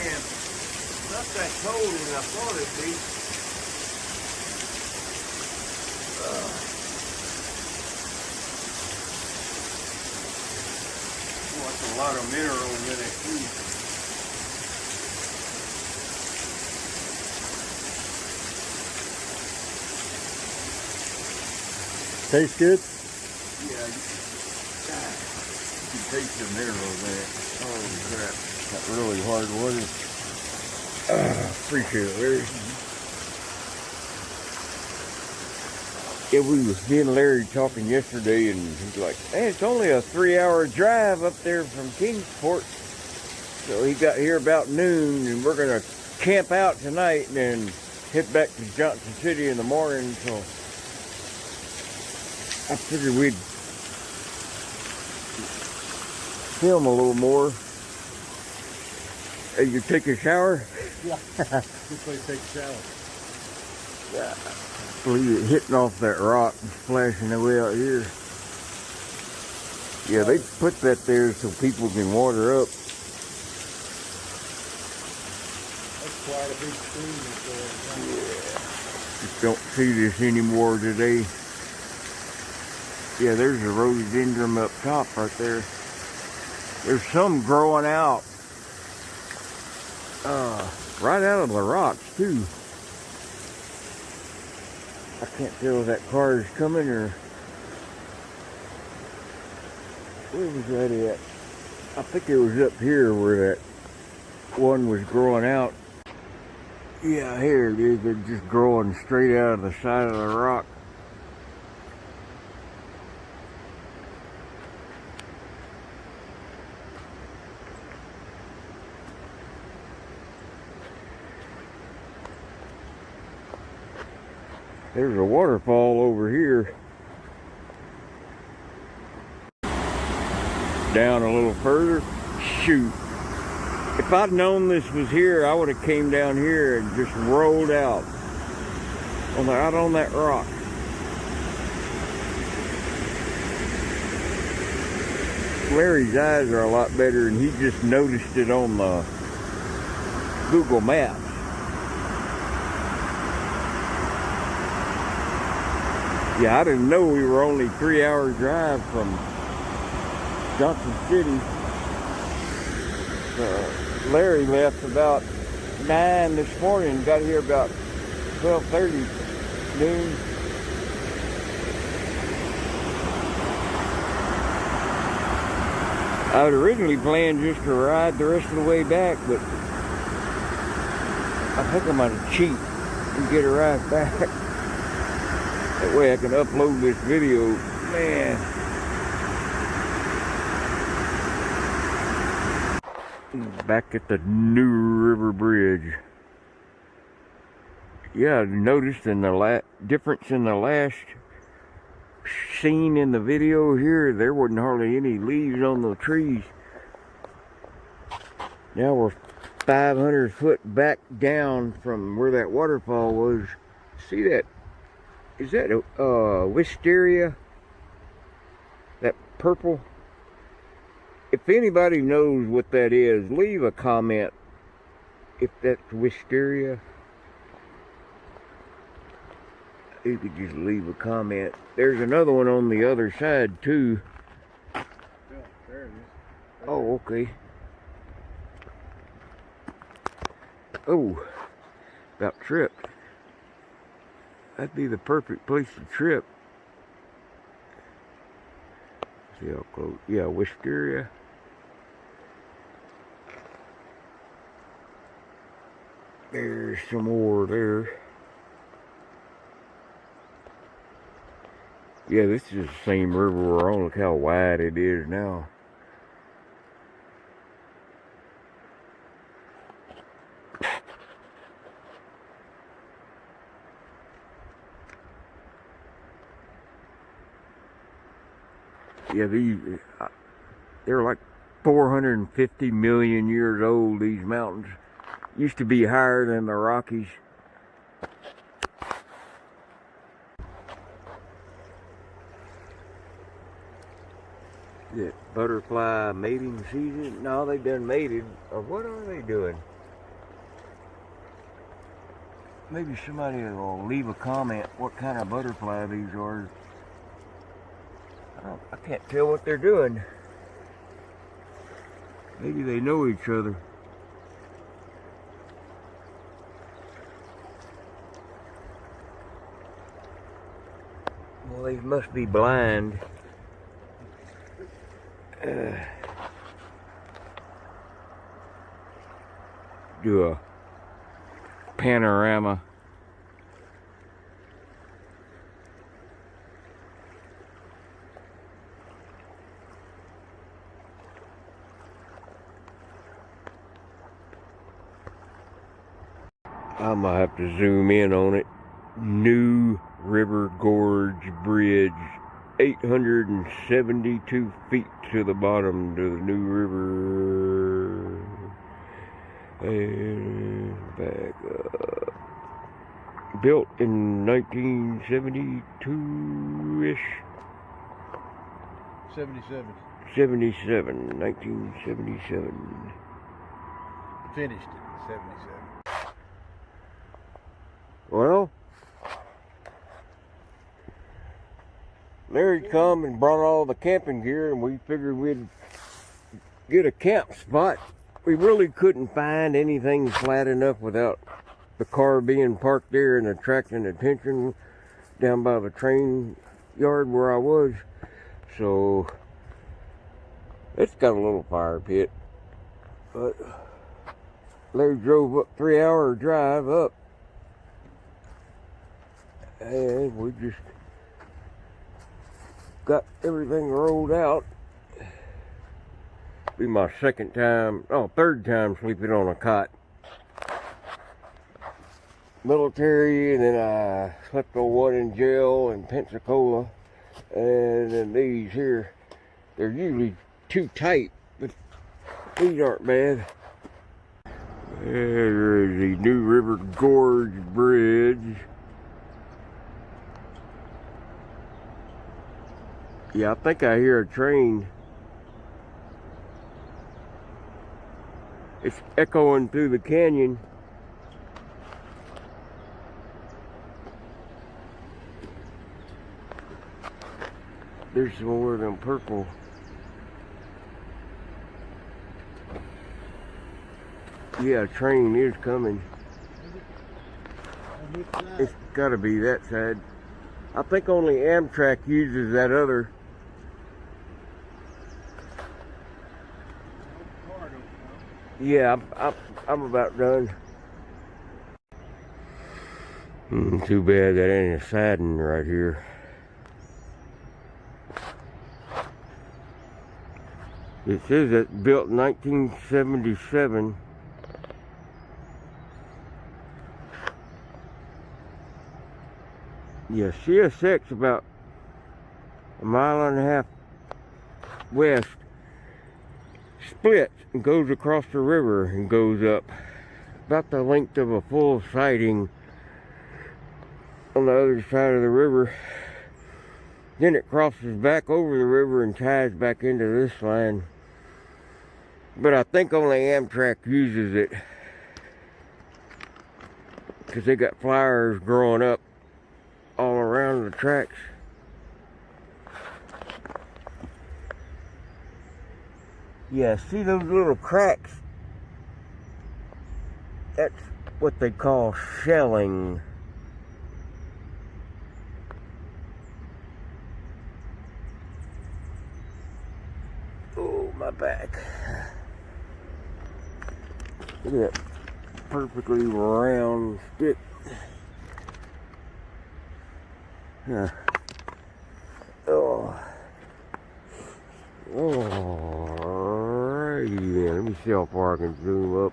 Not that cold as I thought it'd be. Well, that's a lot of minerals in it too. Tastes good? Yeah, you can taste the minerals in it. Oh crap. That really hard water. Appreciate it, Larry. Yeah, we was me and Larry talking yesterday, and he's like, "Hey, it's only a 3-hour drive up there from Kingsport." So he got here about noon, and we're gonna camp out tonight, and then head back to Johnson City in the morning. So I figured we'd film a little more. Hey, you take a shower? Yeah. This way take a shower. Yeah. Believe it hitting off that rock and splashing away out here. Yeah, they put that there so people can water up. That's quite a big stream up there. Yeah. Just don't see this anymore today. Yeah, there's a rhododendron up top right there. There's some growing out. Right out of the rocks too. I can't tell if that car is coming or where was that at? I think it was up here where that one was growing out. Yeah, here it is. They're just growing straight out of the side of the rock. There's a waterfall over here. Down a little further. Shoot. If I'd known this was here, I would have came down here and just rolled out. Out on that rock. Larry's eyes are a lot better, and he just noticed it on the Google Maps. Yeah, I didn't know we were only 3-hour drive from Johnson City. Larry left about 9 this morning, got here about 12:30 noon. I had originally planned just to ride the rest of the way back, but I think I'm gonna cheat and get a ride back. That way I can upload this video. Man. Back at the New River Bridge. Yeah, I noticed in the difference in the last scene in the video here, there wasn't hardly any leaves on the trees. Now we're 500 foot back down from where that waterfall was. See that? Is that wisteria? That purple? If anybody knows what that is, leave a comment if that's wisteria. You could just leave a comment. There's another one on the other side too. Yeah, there it is. Oh, okay. Oh, about tripped. That'd be the perfect place to trip. See how close? Yeah, wisteria. There's some more there. Yeah, this is the same river we're on. Look how wide it is now. Yeah, they're like 450 million years old, these mountains. Used to be higher than the Rockies. That butterfly mating season? No, they done mated. Or what are they doing? Maybe somebody will leave a comment what kind of butterfly these are. I can't tell what they're doing. Maybe they know each other. Well, they must be blind. Do a panorama. I'm gonna have to zoom in on it. New River Gorge Bridge, 872 feet to the bottom to the New River. And back up. Built in 1972-ish. 1977. Finished it in 77. Well, Larry come and brought all the camping gear, and we figured we'd get a camp spot. We really couldn't find anything flat enough without the car being parked there and attracting attention down by the train yard where I was. So it's got a little fire pit, but Larry drove up 3-hour drive up, and we just got everything rolled out. Be my third time sleeping on a cot. Military, and then I slept on one in jail in Pensacola, and then these here, they're usually too tight, but these aren't bad. There is the New River Gorge Bridge. Yeah, I think I hear a train. It's echoing through the canyon. There's some more of them purple. Yeah, a train is coming. It's gotta be that side. I think only Amtrak uses that other. Yeah, I'm about done. Too bad that ain't a siding right here. It says it's built in 1977. Yeah, CSX about a mile and a half west splits and goes across the river and goes up about the length of a full siding on the other side of the river. Then it crosses back over the river and ties back into this line. But I think only Amtrak uses it because they got flowers growing up all around the tracks. Yeah, see those little cracks? That's what they call shelling. Oh, my back. Look at that perfectly round stick. Yeah. Oh. Alrighty then. Let me see how far I can zoom up.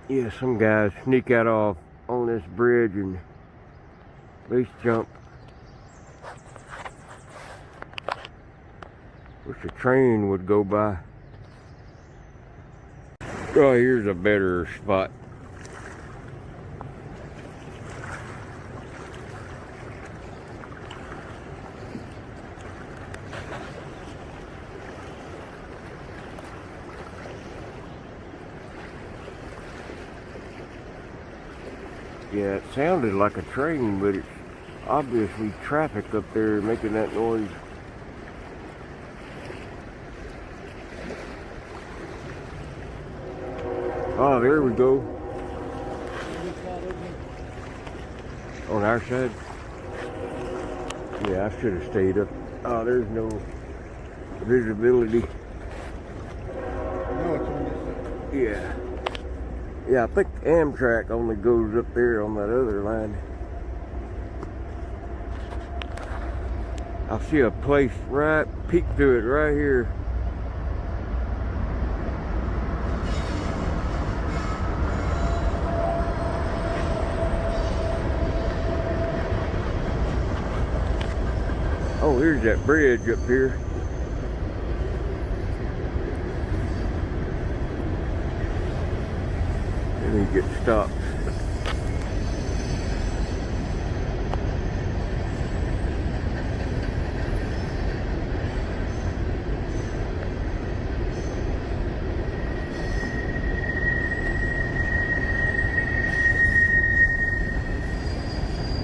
Yeah, some guys sneak out off on this bridge and base jump. Wish a train would go by. Oh, here's a better spot. Yeah, it sounded like a train, but it's obviously traffic up there making that noise. Oh, there we go. On our side? Yeah, I should have stayed up. Oh, there's no visibility. Yeah. Yeah, I think Amtrak only goes up there on that other line. I see a place right, peek through it right here. Oh, here's that bridge up here. Let me get stopped.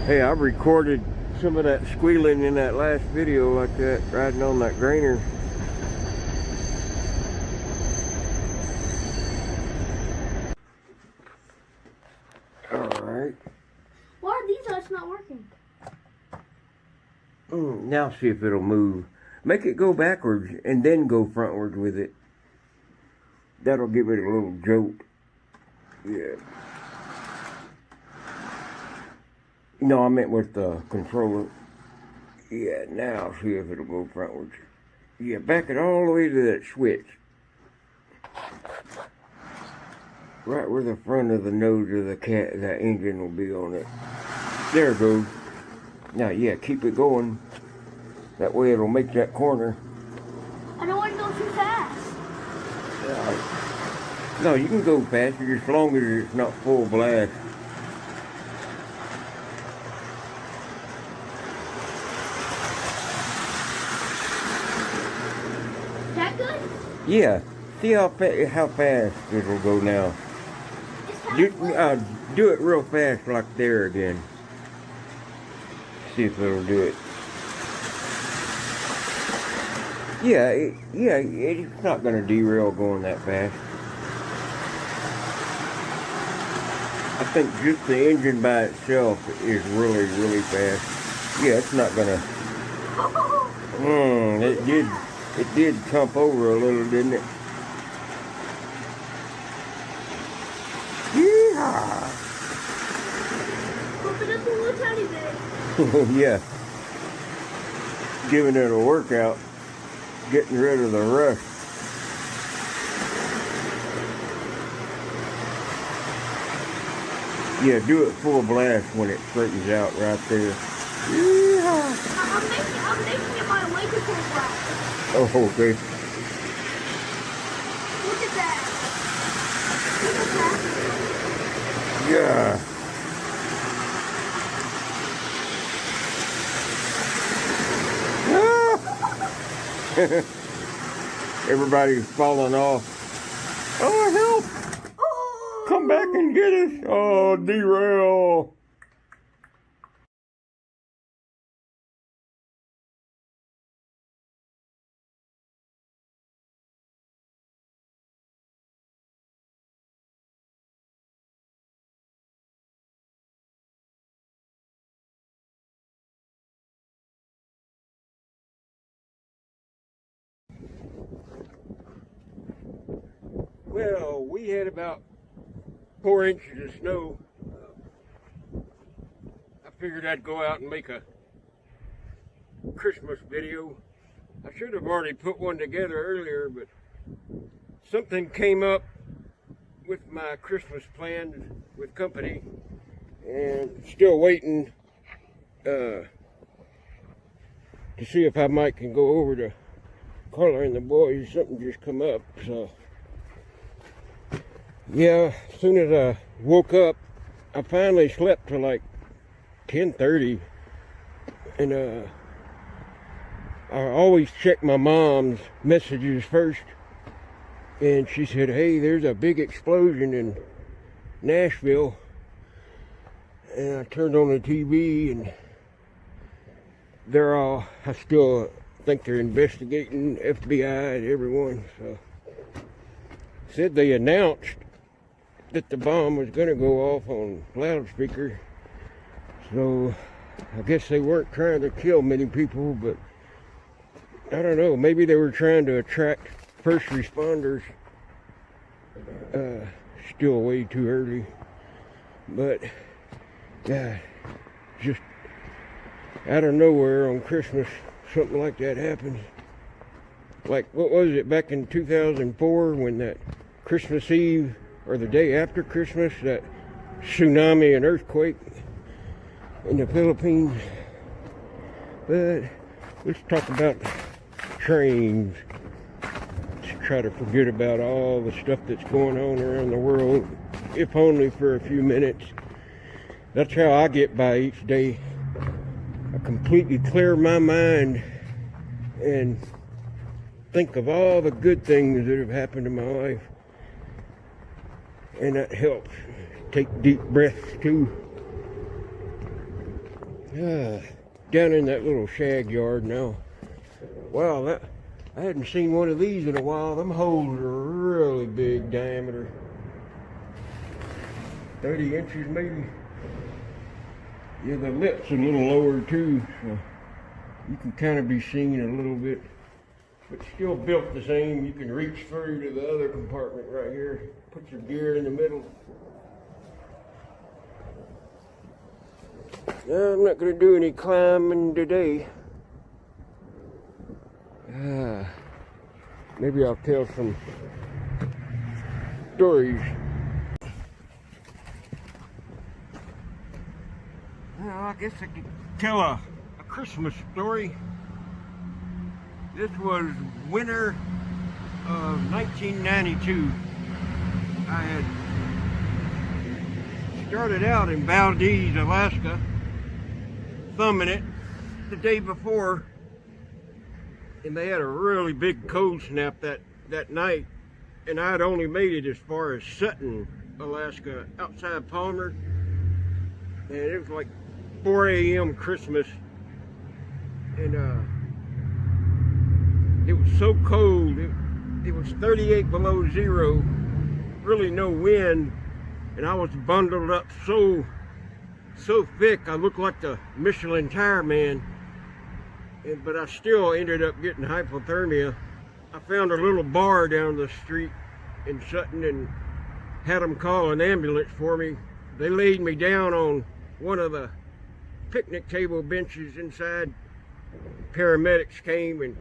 Hey, I recorded some of that squealing in that last video like that, riding on that grainer. Alright. Why are these lights not working? Now see if it'll move. Make it go backwards and then go frontwards with it. That'll give it a little jolt. Yeah. No, I meant with the controller. Yeah, now see if it'll go frontwards. Yeah, back it all the way to that switch. Right where the front of the nose of the engine will be on it. There it goes. Now, yeah, keep it going. That way it'll make that corner. I don't want to go too fast. No, you can go faster as long as it's not full blast. Is that good? Yeah. See how fast it'll go now. Do it real fast like there again. See if it'll do it. Yeah, it's not going to derail going that fast. I think just the engine by itself is really, really fast. Yeah, it's not going to... It did jump over a little, didn't it? Yeehaw! Pump it up a little tiny bit. Yeah. Giving it a workout. Getting rid of the rust. Yeah, do it full blast when it straightens out right there. Yeah. I'm making it my way to full blast. Oh, okay. Look at that. Look at that. Yeah. Everybody's falling off. Oh, help! Oh. Come back and get us! Oh, derail! Well, we had about 4 inches of snow. I figured I'd go out and make a Christmas video. I should have already put one together earlier, but something came up with my Christmas plan with company, and still waiting to see if I might can go over to Carla and the boys. Something just come up, so yeah, as soon as I woke up, I finally slept till like 10:30, and I always check my mom's messages first, and she said, hey, there's a big explosion in Nashville, and I turned on the TV, and I still think they're investigating, FBI and everyone, so said they announced that the bomb was going to go off on loudspeaker, so I guess they weren't trying to kill many people, but I don't know, maybe they were trying to attract first responders. Still way too early, but yeah, just out of nowhere on Christmas, something like that happens. Like, what was it, back in 2004 when that Christmas Eve, or the day after Christmas, that tsunami and earthquake in the Philippines. But let's talk about trains. Let's try to forget about all the stuff that's going on around the world, if only for a few minutes. That's how I get by each day. I completely clear my mind and think of all the good things that have happened in my life. And that helps. Take deep breaths too. Down in that little shag yard now. Wow, I hadn't seen one of these in a while. Them holes are really big diameter. 30 inches maybe. Yeah, the lip's a little lower too, so you can kind of be seen a little bit. But still built the same. You can reach through to the other compartment right here. Put your gear in the middle. No, I'm not going to do any climbing today. Maybe I'll tell some stories. Well, I guess I could tell a Christmas story. This was winter of 1992. I had started out in Valdez, Alaska, thumbing it the day before, and they had a really big cold snap that night, and I had only made it as far as Sutton, Alaska, outside Palmer, and it was like 4 a.m. Christmas, and It was so cold. It was 38 below zero, really no wind, and I was bundled up so thick I looked like the Michelin tire man. But I still ended up getting hypothermia. I found a little bar down the street in Sutton and had them call an ambulance for me. They laid me down on one of the picnic table benches inside. Paramedics came, and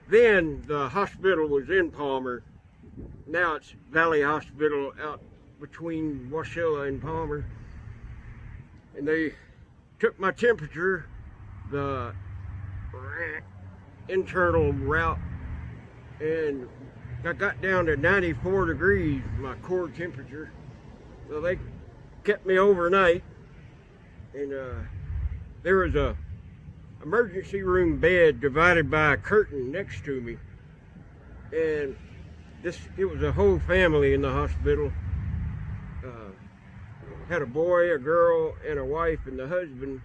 then the hospital was in Palmer. Now it's Valley Hospital out between Wasilla and Palmer. And they took my temperature, the internal route, and I got down to 94 degrees, my core temperature. So they kept me overnight, and there was a emergency room bed divided by a curtain next to me, and it was a whole family in the hospital. Had a boy, a girl, and a wife, and the husband.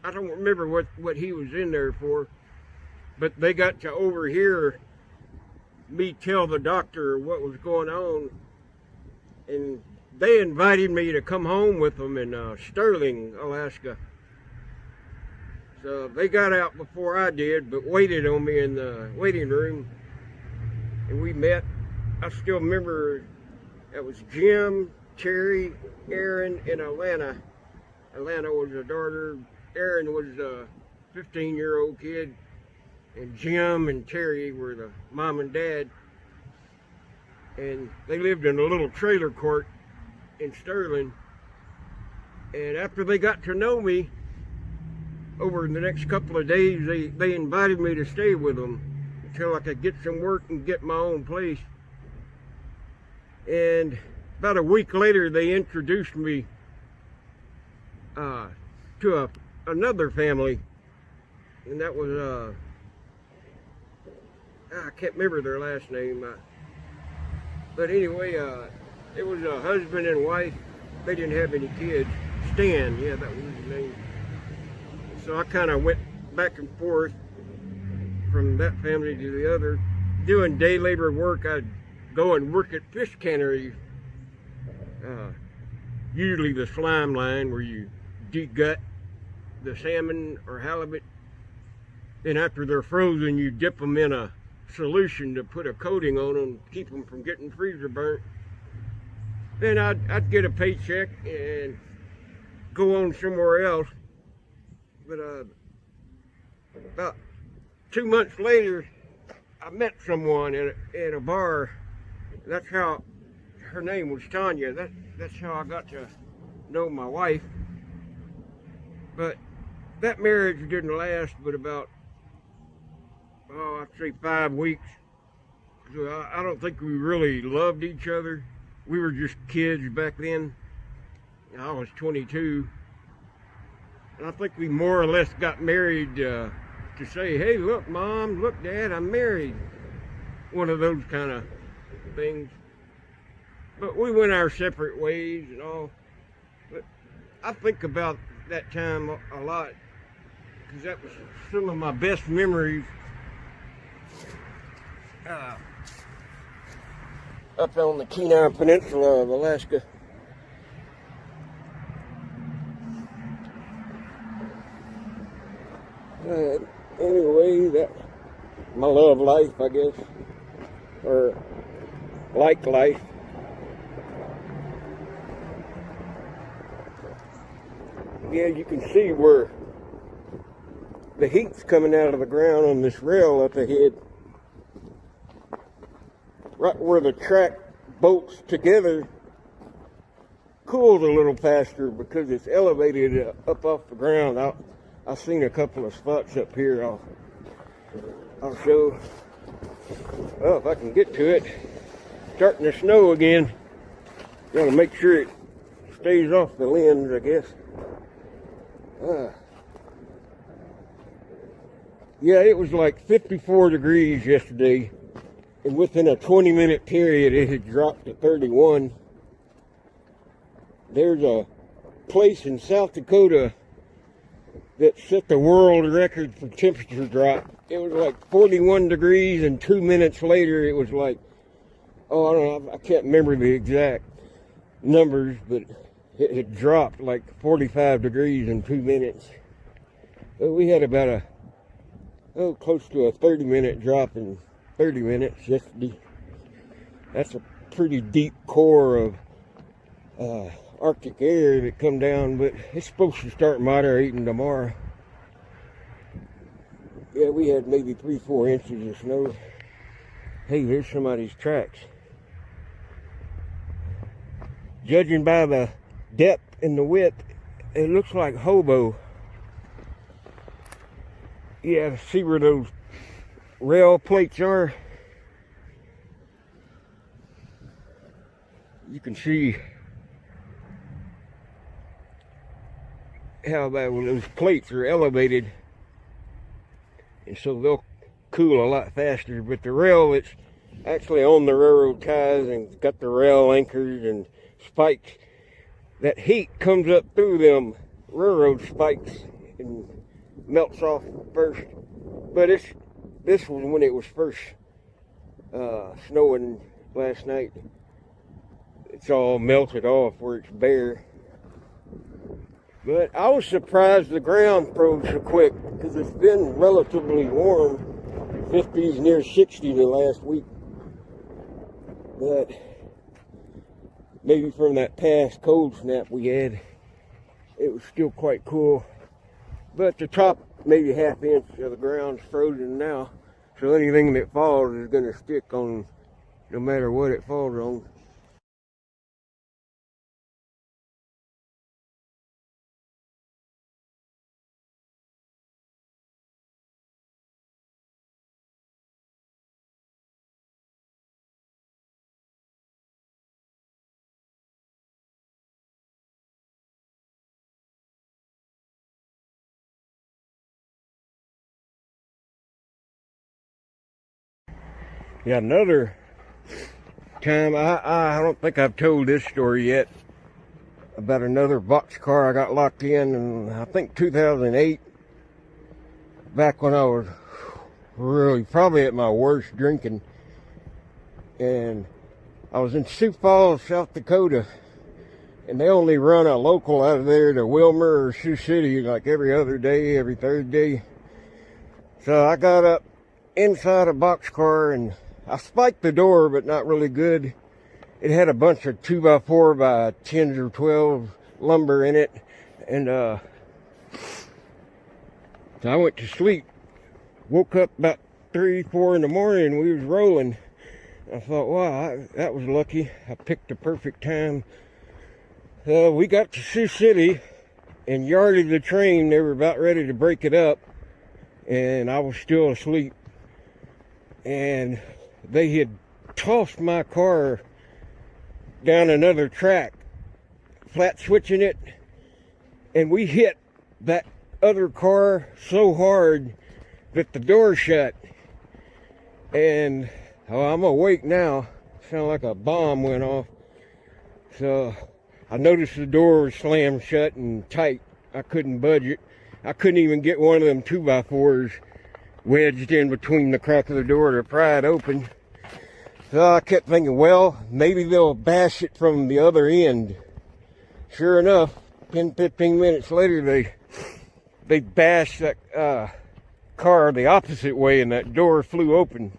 I don't remember what he was in there for, but they got to overhear me tell the doctor what was going on, and they invited me to come home with them in Sterling, Alaska. So they got out before I did, but waited on me in the waiting room, and we met. I still remember it was Jim, Terry, Aaron, and Alana. Alana was a daughter. Aaron was a 15-year-old kid, and Jim and Terry were the mom and dad. And they lived in a little trailer court in Sterling. And after they got to know me, over the next couple of days, they invited me to stay with them until I could get some work and get my own place. And about a week later, they introduced me to another family, and that was I can't remember their last name, but anyway, it was a husband and wife. They didn't have any kids. Stan, yeah, that was his name. So I kind of went back and forth from that family to the other. Doing day labor work, I'd go and work at fish canneries, usually the slime line where you degut the salmon or halibut. Then after they're frozen, you dip them in a solution to put a coating on them, keep them from getting freezer burnt. Then I'd get a paycheck and go on somewhere else. But about 2 months later, I met someone at a bar. That's how, her name was Tanya. That's how I got to know my wife. But that marriage didn't last but about, I'd say 5 weeks. So I don't think we really loved each other. We were just kids back then. I was 22. And I think we more or less got married to say, hey, look, Mom, look, Dad, I'm married. One of those kind of things. But we went our separate ways and all. But I think about that time a lot, because that was some of my best memories. Up on the Kenai Peninsula of Alaska. Anyway, that's my love life, I guess, or like life. Yeah, you can see where the heat's coming out of the ground on this rail up ahead. Right where the track bolts together cools a little faster because it's elevated up off the ground. I've seen a couple of spots up here. I'll show. Well, if I can get to it. Starting to snow again. Gotta make sure it stays off the lens, I guess. Yeah, it was like 54 degrees yesterday, and within a 20-minute period it had dropped to 31. There's a place in South Dakota that set the world record for temperature drop. It was like 41 degrees, and 2 minutes later it was like, oh, I don't know, I can't remember the exact numbers, but it dropped like 45 degrees in 2 minutes. So we had about close to a 30-minute drop in 30 minutes yesterday. That's a pretty deep core of Arctic air that come down, but it's supposed to start moderating tomorrow. Yeah, we had maybe 3-4 inches of snow. Hey, here's somebody's tracks. Judging by the depth and the width, it looks like Hobo. Yeah, see where those rail plates are? You can see how about when those plates are elevated, and so they'll cool a lot faster. But the rail, it's actually on the railroad ties and got the rail anchors and spikes. That heat comes up through them railroad spikes and melts off first. But this was when it was first snowing last night. It's all melted off where it's bare. But I was surprised the ground froze so quick, because it's been relatively warm, 50s, near 60 the last week. But maybe from that past cold snap we had, it was still quite cool. But the top, maybe half inch of the ground's frozen now, so anything that falls is going to stick on no matter what it falls on. Yeah, another time, I don't think I've told this story yet, about another boxcar I got locked in I think 2008, back when I was really probably at my worst drinking. And I was in Sioux Falls, South Dakota, and they only run a local out of there to Wilmer or Sioux City like every other day, every third day. So I got up inside a boxcar and I spiked the door, but not really good. It had a bunch of 2x4 by 10s or 12 lumber in it. And so I went to sleep. Woke up about 3, 4 in the morning and we was rolling. I thought, wow, that was lucky. I picked the perfect time. We got to Sioux City and yarded the train. They were about ready to break it up. And I was still asleep. And they had tossed my car down another track, flat switching it, and we hit that other car so hard that the door shut. And I'm awake now. Sound like a bomb went off. So I noticed the door was slammed shut and tight. I couldn't budge it. I couldn't even get one of them 2x4s wedged in between the crack of the door to pry it open. So I kept thinking, well, maybe they'll bash it from the other end. Sure enough, 10, 15 minutes later, they bashed that car the opposite way and that door flew open.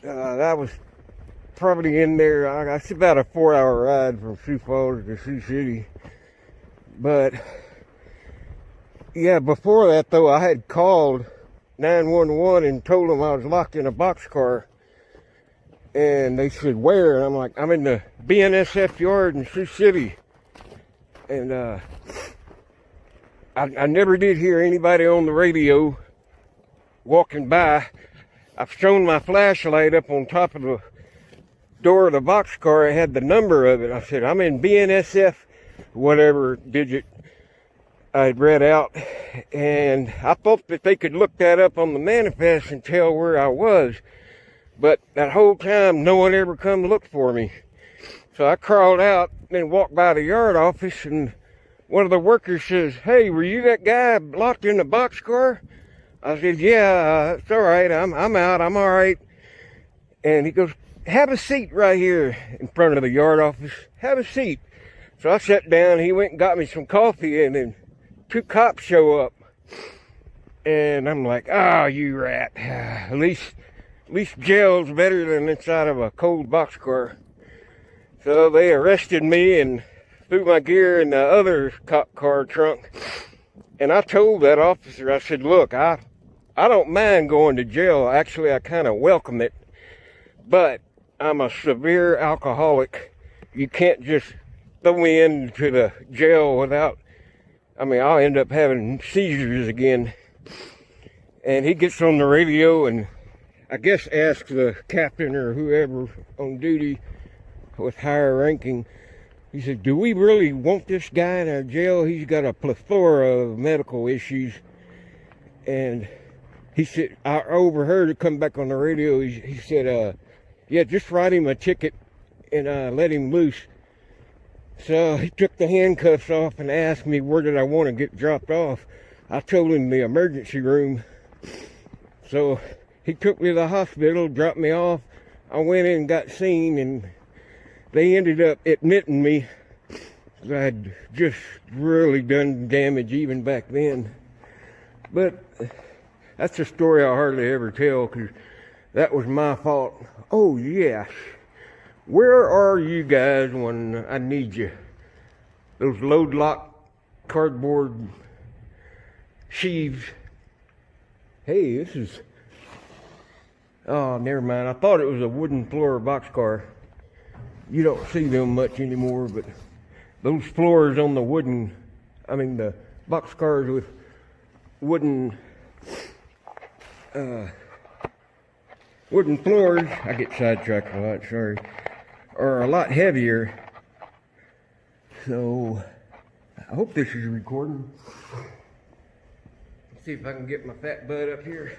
That was probably in there, it's about a 4-hour ride from Sioux Falls to Sioux City. But yeah, before that though, I had called 911 and told them I was locked in a boxcar. And they said, where? And I'm like, I'm in the BNSF yard in Sioux City. And I never did hear anybody on the radio walking by. I've shown my flashlight up on top of the door of the boxcar. It had the number of it. I said, I'm in BNSF, whatever digit I'd read out. And I thought that they could look that up on the manifest and tell where I was. But that whole time, no one ever come to look for me. So I crawled out and walked by the yard office and one of the workers says, "Hey, were you that guy locked in the boxcar?" I said, "Yeah, it's all right. I'm out. I'm all right." And he goes, "Have a seat right here in front of the yard office. Have a seat." So I sat down. He went and got me some coffee, and then 2 cops show up. And I'm like, "Oh, you rat. At least jail's better than inside of a cold boxcar." So they arrested me and threw my gear in the other cop car trunk. And I told that officer, I said, "Look, I don't mind going to jail. Actually, I kind of welcome it. But I'm a severe alcoholic. You can't just throw me into the jail without, I'll end up having seizures again." And he gets on the radio and I guess asks the captain or whoever on duty with higher ranking, he said, "Do we really want this guy in our jail? He's got a plethora of medical issues." And he said, I overheard it come back on the radio. He said, "Yeah, just write him a ticket and let him loose." So he took the handcuffs off and asked me where did I want to get dropped off. I told him the emergency room. So he took me to the hospital, dropped me off. I went in and got seen, and they ended up admitting me because I had just really done damage even back then. But that's a story I hardly ever tell because that was my fault. Oh, yes. Where are you guys when I need you? Those load lock cardboard sheaves. Hey, this is... Oh, never mind. I thought it was a wooden floor boxcar. You don't see them much anymore, but those floors on the the boxcars with wooden floors, I get sidetracked a lot, sorry, are a lot heavier. So, I hope this is recording. Let's see if I can get my fat butt up here.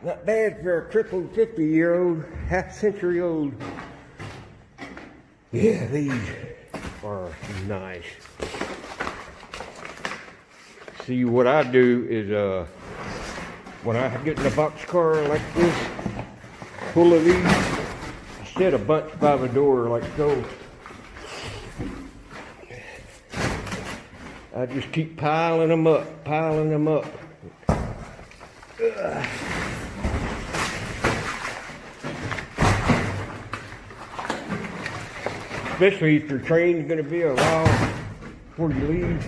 Not bad for a crippled 50-year-old, half-century-old. Yeah, these are nice. See, what I do is, when I get in a boxcar like this, full of these, I set a bunch by the door like so. I just keep piling them up. Ugh. Especially if your train's going to be a while before you leave,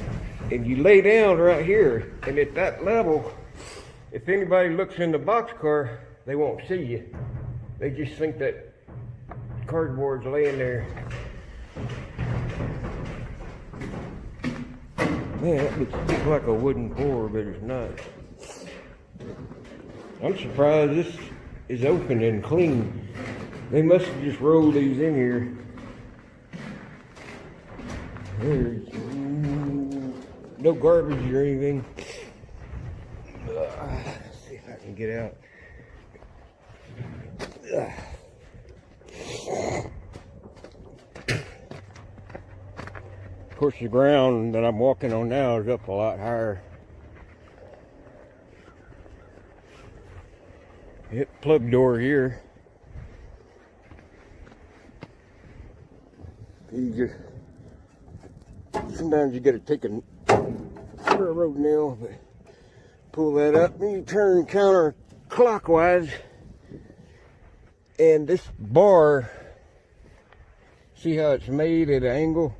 and you lay down right here, and at that level, if anybody looks in the boxcar, they won't see you. They just think that cardboard's laying there. Man, that looks like a wooden floor, but it's not. I'm surprised this is open and clean. They must have just rolled these in here. There's no garbage or anything. Let's see if I can get out. Of course, the ground that I'm walking on now is up a lot higher. Hit plug door here. Sometimes you gotta take a railroad nail, but pull that up, and you turn counterclockwise. And this bar, see how it's made at an angle?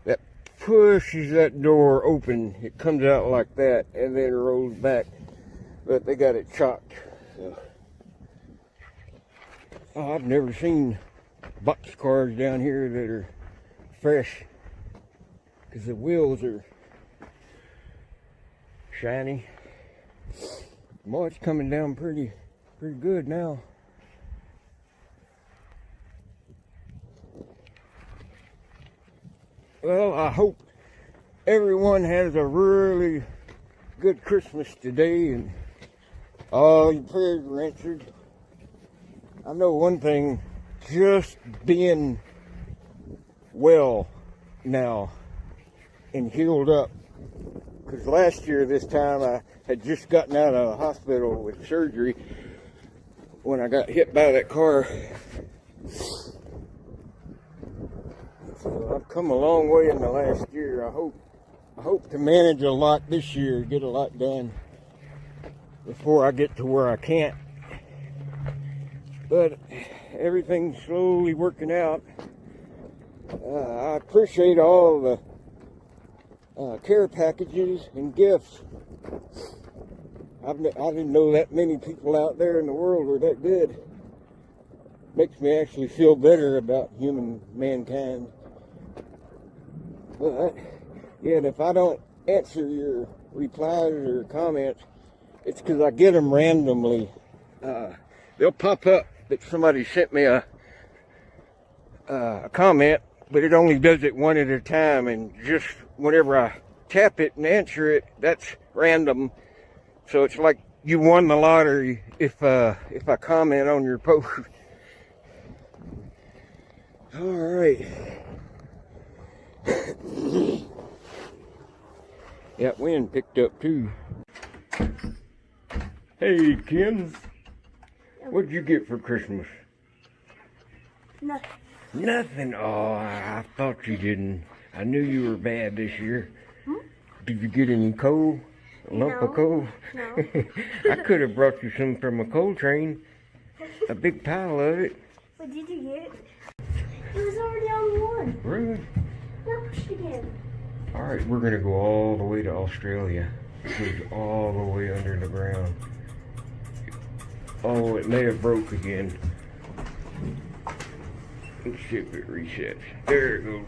That pushes that door open. It comes out like that, and then it rolls back. But they got it chocked. So. Oh, I've never seen boxcars down here that are fresh, because the wheels are shiny. Boy, it's coming down pretty good now. Well, I hope everyone has a really good Christmas today, and all your prayers were answered. I know one thing, just being well now and healed up. Because last year, this time, I had just gotten out of the hospital with surgery when I got hit by that car. So I've come a long way in the last year. I hope to manage a lot this year, get a lot done before I get to where I can't. But everything's slowly working out. I appreciate all the care packages and gifts. I didn't know that many people out there in the world were that good. Makes me actually feel better about mankind. But yeah, and if I don't answer your replies or comments, it's because I get them randomly. They'll pop up that somebody sent me a comment, but it only does it one at a time, and just whenever I tap it and answer it, that's random. So it's like you won the lottery if I comment on your post. All right. That wind picked up too. Hey, Kim. What'd you get for Christmas? Nothing. Nothing? Oh, I thought you didn't. I knew you were bad this year. Did you get any coal? A lump of coal? No. I could have brought you some from a coal train. A big pile of it. What did you get? It was already on one. Really? Now push it again. Alright, we're going to go all the way to Australia. It goes all the way under the ground. Oh, it may have broke again. Let's see if it resets. There it goes.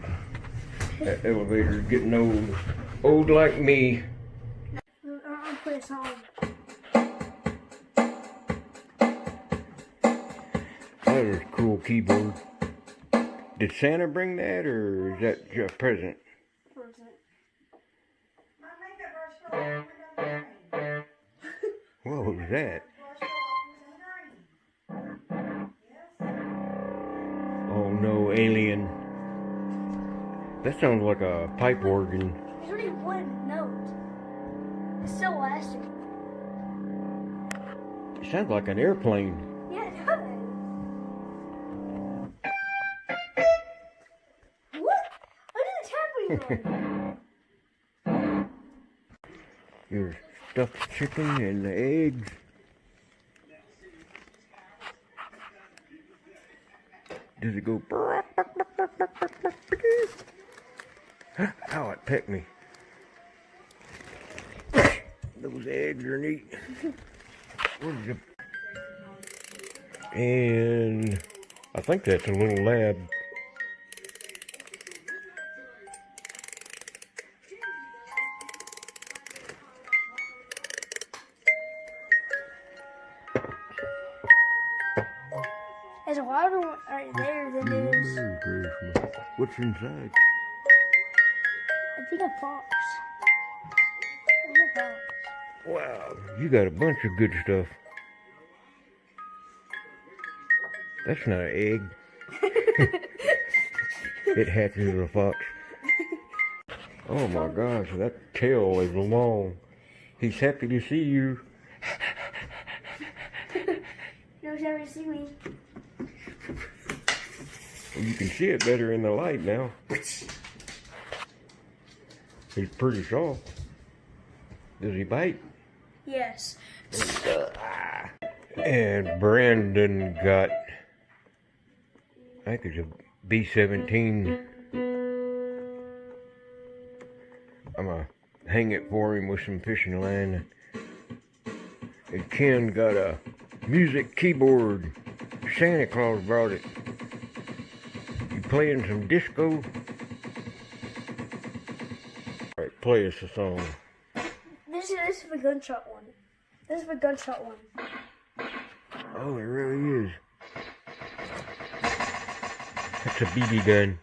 That elevator's getting old. Old like me. I'll put a song. That is a cool keyboard. Did Santa bring that, or is that just a present? What was that? Oh no, alien. That sounds like a pipe organ. There's only one note. It's so elastic. It sounds like an airplane. Yeah, it does. What? What is the tapping on? Your stuffed chicken and the eggs. Does it go? Ow, it pecked me. Those eggs are neat. And I think that's a little lab. There's a water one right there than there is. What's inside? I think a fox. I think a fox. Wow, you got a bunch of good stuff. That's not an egg. It hatches a fox. Oh my gosh, that tail is long. He's happy to see you. Knows how to see me. You can see it better in the light now. He's pretty soft. Does he bite? Yes. And Brandon got, I think it's a B-17. I'm gonna hang it for him with some fishing line. And Ken got a music keyboard. Santa Claus brought it. You playing some disco? Alright, play us a song. This is the gunshot one. This is the gunshot one. Oh, it really is. That's a BB gun.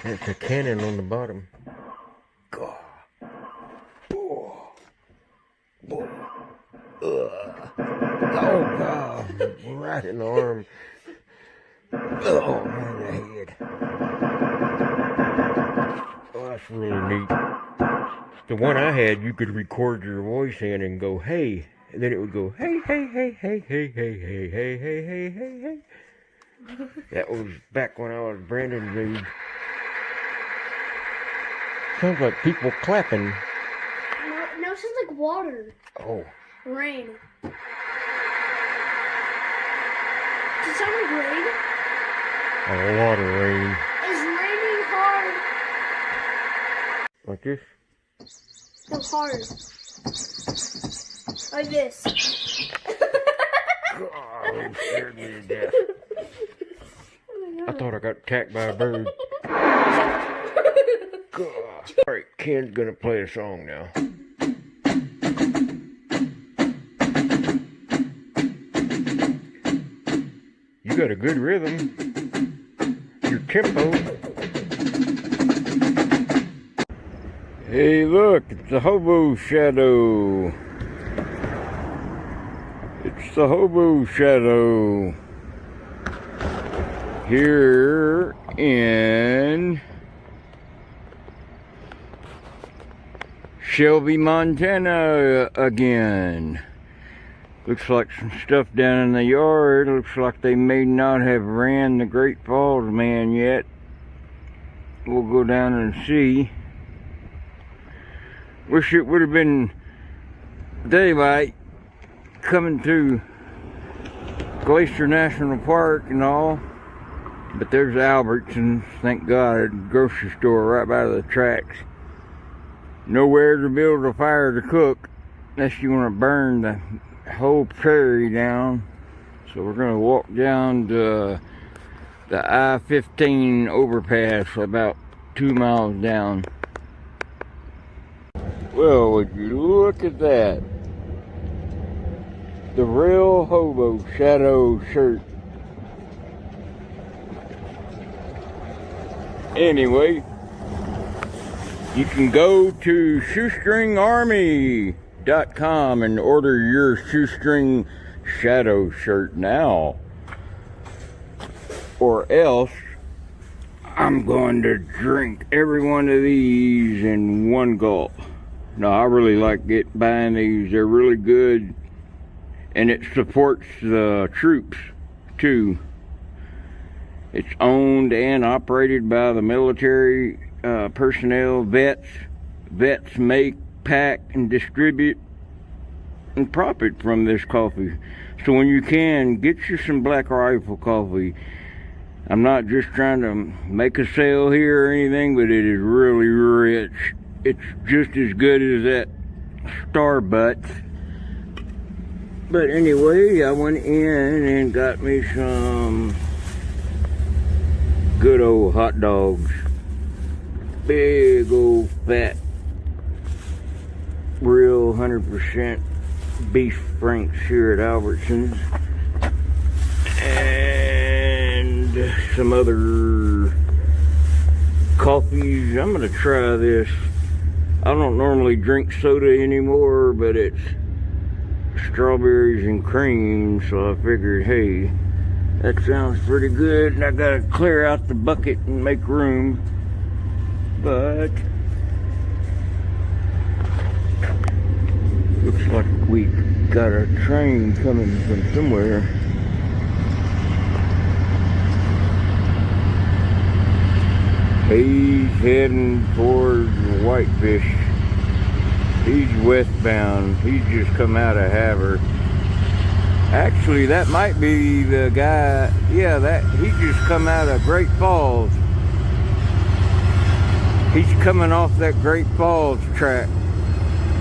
That's a cannon on the bottom. God. Oh, God. right in the arm. Oh, man, the head. Oh, that's really neat. The one I had, you could record your voice in and go, hey. And then it would go, hey, hey, hey, hey, hey, hey, hey, hey, hey, hey, hey, hey. That was back when I was Brandon's age. Sounds like people clapping. No, it sounds like water. Oh. Rain. Does it sound like rain? A lot of rain. It's raining hard. Like this? No, hard. Like this. God, it scared me to death. I thought I got attacked by a bird. God. Alright, Ken's gonna play a song now. You got a good rhythm. Your tempo. Hey, look, it's the Hobo Shadow. It's the Hobo Shadow. Here in Shelby, Montana again. Looks like some stuff down in the yard. Looks like they may not have ran the Great Falls man yet. We'll go down and see. Wish it would have been daylight coming through Glacier National Park and all. But there's Albertsons, thank God, a grocery store right by the tracks. Nowhere to build a fire to cook unless you want to burn the whole prairie down. So we're going to walk down to the I-15 overpass about 2 miles down. Well, would you look at that? The real Hobo Shadow shirt. Anyway, you can go to shoestringarmy.com and order your shoestring shadow shirt now. Or else, I'm going to drink every one of these in one gulp. No, I really like buying these. They're really good. And it supports the troops, too. It's owned and operated by the military personnel, vets. Vets make, pack, and distribute and profit from this coffee. So when you can, get you some Black Rifle coffee. I'm not just trying to make a sale here or anything, but it is really rich. It's just as good as that Starbucks. But anyway, I went in and got me some good old hot dogs. Big old fat, real 100% beef franks here at Albertsons. And some other coffees. I'm gonna try this. I don't normally drink soda anymore, but it's strawberries and cream, so I figured, hey, that sounds pretty good, and I gotta clear out the bucket and make room. But looks like we got a train coming from somewhere. He's heading towards Whitefish. He's westbound. He's just come out of Havre. Actually, that might be the guy. Yeah, he just come out of Great Falls. He's coming off that Great Falls track.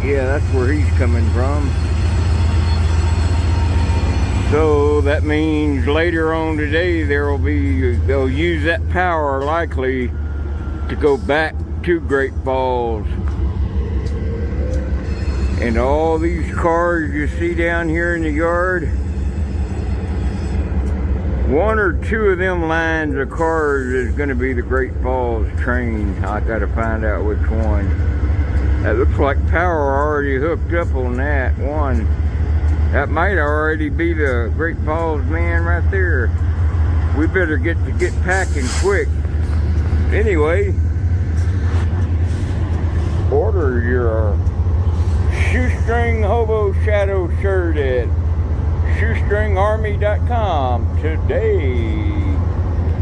Yeah, that's where he's coming from. So that means later on today they'll use that power likely to go back to Great Falls. And all these cars you see down here in the yard, one or two of them lines of cars is going to be the Great Falls train. I got to find out which one. That looks like power already hooked up on that one. That might already be the Great Falls man right there. We better get packing quick. Anyway, order your Shoestring Hobo Shadow shirt at shoestringarmy.com today.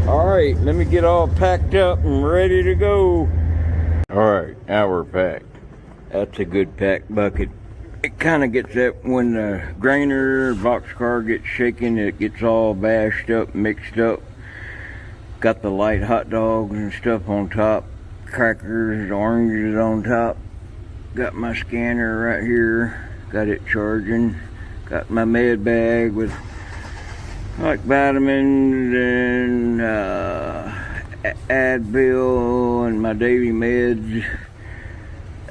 Alright, let me get all packed up and ready to go. Alright, now we're packed. That's a good pack bucket. It kind of gets that when the grainer boxcar gets shaken, it gets all bashed up, mixed up. Got the light hot dogs and stuff on top, crackers, oranges on top. Got my scanner right here, got it charging. Got my med bag with like vitamins and Advil and my daily meds.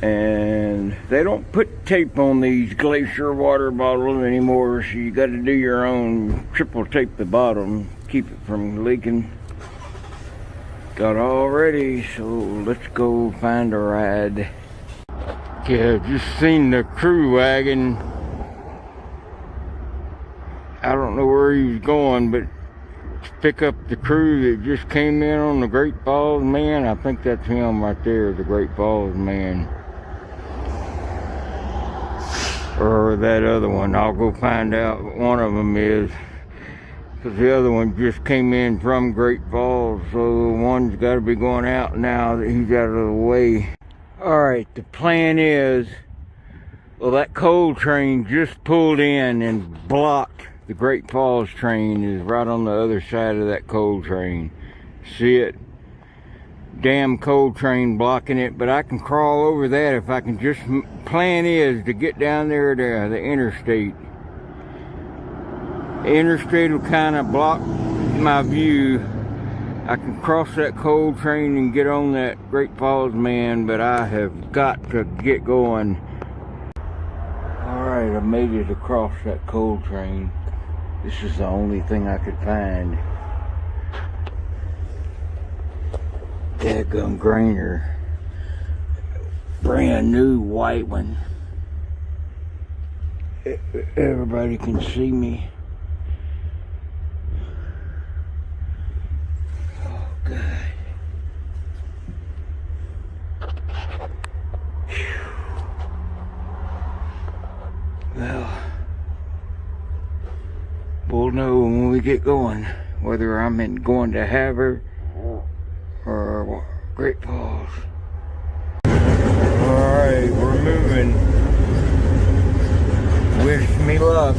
And they don't put tape on these Glacier water bottles anymore, so you got to do your own. Triple tape the bottom, keep it from leaking. Got all ready, so let's go find a ride. Yeah, just seen the crew wagon. I don't know where he's going, but pick up the crew that just came in on the Great Falls man. I think that's him right there, the Great Falls man. Or that other one. I'll go find out what one of them is. Because the other one just came in from Great Falls, so one's got to be going out now that he's out of the way. Alright, the plan is, well, that coal train just pulled in and blocked. The Great Falls train is right on the other side of that coal train. See it? Damn coal train blocking it, but I can crawl over that if I can just, plan is to get down there to the interstate. The interstate will kind of block my view. I can cross that coal train and get on that Great Falls man, but I have got to get going. Alright, I made it across that coal train. This is the only thing I could find. Daggum grainer. Brand new white one. Everybody can see me. Oh, God. Well, we'll know when we get going whether I'm going to Havre or Great Falls. Alright, we're moving. Wish me luck.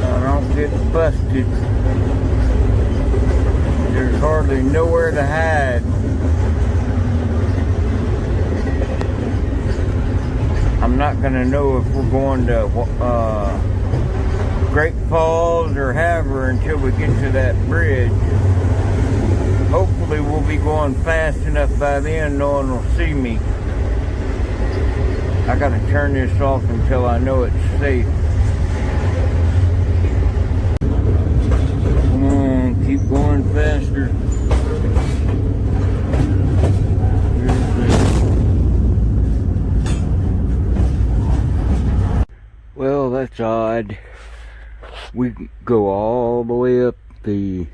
I don't get busted. There's hardly nowhere to hide. I'm not gonna know if we're going to Great Falls or Havre until we get to that bridge. Hopefully we'll be going fast enough by then no one will see me. I gotta turn this off until I know it's safe. Come on, keep going faster. Well, that's odd. We go all the way up the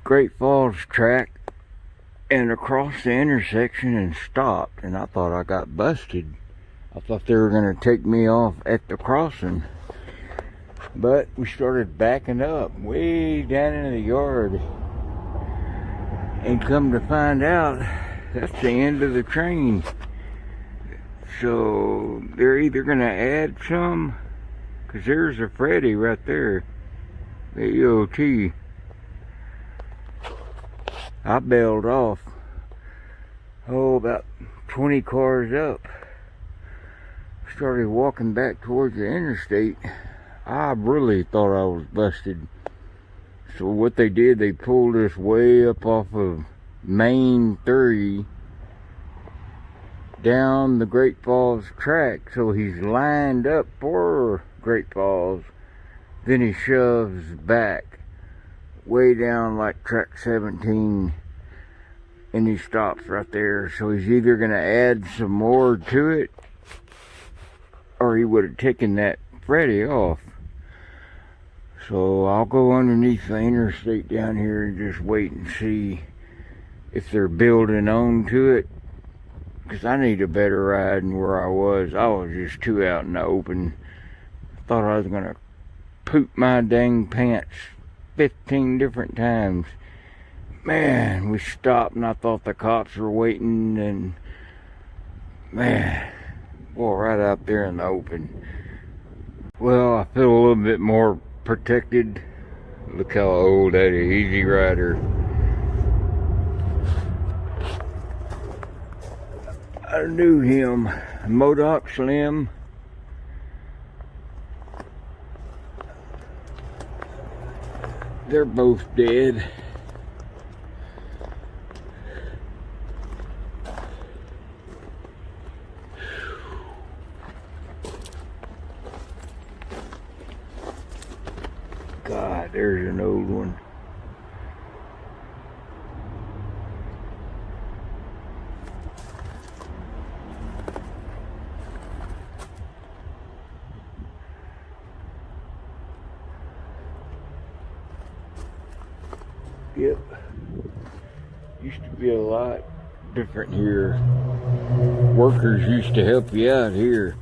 Great Falls track and across the intersection and stopped, and I thought I got busted. I thought they were going to take me off at the crossing, but we started backing up way down into the yard, and come to find out that's the end of the train. So they're either going to add some, because there's a Freddy right there, the EOT. I bailed off, about 20 cars up. Started walking back towards the interstate. I really thought I was busted. So what they did, they pulled us way up off of Main 3 down the Great Falls track. So he's lined up for Great Falls. Then he shoves back way down like track 17, and he stops right there. So he's either going to add some more to it or he would have taken that Freddy off. So I'll go underneath the interstate down here and just wait and see if they're building onto it, because I need a better ride than where I was. I was just too out in the open. I thought I was gonna poop my dang pants 15 different times. Man, we stopped and I thought the cops were waiting, and man, boy, right out there in the open. Well, I feel a little bit more protected. Look how old that Easy Rider. I knew him. Modoc Slim. They're both dead. God, there's an old one. Yep. Used to be a lot different here. Workers used to help you out here.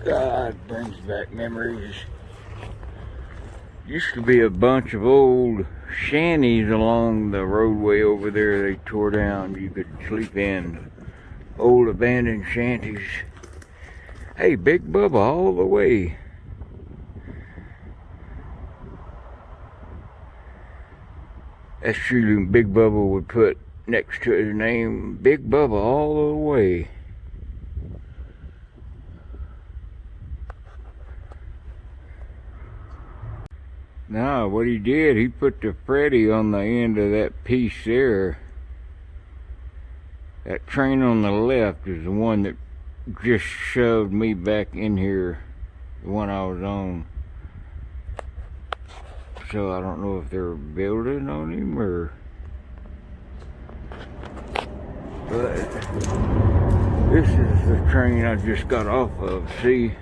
God, brings back memories. Used to be a bunch of old shanties along the roadway over there they tore down. You could sleep in. Old abandoned shanties. Hey, Big Bubba all the way. That's true. Big Bubba would put next to his name, Big Bubba all the way. Nah, what he did, he put the Freddy on the end of that piece there. That train on the left is the one that just shoved me back in here, the one I was on. So I don't know if they're building on him or... But this is the train I just got off of. See?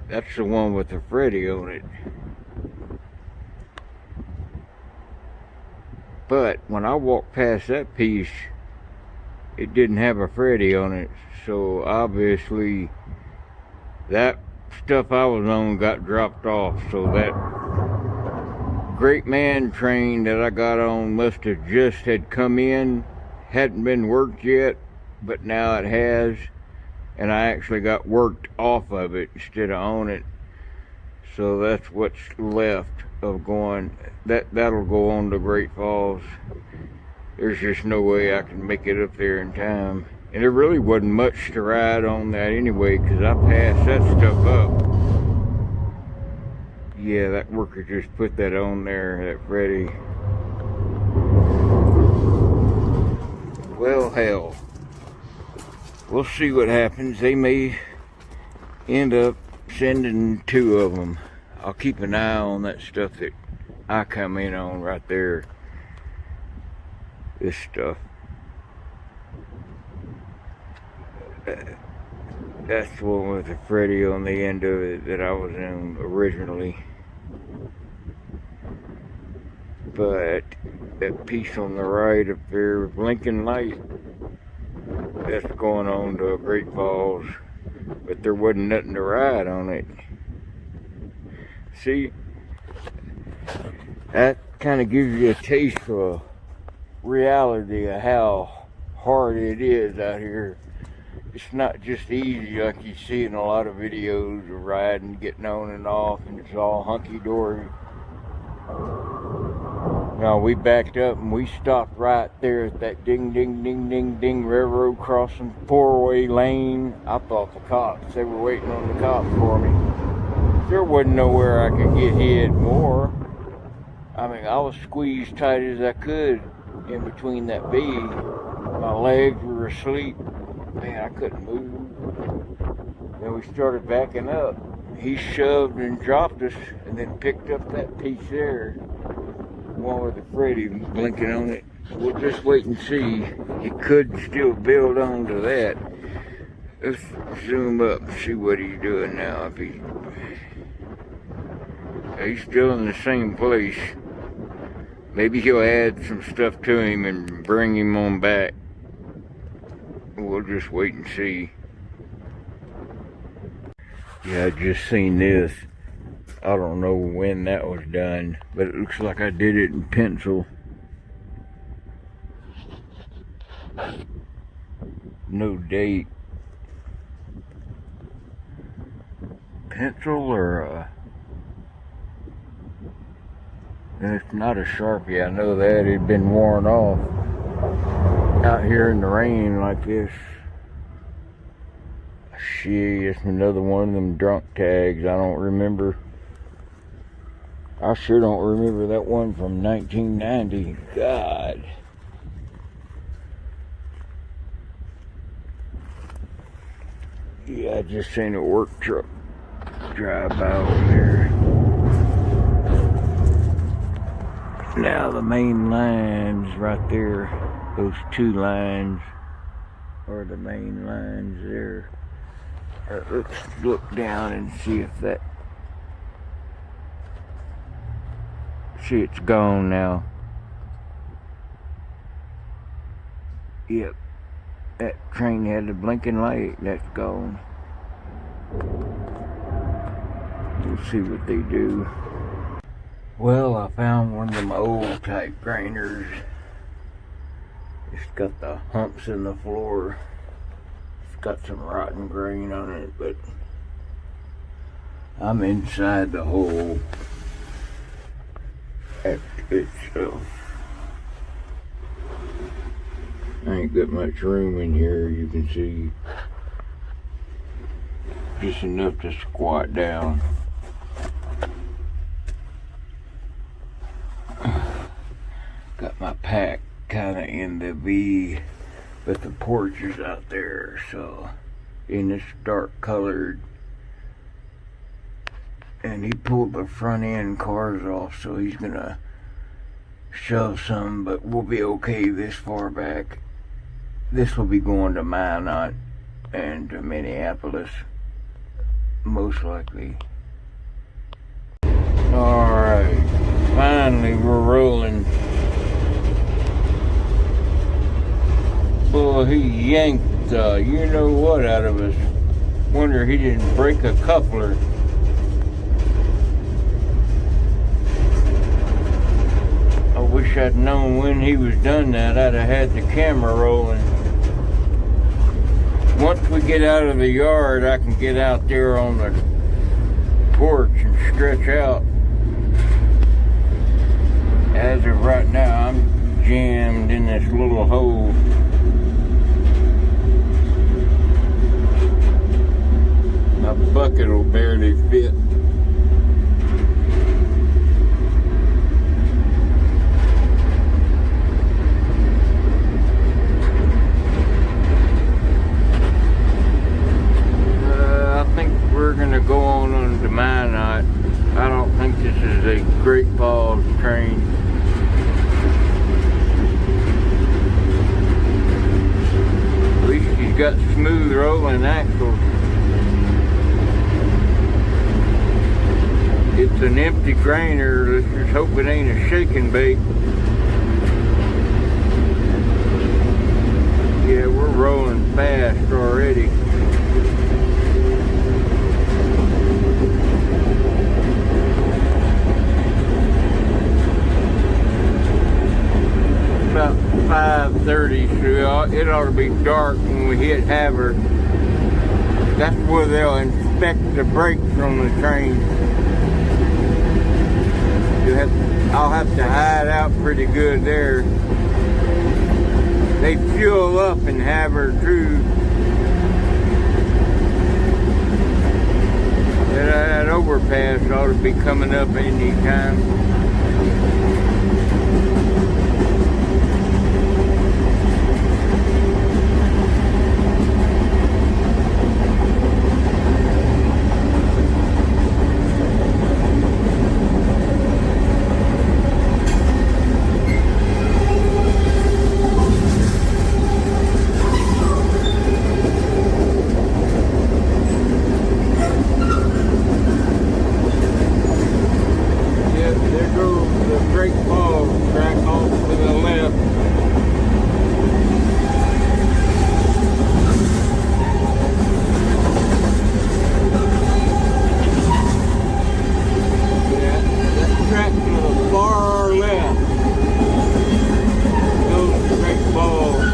That's the one with the Freddy on it. But when I walked past that piece, it didn't have a Freddy on it. So obviously that stuff I was on got dropped off. So that Great Man train that I got on must have just had come in, hadn't been worked yet, but now it has, and I actually got worked off of it instead of on it. So that's what's left of going. That'll go on to Great Falls. There's just no way I can make it up there in time, and there really wasn't much to ride on that anyway, because I passed that stuff up. Yeah, that worker just put that on there, that Freddy. Well, hell. We'll see what happens. They may end up sending 2 of them. I'll keep an eye on that stuff that I come in on right there. This stuff. That's the one with the Freddy on the end of it that I was in originally. But that piece on the right up there, blinking light, that's going on to Great Falls. But there wasn't nothing to ride on it. See, that kind of gives you a taste for reality of how hard it is out here. It's not just easy like you see in a lot of videos of riding, getting on and off, and it's all hunky-dory. Now, we backed up and we stopped right there at that ding, ding, ding, ding, ding railroad crossing 4-way lane. I thought the cops, they were waiting on the cops for me. There wasn't nowhere I could get hid more. I mean, I was squeezed tight as I could in between that V. My legs were asleep. Man, I couldn't move. Then we started backing up. He shoved and dropped us and then picked up that piece there. One with the Freddy blinking on it. We'll just wait and see. He could still build onto that. Let's zoom up and see what he's doing now. If he's still in the same place, maybe he'll add some stuff to him and bring him on back. We'll just wait and see. Yeah, I just seen this. I don't know when that was done, but it looks like I did it in pencil. No date. Pencil or it's not a Sharpie, I know that. It had been worn off out here in the rain like this. Shit, it's another one of them drunk tags. I don't remember. I sure don't remember that one from 1990. God. Yeah, I just seen a work truck drive by over there. Now the main lines right there, those two lines are the main lines there. Let's look down and see if that, see, it's gone now. Yep, that train had the blinking light. That's gone. We'll see what they do. Well, I found one of them old type grainers. It's got the humps in the floor. It's got some rotten grain on it, but I'm inside the hole itself. I ain't got much room in here, you can see. Just enough to squat down. Got my pack kind of in the V, but the porch is out there, so, and it's dark colored. And he pulled the front end cars off, so he's gonna shove some, but we'll be okay this far back. This will be going to Minot and to Minneapolis, most likely. Alright, finally we're rolling. Boy, he yanked you know what out of us. Wonder he didn't break a coupler. I wish I'd known when he was done that. I'd have had the camera rolling. Once we get out of the yard, I can get out there on the porch and stretch out. As of right now, I'm jammed in this little hole. My bucket will barely fit. We're gonna go on to Minot. I don't think this is a Great Falls train. At least he's got smooth rolling axles. It's an empty grainer. Let's just hope it ain't a shake and bake. Yeah, we're rolling fast already. About 5:30, so it ought to be dark when we hit Havre. That's where they'll inspect the brakes on the train. I'll have to hide out pretty good there. They fuel up in Havre too. That overpass ought to be coming up any time. go the Great Falls track off to the left. Yeah, that track to the far left goes to Great Falls.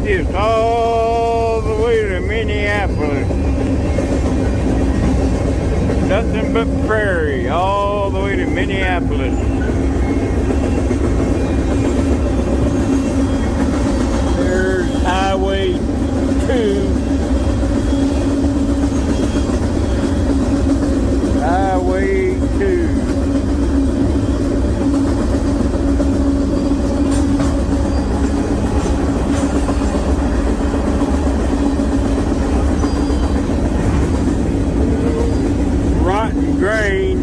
Just all the way to Minneapolis. Nothing but prairie all the way to Minneapolis. There's Highway 2. Highway 2. Grain.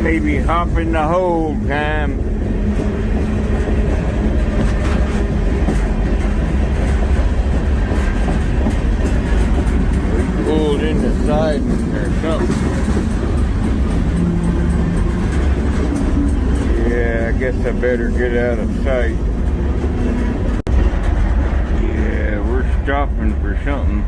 maybe hop in the hole time. We pulled in the siding or something. Yeah, I guess I better get out of sight. Yeah, we're stopping for something.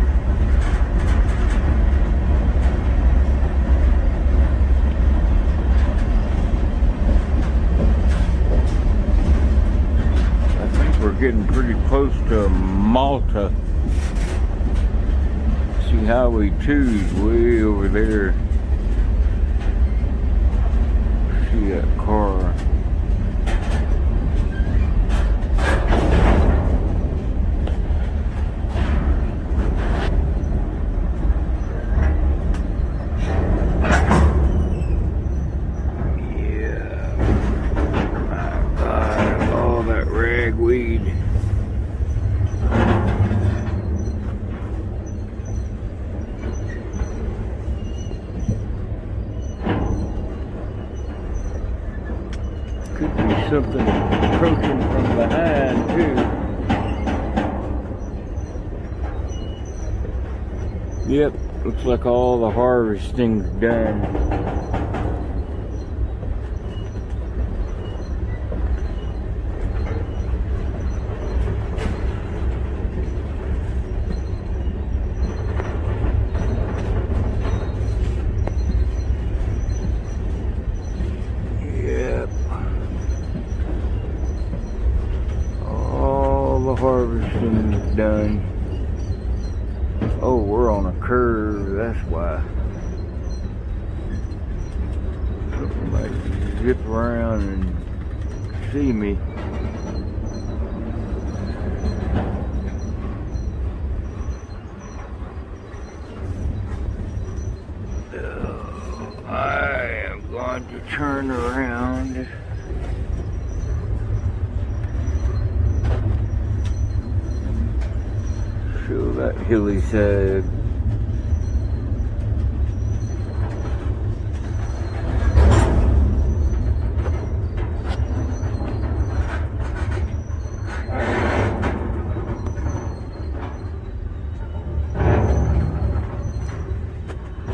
We're getting pretty close to Malta. See Highway 2's way over there. See that car. Ragweed. Could be something approaching from behind too. Yep, looks like all the harvesting's done. Harvesting is done. Oh, we're on a curve, that's why. Something might zip around and see me. I am going to turn around. Show that hilly side.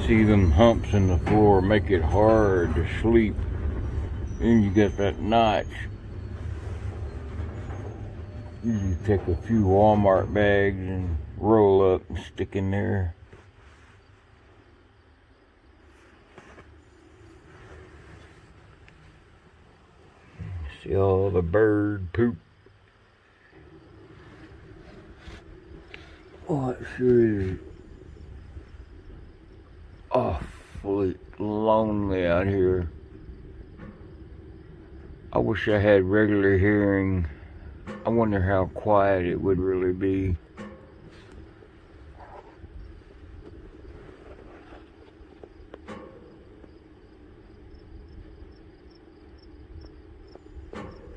See them humps in the floor make it hard to sleep. Then you get that notch. Usually take a few Walmart bags and roll up and stick in there. See all the bird poop. Oh, it sure is awfully lonely out here. I wish I had regular hearing. I wonder how quiet it would really be.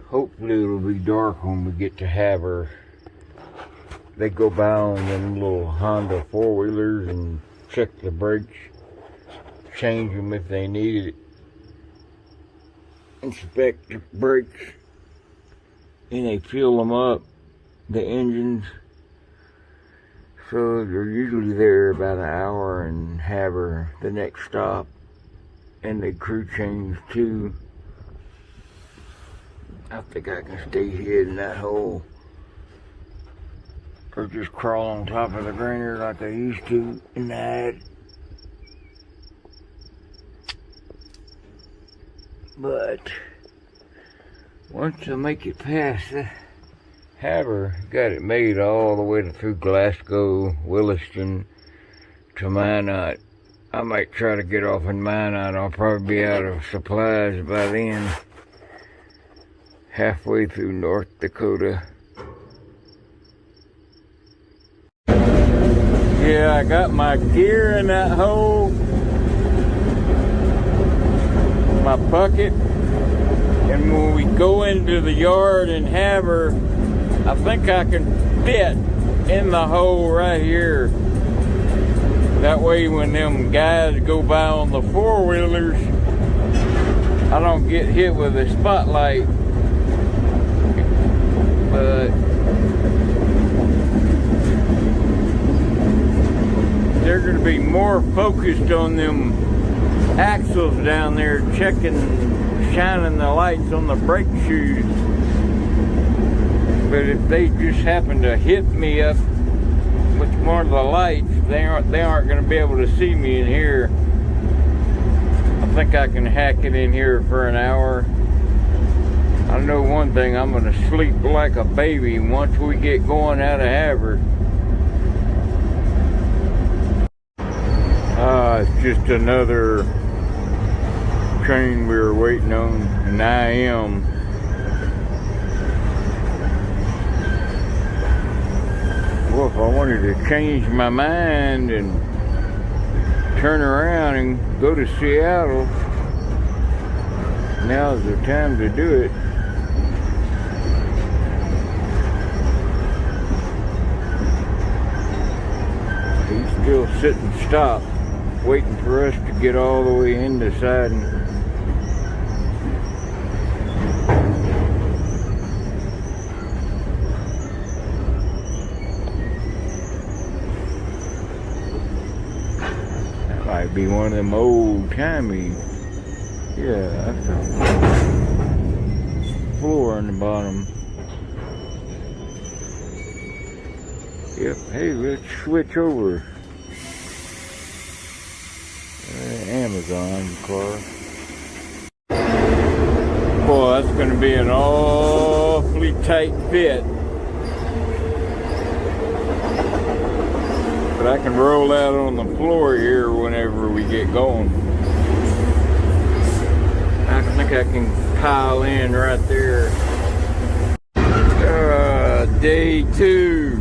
Hopefully it'll be dark when we get to have her. They go by on them little Honda four-wheelers and check the brakes, change them if they need it, inspect the brakes, and they fill them up, the engines. So they're usually there about an hour and have her the next stop, and they crew change too. I think I can stay hid in that hole, or just crawl on top of the grainer like I used to in that. But once I make it past the Haver, got it made all the way through Glasgow, Williston to Minot. I might try to get off in Minot. I'll probably be out of supplies by then. Halfway through North Dakota. Yeah, I got my gear in that hole, my bucket, and when we go into the yard and have her, I think I can fit in the hole right here. That way when them guys go by on the four-wheelers, I don't get hit with a spotlight, but they're going to be more focused on them axles down there, shining the lights on the brake shoes. But if they just happen to hit me up with one of the lights, they aren't going to be able to see me in here. I think I can hack it in here for an hour. I know one thing, I'm going to sleep like a baby once we get going out of Havre. It's just another train we were waiting on, and I am. Well, if I wanted to change my mind and turn around and go to Seattle, now's the time to do it. He's still sitting stopped, waiting for us to get all the way into siding. That might be one of them old-timey. Yeah, that's a floor on the bottom. Yep, hey, let's switch over. Amazon car. Boy, that's going to be an awfully tight fit. But I can roll out on the floor here whenever we get going. I think I can pile in right there. Day 2.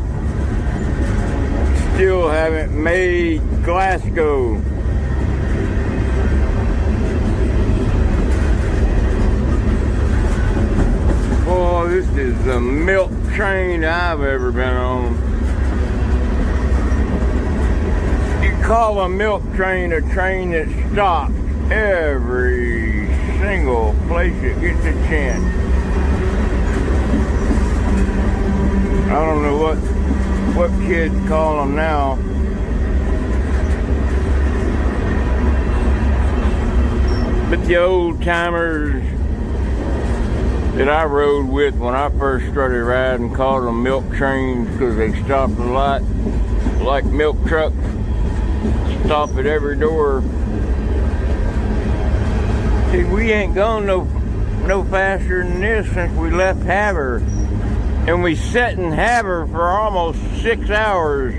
Still haven't made Glasgow. Boy, this is the milk train I've ever been on. You call a milk train a train that stops every single place it gets a chance. I don't know what kids call them now. But the old timers that I rode with when I first started riding called them milk trains because they stopped a lot, like milk trucks, stop at every door. See, we ain't gone no faster than this since we left Havre. And we sat in Havre for almost 6 hours.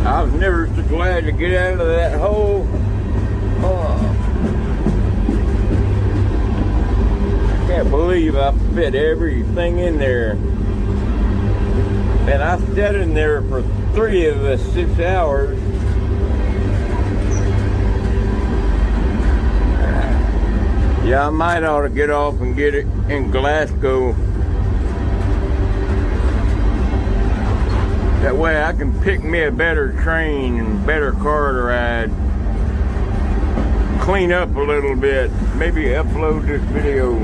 I was never so glad to get out of that hole. Can't believe I fit everything in there. And I sat in there for 3 of the 6 hours. Yeah, I might ought to get off and get it in Glasgow. That way I can pick me a better train and better car to ride. Clean up a little bit. Maybe upload this video.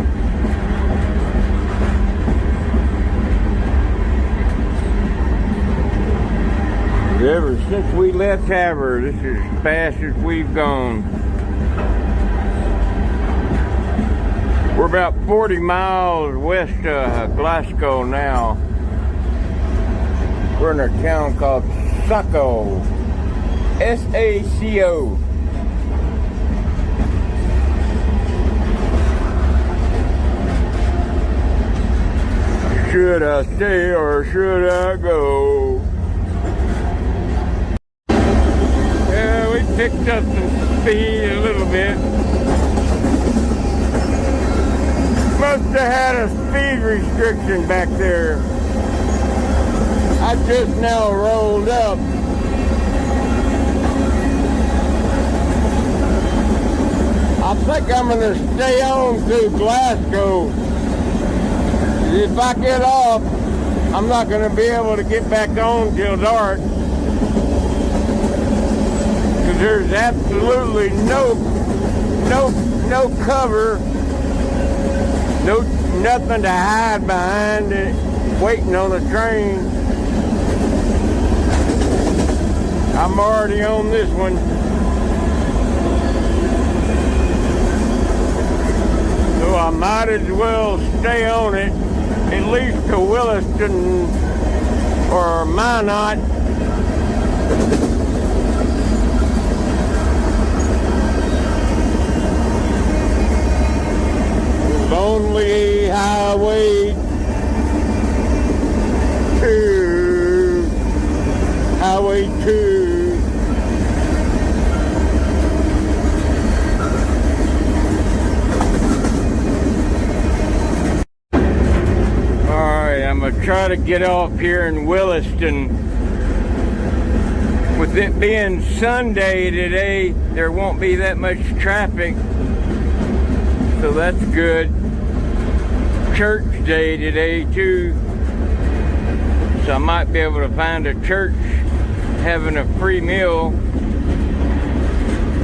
Ever since we left Havre, this is as fast as we've gone. We're about 40 miles west of Glasgow now. We're in a town called Saco. S-A-C-O. Should I stay or should I go? Yeah, we picked up some speed a little bit. Must have had a speed restriction back there. I just now rolled up. I think I'm going to stay on to Glasgow. If I get off, I'm not going to be able to get back on till dark. Because There's absolutely no cover, nothing to hide behind it, waiting on the train. I'm already on this one. So I might as well stay on it, at least to Williston or Minot. Lonely Highway 2, Highway 2. Alright, I'm gonna try to get off here in Williston. With it being Sunday today, there won't be that much traffic, so that's good. Church day today too, so I might be able to find a church having a free meal.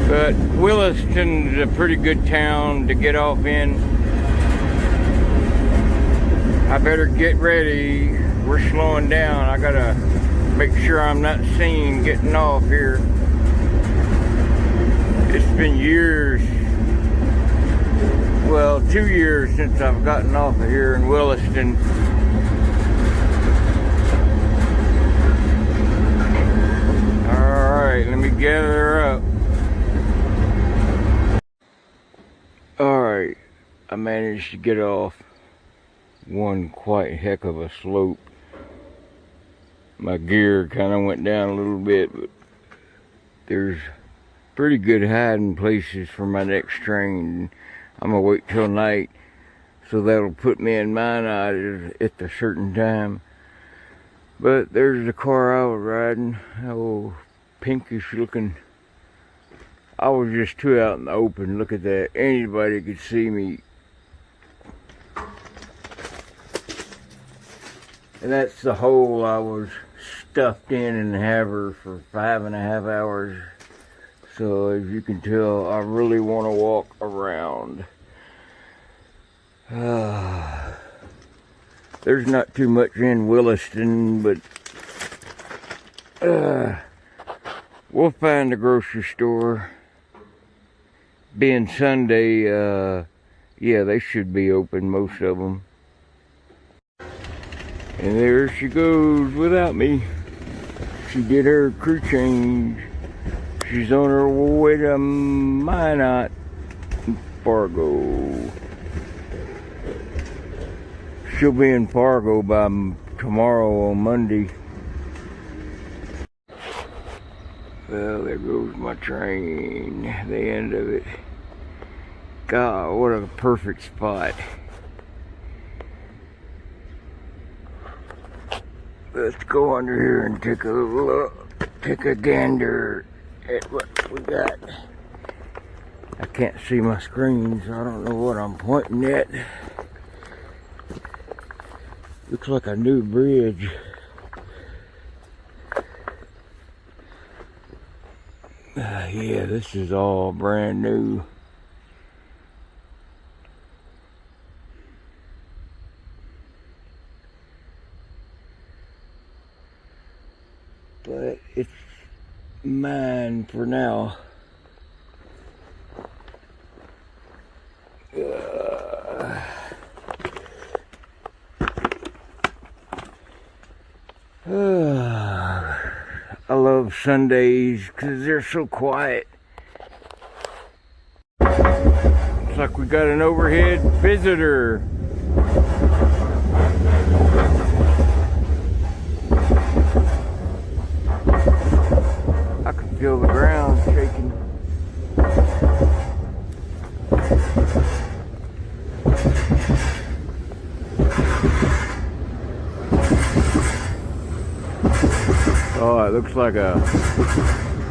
But Williston's a pretty good town to get off in. I better get ready. We're slowing down. I gotta make sure I'm not seen getting off here. It's been years, well, 2 years since I've gotten off of here in Williston. Alright, let me gather up. Alright, I managed to get off one quite heck of a slope. My gear kind of went down a little bit, but there's pretty good hiding places for my next train. I'm gonna wait till night, so that'll put me in Minot at a certain time. But there's the car I was riding, oh, pinkish looking. I was just too out in the open. Look at that, anybody could see me. And that's the hole I was stuffed in the haver for 5.5 hours. So as you can tell, I really want to walk around. There's not too much in Williston, but we'll find a grocery store. Being Sunday, yeah, they should be open, most of them. And there she goes without me. She did her crew change. She's on her way to Minot, Fargo. She'll be in Fargo by tomorrow on Monday. Well, there goes my train, the end of it. God, what a perfect spot. Let's go under here and take a look, take a gander at what we got. I can't see my screen, so I don't know what I'm pointing at. Looks like a new bridge. Yeah, this is all brand new. But it's mine for now. I love Sundays because they're so quiet. Looks like we got an overhead visitor. I can feel the ground shaking. Oh, it looks like a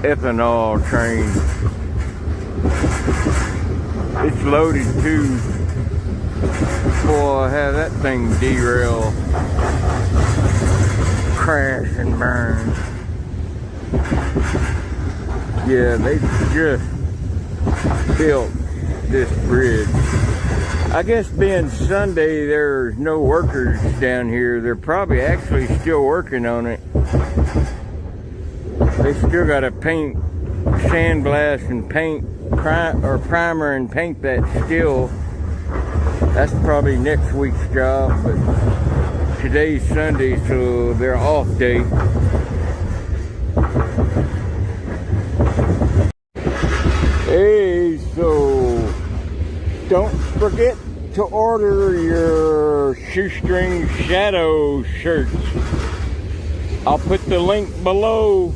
ethanol train. It's loaded too. Boy, have that thing derail, crash and burn. Yeah, they just built this bridge. I guess being Sunday, there's no workers down here. They're probably actually still working on it. They still got to paint, sandblast and paint, or primer and paint that still. That's probably next week's job, but today's Sunday, so they're off day. Hey, so don't forget to order your Shoestring Shadow shirts. I'll put the link below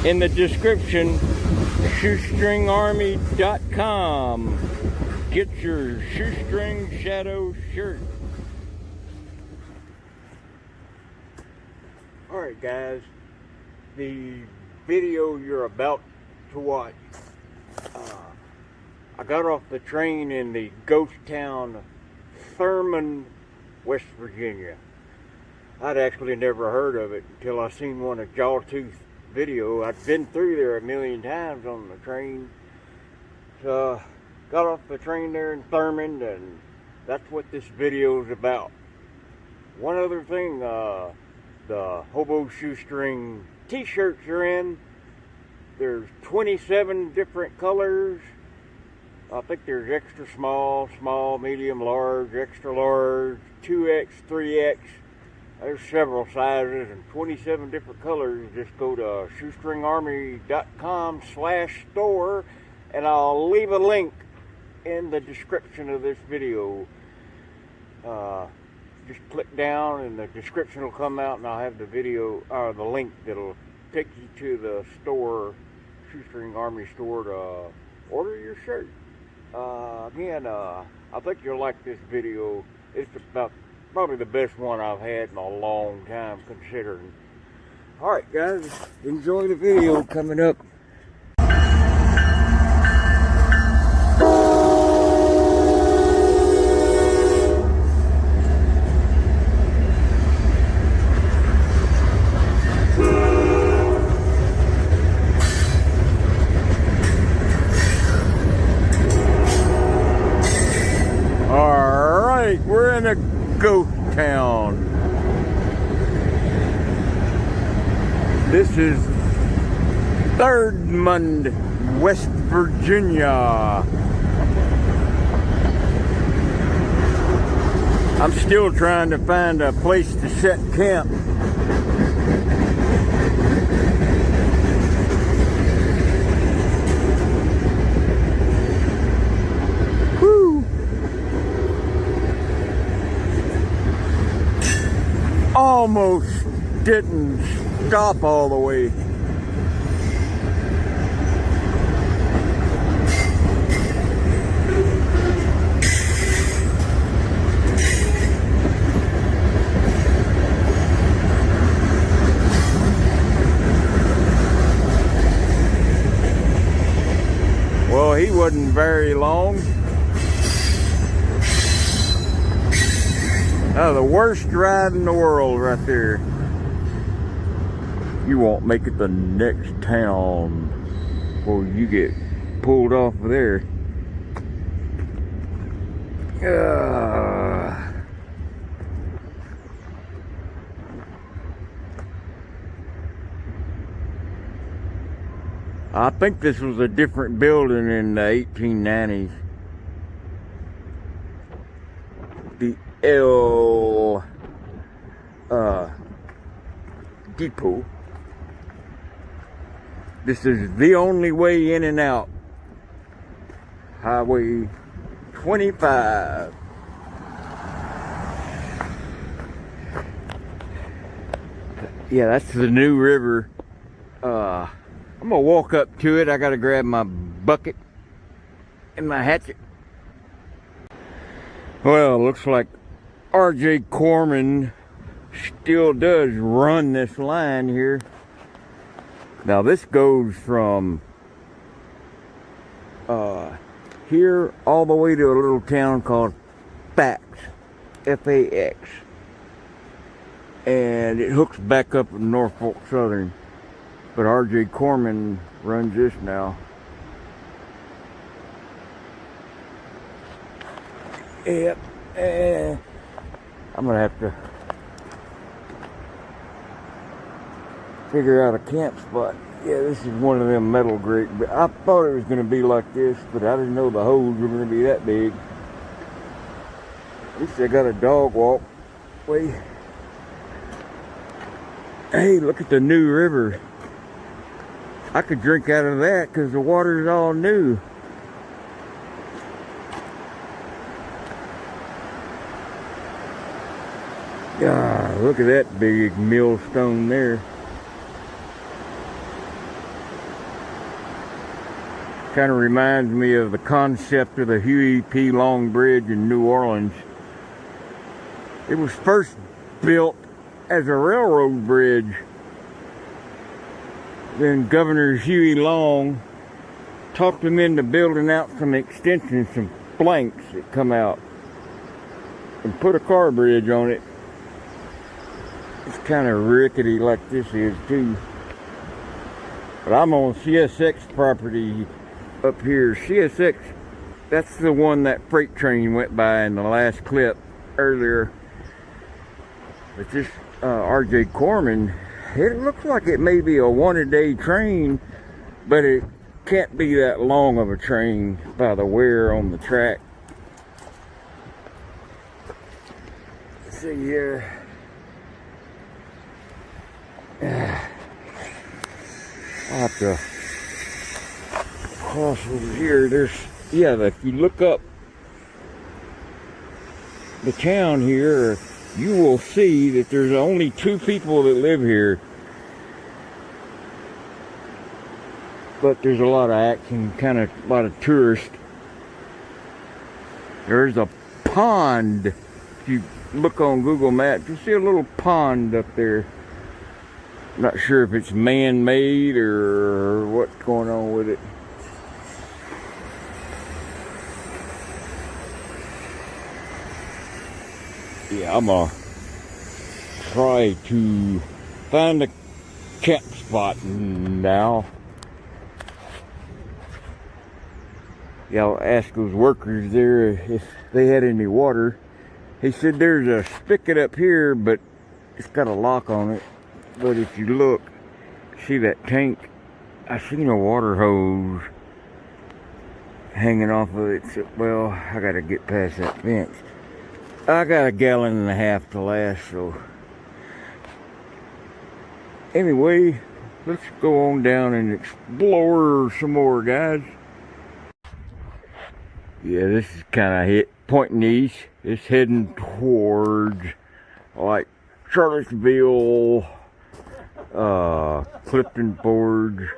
in the description, shoestringarmy.com. Get your Shoestring Shadow shirt. Alright guys, the video you're about to watch, I got off the train in the ghost town Thurman, West Virginia. I'd actually never heard of it until I seen one of Jawtooth video. I'd been through there a million times on the train. So got off the train there in Thurman, and that's what this video is about. One other thing, the Hobo Shoestring t-shirts are in. There's 27 different colors. I think there's extra small, small, medium, large, extra large, 2X, 3X. There's several sizes and 27 different colors. Just go to shoestringarmy.com/store, and I'll leave a link in the description of this video. Just click down and the description will come out, and I'll have the video, or the link that'll take you to the store, Shoestring Army store, to order your shirt. Again, I think you'll like this video. It's about probably the best one I've had in a long time, considering. Alright guys, enjoy the video coming up. Alright, we're in a ghost town. This is Thurman, West Virginia. I'm still trying to find a place to set camp. Woo! Almost didn't stop all the way. Well, he wasn't very long. Oh, the worst ride in the world right there. You won't make it the next town before you get pulled off of there. I think this was a different building in the 1890s. The L Depot. This is the only way in and out. Highway 25. Yeah, that's the new river. I'm gonna walk up to it. I gotta grab my bucket and my hatchet. Well, looks like R.J. Corman still does run this line here. Now this goes from here all the way to a little town called Fairbanks, F-A-X, and it hooks back up in Norfolk Southern. But R.J. Corman runs this now. Yep. I'm gonna have to figure out a camp spot. Yeah, this is one of them metal grate. But I thought it was gonna be like this, but I didn't know the holes were gonna be that big. At least I got a dog walk way. Hey, look at the new river. I could drink out of that because the water's all new. Ah, look at that big millstone there. Kind of reminds me of the concept of the Huey P. Long Bridge in New Orleans. It was first built as a railroad bridge. Then Governor Huey Long talked them into building out some extensions, some planks that come out, and put a car bridge on it. It's kind of rickety like this is too. But I'm on CSX property up here. CSX, that's the one that freight train went by in the last clip earlier. But this R.J. Corman, it looks like it may be a one-a-day train, but it can't be that long of a train by the wear on the track. Let's see here. I'll have to cross over here. There's, yeah, if you look up the town here, you will see that there's only 2 people that live here. But there's a lot of action, kind of a lot of tourists. There's a pond. If you look on Google Maps, you'll see a little pond up there. Not sure if it's man-made or what's going on with it. Yeah, I'm gonna try to find a camp spot now. Yeah, I'll ask those workers there if they had any water. He said there's a spigot up here, but it's got a lock on it. But if you look, see that tank? I seen a water hose hanging off of it. So, well, I gotta get past that fence. I got a gallon and a half to last, so. Anyway, let's go on down and explore some more, guys. Yeah, this is kind of pointing east. It's heading towards, like, Charlottesville, Clifton Forge.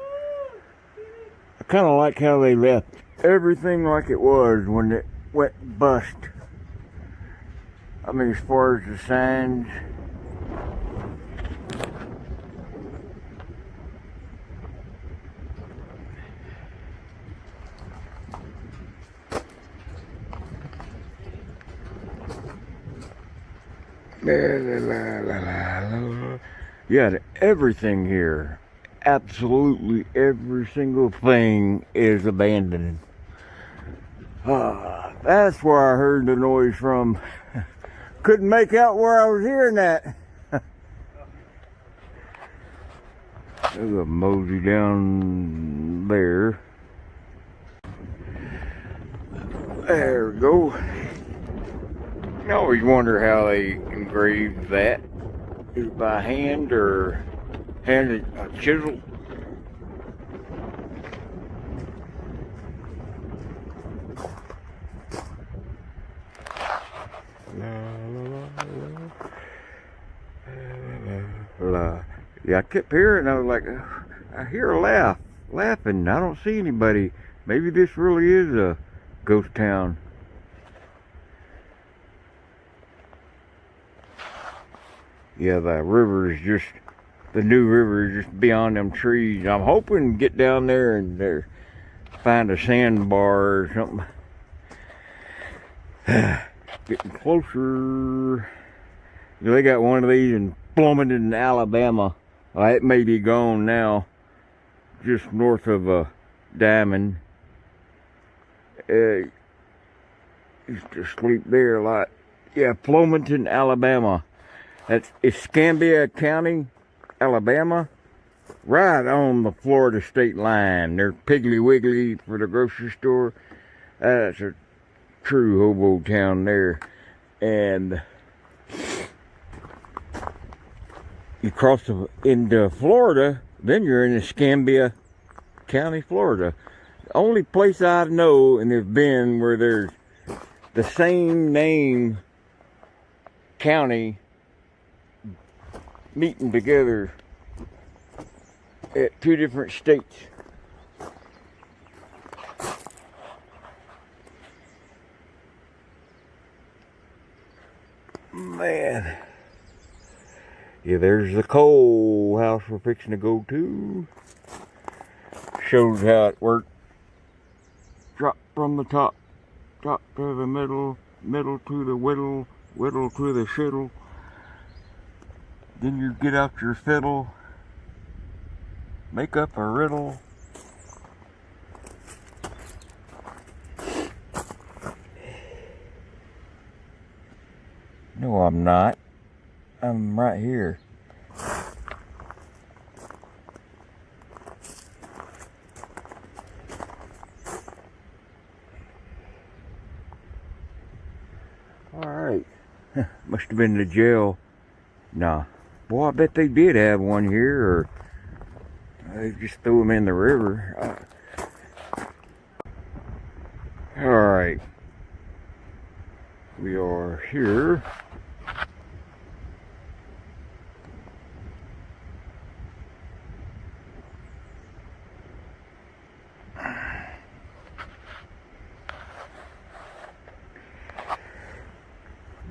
I kind of like how they left everything like it was when it went bust. I mean, as far as the signs. Yeah, everything here, absolutely every single thing is abandoned. That's where I heard the noise from. Couldn't make out where I was hearing that. There's a mosey down there. There we go. I always wonder how they engraved that. Is it by hand or hand a chisel? Yeah, I kept hearing, I was like, I hear a laughing. I don't see anybody. Maybe this really is a ghost town. Yeah, the river is just, the new river is just beyond them trees. I'm hoping to get down there and find a sandbar or something. Getting closer. They got one of these in Bloomington, Alabama. It may be gone now. just north of Diamond. Used to sleep there a lot. Yeah, Flomaton, Alabama. It's Escambia County, Alabama. Right on the Florida state line. They're Piggly Wiggly for the grocery store. That's a true hobo town there. And you cross into Florida, then you're in Escambia County, Florida. The only place I know and have been where there's the same name county meeting together at two different states. Man. Yeah, there's the coal house we're fixing to go to. Shows how it worked. Drop from the top to the middle, middle to the whittle, whittle to the shittle. Then you get out your fiddle, make up a riddle. No, I'm not. I'm right here. Alright. Must have been the jail. Nah. Boy, I bet they did have one here, or they just threw them in the river. Alright. We are here.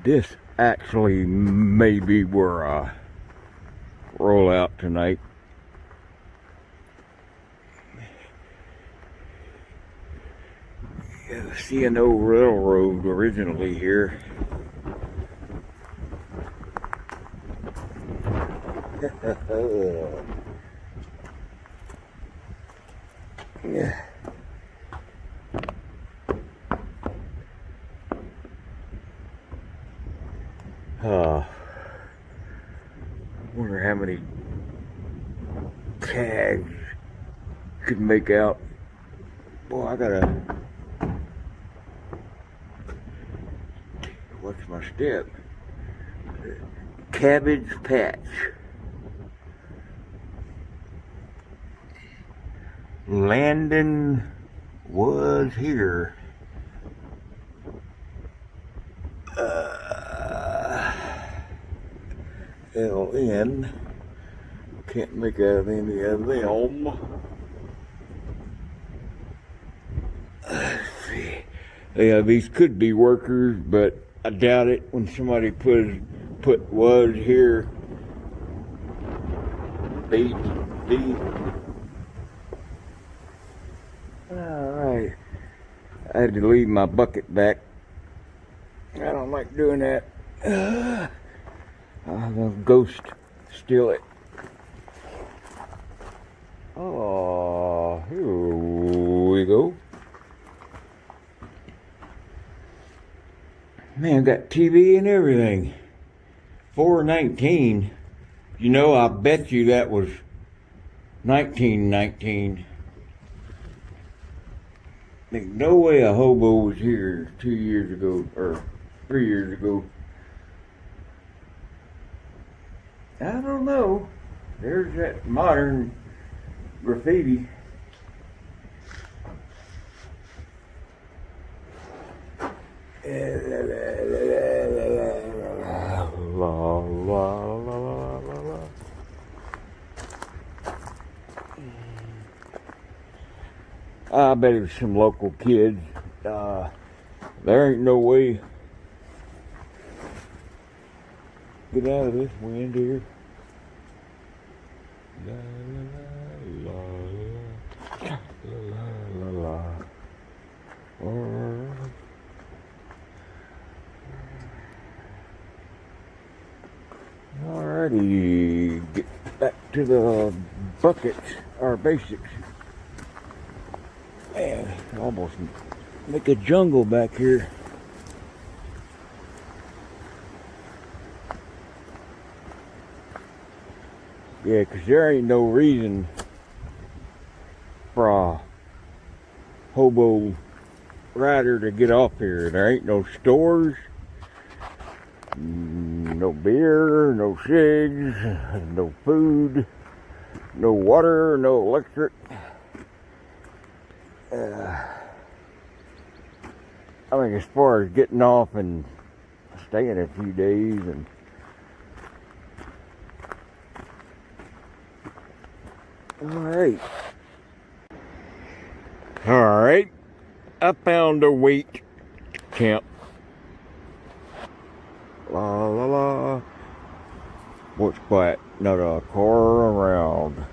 This actually may be where I roll out tonight. Yeah, C&O Railroad originally here. Yeah. Wonder how many tags could make out. Boy, I gotta watch my step. Cabbage Patch. Landon was here. LN. Can't make out any of them. Let's see. Yeah, these could be workers, but I doubt it when somebody put was here. B. Alright. I had to leave my bucket back. I don't like doing that. The ghost steal it. Oh, here we go. Man, got TV and everything. $4.19. You know, I bet you that was $19.19. There's no way a hobo was here 2 years ago or 3 years ago. I don't know. There's that modern graffiti. La, la, la, la, la, la. I bet it was some local kids. There ain't no way. Get out of this wind here. La la la la la la la. Alrighty, get back to the buckets, our basics. almost make a jungle back here. Yeah, 'cause there ain't no reason for a hobo rider to get off here. There ain't no stores, no beer, no cigs, no food, no water, no electric. I mean, as far as getting off and staying a few days and all right, I found a weight camp. La la la. What's quiet? Not a car around.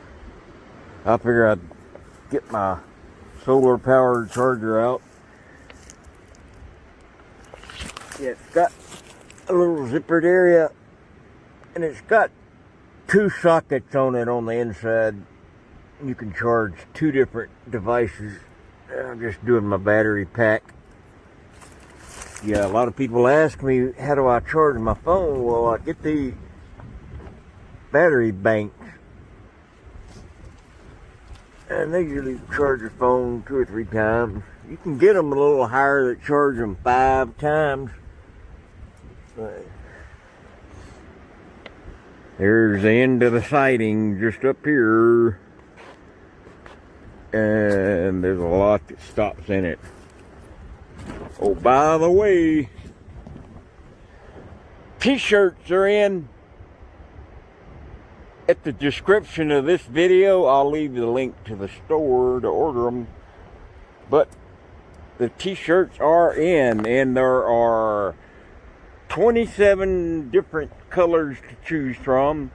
I figure I'd get my solar powered charger out. Yeah, it's got a little zippered area and it's got 2 sockets on it on the inside. You can charge 2 different devices. I'm just doing my battery pack. Yeah, a lot of people ask me, how do I charge my phone? Well, I get the battery banks, and they usually charge your phone 2 or 3 times. You can get them a little higher that charge them 5 times. There's the end of the sighting just up here. And there's a lot that stops in it. Oh, by the way, t-shirts are in. At the description of this video, I'll leave the link to the store to order them. But the t-shirts are in, and there are 27 different colors to choose from.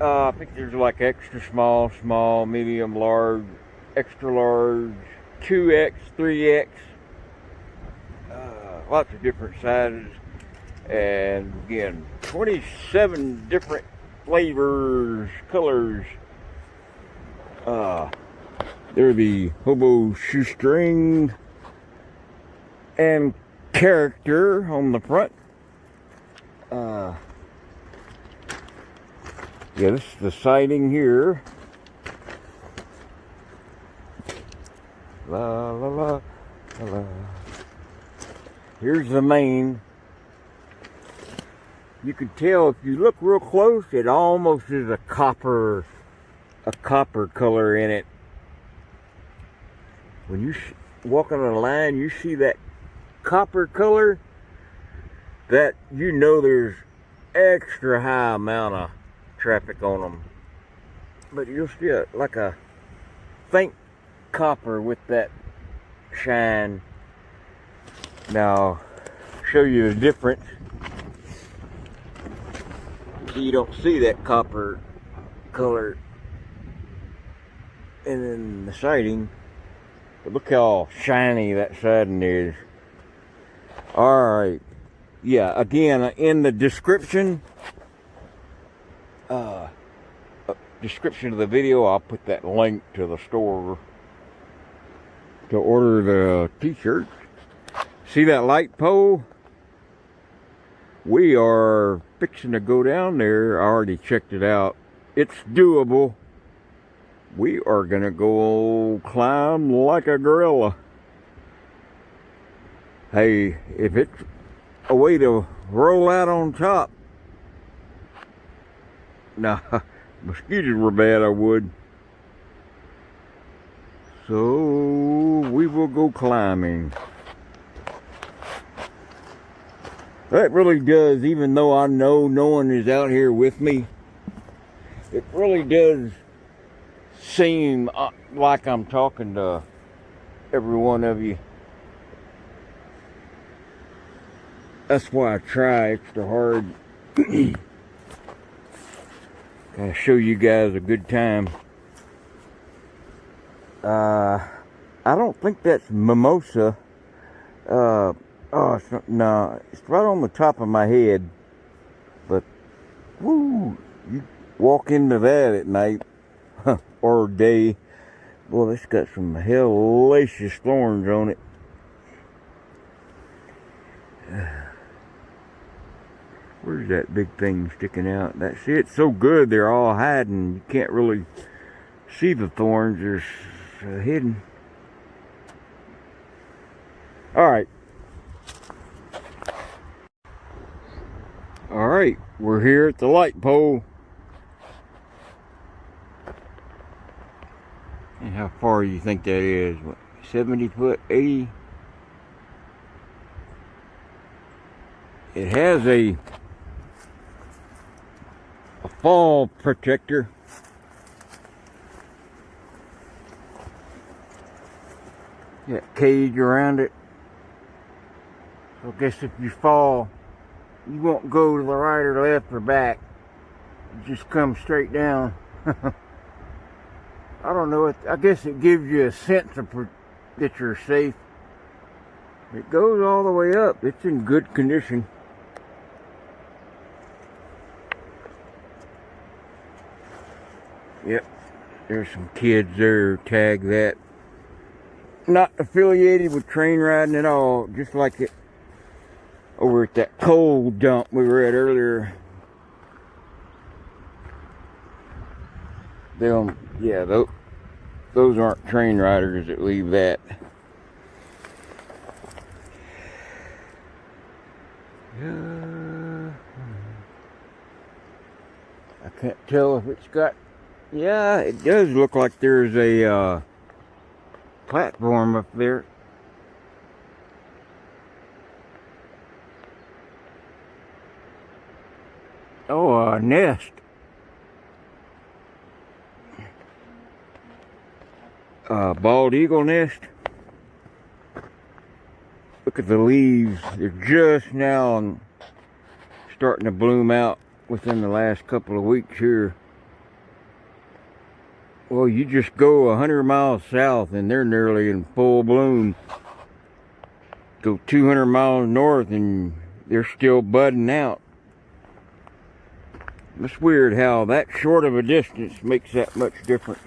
I think there's like extra small, small, medium, large, extra large, 2X, 3X, lots of different sizes, and again, 27 different flavors, colors. They're the Hobo Shoestring and character on the front. Yeah, this is the sighting here. La la la la. Here's the mane. You can tell if you look real close, it almost is a copper color in it. When you walk on a line, you see that copper color. That you know there's extra high amount of traffic on them, but you'll see it like a faint copper with that shine. Now, show you the difference. You don't see that copper color and then the sighting, but look how shiny that siding is. All right, yeah, again, in the description of the video, I'll put that link to the store to order the t-shirts. See that light pole? We are fixing to go down there. I already checked it out. It's doable. We are gonna go climb like a gorilla. Hey, if it's a way to roll out on top, nah, mosquitoes were bad, I would. So we will go climbing. That really does, even though I know no one is out here with me, it really does seem like I'm talking to every one of you. That's why I try extra hard. Gotta show you guys a good time. I don't think that's mimosa. Oh, no, it's right on the top of my head. But, woo, you walk into that at night or day, Boy, it's got some hellacious thorns on it. Where's that big thing sticking out? That's it. It's so good they're all hiding. You can't really see the thorns. They're hidden. Alright. Alright, we're here at the light pole. And how far do you think that is? What, 70 foot, 80? It has a fall protector. Got cage around it. So I guess if you fall, you won't go to the right or left or back. You just come straight down. I don't know. I guess it gives you a sense of that you're safe. It goes all the way up. It's in good condition. Yep. There's some kids there. Tag that. Not affiliated with train riding at all. Just like it over at that coal dump we were at earlier. Yeah, those aren't train riders that leave that. I can't tell if it's got... Yeah, it does look like there's a platform up there. Oh, a nest. Bald eagle nest. Look at the leaves. They're just now starting to bloom out within the last couple of weeks here. Well, you just go 100 miles south and they're nearly in full bloom. Go 200 miles north and they're still budding out. It's weird how that short of a distance makes that much difference.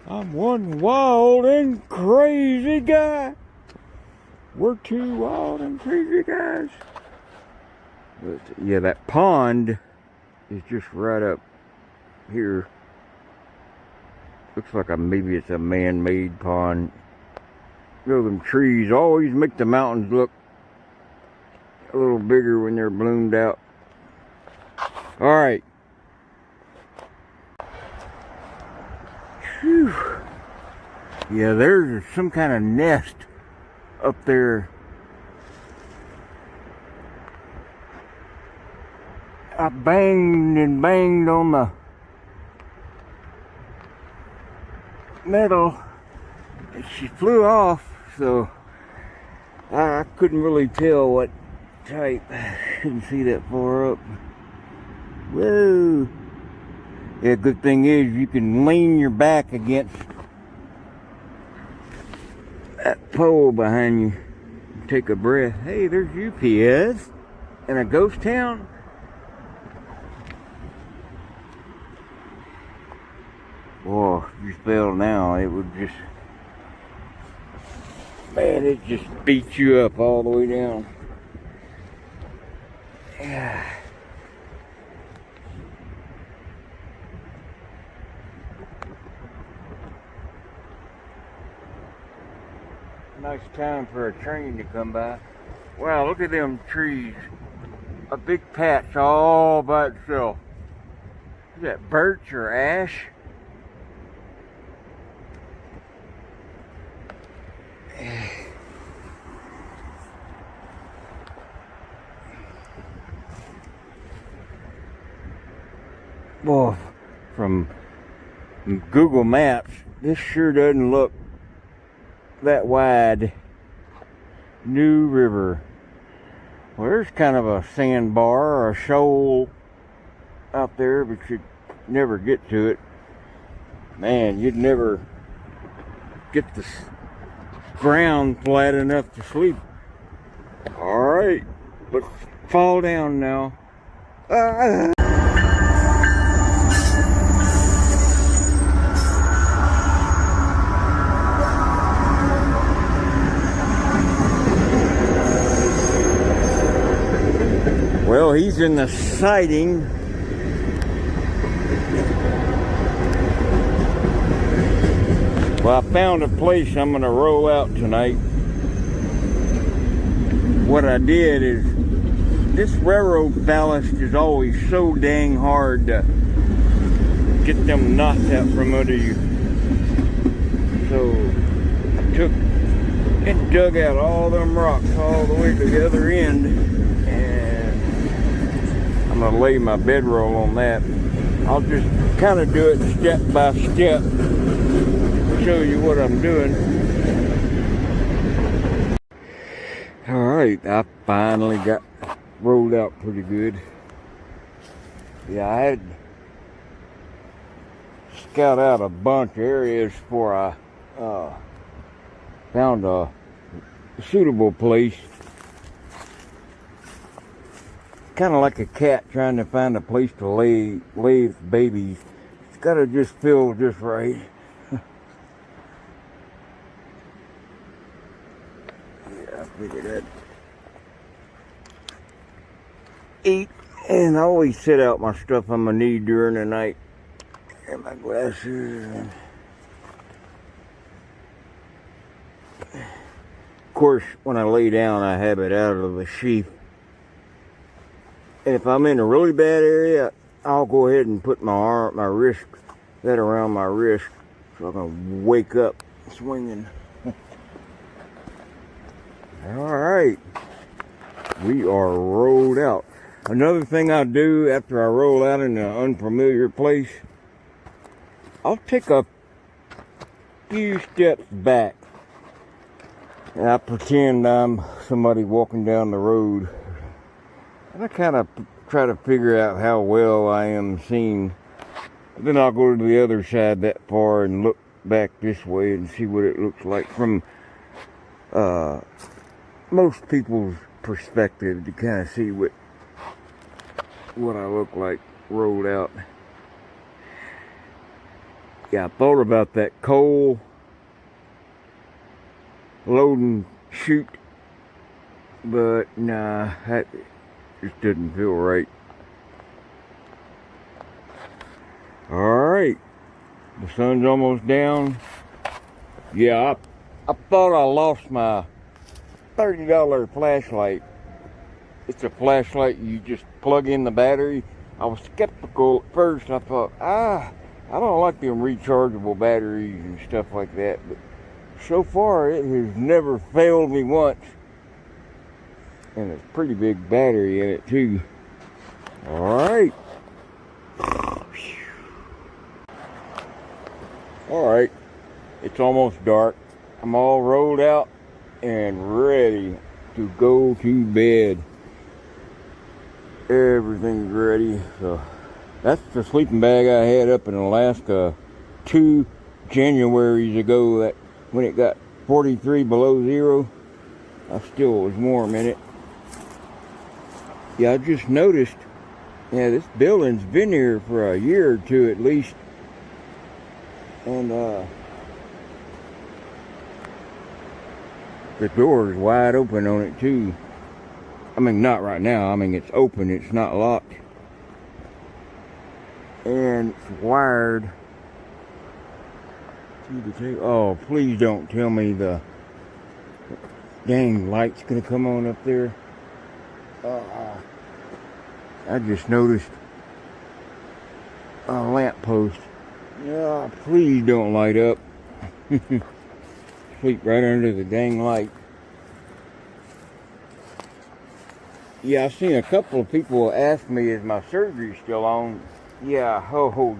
I'm one wild and crazy guy. We're two wild and crazy guys. But yeah, that pond is just right up here. Looks like maybe it's a man-made pond. You know, them trees always make the mountains look a little bigger when they're bloomed out. Alright. Whew. Yeah, there's some kind of nest up there. I banged and banged on the metal. She flew off, so I couldn't really tell what type. Couldn't see that far up. Whoa. Yeah, good thing is you can lean your back against that pole behind you. Take a breath. Hey, there's UPS in a ghost town. Whoa, if you fell now, it would just... Man, it just beats you up all the way down. Yeah. Nice time for a train to come by. Wow, look at them trees. A big patch all by itself. Is that birch or ash? Boy, from Google Maps, this sure doesn't look that wide. New River. Well, there's kind of a sandbar or a shoal out there, but you'd never get to it. Man, you'd never get the ground flat enough to sleep. Alright, let's fall down now. Well, he's in the sighting. Well, I found a place I'm gonna roll out tonight. What I did is, this railroad ballast is always so dang hard to get them knots out from under you. So I took and dug out all them rocks all the way to the other end, and I'm gonna lay my bedroll on that. I'll just kind of do it step by step, show you what I'm doing. Alright, I finally got rolled out pretty good. Yeah, I had scout out a bunch of areas before I found a suitable place. Kind of like a cat trying to find a place to lay its babies. It's got to just feel just right. Yeah, I figured that. Eat, and I always set out my stuff I'm gonna need during the night. And my glasses. Of course, when I lay down, I have it out of the sheath. And if I'm in a really bad area, I'll go ahead and put my wrist, that around my wrist, so I can wake up swinging. All right, we are rolled out. Another thing I do after I roll out in an unfamiliar place, I'll take a few steps back and I pretend I'm somebody walking down the road. And I kind of try to figure out how well I am seen. Then I'll go to the other side that far and look back this way and see what it looks like from most people's perspective, to kind of see what I look like rolled out. Yeah, I thought about that coal load and shoot, but nah, that just didn't feel right. Alright, the sun's almost down. Yeah, I thought I lost my $30 flashlight. It's a flashlight you just plug in the battery. I was skeptical at first. I thought, I don't like them rechargeable batteries and stuff like that, but so far it has never failed me once. And it's a pretty big battery in it too. Alright. Alright. It's almost dark. I'm all rolled out and ready to go to bed. Everything's ready. So that's the sleeping bag I had up in Alaska 2 Januaries ago, that when it got 43 below zero, I still was warm in it. Yeah, I just noticed, yeah, this building's been here for a year or two at least. And the door is wide open on it too. I mean, not right now. I mean, it's open. It's not locked. And it's wired to the table. Oh, please don't tell me the dang light's gonna come on up there. I just noticed a lamp post. Yeah, please don't light up. Sleep right under the dang light. Yeah, I've seen a couple of people ask me, is my surgery still on? Yeah,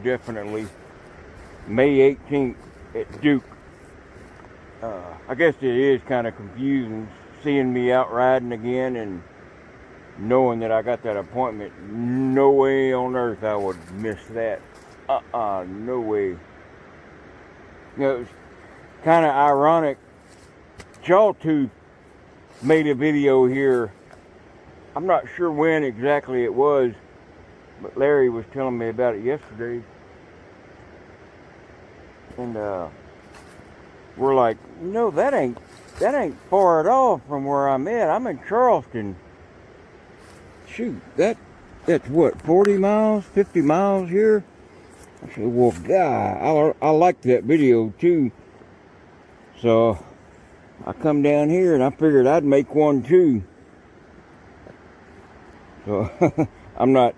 definitely. May 18th at Duke. I guess it is kind of confusing seeing me out riding again and knowing that I got that appointment. No way on earth I would miss that. No way. You know, it's kind of ironic. Jawtooth made a video here. I'm not sure when exactly it was, but Larry was telling me about it yesterday. And we're like, no, that ain't far at all from where I'm at. I'm in Charleston. shoot, that's what, 40 miles, 50 miles here? I said, well, God, I liked that video too. So I come down here and I figured I'd make one too. So I'm not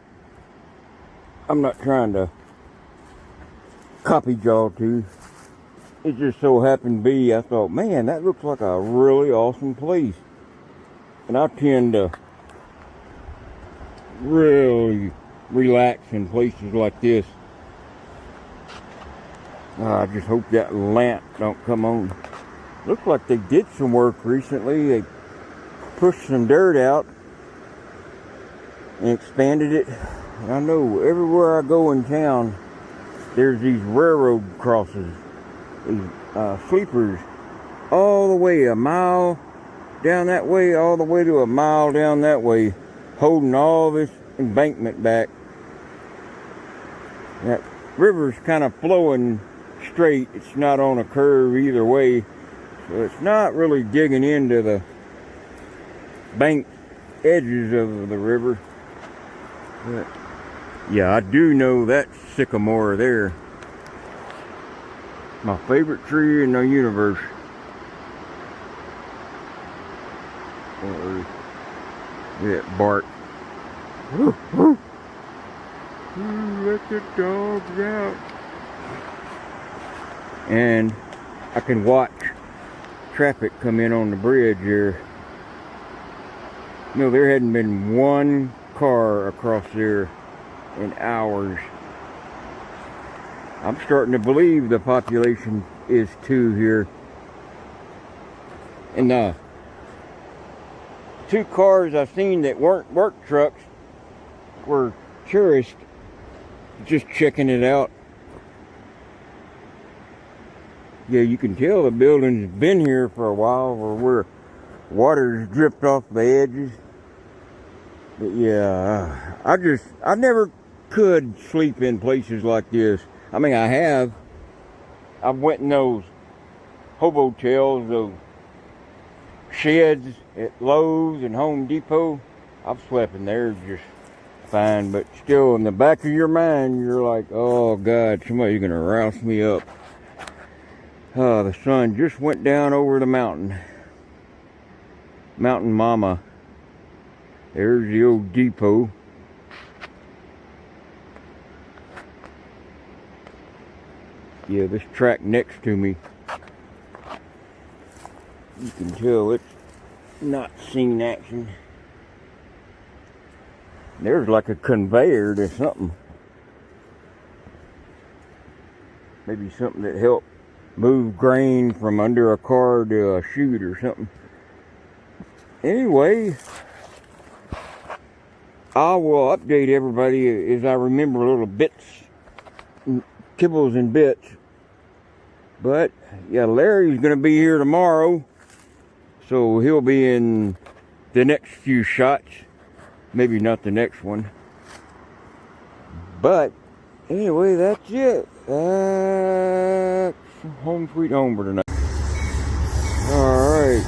trying to copy y'all too. It just so happened to be, I thought, man, that looks like a really awesome place. And I tend to really relax in places like this. I just hope that lamp don't come on. Looks like they did some work recently. They pushed some dirt out and expanded it. And I know everywhere I go in town, there's these railroad crosses, these sleepers, all the way a mile down that way, all the way to a mile down that way, holding all this embankment back. That river's kind of flowing straight. It's not on a curve either way, so it's not really digging into the bank edges of the river. But yeah, I do know that sycamore there, my favorite tree in the universe. That bark. Woo, woo. Let the dogs out. And I can watch traffic come in on the bridge here. You know, there hadn't been one car across there in hours. I'm starting to believe the population is too here. And the 2 cars I've seen that weren't work trucks were tourists just checking it out. Yeah, you can tell the building's been here for a while, or where water's dripped off the edges. But yeah, I never could sleep in places like this. I mean, I have. I've went in those hobotels, those sheds at Lowe's and Home Depot. I've slept in there just fine, but still in the back of your mind, you're like, oh God, somebody's gonna rouse me up. The sun just went down over the mountain. Mountain Mama. There's the old depot. Yeah, this track next to me, you can tell it's not seen action. There's like a conveyor to something. Maybe something that helped move grain from under a car to a chute or something. Anyway, I will update everybody as I remember little bits, kibbles and bits. But yeah, Larry's gonna be here tomorrow, so he'll be in the next few shots. Maybe not the next one. But anyway, that's it. That's home sweet home for tonight. Alright.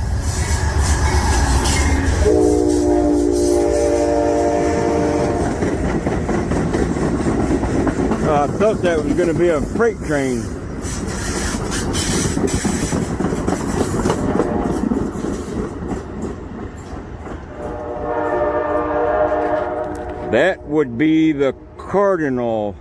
I thought that was going to be a freight train. That would be the Cardinal.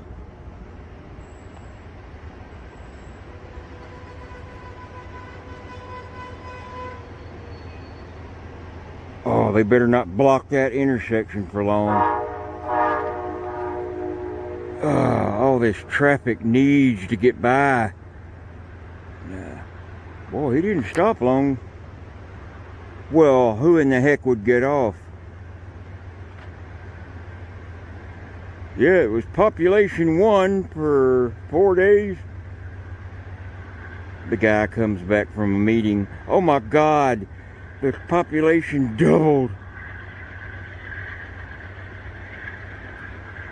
Oh, they better not block that intersection for long. All this traffic needs to get by. Boy, he didn't stop long. Well, who in the heck would get off? Yeah, it was population 1 for 4 days. The guy comes back from a meeting. Oh my God, the population doubled.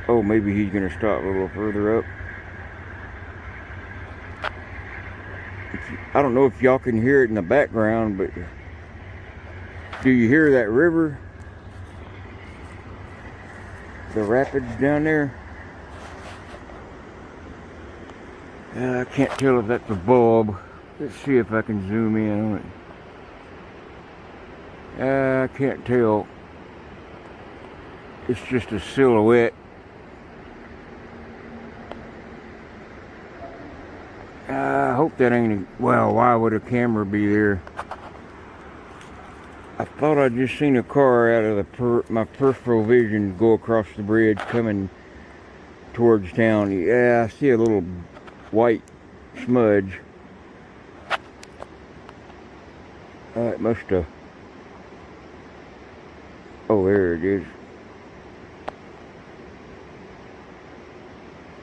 Oh, maybe he's gonna stop a little further up. I don't know if y'all can hear it in the background, but do you hear that river? the rapids down there. I can't tell if that's a bulb. Let's see if I can zoom in on it. I can't tell. It's just a silhouette. I hope that ain't well, why would a camera be there? I thought I just seen a car out of my peripheral vision go across the bridge coming towards town. Yeah, I see a little white smudge. It must have. Oh, there it is.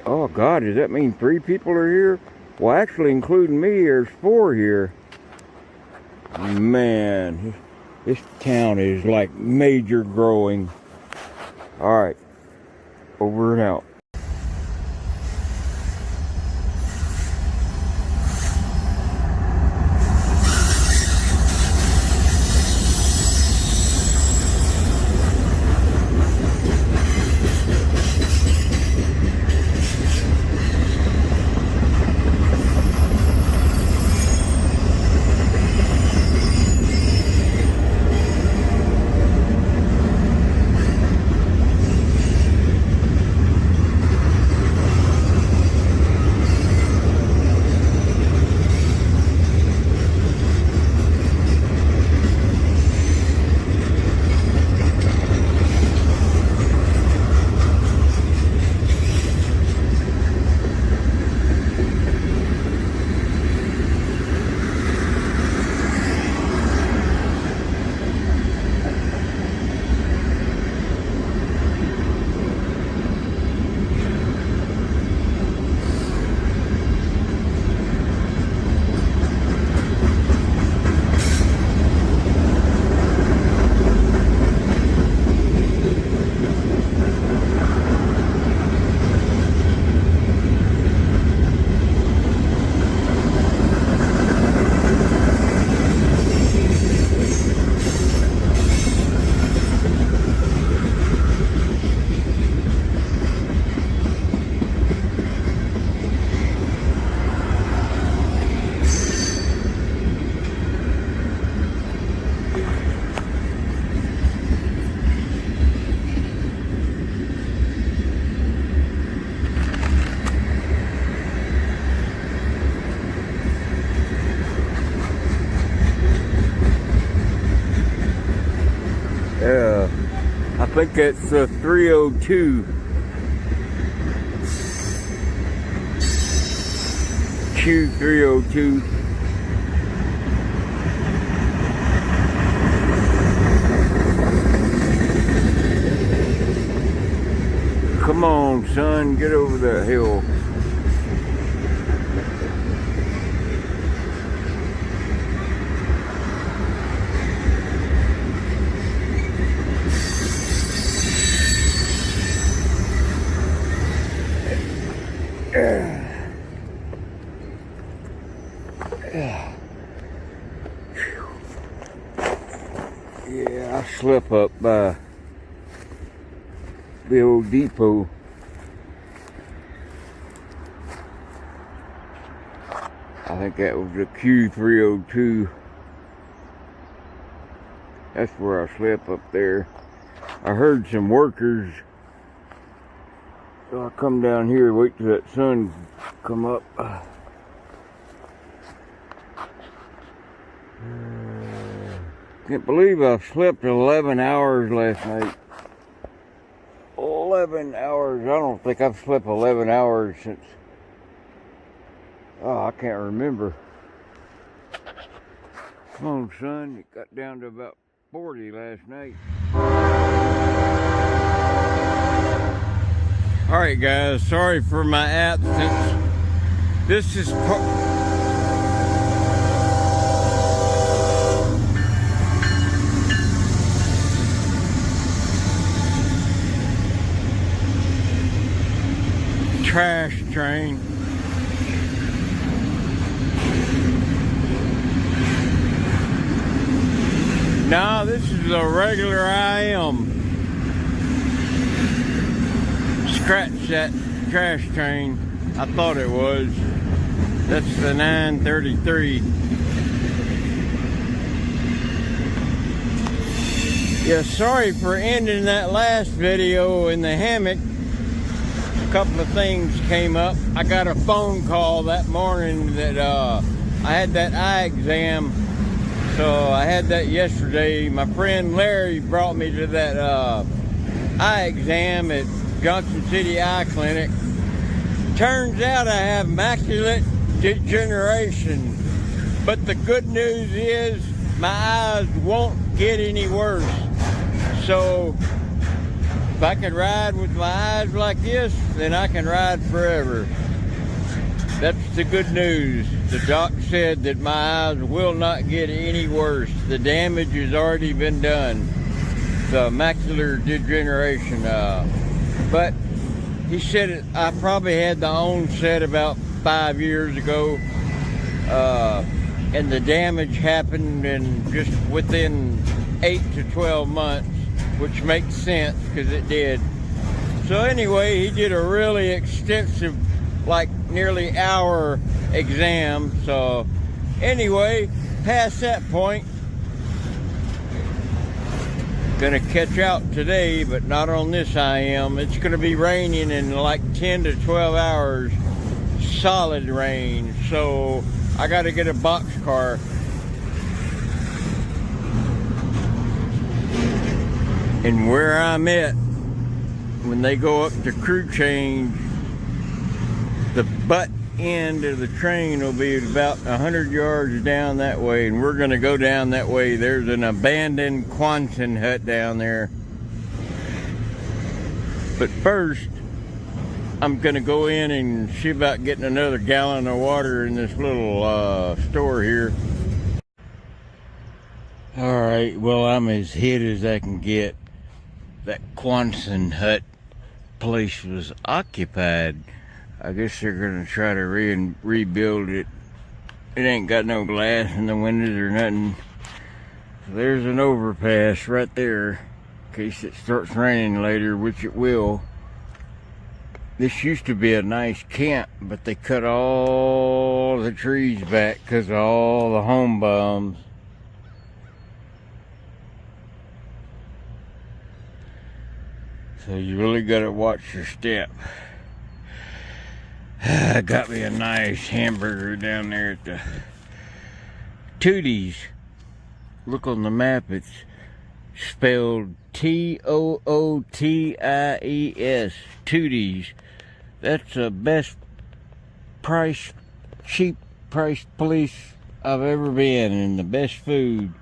Oh God, does that mean 3 people are here? Well, actually, including me, there's 4 here. Man, this town is like major growing. All right, over and out. I think that's 302. Q302. Come on, son, get over that hill. Yeah, I slept up by the old depot. I think that was the Q302. That's where I slept up there. I heard some workers. So I come down here, wait till that sun come up. Can't believe I slept 11 hours last night. 11 hours. I don't think I've slept 11 hours since, I can't remember. Come on, son. It got down to about 40 last night. Alright guys, sorry for my absence. This is trash train. No, this is a regular IM. scratch that trash train. I thought it was. That's the 933. Yeah, sorry for ending that last video in the hammock. A couple of things came up. I got a phone call that morning that I had that eye exam. So I had that yesterday. My friend Larry brought me to that eye exam at Johnson City Eye Clinic. Turns out I have macular degeneration. But the good news is my eyes won't get any worse. So if I can ride with my eyes like this, then I can ride forever. That's the good news. The doc said that my eyes will not get any worse. The damage has already been done. The macular degeneration. But he said I probably had the onset about 5 years ago. And the damage happened in just within 8 to 12 months, which makes sense because it did. So anyway, he did a really extensive, like nearly hour exam. So anyway, past that point, gonna catch out today, but not on this IM. It's gonna be raining in like 10 to 12 hours, solid rain. So I gotta get a box car. And where I'm at, when they go up to crew change, the butt end of the train will be about 100 yards down that way, and we're gonna go down that way. There's an abandoned Quonset hut down there. But first, I'm gonna go in and see about getting another gallon of water in this little store here. All right, well, I'm as hit as I can get. That Quonset hut place was occupied. I guess they're gonna try to rebuild it. It ain't got no glass in the windows or nothing. So there's an overpass right there in case it starts raining later, which it will. This used to be a nice camp, but they cut all the trees back because of all the home bombs. So you really gotta watch your step. I got me a nice hamburger down there at the Tootie's. Look on the map, it's spelled Tooties. Tootie's. That's the best price, cheap price place I've ever been, and the best food.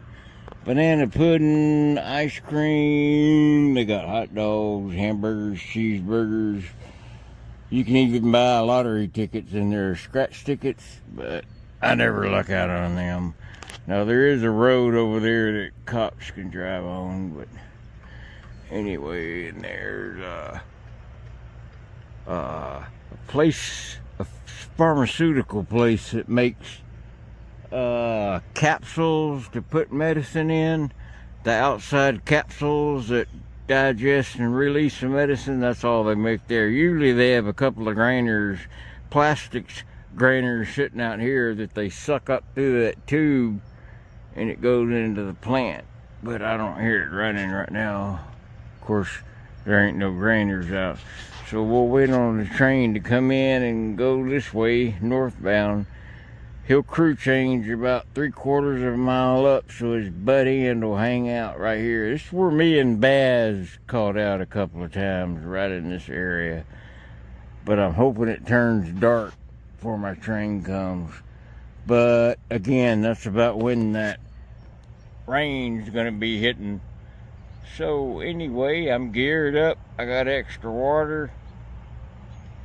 Banana pudding, ice cream, they got hot dogs, hamburgers, cheeseburgers. You can even buy lottery tickets, and there are scratch tickets, but I never luck out on them. Now there is a road over there that cops can drive on, but anyway, and there's a place, a pharmaceutical place that makes capsules to put medicine in. The outside capsules that digest and release the medicine, that's all they make there. Usually they have a couple of grainers, plastics grainers sitting out here that they suck up through that tube and it goes into the plant. But I don't hear it running right now. Of course, there ain't no grainers out. So we'll wait on the train to come in and go this way, northbound. He'll crew change about 3/4 of a mile up, so his butt end will hang out right here. This is where me and Baz caught out a couple of times, right in this area. But I'm hoping it turns dark before my train comes. But again, that's about when that rain's gonna be hitting. So anyway, I'm geared up. I got extra water.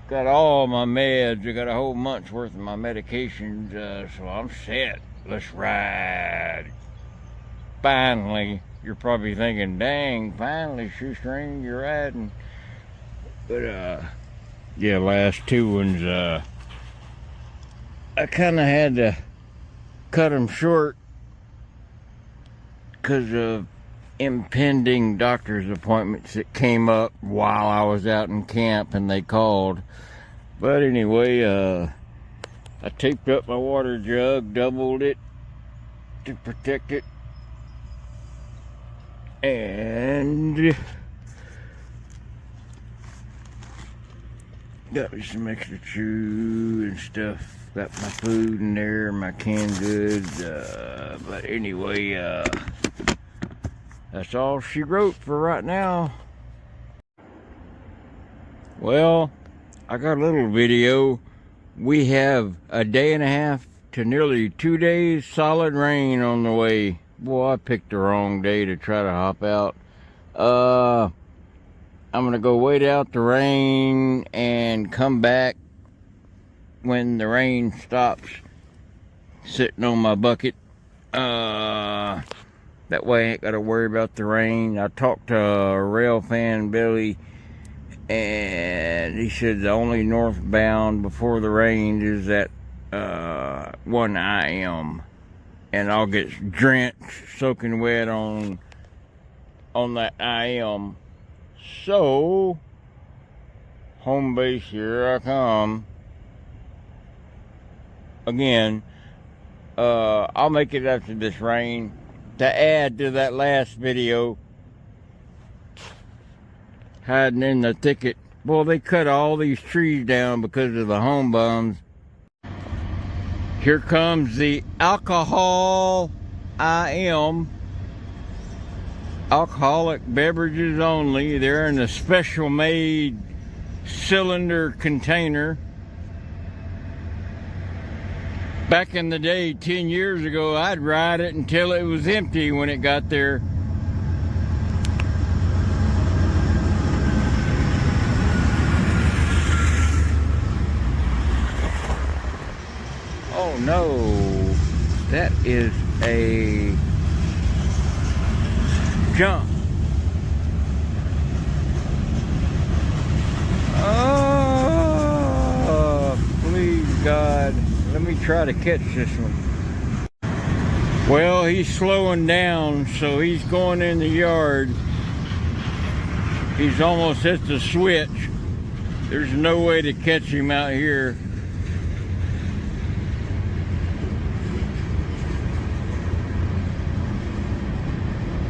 Got all my meds. I got a whole month's worth of my medications, so I'm set. Let's ride. Finally. You're probably thinking, dang, finally, Shoestring, you're riding. But, yeah, last two ones, I kind of had to cut them short because of impending doctor's appointments that came up while I was out in camp and they called. But anyway, I taped up my water jug, doubled it to protect it, and got me some extra chew and stuff. Got my food in there, my canned goods. But anyway, that's all she wrote for right now. Well, I got a little video. We have a day and a half to nearly 2 days solid rain on the way. Boy, I picked the wrong day to try to hop out. I'm gonna go wait out the rain and come back when the rain stops, sitting on my bucket. That way I ain't gotta worry about the rain. I talked to Rail Fan Billy, and he said the only northbound before the rain is at 1 IM, and I'll get drenched, soaking wet on that IM. So, home base, here I come. Again, I'll make it after this rain. To add to that last video, hiding in the thicket. Well, they cut all these trees down because of the home bums. Here comes the alcohol IM. Alcoholic beverages only. They're in a special made cylinder container. Back in the day, 10 years ago, I'd ride it until it was empty when it got there. Oh no, that is a jump. Oh, please God, let me try to catch this one. Well, he's slowing down, so he's going in the yard. He's almost hit the switch. There's no way to catch him out here.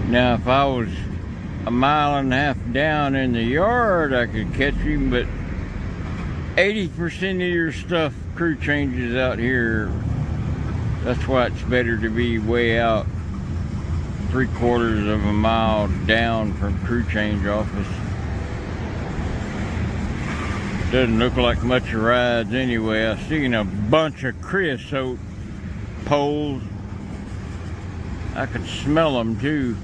Now, if I was a mile and a half down in the yard, I could catch him, but 80% of your stuff crew changes out here. That's why it's better to be way out 3/4 of a mile down from crew change office. Doesn't look like much of rides anyway. I've seen a bunch of creosote poles. I could smell them too.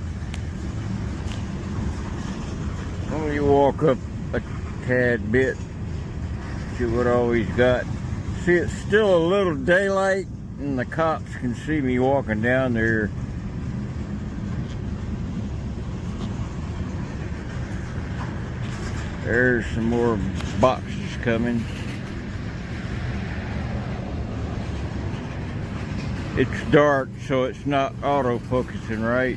Let me walk up a tad bit, see what all he's got. See, it's still a little daylight, and the cops can see me walking down there. There's some more boxes coming. It's dark, so it's not auto-focusing right.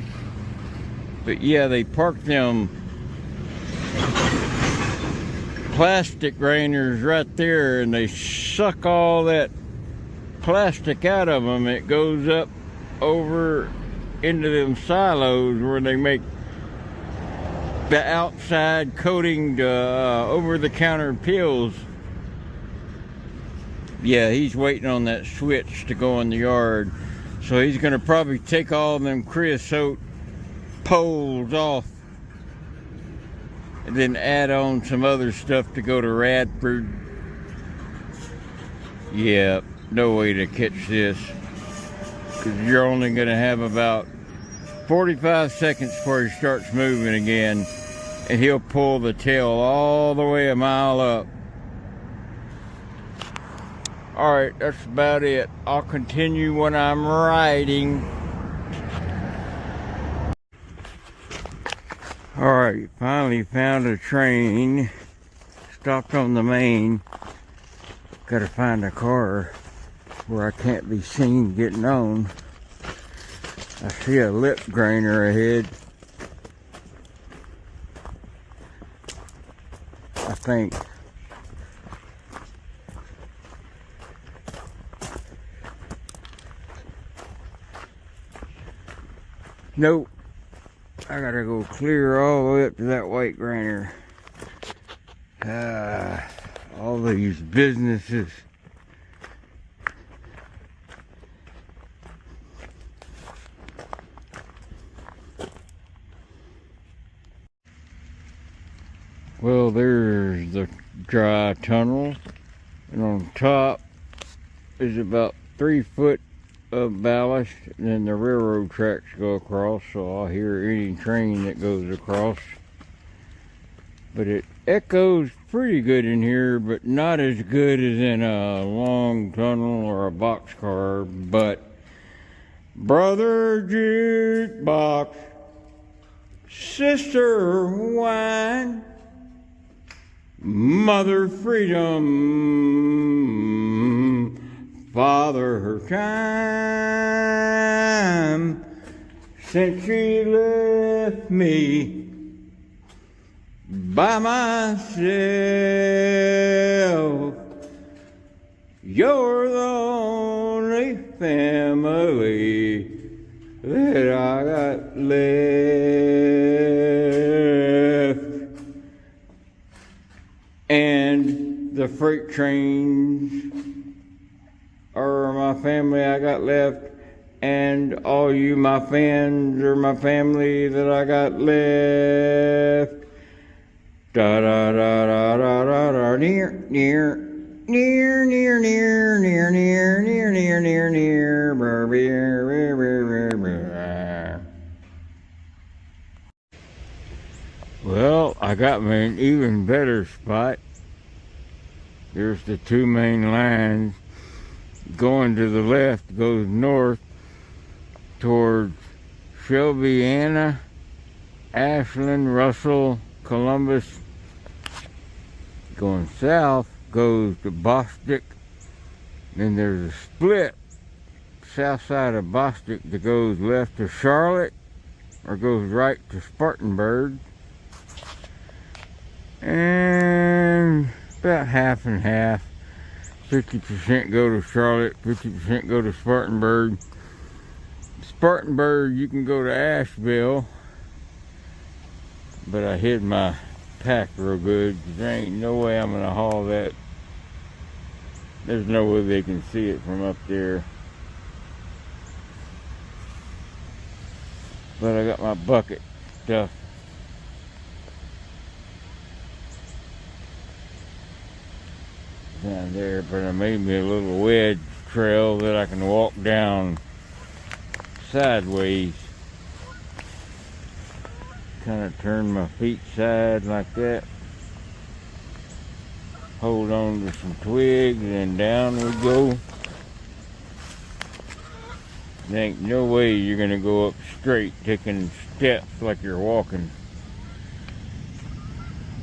But yeah, they parked them plastic rainers right there, and they suck all that plastic out of them. It goes up over into them silos where they make the outside coating to over-the-counter pills. Yeah, he's waiting on that switch to go in the yard, so he's gonna probably take all them creosote poles off and then add on some other stuff to go to Radford. Yeah, no way to catch this, because you're only gonna have about 45 seconds before he starts moving again, and he'll pull the tail all the way a mile up. Alright, that's about it. I'll continue when I'm riding. Alright, finally found a train. Stopped on the main. Gotta find a car where I can't be seen getting on. I see a lip grainer ahead. think. Nope. I gotta go clear all the way up to that white granite. All these businesses. Well, there's the dry tunnel, and on top is about 3 foot of ballast, and then the railroad tracks go across, so I'll hear any train that goes across. But it echoes pretty good in here, but not as good as in a long tunnel or a boxcar. But brother jukebox, sister wine, mother freedom, father time, since she left me by myself, you're the only family that I got left. And the freight trains are my family I got left, and all you my fans are my family that I got left. Da da da da da da da, near near near near near near near near near near near. Well, I got me an even better spot. There's the two main lines. Going to the left goes north towards Shelbyana, Ashland, Russell, Columbus. Going south goes to Bostic. Then there's a split south side of Bostic that goes left to Charlotte or goes right to Spartanburg. And about half and half. 50% go to Charlotte, 50% go to Spartanburg. Spartanburg, you can go to Asheville, but I hid my pack real good, 'cause there ain't no way I'm gonna haul that. There's no way they can see it from up there. But I got my bucket stuff. Down there, but I made me a little wedge trail that I can walk down sideways. Kind of turn my feet side like that. Hold on to some twigs and down we go. There ain't no way you're gonna go up straight taking steps like you're walking.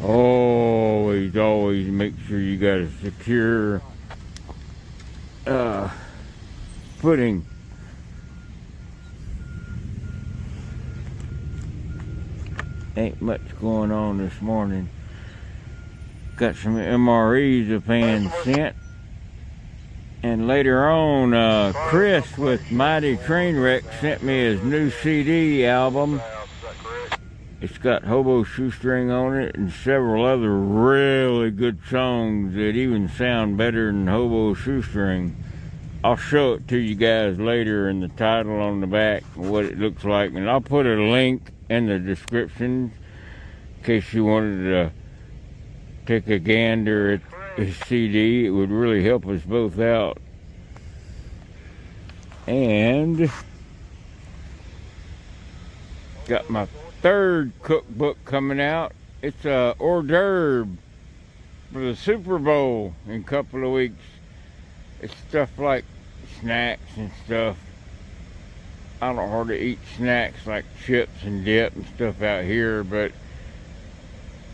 Always make sure you got a secure footing. Ain't much going on this morning. Got some MREs a fan sent. And later on, Chris with Mighty Trainwreck sent me his new CD album. It's got Hobo Shoestring on it and several other really good songs that even sound better than Hobo Shoestring. I'll show it to you guys later in the title on the back, what it looks like. And I'll put a link in the description in case you wanted to take a gander at his CD. It would really help us both out. And got my third cookbook coming out. It's a hors d'oeuvre for the Super Bowl in a couple of weeks. It's stuff like snacks and stuff. I don't hardly eat snacks like chips and dip and stuff out here, but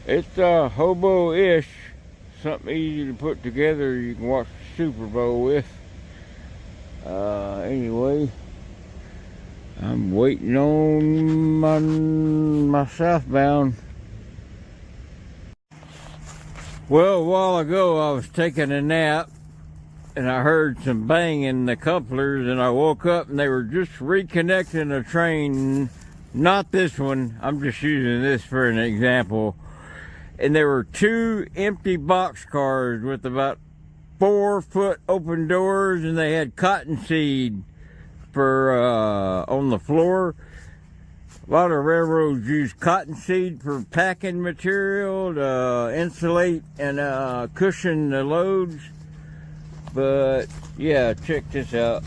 it's hobo-ish, something easy to put together you can watch the Super Bowl with. Anyway, I'm waiting on my southbound. Well, a while ago I was taking a nap and I heard some banging in the couplers, and I woke up and they were just reconnecting a train. Not this one, I'm just using this for an example. And there were two empty boxcars with about 4-foot open doors, and they had cottonseed for on the floor. A lot of railroads use cottonseed for packing material to insulate and cushion the loads. But yeah, check this out.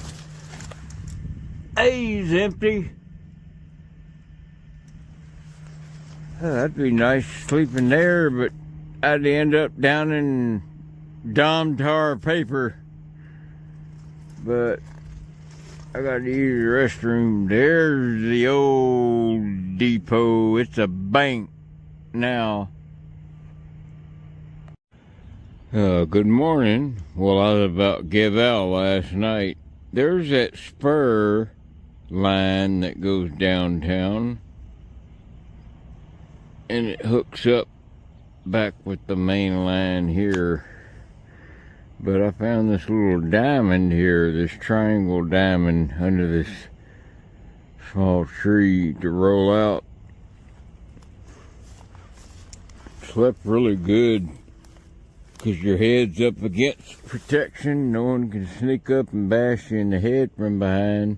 A's empty. Oh, that'd be nice sleeping there, but I'd end up down in Domtar paper. But I got to use the restroom. There's the old depot. It's a bank now. Good morning. Well, I was about to give out last night. There's that spur line that goes downtown, and it hooks up back with the main line here. But I found this little diamond here, this triangle diamond under this small tree to roll out. Slept really good because your head's up against protection. No one can sneak up and bash you in the head from behind.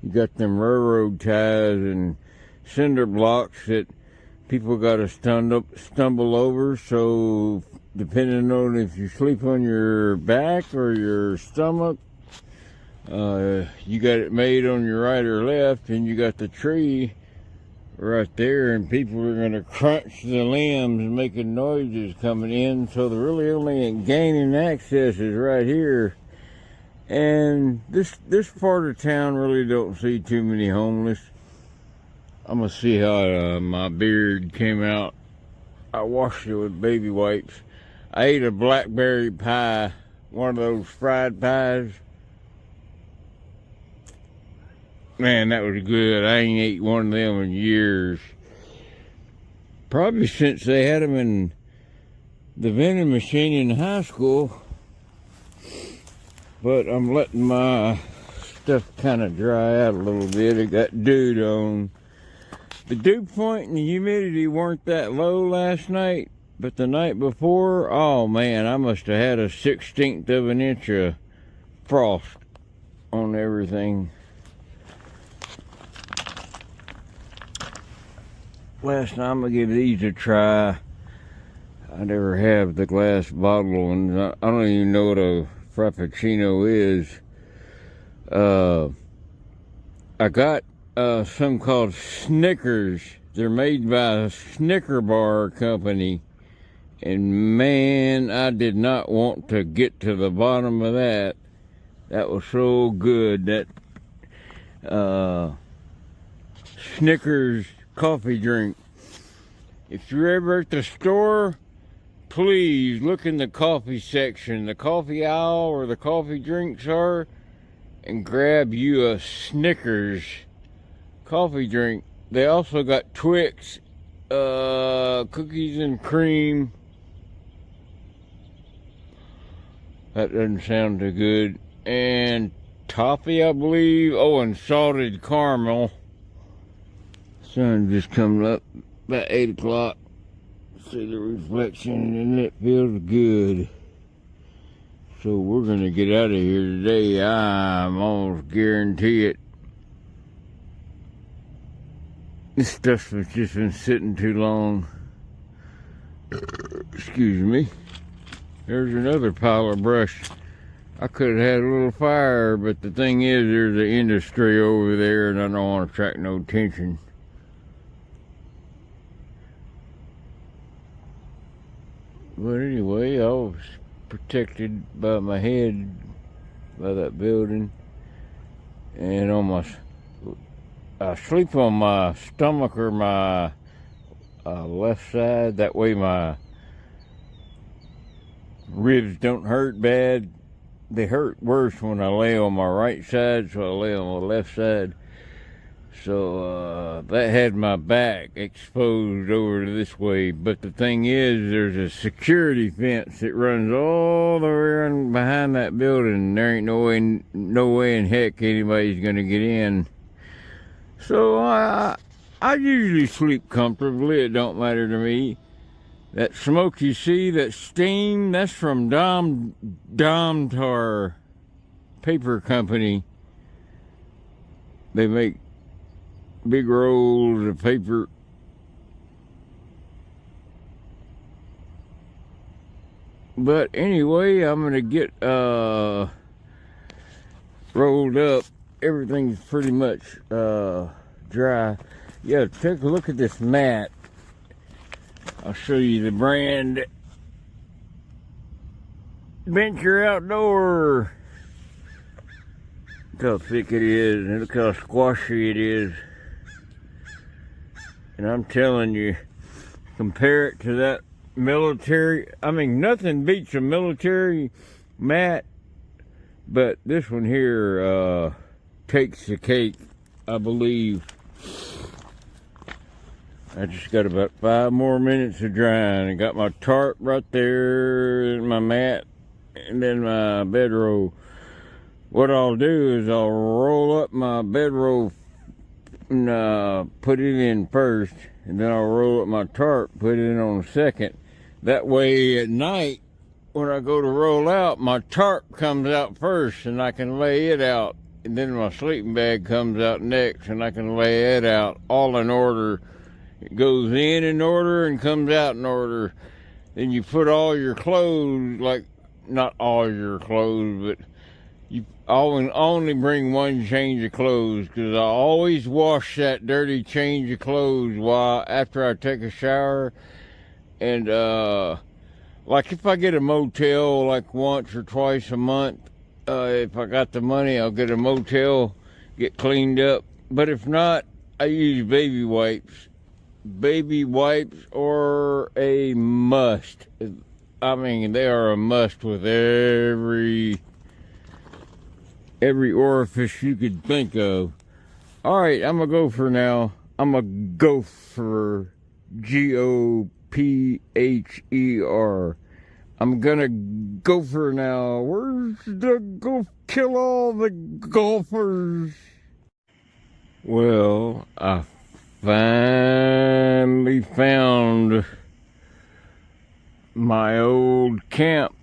You got them railroad ties and cinder blocks that people got to stumble over, so depending on if you sleep on your back or your stomach, you got it made on your right or left, and you got the tree right there, and people are going to crunch the limbs making noises coming in, so the really only gaining access is right here. And this part of town really don't see too many homeless. I'm gonna see how my beard came out. I washed it with baby wipes. I ate a blackberry pie, one of those fried pies. Man, that was good. I ain't ate one of them in years. Probably since they had them in the vending machine in high school. But I'm letting my stuff kind of dry out a little bit. It got dew on. The dew point and the humidity weren't that low last night, but the night before, oh man, I must have had a 1/16 of an inch of frost on everything. Last night, I'm gonna give these a try. I never have the glass bottle ones. I don't even know what a Frappuccino is. I got some called Snickers. They're made by a Snicker bar company, and man, I did not want to get to the bottom of that. That was so good. That Snickers coffee drink. If you're ever at the store, please look in the coffee section, the coffee aisle where the coffee drinks are, and grab you a Snickers coffee drink. They also got Twix, cookies and cream. That doesn't sound too good. And toffee, I believe. Oh, and salted caramel. Sun just coming up about 8 o'clock. See the reflection, and it feels good. So we're gonna get out of here today. I'm almost guarantee it. This stuff has just been sitting too long. Excuse me. There's another pile of brush. I could have had a little fire, but the thing is, there's an industry over there, and I don't want to attract no attention. But anyway, I was protected by my head by that building, and I sleep on my stomach or my left side. That way my ribs don't hurt bad. They hurt worse when I lay on my right side, so I lay on my left side. So that had my back exposed over to this way. But the thing is, there's a security fence that runs all the way around behind that building. There ain't no way in heck anybody's gonna get in. So I usually sleep comfortably. It don't matter to me. That smoke you see, that steam, that's from Domtar Paper Company. They make big rolls of paper. But anyway, I'm gonna get rolled up. Everything's pretty much dry. Yeah, take a look at this mat. I'll show you the brand. Venture Outdoor. Look how thick it is, and look how squashy it is. And I'm telling you, compare it to that military. I mean, nothing beats a military mat, but this one here takes the cake, I believe. I just got about 5 more minutes of drying. I got my tarp right there, my mat, and then my bedroll. What I'll do is I'll roll up my bedroll and put it in first, and then I'll roll up my tarp, put it in on second. That way at night, when I go to roll out, my tarp comes out first and I can lay it out, and then my sleeping bag comes out next and I can lay it out all in order. It goes in order and comes out in order. Then you put all your clothes, like not all your clothes, but you only bring one change of clothes, because I always wash that dirty change of clothes after I take a shower. And like if I get a motel like once or twice a month, if I got the money, I'll get a motel, get cleaned up. But if not, I use baby wipes. Baby wipes are a must. I mean, they are a must with every orifice you could think of. All right, I'm a gopher now. I'm a gopher, Gopher. I'm gonna gopher now. Where's the go kill all the golfers? Well, I finally found my old camp.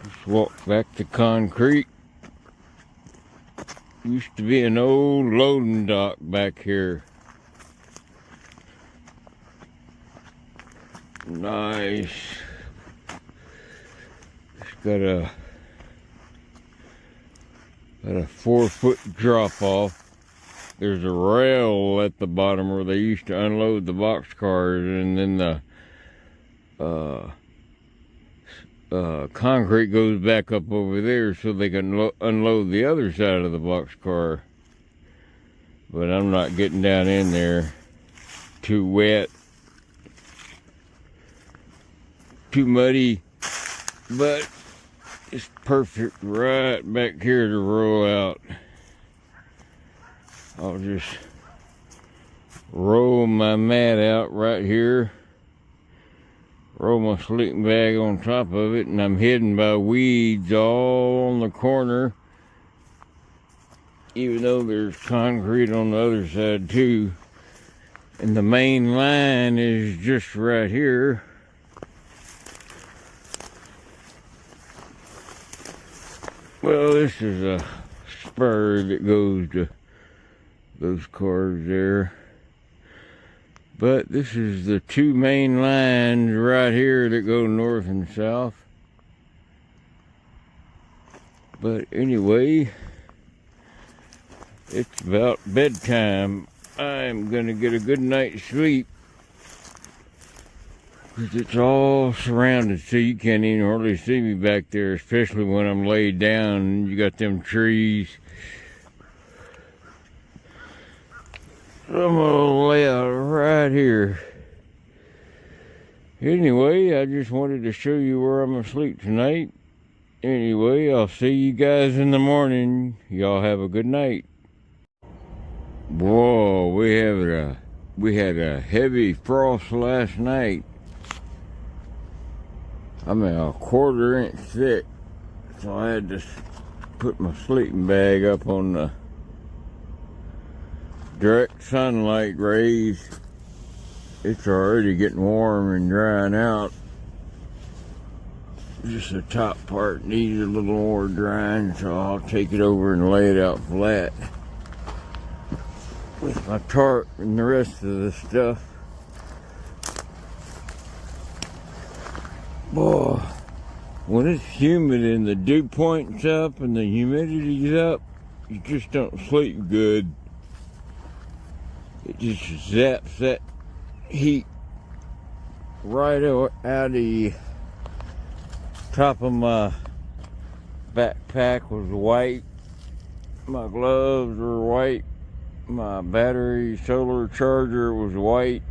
Just walked back to concrete. Used to be an old loading dock back here. Nice. It's got a 4-foot drop off. There's a rail at the bottom where they used to unload the boxcars, and then the concrete goes back up over there so they can unload the other side of the boxcar. But I'm not getting down in there. Too wet, too muddy, but it's perfect right back here to roll out. I'll just roll my mat out right here, roll my sleeping bag on top of it, and I'm hidden by weeds all on the corner, even though there's concrete on the other side too. And the main line is just right here. Well, this is a spur that goes to those cars there. But this is the 2 main lines right here that go north and south. But anyway, it's about bedtime. I'm gonna get a good night's sleep, because it's all surrounded, so you can't even hardly see me back there, especially when I'm laid down and you got them trees. So I'm gonna lay out right here. Anyway, I just wanted to show you where I'm asleep tonight. Anyway, I'll see you guys in the morning. Y'all have a good night. Whoa, we had a heavy frost last night. I mean, a 1/4 inch thick. So I had to put my sleeping bag up on the direct sunlight rays. It's already getting warm and drying out. Just the top part needs a little more drying, so I'll take it over and lay it out flat with my tarp and the rest of the stuff. Boy, when it's humid and the dew point's up and the humidity's up, you just don't sleep good. It just zaps that heat right out of you. Top of my backpack was white. My gloves were white. My battery solar charger was white.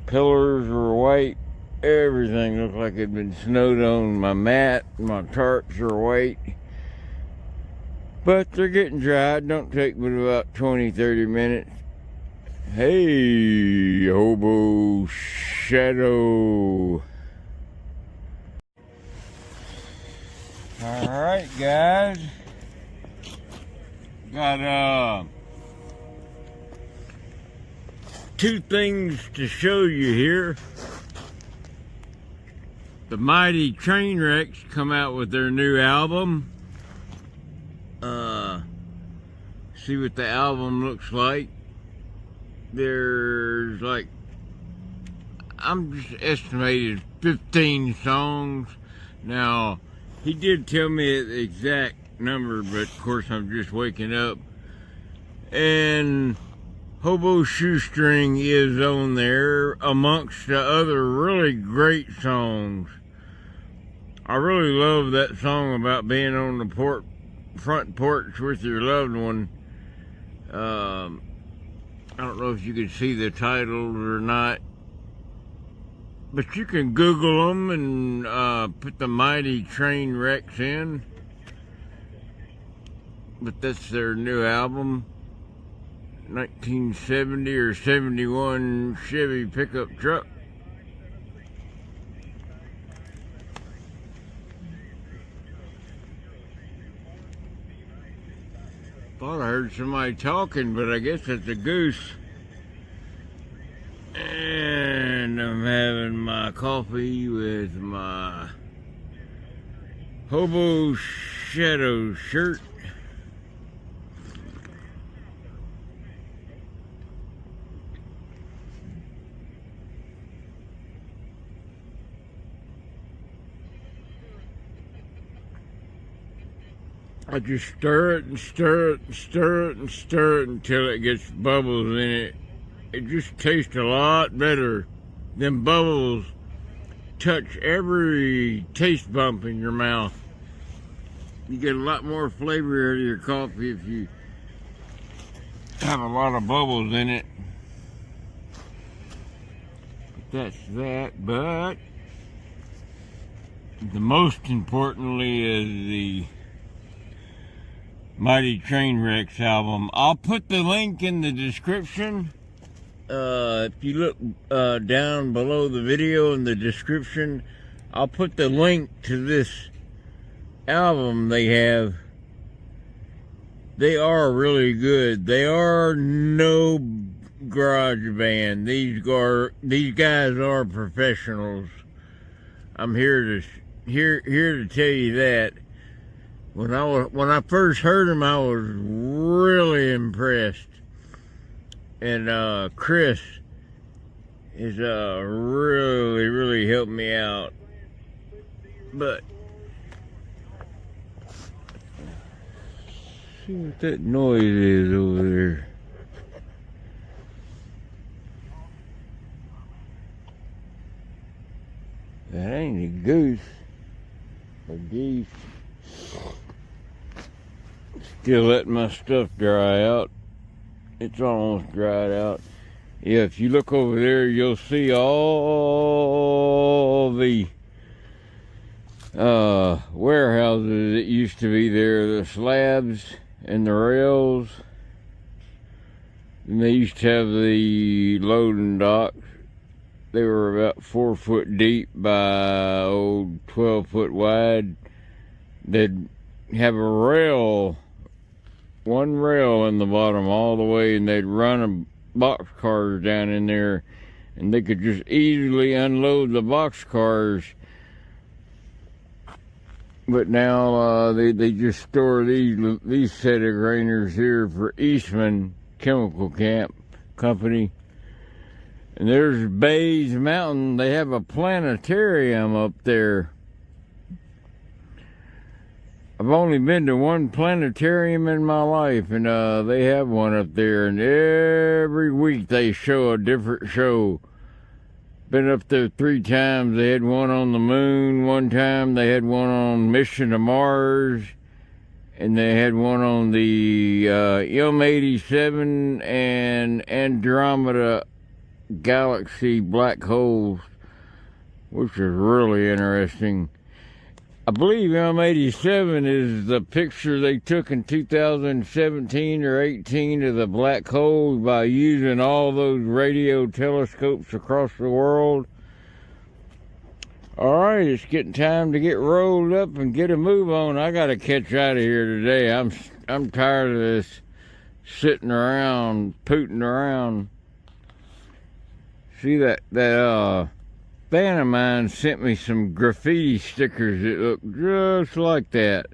Pillars were white. Everything looked like it had been snowed on. My mat, my tarps are white. But they're getting dry. It don't take but about 20-30 minutes. Hey, Hobo Shadow. Alright, guys. Got two things to show you here. The Mighty Trainwrecks come out with their new album. See what the album looks like. There's like, I'm just estimated 15 songs. Now, he did tell me the exact number, but of course I'm just waking up. And Hobo Shoestring is on there amongst the other really great songs. I really love that song about being on the front porch with your loved one. I don't know if you can see the title or not, but you can Google them and put the Mighty Trainwrecks in. But that's their new album, 1970 or 71 Chevy pickup truck. Thought I heard somebody talking, but I guess it's a goose. And I'm having my coffee with my Hobo Shadow shirt. I just stir it and stir it and stir it and stir it until it gets bubbles in it. It just tastes a lot better. Them bubbles touch every taste bump in your mouth. You get a lot more flavor out of your coffee if you have a lot of bubbles in it. But that's that. But the most importantly is the Mighty Trainwrecks album. I'll put the link in the description. If you look down below the video in the description, I'll put the link to this album they have. They are really good. They are no garage band. These guys are professionals. I'm here to tell you that. When I first heard them, I was really impressed. And Chris has really helped me out. But see what that noise is over there. That ain't a goose or geese. Still letting my stuff dry out. It's almost dried out. Yeah, if you look over there, you'll see all the warehouses that used to be there, the slabs and the rails. And they used to have the loading docks. They were about 4 foot deep by 12 foot wide. They'd have a rail, one rail in the bottom all the way, and they'd run a box cars down in there, and they could just easily unload the box cars. But now they just store these set of grainers here for Eastman Chemical Company. And there's Bays Mountain. They have a planetarium up there. I've only been to one planetarium in my life, and they have one up there, and every week they show a different show. Been up there 3 times. They had one on the moon one time. They had one on Mission to Mars, and they had one on the M87 and Andromeda Galaxy black holes, which is really interesting. I believe M87 is the picture they took in 2017 or 18 of the black holes by using all those radio telescopes across the world. All right, it's getting time to get rolled up and get a move on. I got to catch out of here today. I'm tired of this sitting around, pooting around. See that fan of mine sent me some graffiti stickers that look just like that.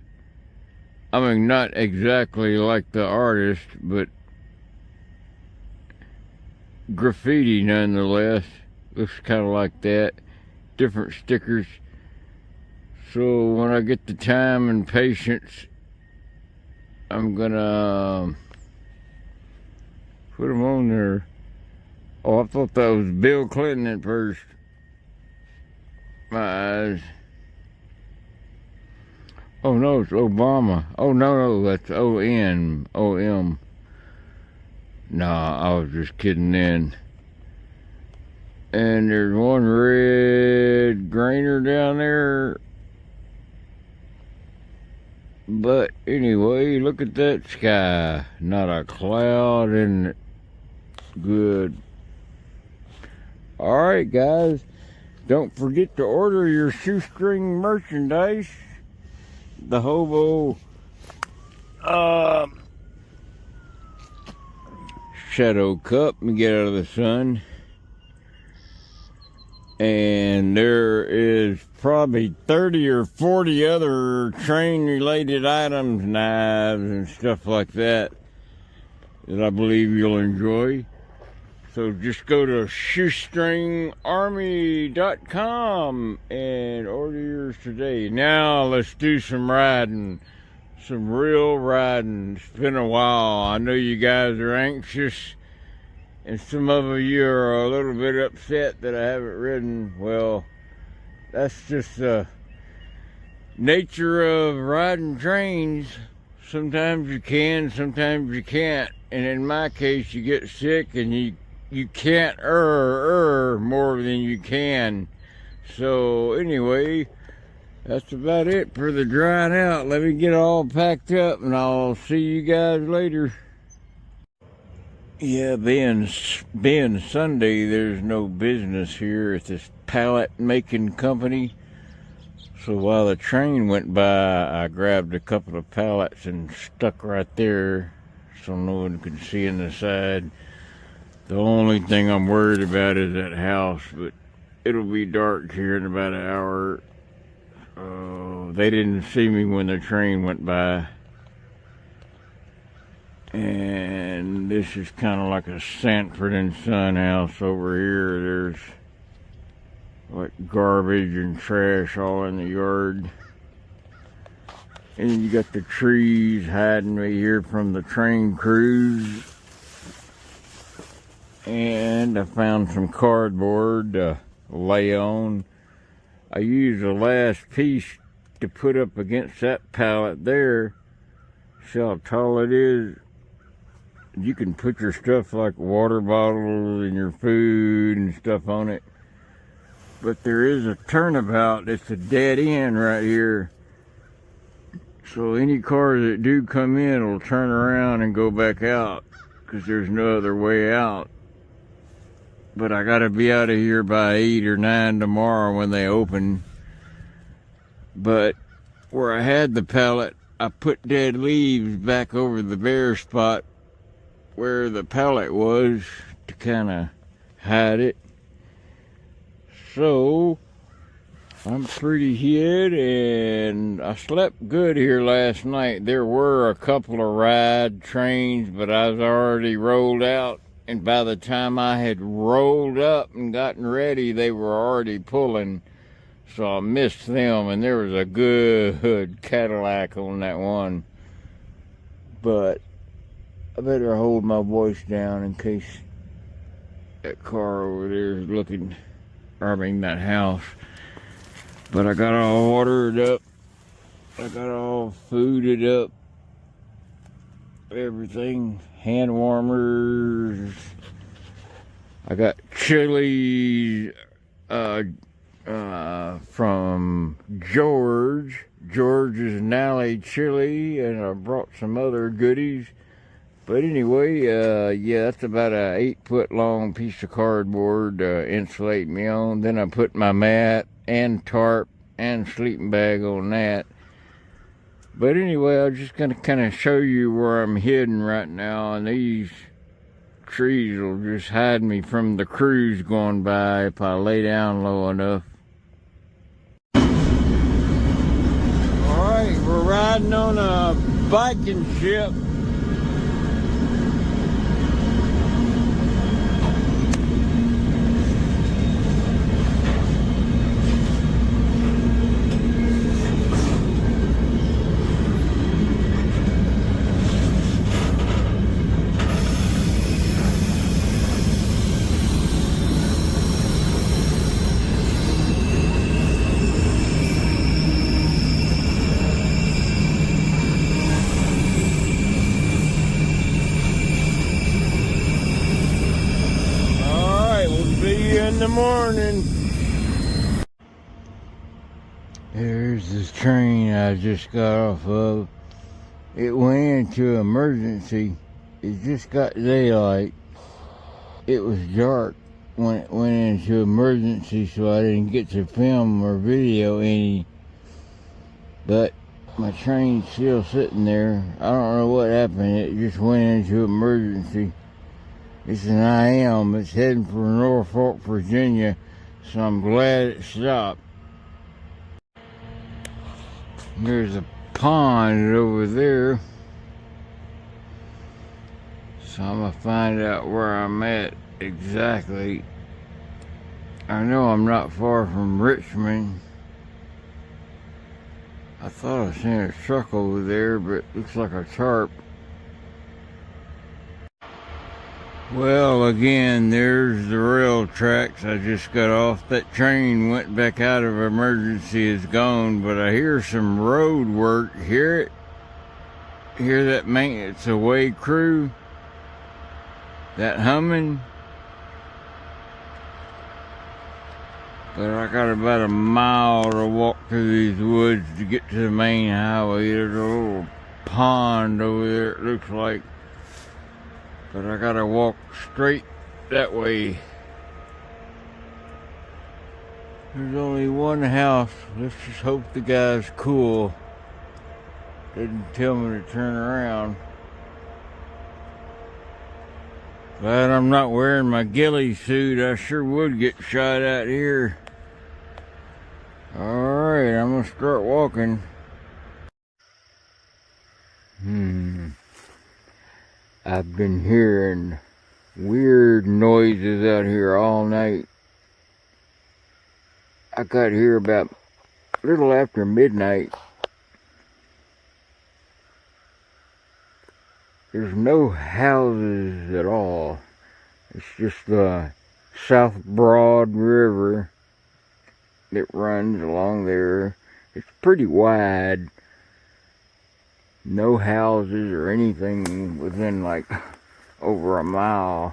I mean, not exactly like the artist, but graffiti nonetheless. Looks kind of like that. Different stickers. So when I get the time and patience, I'm gonna put them on there. Oh, I thought that was Bill Clinton at first. My eyes. Oh no, it's Obama. Oh no, that's O-N. O-M. Nah, I was just kidding then. And there's one red grainer down there. But anyway, look at that sky. Not a cloud in it. Good. Alright guys, don't forget to order your shoestring merchandise. The Hobo Shadow Cup and get out of the sun. And there is probably 30 or 40 other train related items, knives and stuff like that I believe you'll enjoy. So just go to shoestringarmy.com and order yours today. Now let's do some riding, some real riding. It's been a while. I know you guys are anxious, and some of you are a little bit upset that I haven't ridden. Well, that's just the nature of riding trains. Sometimes you can, sometimes you can't. And in my case, you get sick and you can't err more than you can. So anyway, that's about it for the drying out. Let me get all packed up and I'll see you guys later. Yeah, being Sunday, there's no business here at this pallet making company. So while the train went by, I grabbed a couple of pallets and stuck right there so no one could see in the side. The only thing I'm worried about is that house, but it'll be dark here in about an hour. They didn't see me when the train went by. And this is kind of like a Sanford and Son house over here. There's like garbage and trash all in the yard. And you got the trees hiding me here from the train crews. And I found some cardboard to lay on. I used the last piece to put up against that pallet there. See how tall it is? You can put your stuff like water bottles and your food and stuff on it. but there is a turnabout. It's a dead end right here. So any cars that do come in will turn around and go back out because there's no other way out. But I gotta be out of here by 8 or 9 tomorrow when they open. But where I had the pallet, I put dead leaves back over the bare spot where the pallet was to kind of hide it. So I'm pretty hid, and I slept good here last night. There were a couple of ride trains, but I was already rolled out, and by the time I had rolled up and gotten ready, they were already pulling, so I missed them, and there was a good Cadillac on that one. But I better hold my voice down in case that car over there is looking, I mean that house. But I got all watered up. I got all fooded up. Everything. Hand warmers. I got chili from George. George's Nally chili. And I brought some other goodies. But anyway, yeah, that's about a 8-foot long piece of cardboard to insulate me on. Then I put my mat and tarp and sleeping bag on that. But anyway, I'm just going to kind of show you where I'm hidden right now. And these trees will just hide me from the crews going by if I lay down low enough. Alright, we're riding on a biking ship. In the morning. There's this train I just got off of. It went into emergency. It just got daylight. It was dark when it went into emergency, so I didn't get to film or video any. But my train's still sitting there. I don't know what happened. It just went into emergency. It's an IM. It's heading for Norfolk, Virginia, so I'm glad it stopped. There's a pond over there, so I'm gonna find out where I'm at exactly. I know I'm not far from Richmond. I thought I seen a truck over there, but it looks like a tarp. Well, again, there's the rail tracks I just got off. That train went back out of emergency, is gone, but I hear some road work. Hear it? Hear that maintenance away crew? That humming? But I got about a mile to walk through these woods to get to the main highway. There's a little pond over there, it looks like. But I gotta walk straight that way. There's only one house. Let's just hope the guy's cool. Didn't tell me to turn around. Glad I'm not wearing my ghillie suit. I sure would get shot out here. Alright, I'm gonna start walking. I've been hearing weird noises out here all night. I got here about a little after midnight. There's no houses at all. It's just the South Broad River that runs along there. It's pretty wide. No houses or anything within like over a mile.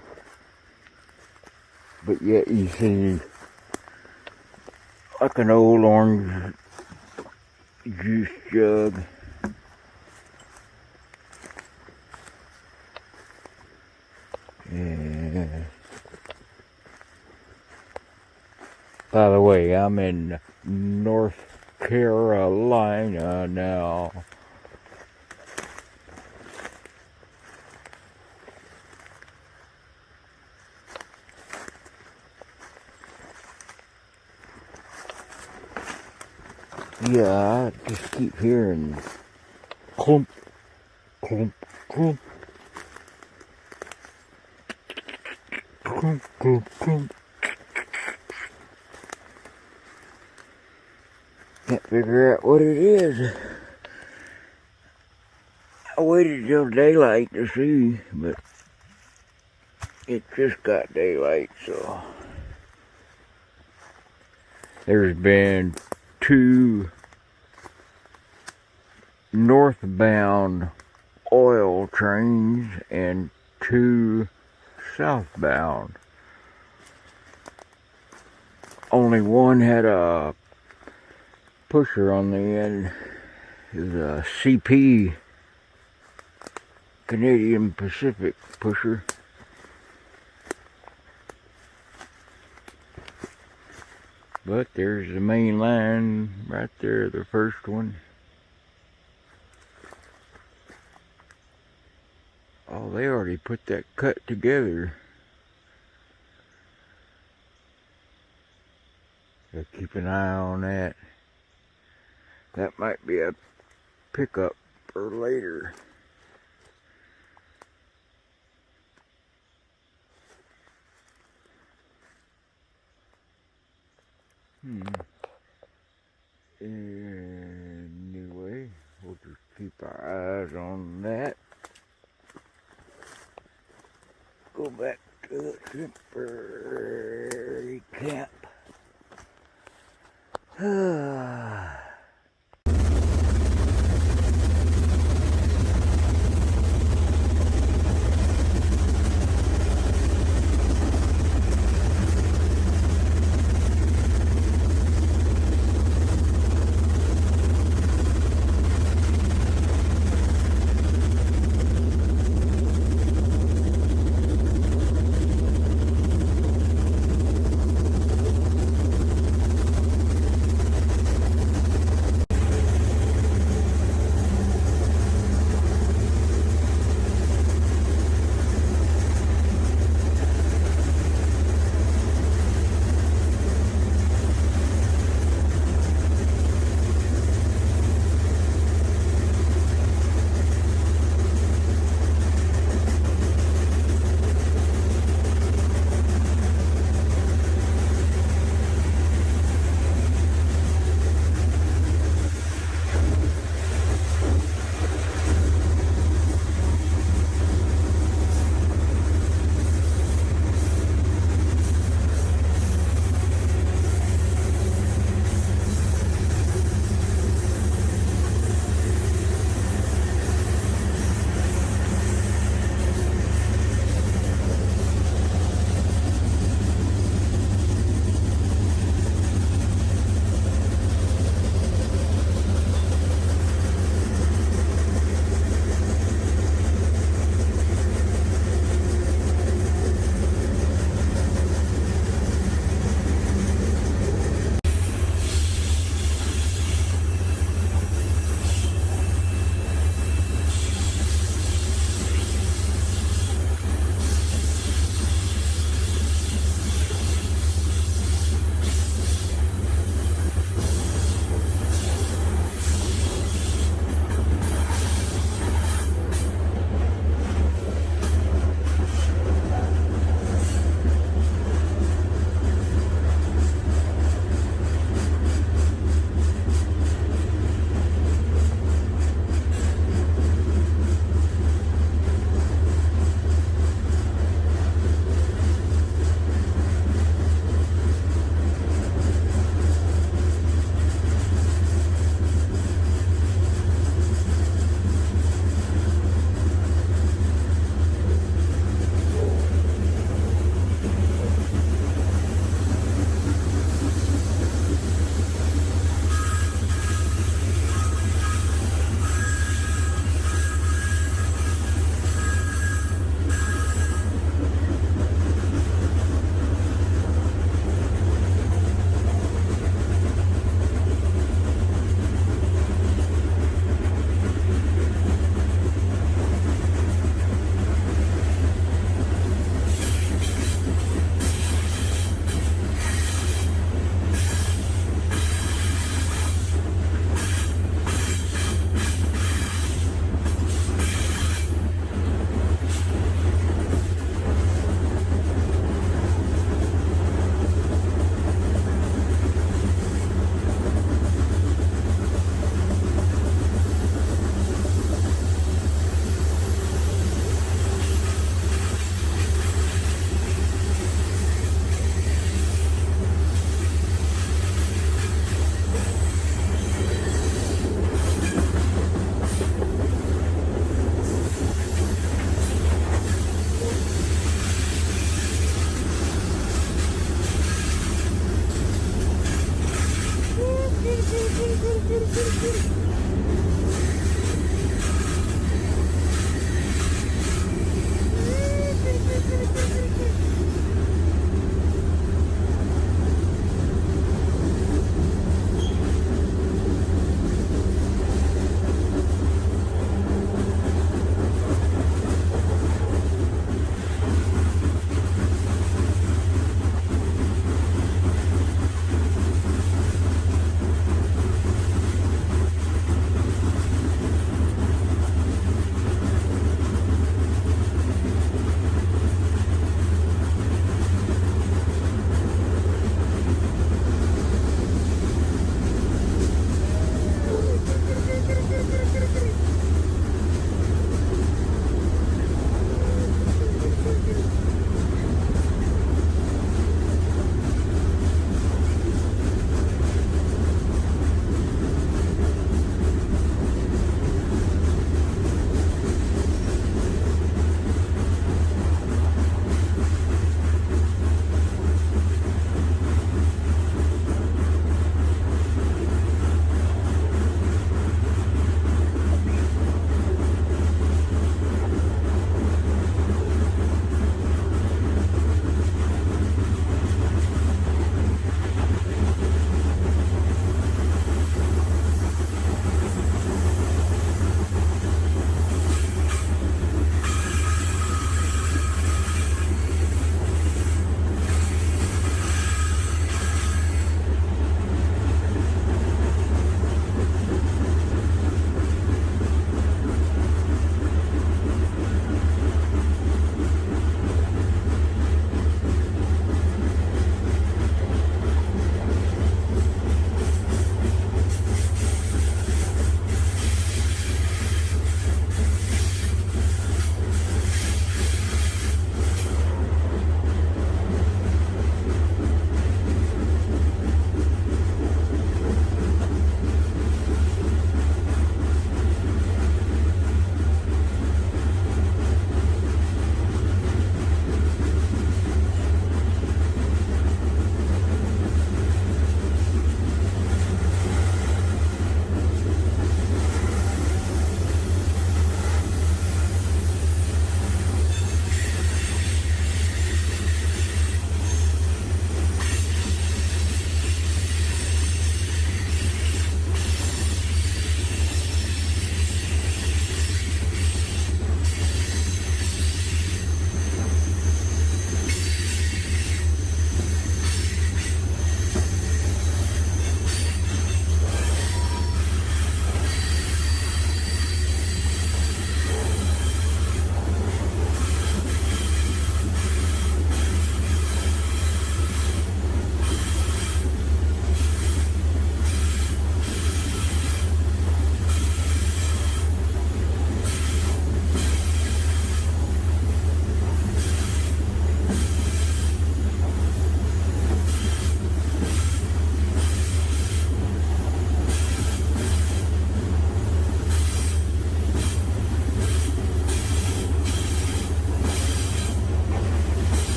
But yet you see like an old orange juice jug. Yeah. By the way, I'm in North Carolina now. Yeah, I just keep hearing clump, clump, clump, clump, clump, clump. Can't figure out what it is. I waited till daylight to see, but it just got daylight, so. There's been 2 northbound oil trains and 2 southbound. Only one had a pusher on the end. It was a CP, Canadian Pacific pusher. But there's the main line right there, the first one. Oh, they already put that cut together. So keep an eye on that. That might be a pickup for later. Anyway, we'll just keep our eyes on that. Go back to the temporary camp.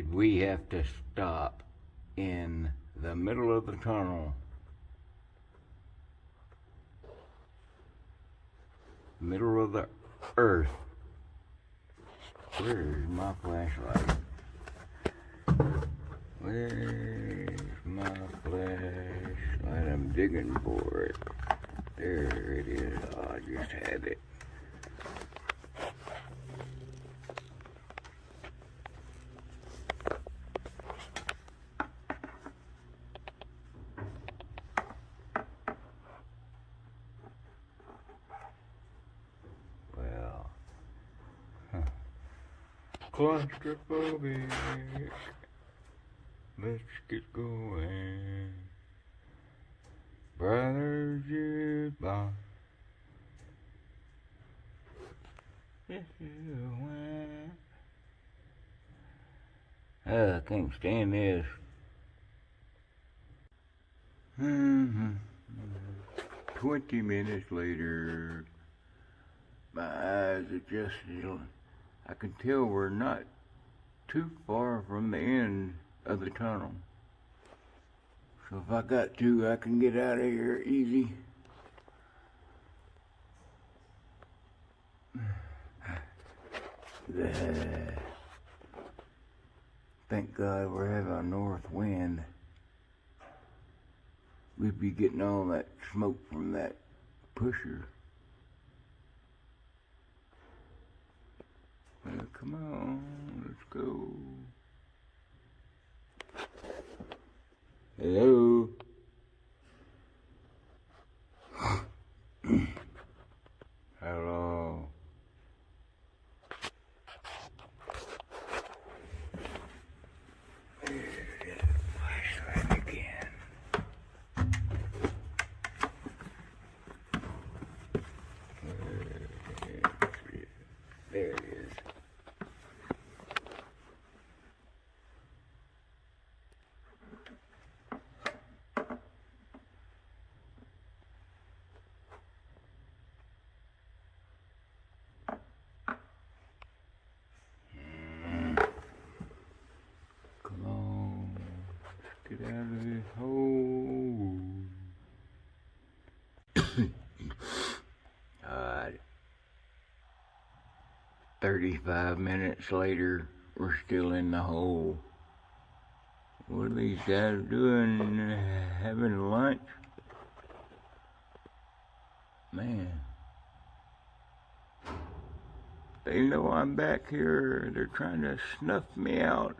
did we have to stop in the middle of the tunnel, middle of the earth. Where's my flashlight? Where's my flashlight? I'm digging for it. There it is. Oh, I just had it. Well, claustrophobic. Let's get going. Brothers, goodbye. This is when I can't stand this. 20 minutes later, my eyes adjusted. I can tell we're not too far from the end of the tunnel. So if I got to, I can get out of here easy. Thank God we're having a north wind. We'd be getting all that smoke from that pusher. Well, come on, let's go. Hello? Hello? Flashlight again. There it is. Come on, let's get out of this hole. God. 35 minutes later, we're still in the hole. What are these guys doing? Having lunch? Man. They know I'm back here. They're trying to snuff me out.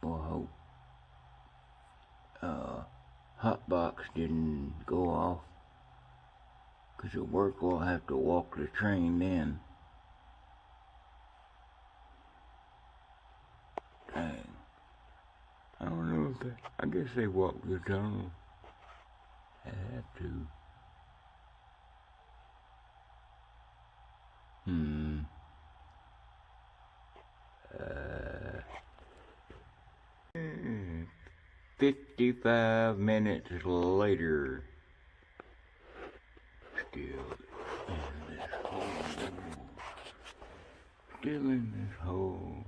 Well, I hope hotbox didn't go off. 'Cause at work we'll have to walk the train then. Dang. I don't know if they, I guess they walk the tunnel. They have to. 55 minutes later. Still in this hole. Still in this hole.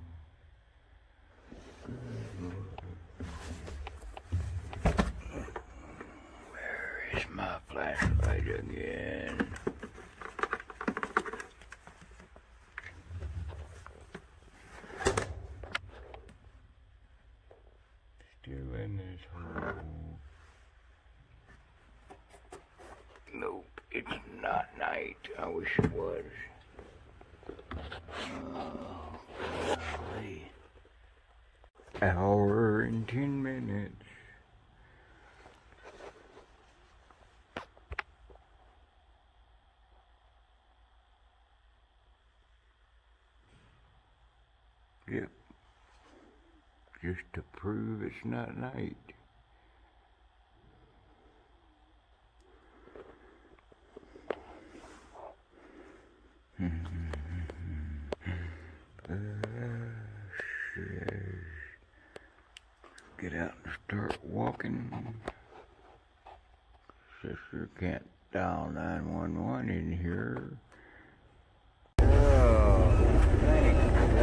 Where is my flashlight again? Still in this hole. Nope, it's not night. I wish it was. Oh, golly. Hour and 10 minutes. Yep. Just to prove it's not night. Get out and start walking. Sister can't dial 911 in here. Oh, thank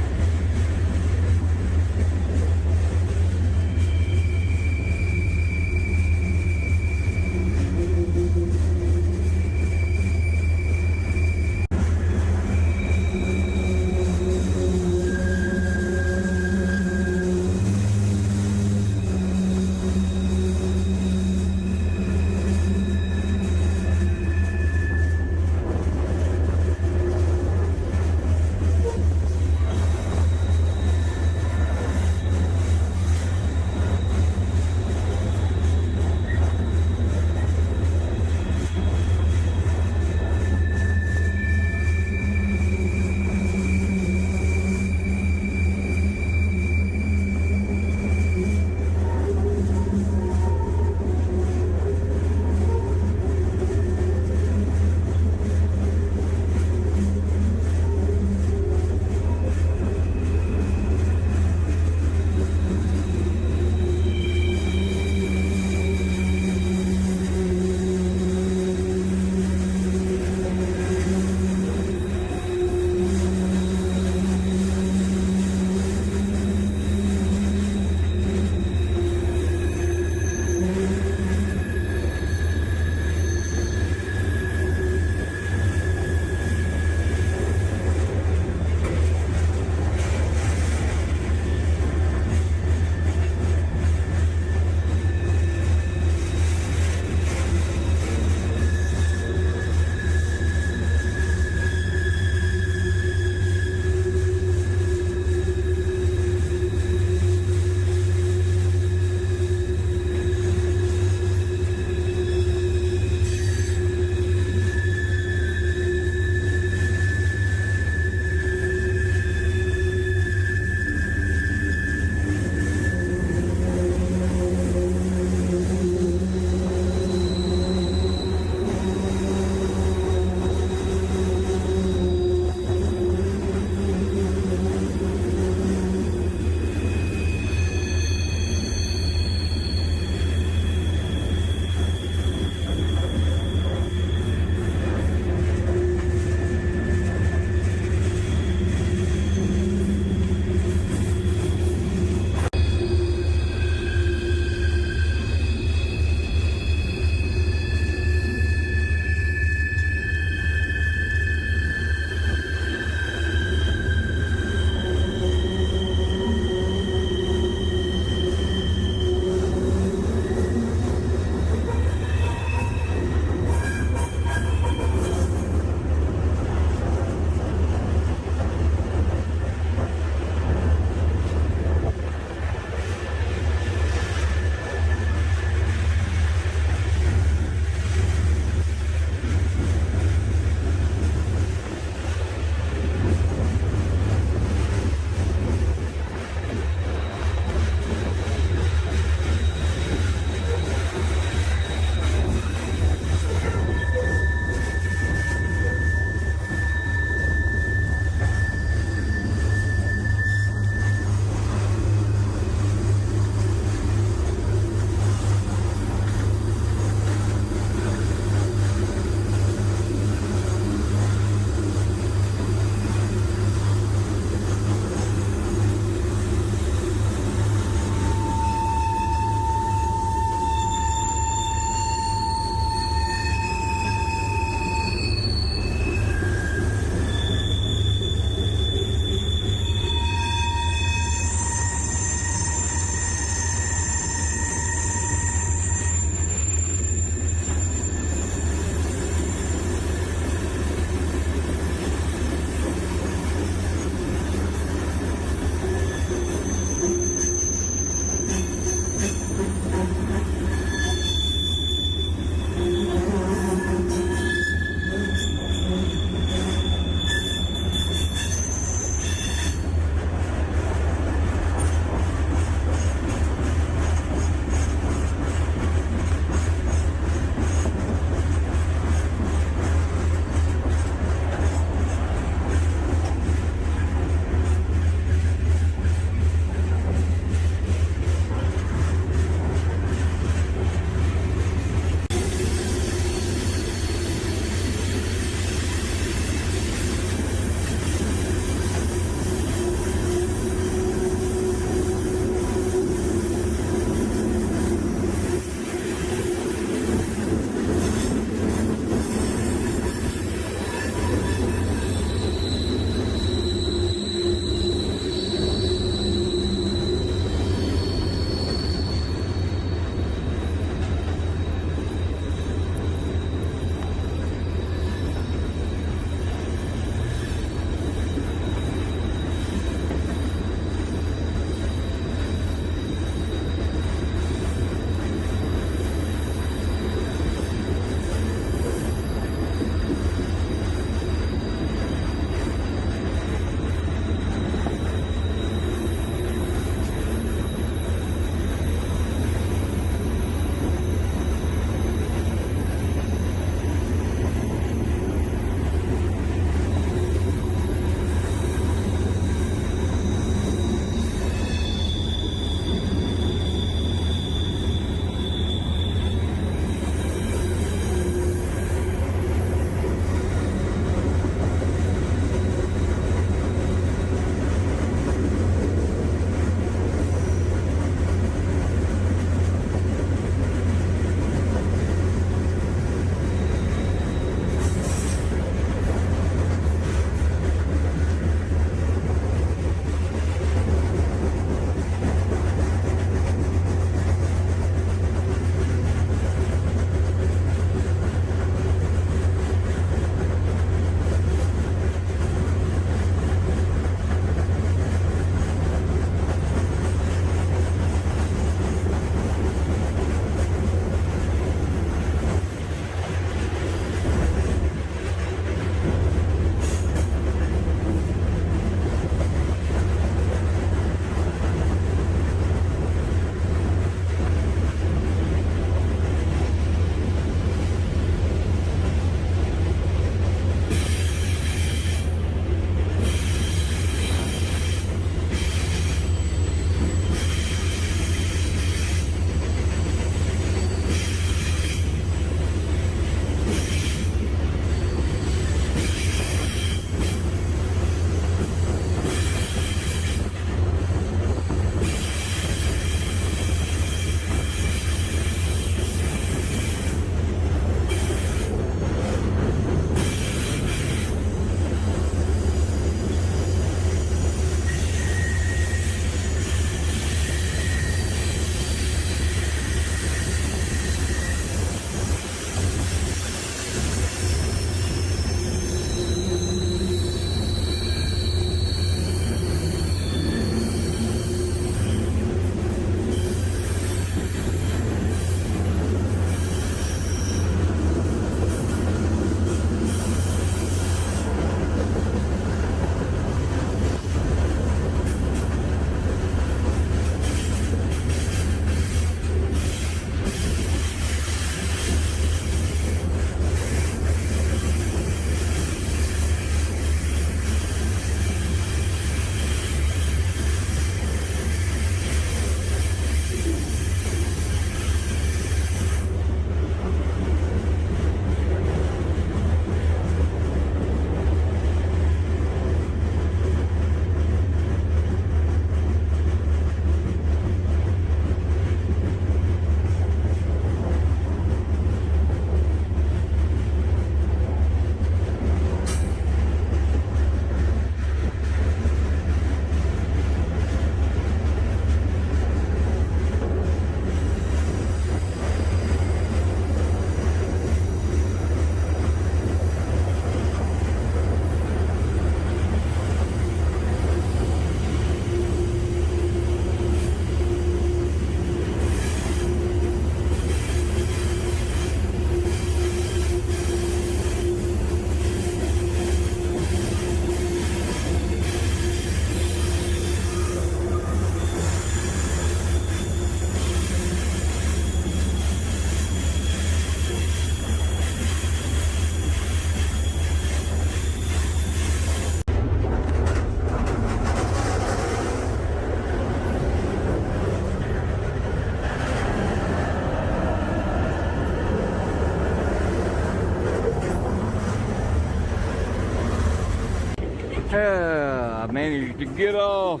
managed to get off.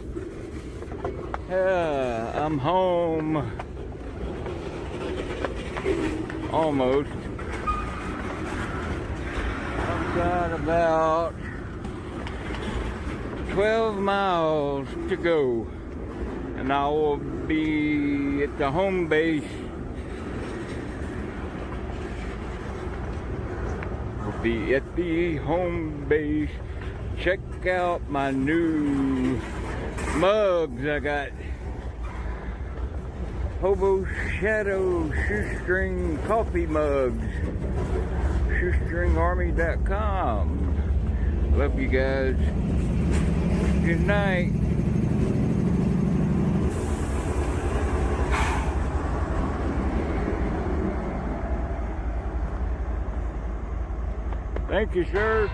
I'm home. Almost. I've got about 12 miles to go, and I will be at the home base. Will be at the home base. Check out my new mugs. I got Hobo Shoestring coffee mugs. Shoestringarmy.com. Love you guys. Good night. Thank you, sir.